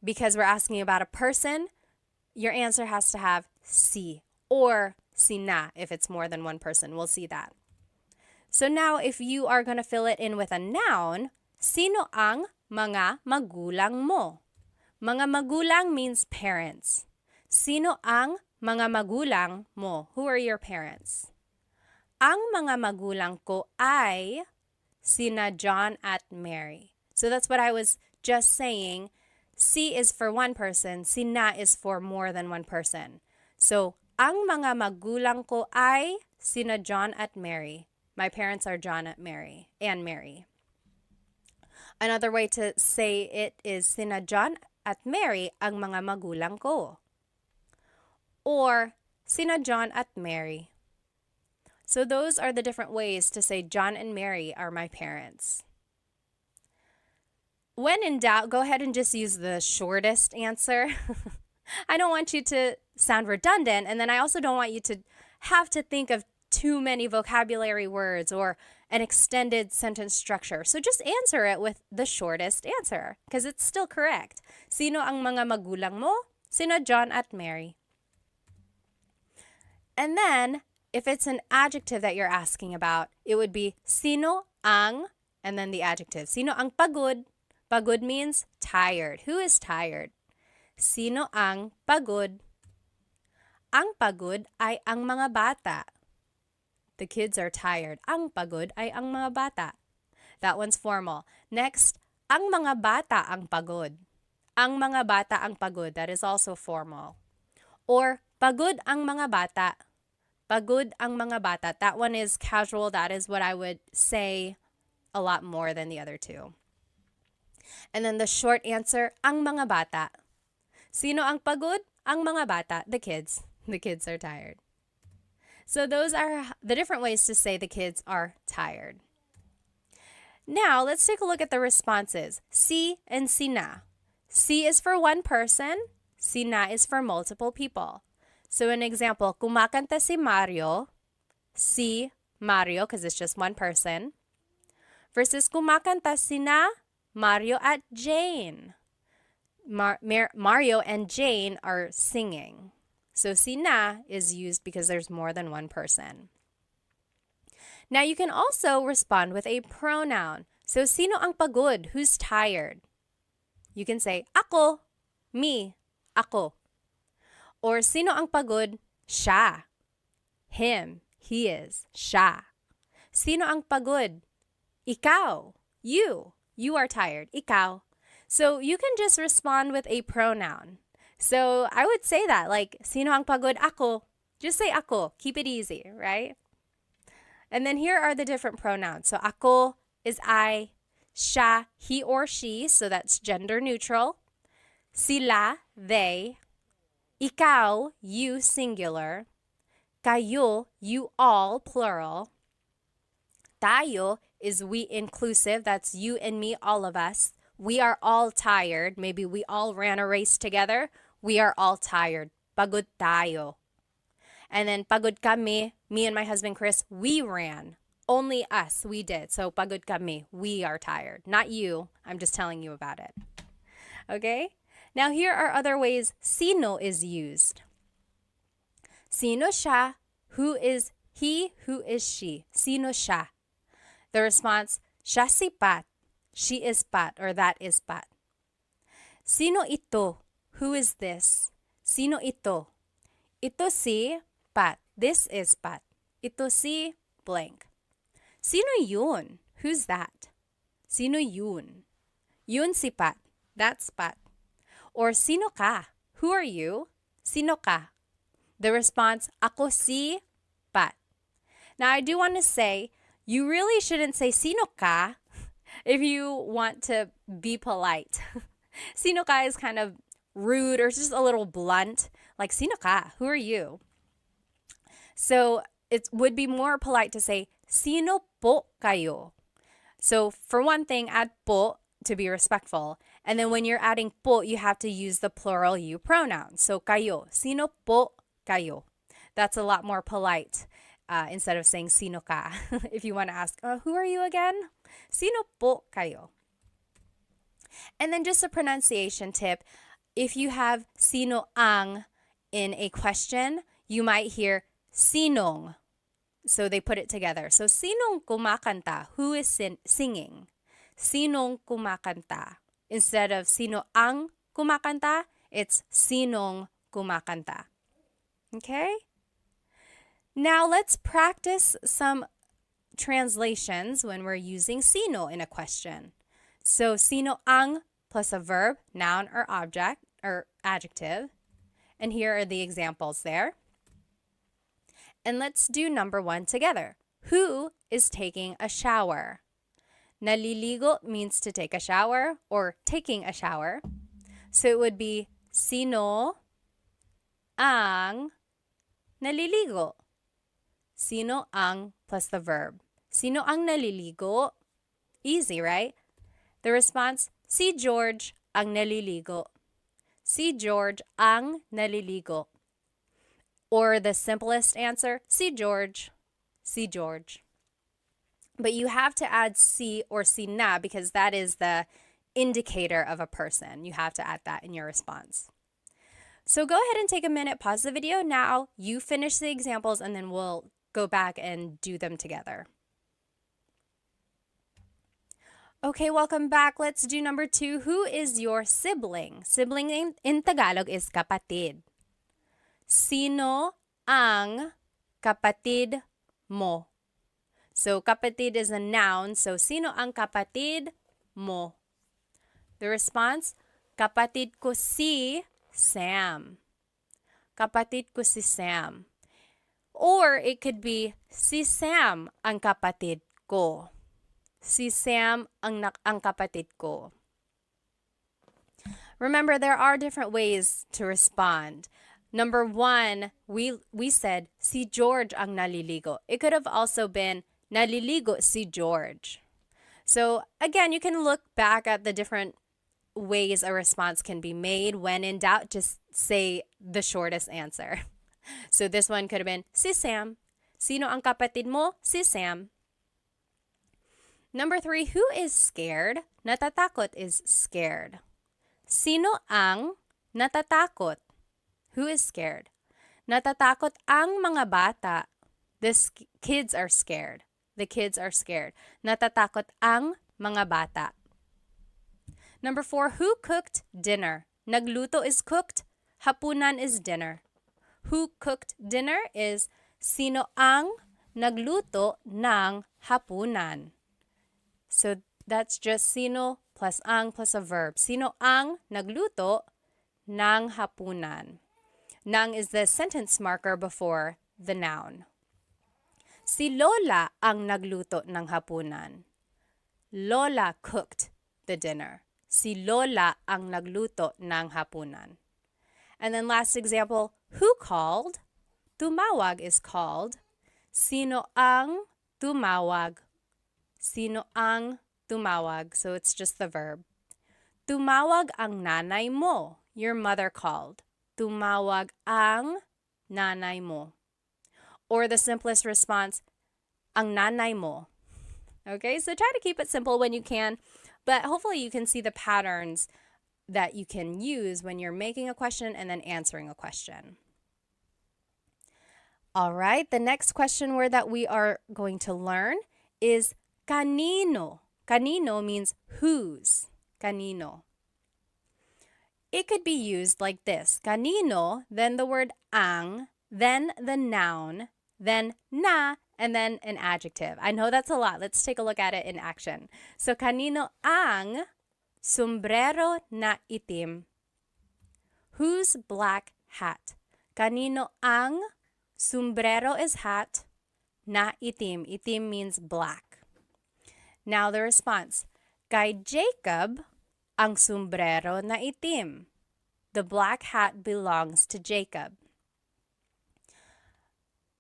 Because we're asking about a person, your answer has to have si or sina if it's more than one person. We'll see that. So now if you are going to fill it in with a noun, sino ang mga magulang mo? Mga magulang means parents. Sino ang mga magulang mo? Who are your parents? Ang mga magulang ko ay sina John at Mary. So that's what I was just saying. Si is for one person, sina is for more than one person. So, ang mga magulang ko ay sina John at Mary. My parents are John at Mary and Mary. Another way to say it is sina John at Mary ang mga magulang ko. Or sina John at Mary. So those are the different ways to say John and Mary are my parents. When in doubt, go ahead and just use the shortest answer. I don't want you to sound redundant, and then I also don't want you to have to think of too many vocabulary words or an extended sentence structure. So just answer it with the shortest answer because it's still correct. Sino ang mga magulang mo? Sina John at Mary. And then, if it's an adjective that you're asking about, it would be sino ang, and then the adjective. Sino ang pagod? Pagod means tired. Who is tired? Sino ang pagod? Ang pagod ay ang mga bata. The kids are tired. Ang pagod ay ang mga bata. That one's formal. Next, ang mga bata ang pagod. Ang mga bata ang pagod. That is also formal. Or pagod ang mga bata. Pagod ang mga bata. That one is casual. That is what I would say a lot more than the other two. And then the short answer, ang mga bata. Sino ang pagod? Ang mga bata, the kids. The kids are tired. So those are the different ways to say the kids are tired. Now, let's take a look at the responses. Si and sina. Si is for one person. Sina is for multiple people. So an example, kumakanta si Mario. Si Mario, because it's just one person. Versus kumakanta sina Mario at Jane. Mario and Jane are singing. So sina is used because there's more than one person. Now you can also respond with a pronoun. So sino ang pagod? Who's tired? You can say ako, me, ako. Or sino ang pagod? Siya. Him. He is. Siya. Sino ang pagod? Ikaw. You. You are tired. Ikaw. So you can just respond with a pronoun. So I would say that, like, sino ang pagod? Ako. Just say ako. Keep it easy, right? And then here are the different pronouns. So ako is I. Siya, he or she. So that's gender neutral. Sila, they. Ikaw, you, singular. Kayo, you all, plural. Tayo is we inclusive. That's you and me, all of us. We are all tired. Maybe we all ran a race together. We are all tired. Pagod tayo. And then pagod kami, me and my husband Chris, we ran. Only us, we did. So pagod kami, we are tired. Not you. I'm just telling you about it. Okay? Now here are other ways sino is used. Sino siya? Who is he? Who is she? Sino siya? The response, siya si Pat. She is Pat, or that is Pat. Sino ito? Who is this? Sino ito? Ito si Pat. This is Pat. Ito si blank. Sino yun? Who's that? Sino yun? Yun si Pat. That's Pat. Or sino ka? Who are you? Sino ka? The response, ako si Pat. Now, I do want to say, you really shouldn't say sino ka if you want to be polite. Sino ka is kind of rude or just a little blunt. Like, sino ka? Who are you? So it would be more polite to say, sino po kayo? So for one thing, add po to be respectful. And then when you're adding po, you have to use the plural you pronoun. So kayo, sino po kayo? That's a lot more polite instead of saying sino ka. If you want to ask, who are you again? Sino po kayo? And then just a pronunciation tip. If you have sino ang in a question, you might hear sinong. So they put it together. So sinong kumakanta? Who is singing? Sinong kumakanta? Instead of sino ang kumakanta, it's sinong kumakanta. Okay? Now let's practice some translations when we're using sino in a question. So sino ang plus a verb, noun or object or adjective. And here are the examples there. And let's do number 1 together. Who is taking a shower? Naliligo means to take a shower or taking a shower. So it would be sino ang naliligo. Sino ang plus the verb. Sino ang naliligo? Easy, right? The response, si George ang naliligo. Si George ang naliligo. Or the simplest answer, si George. Si George. But you have to add si or si na because that is the indicator of a person. You have to add that in your response. So go ahead and take a minute, pause the video now. You finish the examples and then we'll go back and do them together. Okay, welcome back. Let's do number 2. Who is your sibling? Sibling in Tagalog is kapatid. Sino ang kapatid mo? So kapatid is a noun. So sino ang kapatid mo? The response, kapatid ko si Sam. Kapatid ko si Sam. Or it could be, si Sam ang kapatid ko. Si Sam ang kapatid ko. Remember, there are different ways to respond. Number 1, we said, si George ang naliligo. It could have also been, naliligo si George. So again, you can look back at the different ways a response can be made. When in doubt, just say the shortest answer. So this one could have been, si Sam. Sino ang kapatid mo? Si Sam. Number 3, who is scared? Natatakot is scared. Sino ang natatakot? Who is scared? Natatakot ang mga bata. The kids are scared. The kids are scared. Natatakot ang mga bata. Number 4, who cooked dinner? Nagluto is cooked. Hapunan is dinner. Who cooked dinner is Sino ang nagluto ng hapunan? So that's just sino plus ang plus a verb. Sino ang nagluto ng hapunan? Nang is the sentence marker before the noun. Si Lola ang nagluto ng hapunan. Lola cooked the dinner. Si Lola ang nagluto ng hapunan. And then last example, who called? Tumawag is called. Sino ang tumawag? Sino ang tumawag? So it's just the verb. Tumawag ang nanay mo. Your mother called. Tumawag ang nanay mo. Or the simplest response, ang nanay mo. Okay, so try to keep it simple when you can, but hopefully you can see the patterns that you can use when you're making a question and then answering a question. All right, the next question word that we are going to learn is kanino. Kanino means whose. Kanino. It could be used like this. Kanino, then the word ang, then the noun, then na, and then an adjective. I know that's a lot. Let's take a look at it in action. So, kanino ang sombrero na itim? Whose black hat? Kanino ang sombrero is hat, na itim. Itim means black. Now the response. Kay Jacob ang sombrero na itim. The black hat belongs to Jacob.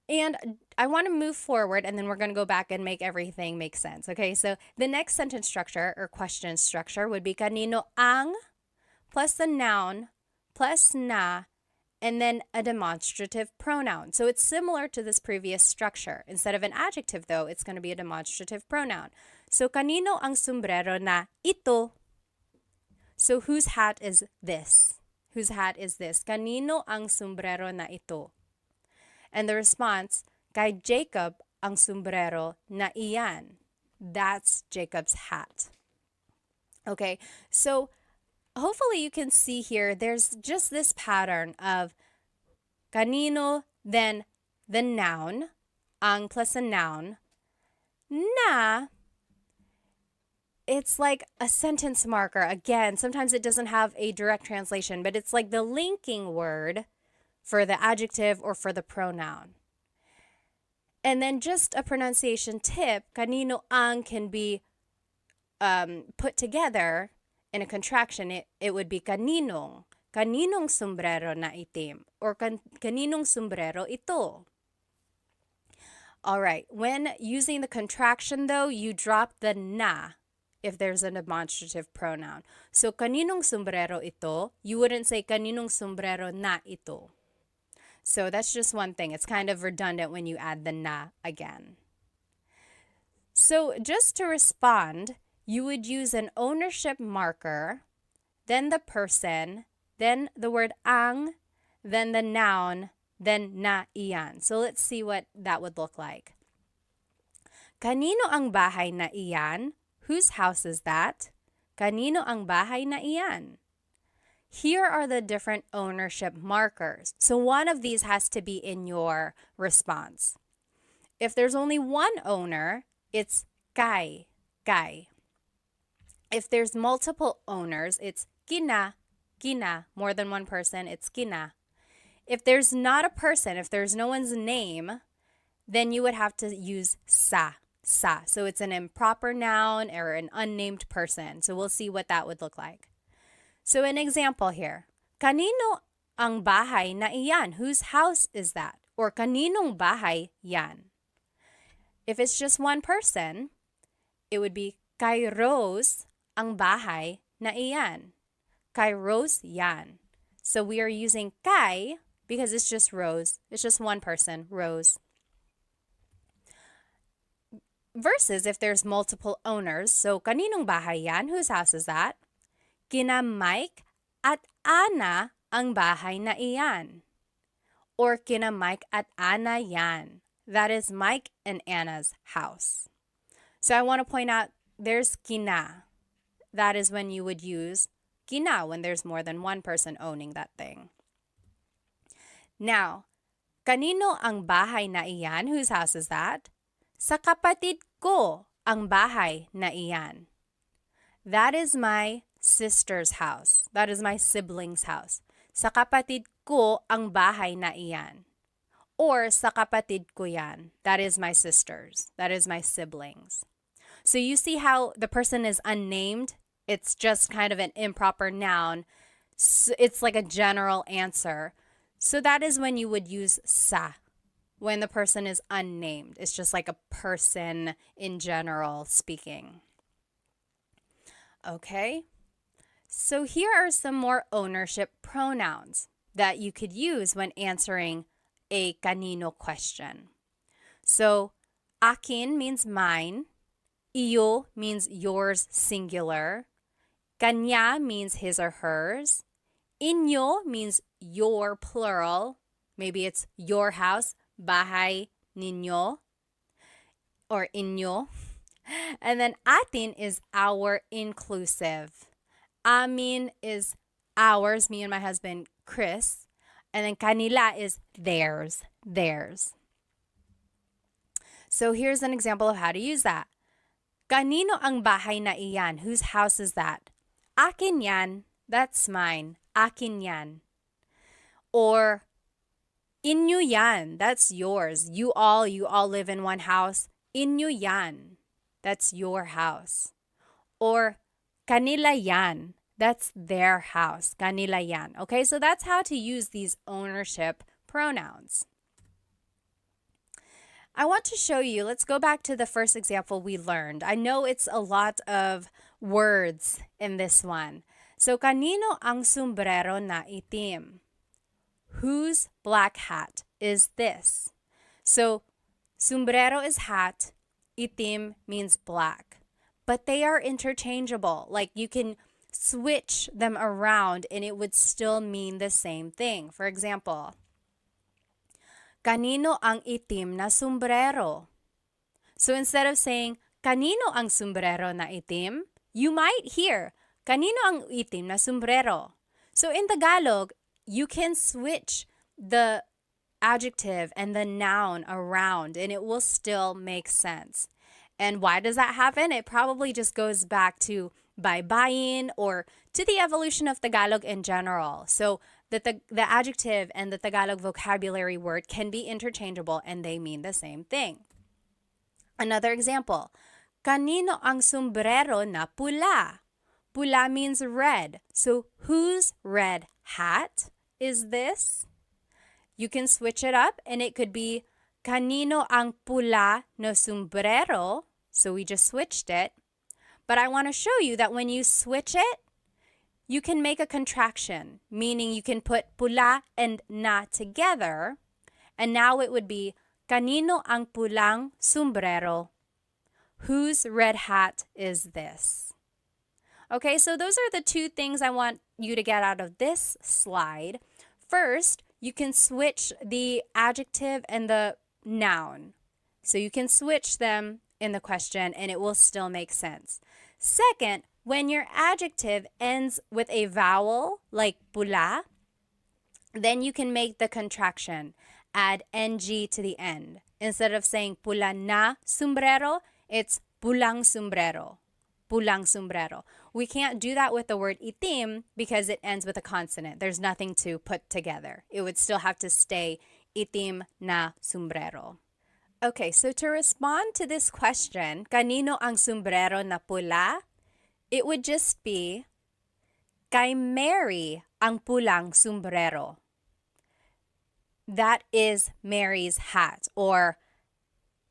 And I want to move forward and then we're going to go back and make everything make sense. Okay, so the next sentence structure or question structure would be kanino ang plus the noun plus na and then a demonstrative pronoun. So it's similar to this previous structure. Instead of an adjective though, it's going to be a demonstrative pronoun. So kanino ang sombrero na ito? So whose hat is this? Whose hat is this? Kanino ang sombrero na ito? And the response, kay Jacob ang sombrero na iyan. That's Jacob's hat. Okay, so hopefully you can see here, there's just this pattern of kanino, then the noun, ang plus a noun, na, it's like a sentence marker. Again, sometimes it doesn't have a direct translation, but it's like the linking word for the adjective or for the pronoun. And then just a pronunciation tip, kanino ang can be put together in a contraction. It would be kaninong. Kaninong sombrero na itim. Or kaninong sombrero ito. All right, when using the contraction though, you drop the na if there's a demonstrative pronoun. So kaninong sombrero ito, you wouldn't say kaninong sombrero na ito. So that's just one thing. It's kind of redundant when you add the na again. So just to respond, you would use an ownership marker, then the person, then the word ang, then the noun, then na iyan. So let's see what that would look like. Kanino ang bahay na iyan? Whose house is that? Kanino ang bahay na iyan? Here are the different ownership markers. So one of these has to be in your response. If there's only one owner, it's kay, kay. If there's multiple owners, it's kina, kina. More than one person, it's kina. If there's not a person, if there's no one's name, then you would have to use sa, sa. So it's an improper noun or an unnamed person. So we'll see what that would look like. So an example here, kanino ang bahay na iyan? Whose house is that? Or kaninong bahay yan? If it's just one person, it would be kay Rose ang bahay na iyan. Kay Rose yan. So we are using kay because it's just Rose. It's just one person, Rose. Versus if there's multiple owners, so kaninong bahay yan? Whose house is that? Kina Mike at Ana ang bahay na iyan. Or kina Mike at Ana yan. That is Mike and Anna's house. So I want to point out there's kina. That is when you would use kina when there's more than one person owning that thing. Now, Kanino ang bahay na iyan? Whose house is that? Sa kapatid ko ang bahay na iyan. That is my sister's house. That is my sibling's house. Sa kapatid ko ang bahay na iyan. Or sa kapatid ko yan. That is my sister's. That is my siblings. So you see how the person is unnamed? It's just kind of an improper noun. It's like a general answer. So that is when you would use sa, when the person is unnamed. It's just like a person in general speaking. Okay? So here are some more ownership pronouns that you could use when answering a kanino question. So, akin means mine. Iyo means yours singular. Kanya means his or hers. Inyo means your plural. Maybe it's your house, bahay ninyo, or inyo. And then atin is our inclusive. Amin is ours, me and my husband, Chris. And then kanila is theirs. So here's an example of how to use that. Kanino ang bahay na iyan? Whose house is that? Akin yan. That's mine. Akin yan. Or inyo yan. That's yours. You all live in one house. Inyo yan. That's your house. Or kanila yan. That's their house. Kanila yan. Okay, so that's how to use these ownership pronouns. I want to show you, let's go back to the first example we learned. I know it's a lot of words in this one. So, kanino ang sombrero na itim? Whose black hat is this? So, sombrero is hat, itim means black. But they are interchangeable. Like you can switch them around and it would still mean the same thing. For example, kanino ang itim na sombrero? So instead of saying, kanino ang sombrero na itim, you might hear, kanino ang itim na sombrero? So in Tagalog, you can switch the adjective and the noun around and it will still make sense. And why does that happen? It probably just goes back to baybayin or to the evolution of Tagalog in general. So the adjective and the Tagalog vocabulary word can be interchangeable and they mean the same thing. Another example, kanino ang sombrero na pula? Pula means red. So whose red hat is this? You can switch it up and it could be kanino ang pula no sombrero. So we just switched it. But I want to show you that when you switch it, you can make a contraction, meaning you can put pula and na together. And now it would be kanino ang pulang sombrero? Whose red hat is this? Okay, so those are the two things I want you to get out of this slide. First, you can switch the adjective and the noun. So you can switch them in the question and it will still make sense. Second, when your adjective ends with a vowel like pula, then you can make the contraction. Add ng to the end. Instead of saying pula na sombrero, it's pulang sombrero. Pulang sombrero. We can't do that with the word itim because it ends with a consonant. There's nothing to put together. It would still have to stay itim na sombrero. Okay, so to respond to this question, kanino ang sombrero na pula? It would just be, kay Mary ang pulang sombrero. That is Mary's hat, or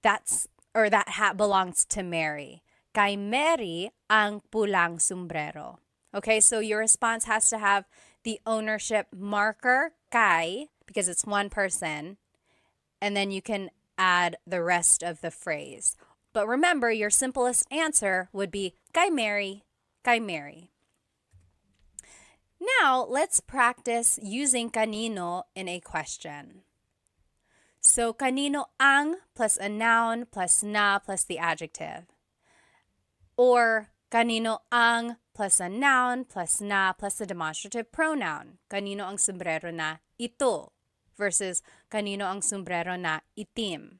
that hat belongs to Mary. Kay Mary ang pulang sombrero. Okay, so your response has to have the ownership marker, kay, because it's one person, and then you can add the rest of the phrase. But remember, your simplest answer would be kay Mary, kay Mary. Now, let's practice using kanino in a question. So, kanino ang plus a noun plus na plus the adjective. Or kanino ang plus a noun plus na plus a demonstrative pronoun. Kanino ang sombrero na ito? versus kanino ang sombrero na itim.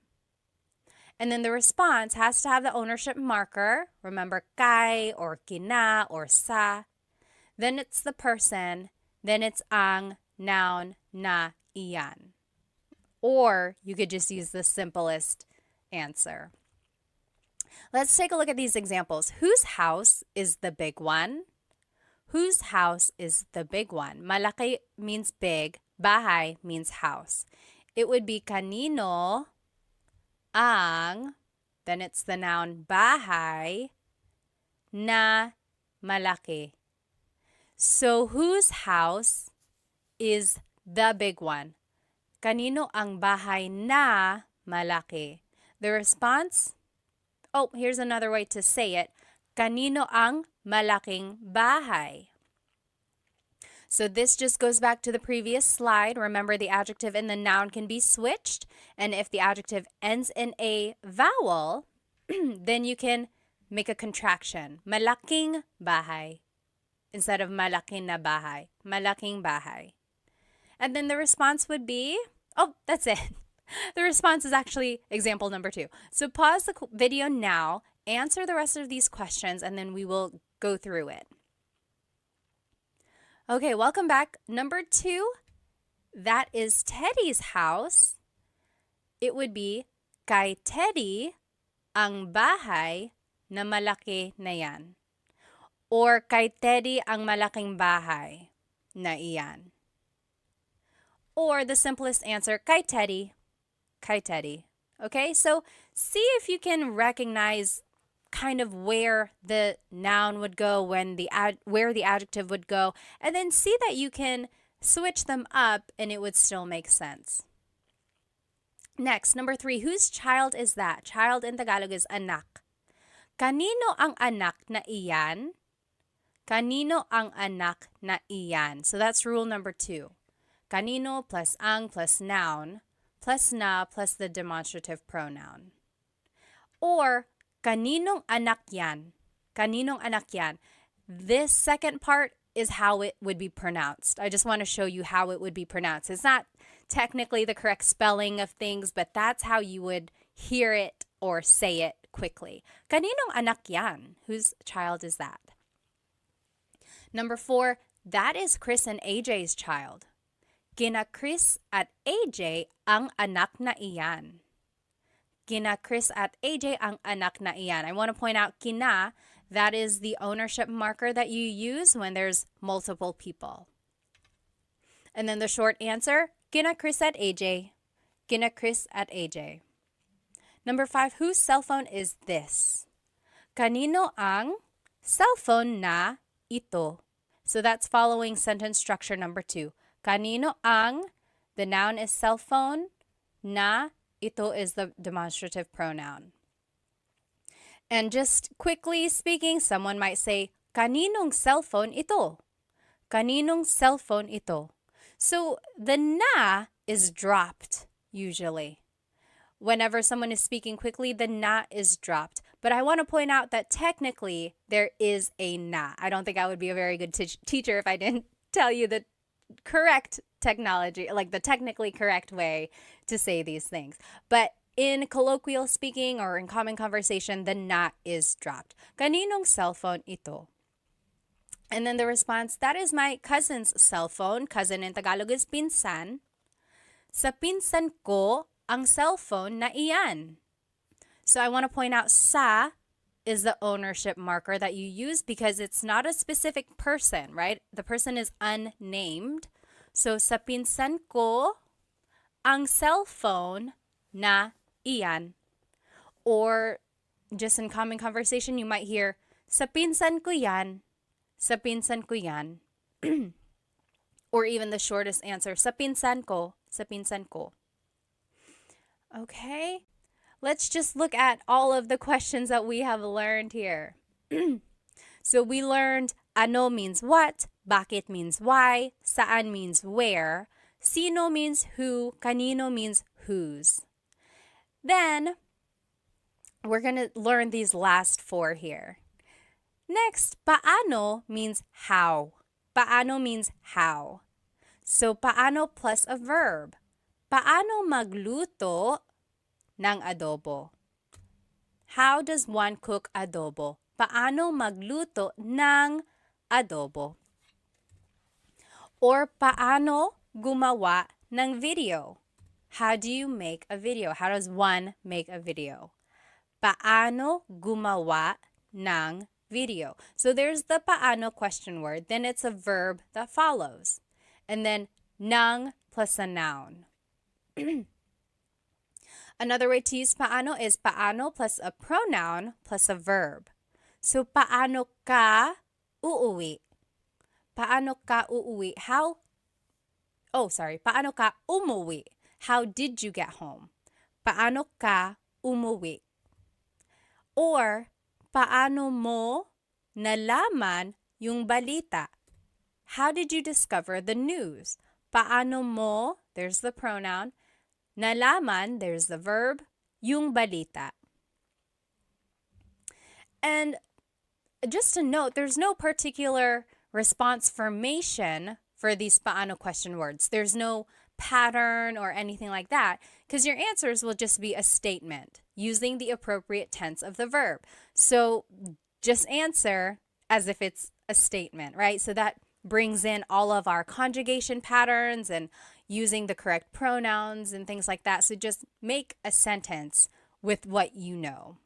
And then the response has to have the ownership marker. Remember, kay or kina or sa. Then it's the person. Then it's ang noun na iyan. Or you could just use the simplest answer. Let's take a look at these examples. Whose house is the big one? Whose house is the big one? Malaki means big. Bahay means house. It would be kanino ang, then it's the noun bahay na malaki. So whose house is the big one? Kanino ang bahay na malaki? The response, oh, here's another way to say it. Kanino ang malaking bahay? So this just goes back to the previous slide. Remember, the adjective and the noun can be switched. And if the adjective ends in a vowel, then you can make a contraction. Malaking bahay instead of malaki na bahay. Malaking bahay. And then the response would be, oh, that's it. The response is actually example number 2. So pause the video now, answer the rest of these questions, and then we will go through it. Okay, welcome back. Number 2, that is Teddy's house. It would be, kay Teddy ang bahay na malaki na yan. Or kay Teddy ang malaking bahay na iyan. Or the simplest answer, kay Teddy. Kay Teddy. Okay, so see if you can recognize kind of where the noun would go, where the adjective would go, and then see that you can switch them up and it would still make sense. Next, number 3, whose child is that? Child in Tagalog is anak. Kanino ang anak na iyan? Kanino ang anak na iyan? So that's rule number 2. Kanino plus ang plus noun plus na plus the demonstrative pronoun. Or kaninong anak yan? Kaninong anak yan? This second part is how it would be pronounced. I just want to show you how it would be pronounced. It's not technically the correct spelling of things, but that's how you would hear it or say it quickly. Kaninong anak yan? Whose child is that? Number 4, that is Chris and AJ's child. Kina Chris at AJ ang anak na iyan. Kina Chris at AJ ang anak na iyan. I want to point out kina, that is the ownership marker that you use when there's multiple people. And then the short answer, kina Chris at AJ. Kina Chris at AJ. Number 5, whose cell phone is this? Kanino ang cellphone na ito? So that's following sentence structure number 2. Kanino ang, the noun is cell phone, na, ito is the demonstrative pronoun. And just quickly speaking, someone might say, kaninong cellphone ito? Kaninong cellphone ito? So the na is dropped usually. Whenever someone is speaking quickly, the na is dropped. But I want to point out that technically there is a na. I don't think I would be a very good teacher if I didn't tell you the correct technology, like the technically correct way to say these things. But in colloquial speaking or in common conversation, the na is dropped. Kaninong cellphone ito? And then the response, that is my cousin's cell phone. Cousin in Tagalog is pinsan. Sa pinsan ko ang cellphone na iyan. So I want to point out sa is the ownership marker that you use because it's not a specific person, right? The person is unnamed. So sa pinsan ko ang cellphone na iyan. Or just in common conversation, you might hear, sa pinsan ko yan. Sa pinsan ko yan. Or even the shortest answer, sa pinsan ko. Sa pinsan ko. Okay, let's just look at all of the questions that we have learned here. So we learned ano means what, bakit means why, saan means where, sino means who, kanino means whose. Then we're going to learn these last 4 here. Next, paano means how. Paano means how. So paano plus a verb. Paano magluto ng adobo? How does one cook adobo? Paano magluto ng adobo? Or paano gumawa ng video? How do you make a video? How does one make a video? Paano gumawa ng video? So there's the paano question word, then it's a verb that follows. And then ng plus a noun. Another way to use paano is paano plus a pronoun plus a verb. So paano ka uuwi? Paano ka uuwi? Paano ka umuwi? How did you get home? Paano ka umuwi? Or paano mo nalaman yung balita? How did you discover the news? Paano mo, there's the pronoun, nalaman, there's the verb, yung balita. And just to note, there's no particular response formation for these paano question words. There's no pattern or anything like that, because your answers will just be a statement using the appropriate tense of the verb. So just answer as if it's a statement, right? So that brings in all of our conjugation patterns and using the correct pronouns and things like that. So just make a sentence with what you know.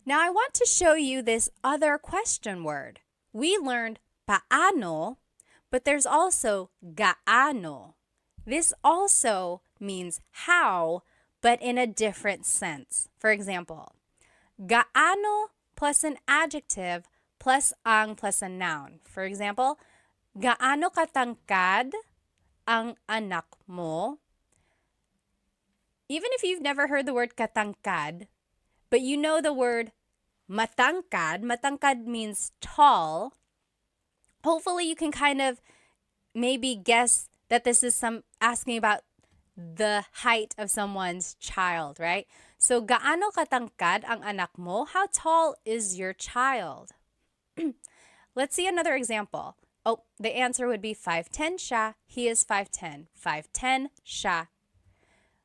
Now I want to show you this other question word. We learned paano, but there's also gaano. This also means how, but in a different sense. For example, gaano plus an adjective plus ang plus a noun. For example, gaano katangkad ang anak mo? Even if you've never heard the word katangkad, but you know the word matangkad. Matangkad means tall. Hopefully you can kind of maybe guess that this is asking about the height of someone's child, right? So, gaano katangkad ang anak mo? How tall is your child? Let's see another example. Oh, the answer would be 5'10" siya. He is 5'10". 5'10" siya.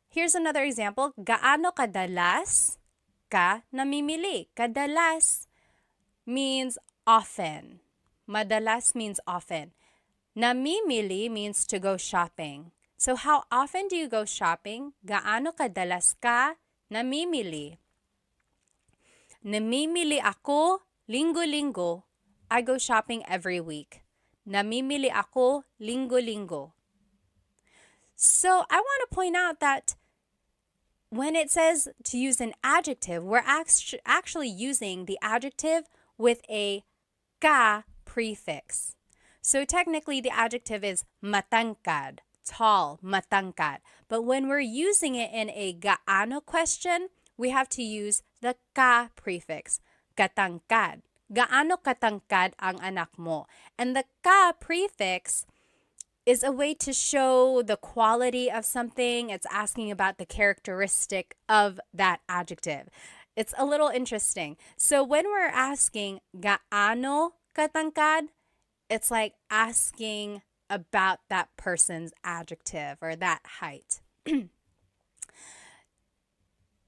Here's another example. Gaano kadalas ka namimili? Kadalas means often. Madalas means often. Namimili means to go shopping. So how often do you go shopping? Gaano kadalas ka namimili? Namimili ako linggo-linggo. I go shopping every week. Namimili ako linggo-linggo. So I want to point out that when it says to use an adjective, we're actually using the adjective with a ka prefix. So technically the adjective is matangkad, tall, matangkad. But when we're using it in a gaano question, we have to use the ka prefix, katangkad. Gaano katangkad ang anak mo? And the ka prefix is a way to show the quality of something. It's asking about the characteristic of that adjective. It's a little interesting. So when we're asking gaano katangkad, it's like asking about that person's adjective or that height.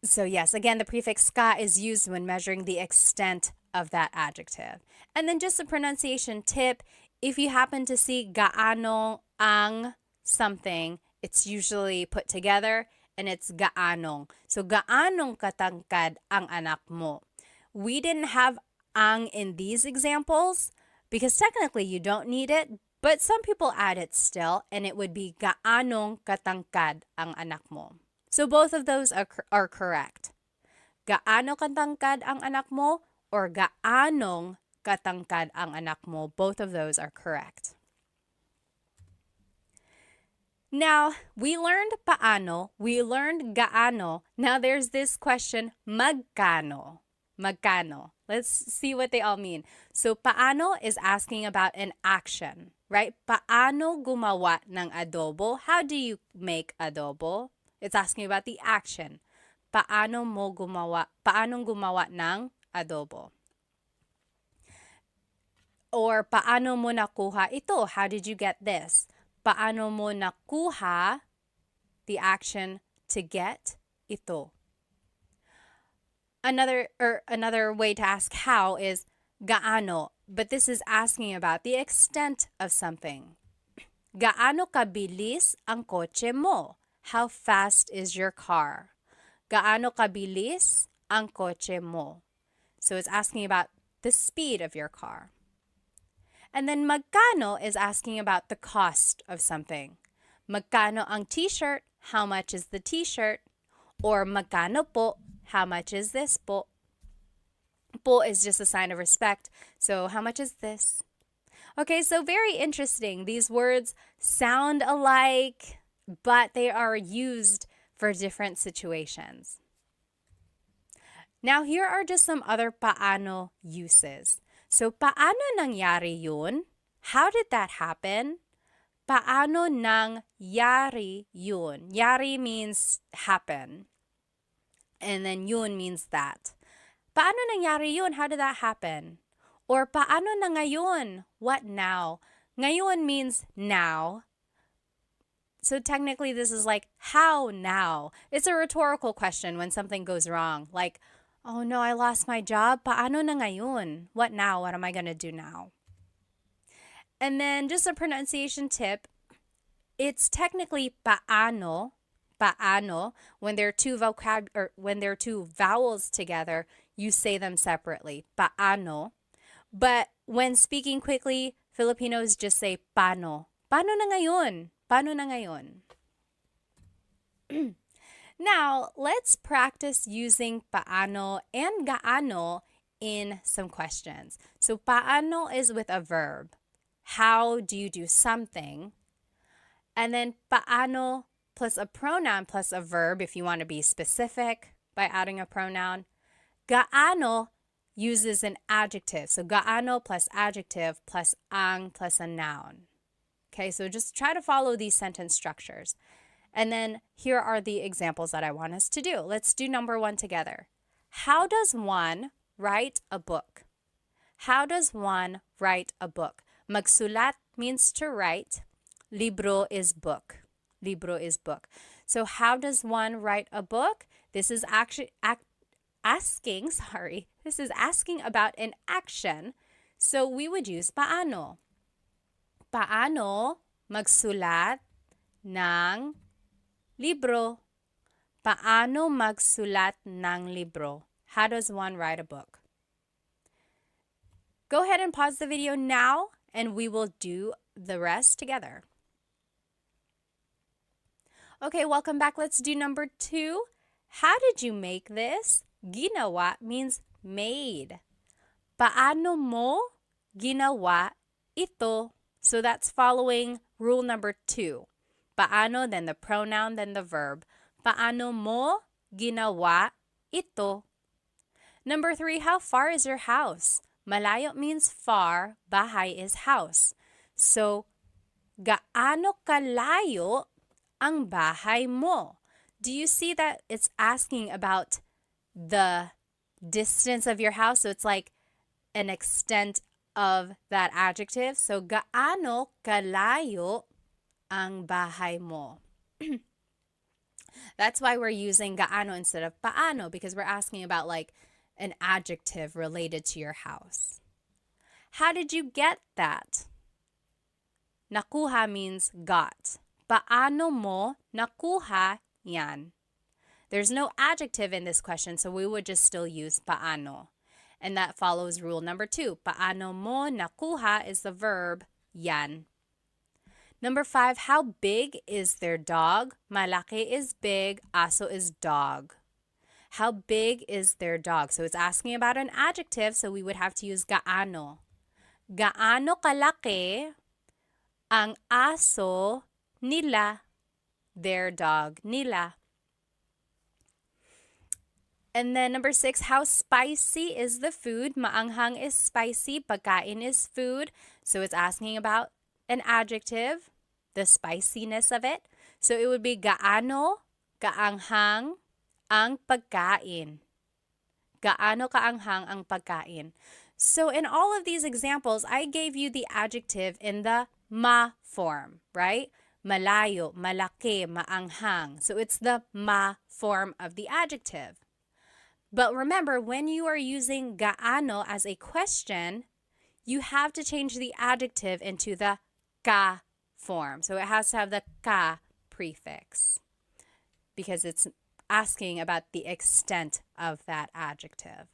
So yes, again, the prefix ka is used when measuring the extent of that adjective. And then just a pronunciation tip, if you happen to see gaano ang something, it's usually put together and it's gaanong. So gaanong katangkad ang anak mo? We didn't have ang in these examples because technically you don't need it, but some people add it still, and it would be gaanong katangkad ang anak mo. So both of those are correct. Gaano katangkad ang anak mo or gaanong katangkad ang anak mo? Both of those are correct. Now, we learned paano, we learned gaano. Now there's this question, magkano. Magkano. Let's see what they all mean. So paano is asking about an action, right? Paano gumawa ng adobo? How do you make adobo? It's asking about the action. Paano mo gumawa? Paanong gumawa ng adobo? Or paano mo nakuha ito? How did you get this? Paano mo nakuha the action to get, ito. Another way to ask how is gaano, but this is asking about the extent of something. Gaano kabilis ang kotse mo? How fast is your car? Gaano kabilis ang kotse mo? So it's asking about the speed of your car. And then magkano is asking about the cost of something. Magkano ang t-shirt? How much is the t-shirt? Or magkano po? How much is this po? Po is just a sign of respect. So how much is this? Okay, so very interesting. These words sound alike, but they are used for different situations. Now, here are just some other paano uses. So, paano nangyari yun? How did that happen? Paano nangyari yun? Yari means happen. And then yun means that. Paano nangyari yun? How did that happen? Or paano na ngayon? What now? Ngayon means now. So technically this is like, how now? It's a rhetorical question when something goes wrong. Like, oh no, I lost my job. Paano na ngayon? What now? What am I going to do now? And then just a pronunciation tip. It's technically paano. Paano. When there are two vowels together, you say them separately. Paano. But when speaking quickly, Filipinos just say paano. Paano na ngayon? Paano na ngayon? Now, let's practice using paano and gaano in some questions. So paano is with a verb. How do you do something? And then paano plus a pronoun plus a verb if you want to be specific by adding a pronoun. Gaano uses an adjective. So gaano plus adjective plus ang plus a noun. Okay, so just try to follow these sentence structures. And then here are the examples that I want us to do. Let's do number 1 together. How does one write a book? How does one write a book? Magsulat means to write. Libro is book. Libro is book. So how does one write a book? This is actually asking about an action. So we would use paano. Paano magsulat ng libro? Paano magsulat ng libro? How does one write a book? Go ahead and pause the video now and we will do the rest together. Okay, welcome back. Let's do number 2. How did you make this? Ginawa means made. Paano mo ginawa ito? So that's following rule number 2. Paano, then the pronoun, then the verb. Paano mo ginawa ito? Number 3, how far is your house? Malayo means far, bahay is house. So, gaano kalayo ang bahay mo? Do you see that it's asking about the distance of your house? So it's like an extent of that adjective. So, gaano kalayo ang bahay mo? That's why we're using gaano instead of paano, because we're asking about like an adjective related to your house. How did you get that? Nakuha means got. Paano mo nakuha yan? There's no adjective in this question, so we would just still use paano. And that follows rule number 2. Paano mo nakuha is the verb yan. Number 5, how big is their dog? Malaki is big, aso is dog. How big is their dog? So it's asking about an adjective, so we would have to use gaano. Gaano kalaki ang aso nila, their dog nila. And then number 6, how spicy is the food? Maanghang is spicy, pagkain is food. So it's asking about an adjective, the spiciness of it. So it would be gaano kaanghang ang pagkain. Gaano kaanghang ang pagkain. So in all of these examples, I gave you the adjective in the ma form, right? malayo, malaki, maanghang. So it's the ma form of the adjective. But remember, when you are using gaano as a question, you have to change the adjective into the ka form. So it has to have the ka prefix because it's asking about the extent of that adjective.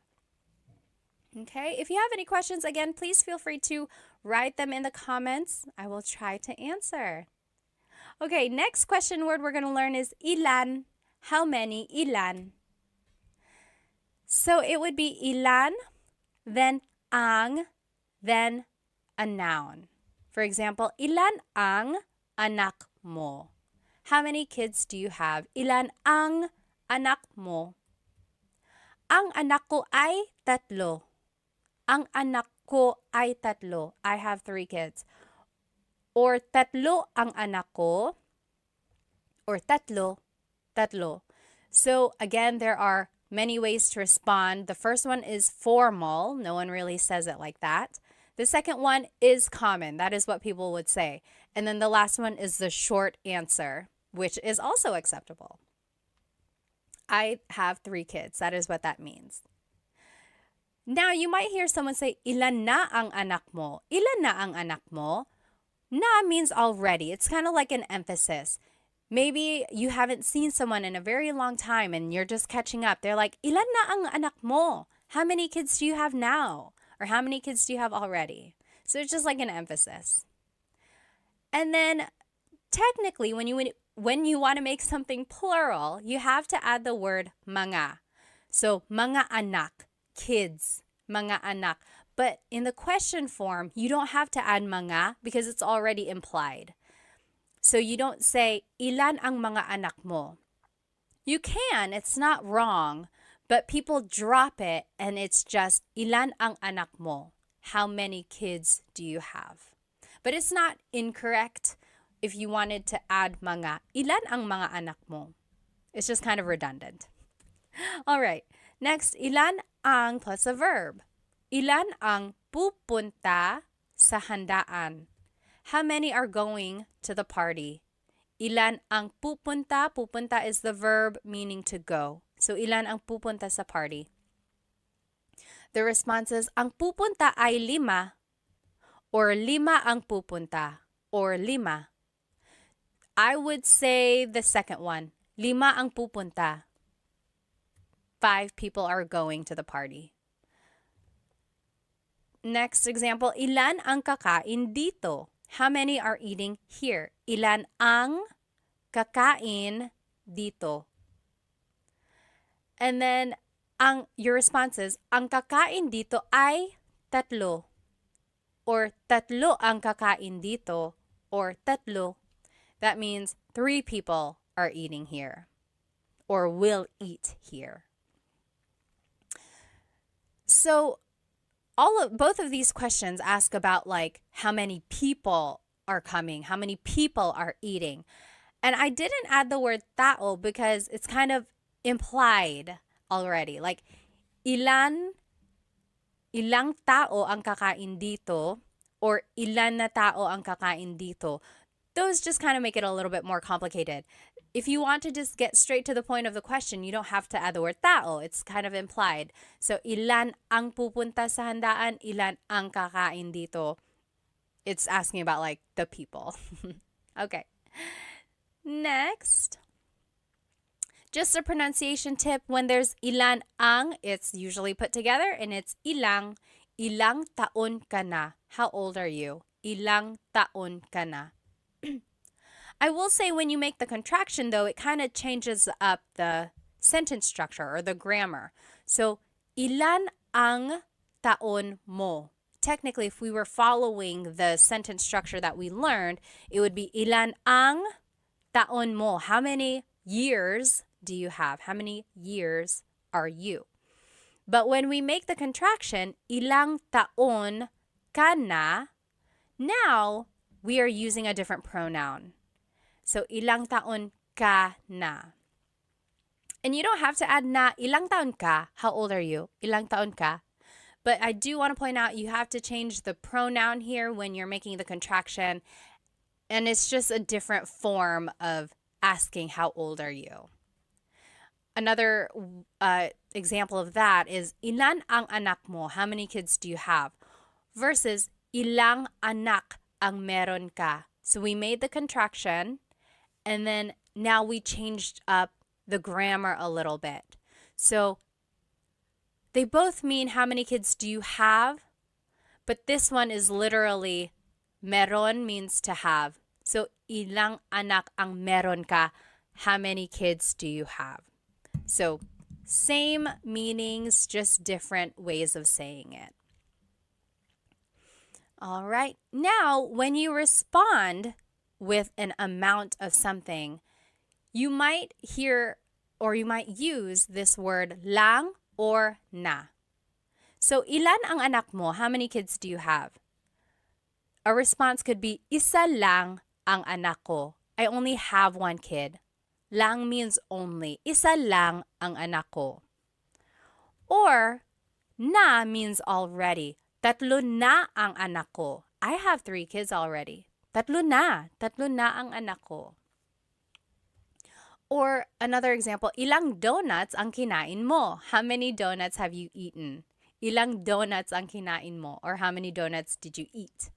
Okay, if you have any questions, again, please feel free to write them in the comments. I will try to answer. Okay, next question word we're going to learn is ilan. How many? Ilan. So it would be ilan, then ang, then a noun. For example, ilan ang anak mo? How many kids do you have? Ilan ang anak mo? Ang anak ko ay 3. Ang anak ko ay 3. I have 3 kids. Or 3 ang anak ko. Or 3. So again, there are many ways to respond. The first one is formal. No one really says it like that. The second one is common. That is what people would say. And then the last one is the short answer, which is also acceptable. I have 3 kids. That is what that means. Now, you might hear someone say, ilan na ang anak mo? Ilan na ang anak mo? Na means already. It's kind of like an emphasis. Maybe you haven't seen someone in a very long time and you're just catching up. They're like, ilan na ang anak mo? How many kids do you have now? Or how many kids do you have already? So it's just like an emphasis. And then technically, when you want to make something plural, you have to add the word mga. So mga anak, kids, mga anak. But in the question form, you don't have to add mga because it's already implied. So you don't say, ilan ang mga anak mo? You can, it's not wrong, but people drop it and it's just, ilan ang anak mo? How many kids do you have? But it's not incorrect if you wanted to add mga. Ilan ang mga anak mo? It's just kind of redundant. All right, next, ilan ang plus a verb. Ilan ang pupunta sa handaan? How many are going to the party? Ilan ang pupunta? Pupunta is the verb meaning to go. So, ilan ang pupunta sa party? The response is, ang pupunta ay 5. Or 5 ang pupunta. Or 5. I would say the second one. 5 ang pupunta. 5 people are going to the party. Next example, ilan ang kakain dito? How many are eating here? Ilan ang kakain dito? And then, your response is, ang kakain dito ay 3. Or 3 ang kakain dito. Or 3. That means 3 people are eating here. Or will eat here. So, both of these questions ask about like how many people are coming, how many people are eating. And I didn't add the word tao because it's kind of implied already. Like ilang tao ang kakain dito or ilan na tao ang kakain dito. Those just kind of make it a little bit more complicated. If you want to just get straight to the point of the question, you don't have to add the word tao. It's kind of implied. So, ilan ang pupunta sa handaan, ilan ang kakain dito. It's asking about like the people. Okay. Next. Just a pronunciation tip. When there's ilan ang, it's usually put together and it's ilang. Ilang taon ka na? How old are you? Ilang taon ka na? I will say when you make the contraction, though, it kind of changes up the sentence structure or the grammar. So, ilan ang taon mo? Technically, if we were following the sentence structure that we learned, it would be ilan ang taon mo? How many years do you have? How many years are you? But when we make the contraction, ilang taon ka na, now we are using a different pronoun. So, ilang taon ka na. And you don't have to add na, ilang taon ka. How old are you? Ilang taon ka. But I do want to point out you have to change the pronoun here when you're making the contraction. And it's just a different form of asking how old are you. Another example of that is ilan ang anak mo? How many kids do you have? Versus ilang anak ang meron ka? So we made the contraction and then now we changed up the grammar a little bit. So they both mean how many kids do you have? But this one is literally meron means to have. So ilang anak ang meron ka? How many kids do you have? So same meanings, just different ways of saying it. All right. Now, when you respond with an amount of something, you might hear or you might use this word lang or na. So, ilan ang anak mo? How many kids do you have? A response could be, isa lang ang anak ko. I only have one kid. Lang means only. Isa lang ang anak ko. Or, na means already. Tatlo na ang anak ko. I have 3 kids already. Tatlo na ang anak ko. Or another example, ilang donuts ang kinain mo? How many donuts have you eaten? Ilang donuts ang kinain mo? Or how many donuts did you eat?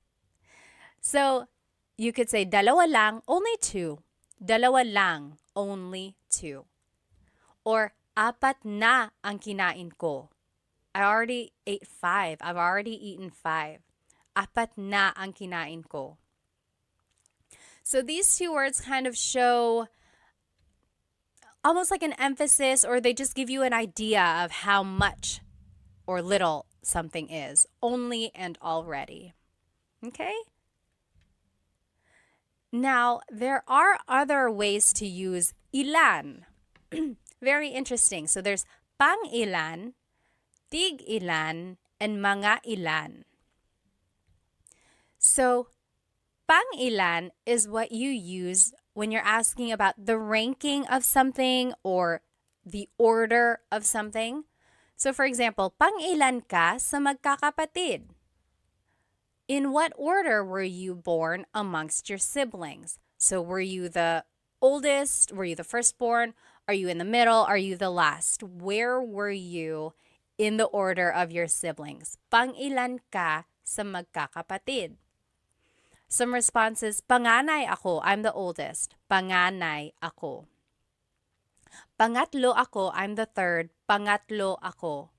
So, you could say, dalawa lang, only 2. Dalawa lang, only 2. Or, apat na ang kinain ko. I already ate 5. I've already eaten 5. Apat na ang kinain ko. So these 2 words kind of show almost like an emphasis, or they just give you an idea of how much or little something is. Only and already. Okay? Now, there are other ways to use ilan. Very interesting. So there's pang-ilan, tig-ilan, and mga ilan. So, pang-ilan is what you use when you're asking about the ranking of something or the order of something. So, for example, pang-ilan ka sa magkakapatid? In what order were you born amongst your siblings? So, were you the oldest? Were you the firstborn? Are you in the middle? Are you the last? Where were you in the order of your siblings? Pang-ilan ka sa magkakapatid? Some responses, panganay ako, I'm the oldest. Panganay ako. Pangatlo ako, I'm the third. Pangatlo ako.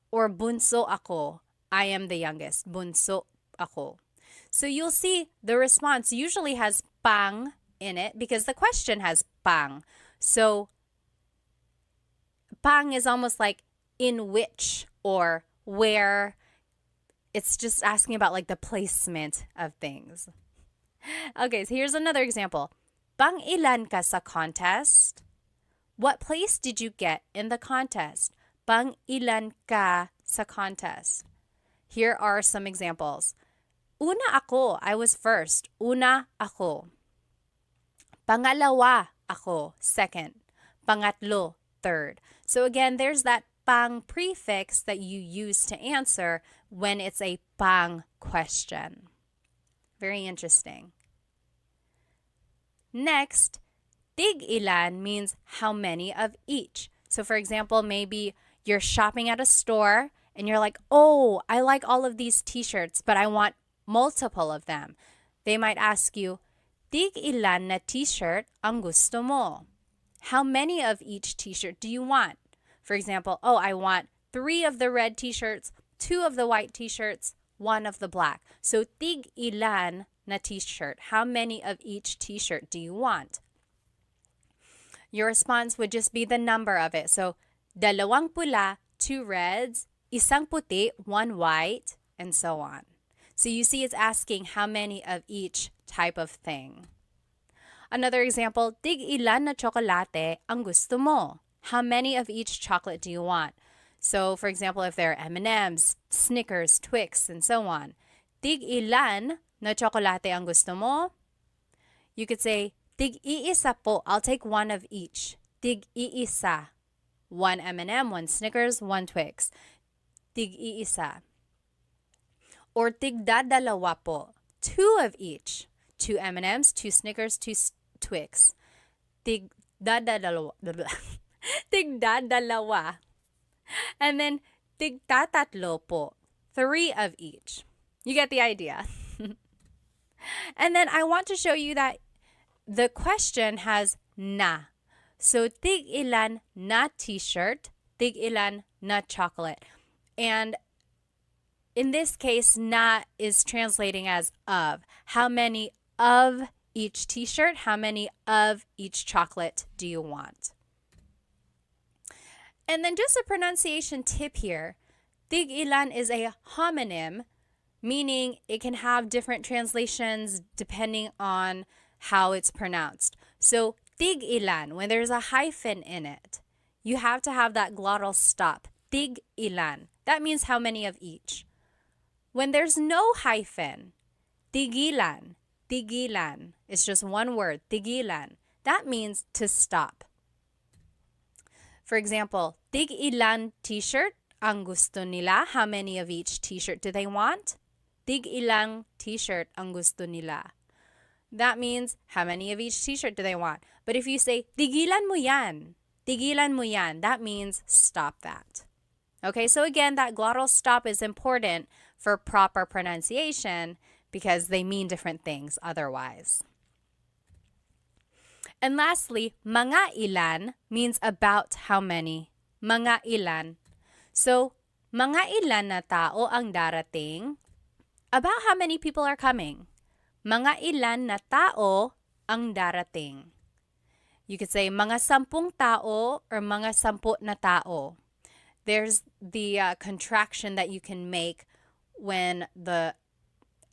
Or bunso ako, I am the youngest. Bunso ako. So you'll see the response usually has pang in it because the question has pang. So pang is almost like in which or where. It's just asking about like the placement of things. Okay, so here's another example. Pang-ilan ka sa contest? What place did you get in the contest? Pang-ilan ka sa contest? Here are some examples. Una ako, I was first. Una ako. Pangalawa ako, second. Pangatlo, third. So again, there's that pang prefix that you use to answer when it's a pang question. Very interesting. Next, tig-ilan means how many of each. So for example, maybe you're shopping at a store and you're like, oh, I like all of these t-shirts, but I want multiple of them. They might ask you, tig-ilan na t-shirt ang gusto mo? How many of each t-shirt do you want? For example, oh, I want 3 of the red t-shirts, 2 of the white t-shirts, 1 of the black. So, tig-ilan na t-shirt? How many of each t-shirt do you want? Your response would just be the number of it. So, dalawang pula, 2 reds, isang puti, 1 white, and so on. So, you see it's asking how many of each type of thing. Another example, tig-ilan na tsokolate ang gusto mo? How many of each chocolate do you want? So, for example, if there are M&Ms, Snickers, Twix, and so on. Tig-ilan na tsokolate ang gusto mo? You could say, tig-iisa po. I'll take 1 of each. Tig-iisa. 1 M&M, 1 Snickers, 1 Twix. Tig-iisa. Or tig-dadalawa po. 2 of each. 2 M&Ms, 2 Snickers, 2 Twix. Tigdadalawa. Tigdadalawa. And then tigtatatlo po. 3 of each. You get the idea. And then I want to show you that the question has na. So tig ilan na t-shirt, tig ilan na chocolate. And in this case, na is translating as of. How many of each t-shirt, how many of each chocolate do you want? And then just a pronunciation tip here. Tig ilan is a homonym, meaning it can have different translations depending on how it's pronounced. So tig ilan, when there's a hyphen in it, you have to have that glottal stop. Tig ilan. That means how many of each. When there's no hyphen, tigilan, tigilan. It's just one word, tigilan. That means to stop. For example, tig ilan t-shirt ang gusto nila. How many of each t-shirt do they want? Tig ilang t-shirt ang gusto nila. That means how many of each t-shirt do they want? But if you say, tigilan mo yan, that means stop that. Okay, so again, that glottal stop is important for proper pronunciation because they mean different things otherwise. And lastly, mga ilan means about how many. Mga ilan. So, mga ilan na tao ang darating? About how many people are coming. Mga ilan na tao ang darating. You could say mga 10 tao or mga 10 na tao. There's the contraction that you can make when the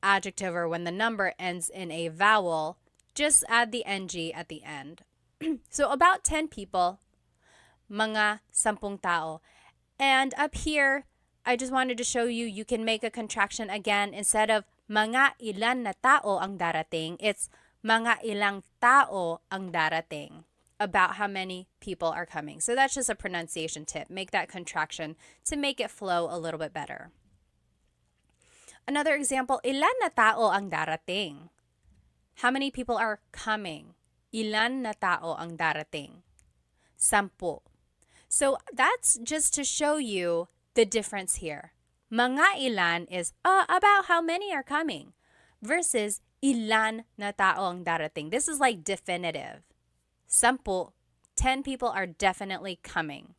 adjective or when the number ends in a vowel. Just add the ng at the end. So about 10 people, mga 10 tao. And up here, I just wanted to show you, you can make a contraction again. Instead of mga ilan na tao ang darating, it's mga ilang tao ang darating. About how many people are coming. So that's just a pronunciation tip. Make that contraction to make it flow a little bit better. Another example, ilan na tao ang darating? How many people are coming? Ilan na tao ang darating? 10. So that's just to show you the difference here. Mga ilan is about how many are coming versus ilan na tao ang darating. This is like definitive. 10 people are definitely coming.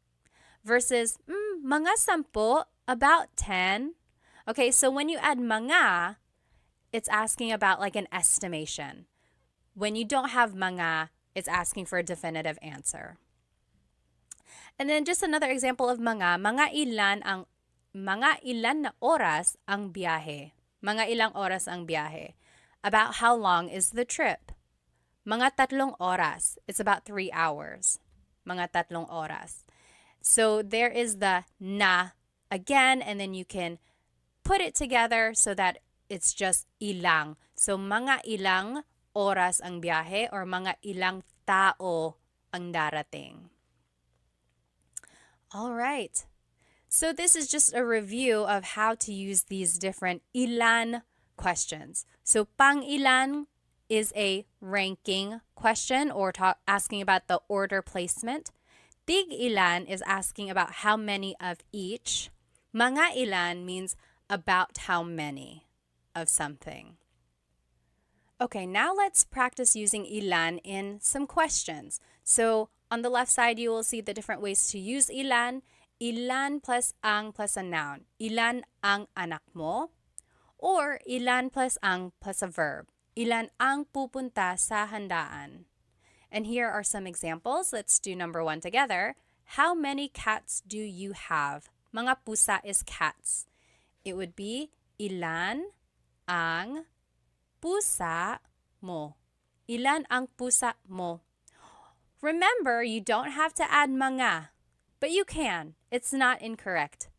Versus mga 10, about 10. Okay, so when you add mga, it's asking about like an estimation. When you don't have mga, it's asking for a definitive answer. And then just another example of mga ilan na oras ang biyahe. Mga ilang oras ang biyahe. About how long is the trip? Mga 3 oras. It's about 3 hours. Mga 3 oras. So there is the na again, and then you can put it together so that it's just ilang. So mga ilang oras ang biyahe or mga ilang tao ang darating. All right. So this is just a review of how to use these different ilan questions. So pang ilan is a ranking question or asking about the order placement. Tig ilan is asking about how many of each. Mga ilan means about how many of something. Okay, now let's practice using ilan in some questions. So on the left side, you will see the different ways to use ilan. Ilan plus ang plus a noun. Ilan ang anak mo? Or ilan plus ang plus a verb. Ilan ang pupunta sa handaan? And here are some examples. Let's do number 1 together. How many cats do you have? Mga pusa is cats. It would be ilan ang pusa mo. Ilan ang pusa mo? Remember, you don't have to add mga, but you can. It's not incorrect.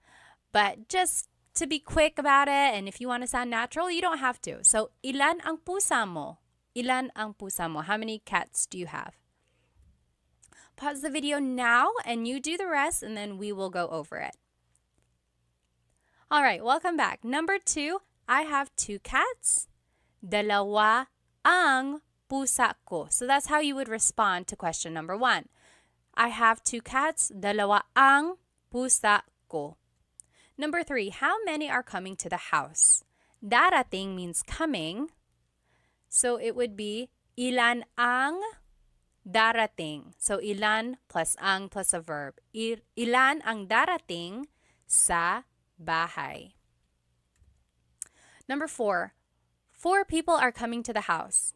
But just to be quick about it, and if you want to sound natural, you don't have to. So, ilan ang pusa mo? Ilan ang pusa mo? How many cats do you have? Pause the video now, and you do the rest, and then we will go over it. All right, welcome back. Number 2, I have 2 cats. Dalawa ang pusa ko. So that's how you would respond to question number 1. I have 2 cats. Dalawa ang pusa ko. Number 3, how many are coming to the house? Darating means coming. So it would be ilan ang darating. So ilan plus ang plus a verb. Ilan ang darating sa bahay. Number 4, 4 people are coming to the house.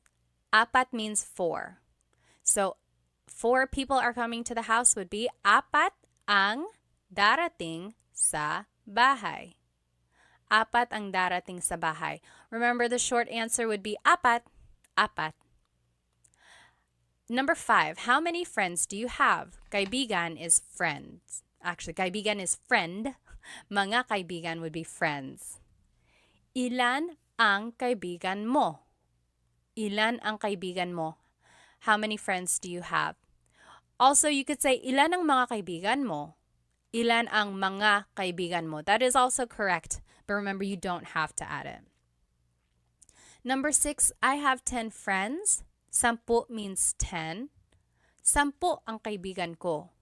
Apat means 4. So 4 people are coming to the house would be apat ang darating sa bahay. Apat ang darating sa bahay. Remember, the short answer would be apat, apat. Number 5, how many friends do you have? Kaibigan is friends. Actually, kaibigan is friend. Mga kaibigan would be friends. Ilan ang kaibigan mo? Ilan ang kaibigan mo? How many friends do you have? Also, you could say, ilan ang mga kaibigan mo? Ilan ang mga kaibigan mo? That is also correct, but remember, you don't have to add it. Number 6, I have 10 friends. 10 means 10. 10 ang kaibigan ko.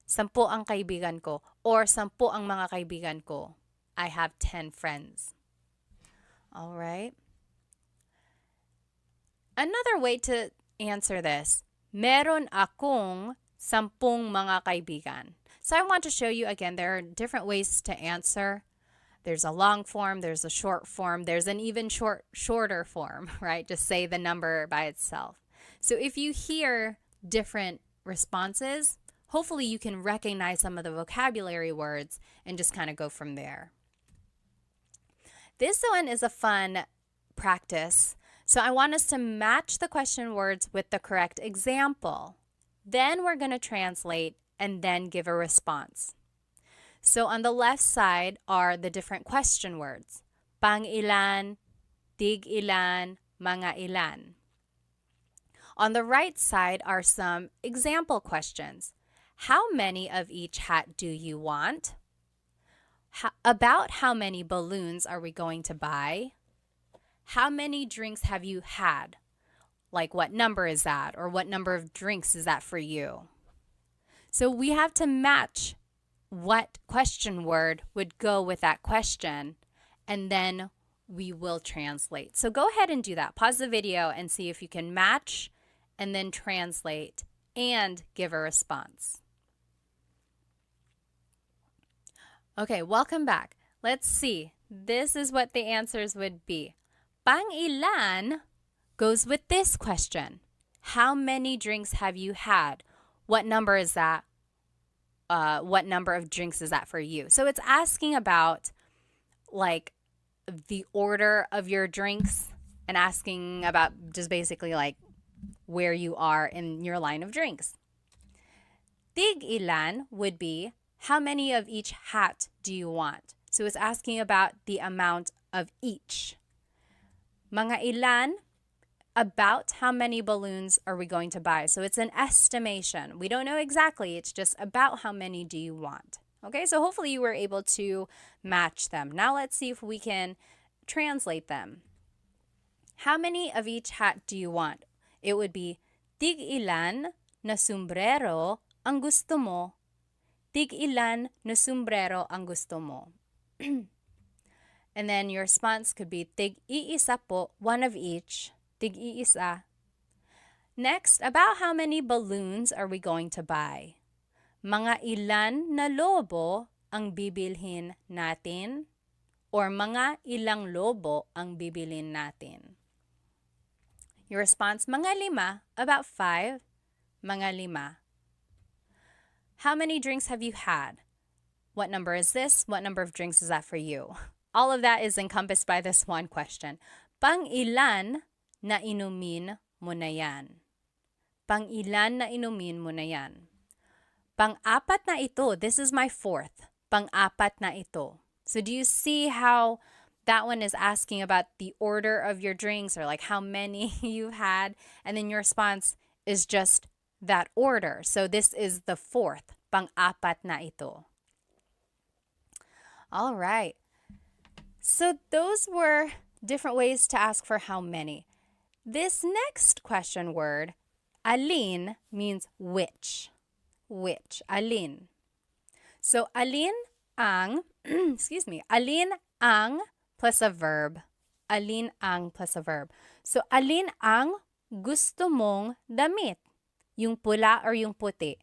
10 ang kaibigan ko. Or 10 ang mga kaibigan ko. I have 10 friends. All right. Another way to answer this, meron akong 10 mga kaibigan. So I want to show you again, there are different ways to answer. There's a long form, there's a short form, there's an even shorter form, right? Just say the number by itself. So if you hear different responses, hopefully you can recognize some of the vocabulary words and just kind of go from there. This one is a fun practice. So I want us to match the question words with the correct example. Then we're going to translate and then give a response. So on the left side are the different question words. Pang ilan, tig ilan, mga ilan. On the right side are some example questions. How many of each hat do you want? About how many balloons are we going to buy? How many drinks have you had? Like, what number is that? Or what number of drinks is that for you? So we have to match what question word would go with that question, and then we will translate. So go ahead and do that. Pause the video and see if you can match and then translate and give a response. Okay, welcome back. Let's see. This is what the answers would be. Pang ilan goes with this question. How many drinks have you had? What number is that? What number of drinks is that for you? So it's asking about like the order of your drinks and asking about just basically like where you are in your line of drinks. Tig ilan would be how many of each hat do you want? So it's asking about the amount of each. Mga ilan, about how many balloons are we going to buy? So it's an estimation. We don't know exactly. It's just about how many do you want. Okay, so hopefully you were able to match them. Now let's see if we can translate them. How many of each hat do you want? It would be, tig ilan na sombrero ang gusto mo? Tig ilan na sombrero ang gusto mo? And then your response could be, tig iisa po, one of each. Tig iisa. Next, about how many balloons are we going to buy? Mga ilan na lobo ang bibilhin natin? Or mga ilang lobo ang bibilhin natin? Your response, mga 5, about 5, mga 5. How many drinks have you had? What number is this? What number of drinks is that for you? All of that is encompassed by this one question. Pang ilan na inumin mo na yan? Pang ilan na inumin mo na yan? Pang-apat na ito. This is my 4th. Pang-apat na ito. So do you see how that one is asking about the order of your drinks or like how many you've had? And then your response is just that order. So this is the 4th. Pang-apat na ito. All right. So those were different ways to ask for how many. This next question word, alin, means which. Which, alin. So, alin ang, excuse me, alin ang plus a verb. Alin ang plus a verb. So, alin ang gusto mong damit? Yung pula or yung puti?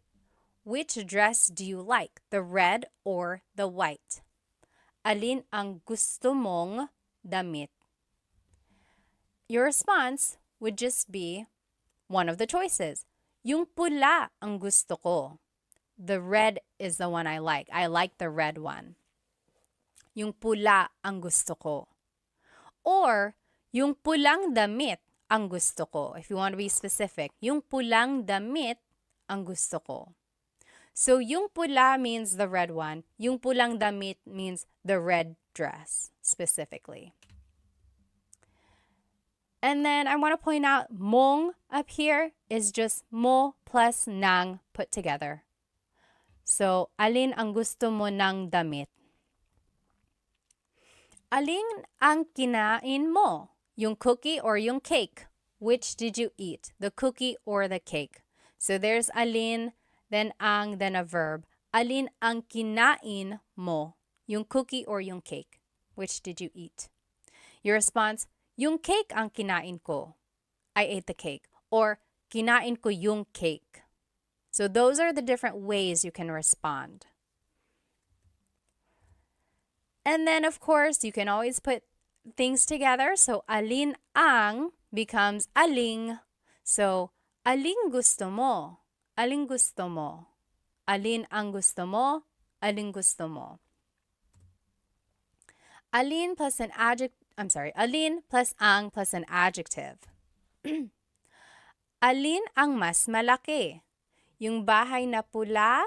Which dress do you like? The red or the white? Alin ang gusto mong damit? Your response would just be one of the choices. Yung pula ang gusto ko. The red is the one I like. I like the red one. Yung pula ang gusto ko. Or, yung pulang damit ang gusto ko. If you want to be specific, yung pulang damit ang gusto ko. So, yung pula means the red one. Yung pulang damit means the red dress, specifically. And then I want to point out, mong up here is just mo plus nang put together. So, alin ang gusto mo ng damit? Alin ang kinain mo? Yung cookie or yung cake? Which did you eat? The cookie or the cake? So, there's alin, then ang, then a verb. Alin ang kinain mo? Yung cookie or yung cake? Which did you eat? Your response, yung cake ang kinain ko. I ate the cake. Or, kinain ko yung cake. So those are the different ways you can respond. And then, of course, you can always put things together. So, alin ang becomes aling. So, aling gusto mo? Aling gusto mo? Alin ang gusto mo? Aling gusto mo? Alin plus an alin plus ang plus an adjective. Alin ang mas malaki? Yung bahay na pula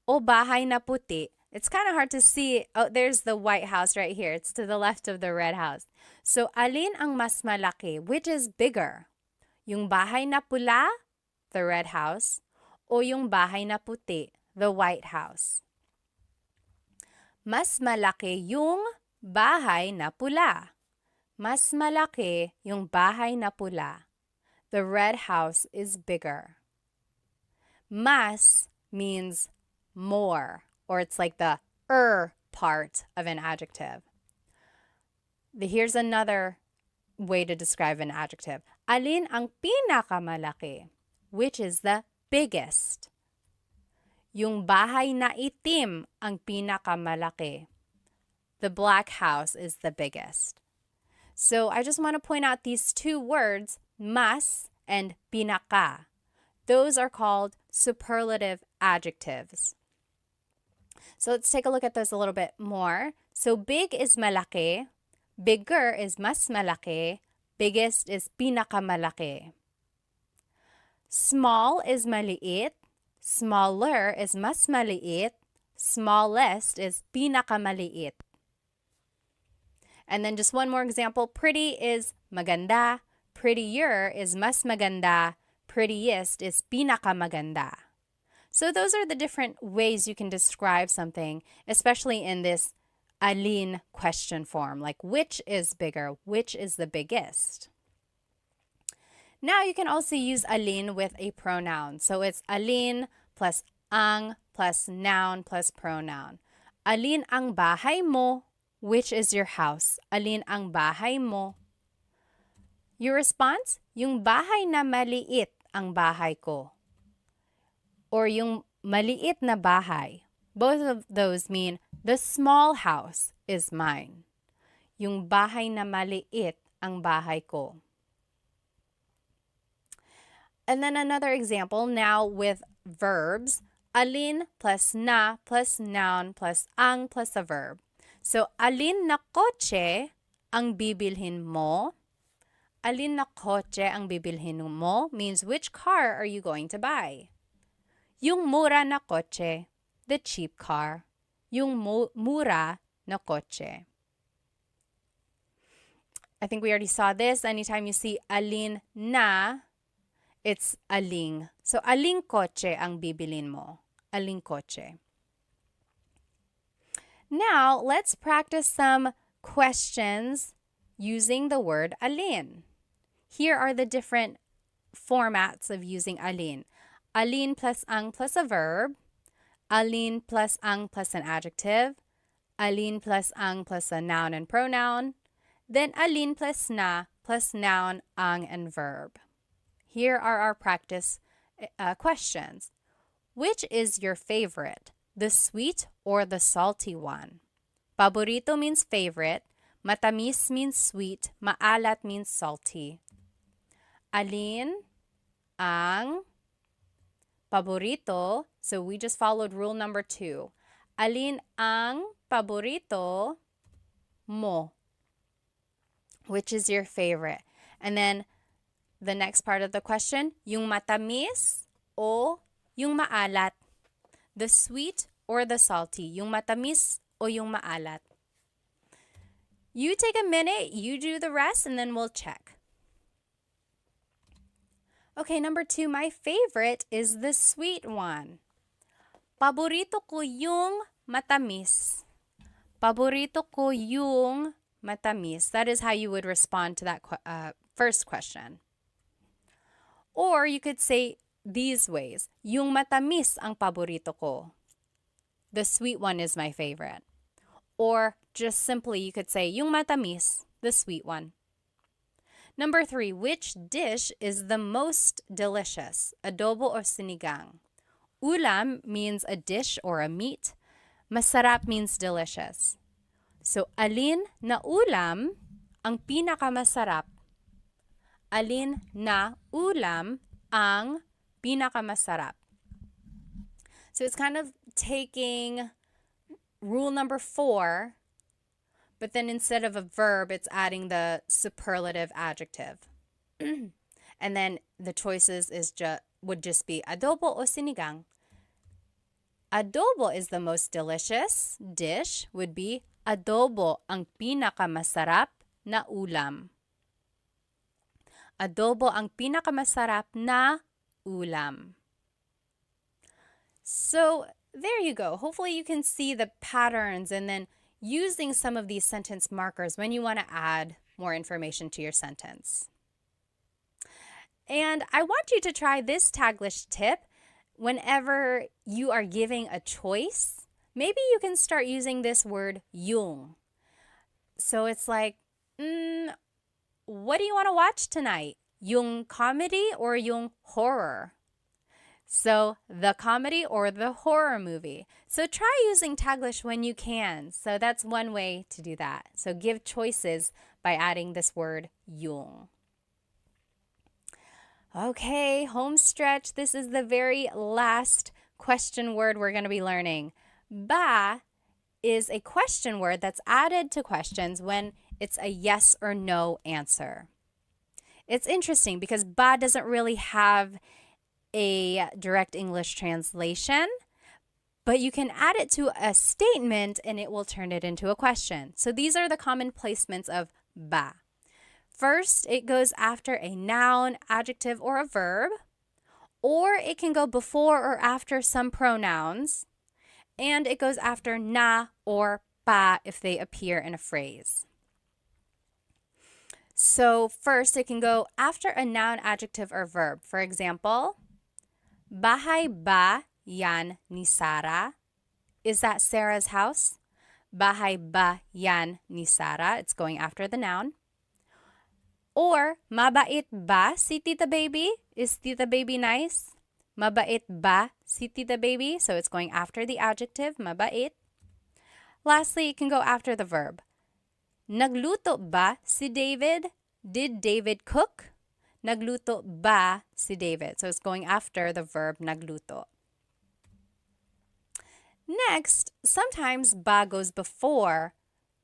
o bahay na puti? It's kind of hard to see. Oh, there's the White House right here. It's to the left of the red house. So, alin ang mas malaki? Which is bigger? Yung bahay na pula, the red house, o yung bahay na puti, the White House? Mas malaki yung bahay na pula. Mas malaki yung bahay na pula. The red house is bigger. Mas means more, or it's like the part of an adjective. Here's another way to describe an adjective. Alin ang pinakamalaki? Which is the biggest? Yung bahay na itim ang pinakamalaki. The black house is the biggest. So I just want to point out these two words, mas and pinaka. Those are called superlative adjectives. So let's take a look at this a little bit more. So big is malaki, bigger is mas malaki, biggest is pinakamalaki. Small is maliit, smaller is mas maliit, smallest is pinakamaliit. And then just one more example, pretty is maganda, prettier is mas maganda, prettiest is pinakamaganda. So those are the different ways you can describe something, especially in this alin question form, like which is bigger, which is the biggest. Now you can also use alin with a pronoun. So it's alin plus ang plus noun plus pronoun. Alin ang bahay mo? Which is your house? Alin ang bahay mo? Your response? Yung bahay na maliit ang bahay ko. Or yung maliit na bahay. Both of those mean the small house is mine. Yung bahay na maliit ang bahay ko. And then another example now with verbs. Alin plus na plus noun plus ang plus a verb. So, alin na kotse ang bibilhin mo? Alin na kotse ang bibilhin mo means which car are you going to buy? Yung mura na kotse, the cheap car. Yung mura na kotse. I think we already saw this. Anytime you see alin na, it's aling. So, aling kotse ang bibilin mo? Aling kotse. Now, let's practice some questions using the word alin. here are the different formats of using alin. Alin plus ang plus a verb. Alin plus ang plus an adjective. Alin plus ang plus a noun and pronoun. Then alin plus na plus noun, ang, and verb. Here are our practice questions. Which is your favorite? The sweet or the salty one? Paborito means favorite. Matamis means sweet. Maalat means salty. Alin ang paborito? So we just followed rule number 2. Alin ang paborito mo? Which is your favorite? And then the next part of the question, yung matamis o yung maalat? The sweet or the salty? Yung matamis o yung maalat? You take a minute, you do the rest, and then we'll check. Okay, number 2, my favorite is the sweet one. Paborito ko yung matamis. Paborito ko yung matamis. That is how you would respond to that first question. Or you could say these ways. Yung matamis ang paborito ko. The sweet one is my favorite. Or just simply you could say yung matamis, the sweet one. Number 3, which dish is the most delicious? Adobo or sinigang? Ulam means a dish or a meat. Masarap means delicious. So, alin na ulam ang pinakamasarap? Alin na ulam ang pinakamasarap? So, it's kind of taking rule number 4, but then instead of a verb, it's adding the superlative adjective. And then the choices would just be adobo o sinigang. Adobo is the most delicious dish, would be adobo ang pinakamasarap na ulam. Adobo ang pinakamasarap na ulam. So there you go. Hopefully you can see the patterns and then using some of these sentence markers when you want to add more information to your sentence. And I want you to try this Taglish tip whenever you are giving a choice. Maybe you can start using this word yung. So it's like, what do you want to watch tonight? Yung comedy or yung horror? So the comedy or the horror movie. So try using Taglish when you can. So that's one way to do that. So give choices by adding this word yung. Okay, home stretch. This is the very last question word we're going to be learning. Ba is a question word that's added to questions when it's a yes or no answer. It's interesting because ba doesn't really have a direct English translation, but you can add it to a statement and it will turn it into a question. So these are the common placements of ba. First, it goes after a noun, adjective, or a verb, or it can go before or after some pronouns, and it goes after na or pa if they appear in a phrase. So first, it can go after a noun, adjective, or verb. For example, bahay ba yan ni Sarah? Is that Sarah's house? Bahay ba yan ni Sarah? It's going after the noun. Or, mabait ba si Tita Baby? Is Tita Baby nice? Mabait ba si Tita Baby? So it's going after the adjective, mabait. Lastly, it can go after the verb. Nagluto ba si David? Did David cook? Nagluto ba si David? So it's going after the verb nagluto. Next, sometimes ba goes before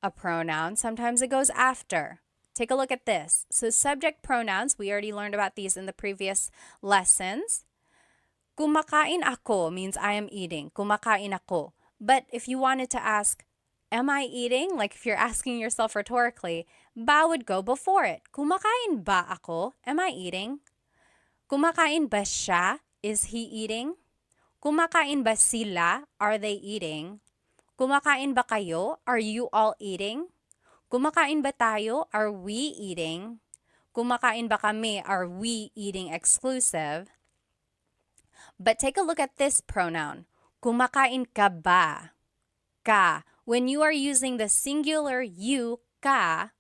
a pronoun. Sometimes it goes after. Take a look at this. So subject pronouns, we already learned about these in the previous lessons. Kumakain ako means I am eating. Kumakain ako. But if you wanted to ask, am I eating? Like if you're asking yourself rhetorically, ba would go before it. Kumakain ba ako? Am I eating? Kumakain ba siya? Is he eating? Kumakain ba sila? Are they eating? Kumakain ba kayo? Are you all eating? Kumakain ba tayo? Are we eating? kumakain ba kami? Are we eating exclusive? But take a look at this pronoun. Kumakain ka ba? Ka. When you are using the singular you, ka,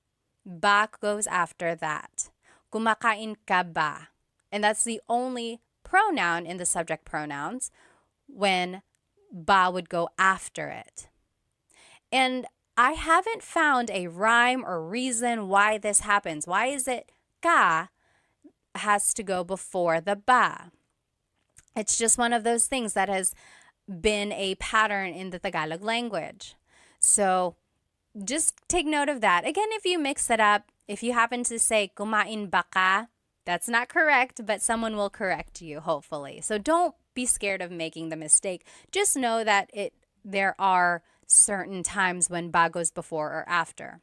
ba goes after that. Kumakain ka ba? And that's the only pronoun in the subject pronouns when ba would go after it. And I haven't found a rhyme or reason why this happens. Why is it ka has to go before the ba? It's just one of those things that has been a pattern in the Tagalog language. So just take note of that. Again, if you mix it up, if you happen to say kumain ba ka, that's not correct, but someone will correct you, hopefully. So don't be scared of making the mistake. Just know that there are certain times when ba goes before or after.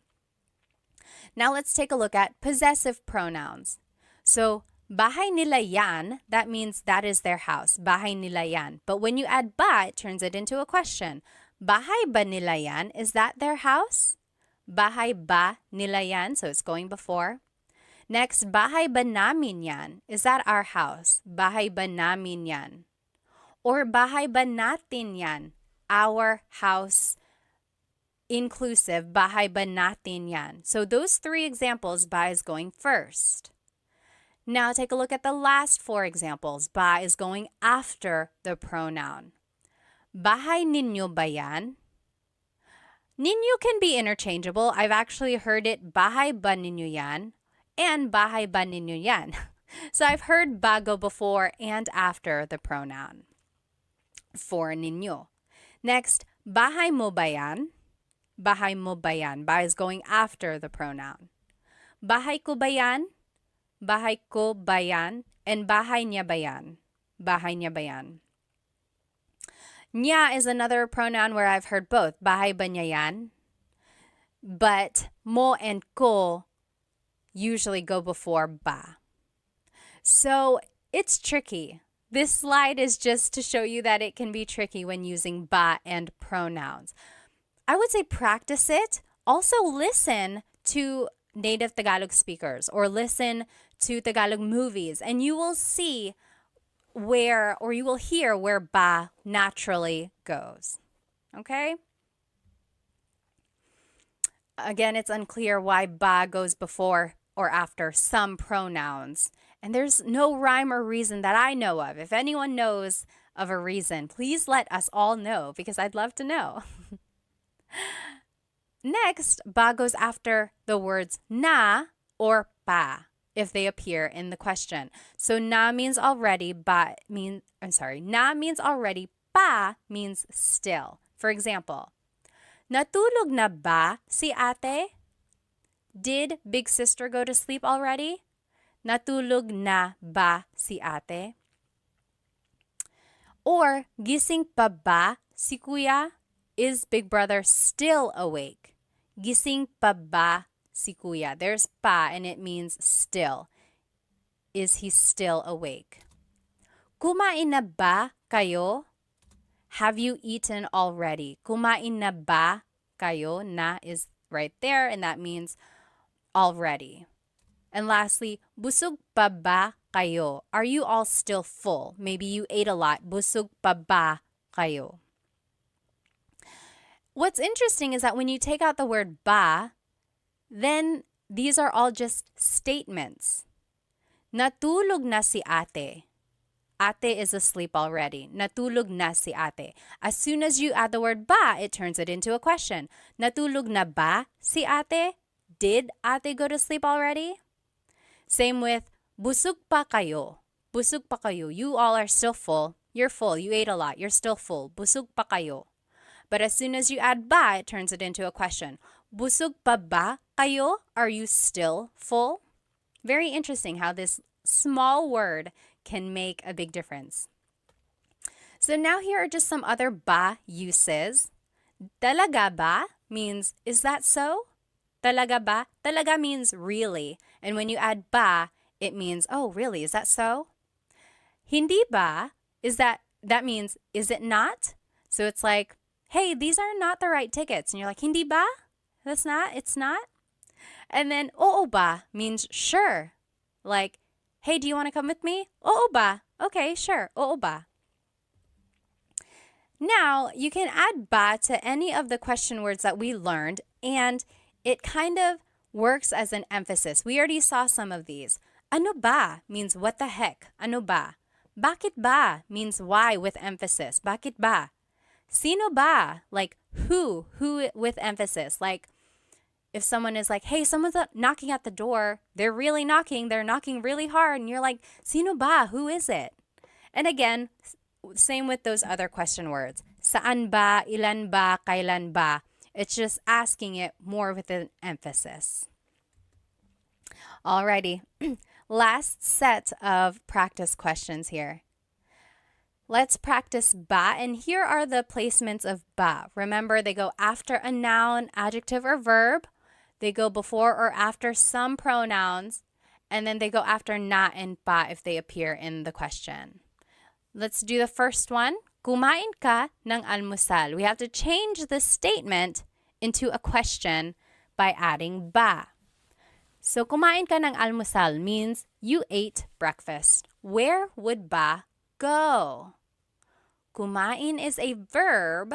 Now let's take a look at possessive pronouns. So bahay nila yan, that means that is their house. Bahay nila yan. But when you add ba, it turns it into a question. Bahay ba nila yan? Is that their house? Bahay ba nila yan? So it's going before. Next, bahay ba namin yan? Is that our house? Bahay ba namin yan? Or bahay ba natin yan? Our house inclusive. Bahay ba natin yan? So those three examples, ba is going first. Now take a look at the last four examples. Ba is going after the pronoun. Bahay ninyo ba yan? Ninyo can be interchangeable. I've actually heard it bahay ba ninyo yan and bahay ba ninyo yan. So I've heard ba go before and after the pronoun for ninyo. Next, bahay mo ba yan? Bahay mo ba yan? Ba is going after the pronoun. Bahay ko ba yan? Bahay ko ba yan? And bahay niya ba yan? Bahay niya ba yan? Niya is another pronoun where I've heard both. Bahay ba niya yan? But mo and ko usually go before ba. So it's tricky. This slide is just to show you that it can be tricky when using ba and pronouns. I would say practice it. Also listen to native Tagalog speakers or listen to Tagalog movies and you will see you will hear where ba naturally goes. Okay? Again, it's unclear why ba goes before or after some pronouns. And there's no rhyme or reason that I know of. If anyone knows of a reason, please let us all know because I'd love to know. Next, ba goes after the words na or pa if they appear in the question. So na means already, na means already, pa means still. For example, natulog na ba si ate? Did big sister go to sleep already? Natulog na ba si ate? Or gising pa ba si kuya? Is big brother still awake? Gising pa ba si kuya? There's pa and it means still. Is he still awake? Kumain na ba kayo? Have you eaten already? Kumain na ba kayo? Na is right there and that means already. And lastly, busog pa ba kayo? Are you all still full? Maybe you ate a lot. Busog pa ba kayo? What's interesting is that when you take out the word ba, then these are all just statements. Natulog na si ate. Ate is asleep already. Natulog na si ate. As soon as you add the word ba, it turns it into a question. Natulog na ba si ate? Did ate go to sleep already? Same with busog pa kayo. Busog pa kayo. You all are still full. You're full. You ate a lot. You're still full. Busog pa kayo. But as soon as you add ba, it turns it into a question. Busog pa ba kayo? Are you still full? Very interesting how this small word can make a big difference. So now here are just some other ba uses. Talaga ba means, is that so? Talaga ba? Talaga means really. And when you add ba, it means, oh, really? Is that so? Hindi ba? That means, is it not? So it's like, hey, these are not the right tickets. And you're like, hindi ba? It's not? And then, oo ba means sure. Like, hey, do you want to come with me? Oo ba? Okay, sure. Oo ba? Now, you can add ba to any of the question words that we learned, and it kind of works as an emphasis. We already saw some of these. Ano ba means what the heck? Ano ba? Bakit ba means why with emphasis. Bakit ba? Sino ba? Like who with emphasis. Like if someone is like, hey, someone's knocking at the door, they're really knocking, they're knocking really hard, and you're like, sino ba? Who is it? And again, same with those other question words. Saan ba, ilan ba, kailan ba. It's just asking it more with an emphasis. Alrighty, last set of practice questions here. Let's practice ba, and here are the placements of ba. Remember, they go after a noun, adjective, or verb. They go before or after some pronouns, and then they go after na and ba if they appear in the question. Let's do the first one. Kumain ka ng almusal. We have to change the statement into a question by adding ba. So, kumain ka ng almusal means you ate breakfast. Where would ba go? Kumain is a verb,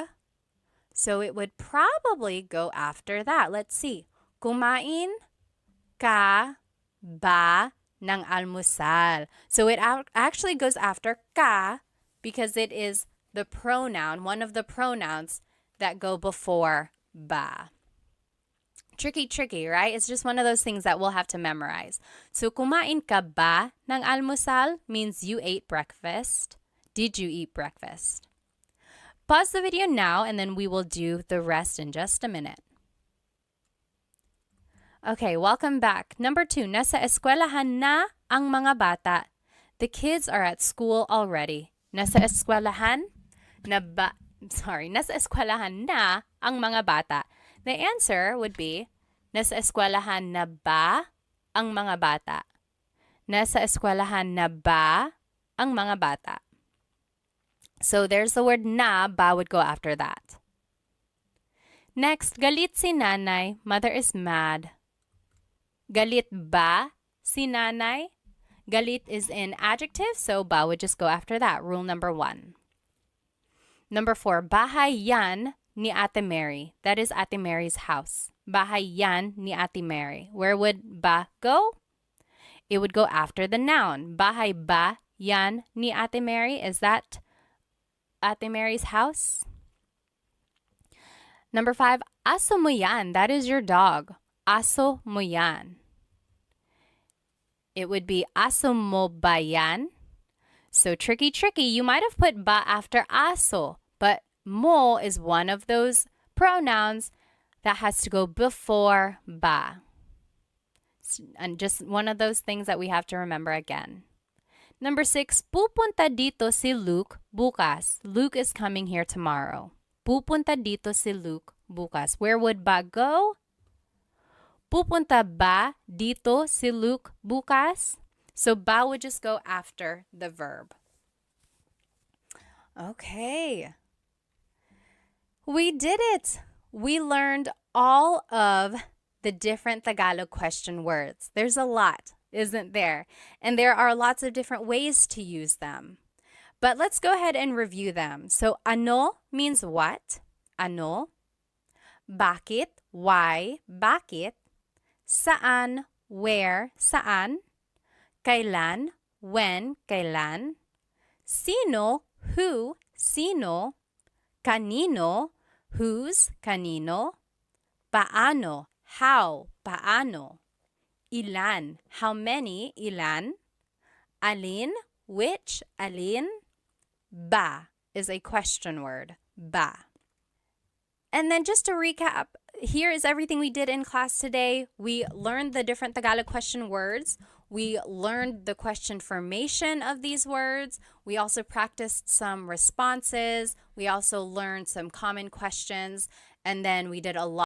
so it would probably go after that. Let's see. Kumain ka ba ng almusal. So it actually goes after ka because it is the pronoun, one of the pronouns that go before ba. Tricky, right? It's just one of those things that we'll have to memorize. So kumain ka ba ng almusal means you ate breakfast. Did you eat breakfast? Pause the video now and then we will do the rest in just a minute. Okay, welcome back. Number 2, nasa eskwelahan na ang mga bata. The kids are at school already. Nasa eskwelahan nasa eskwelahan na ang mga bata. The answer would be, nasa eskwelahan na ba ang mga bata? Nasa eskwelahan na ba ang mga bata? So there's the word na, ba would go after that. Next, galit si nanay, mother is mad. Galit ba si nanay? Galit is an adjective, so ba would just go after that. Rule number 1. Number 4, bahay yan ni Ate Mary. That is Ate Mary's house. Bahay yan ni Ate Mary. Where would ba go? It would go after the noun. Bahay ba yan ni Ate Mary? Is that Ate Mary's house? Number 5, aso mo yan. That is your dog. Aso mo yan. It would be aso mo ba yan? So tricky. You might have put ba after aso, but mo is one of those pronouns that has to go before ba. And just one of those things that we have to remember again. Number 6, pupunta dito si Luke bukas. Luke is coming here tomorrow. Pupunta dito si Luke bukas. Where would ba go? Pupunta ba dito si Luke bukas? So ba would just go after the verb. Okay. We did it. We learned all of the different Tagalog question words. There's a lot, isn't there? And there are lots of different ways to use them. But let's go ahead and review them. So ano means what? Ano. Bakit? Why? Bakit? Saan? Where? Saan? Kailan? When? Kailan? Sino? Who? Sino? Kanino? Whose? Kanino? Paano? How? Paano? Ilan? How many? Ilan? Alin? Which? Alin? Ba is a question word. Ba. And then just to recap, here is everything we did in class today. We learned the different Tagalog question words. We learned the question formation of these words. We also practiced some responses. We also learned some common questions. And then we did a lot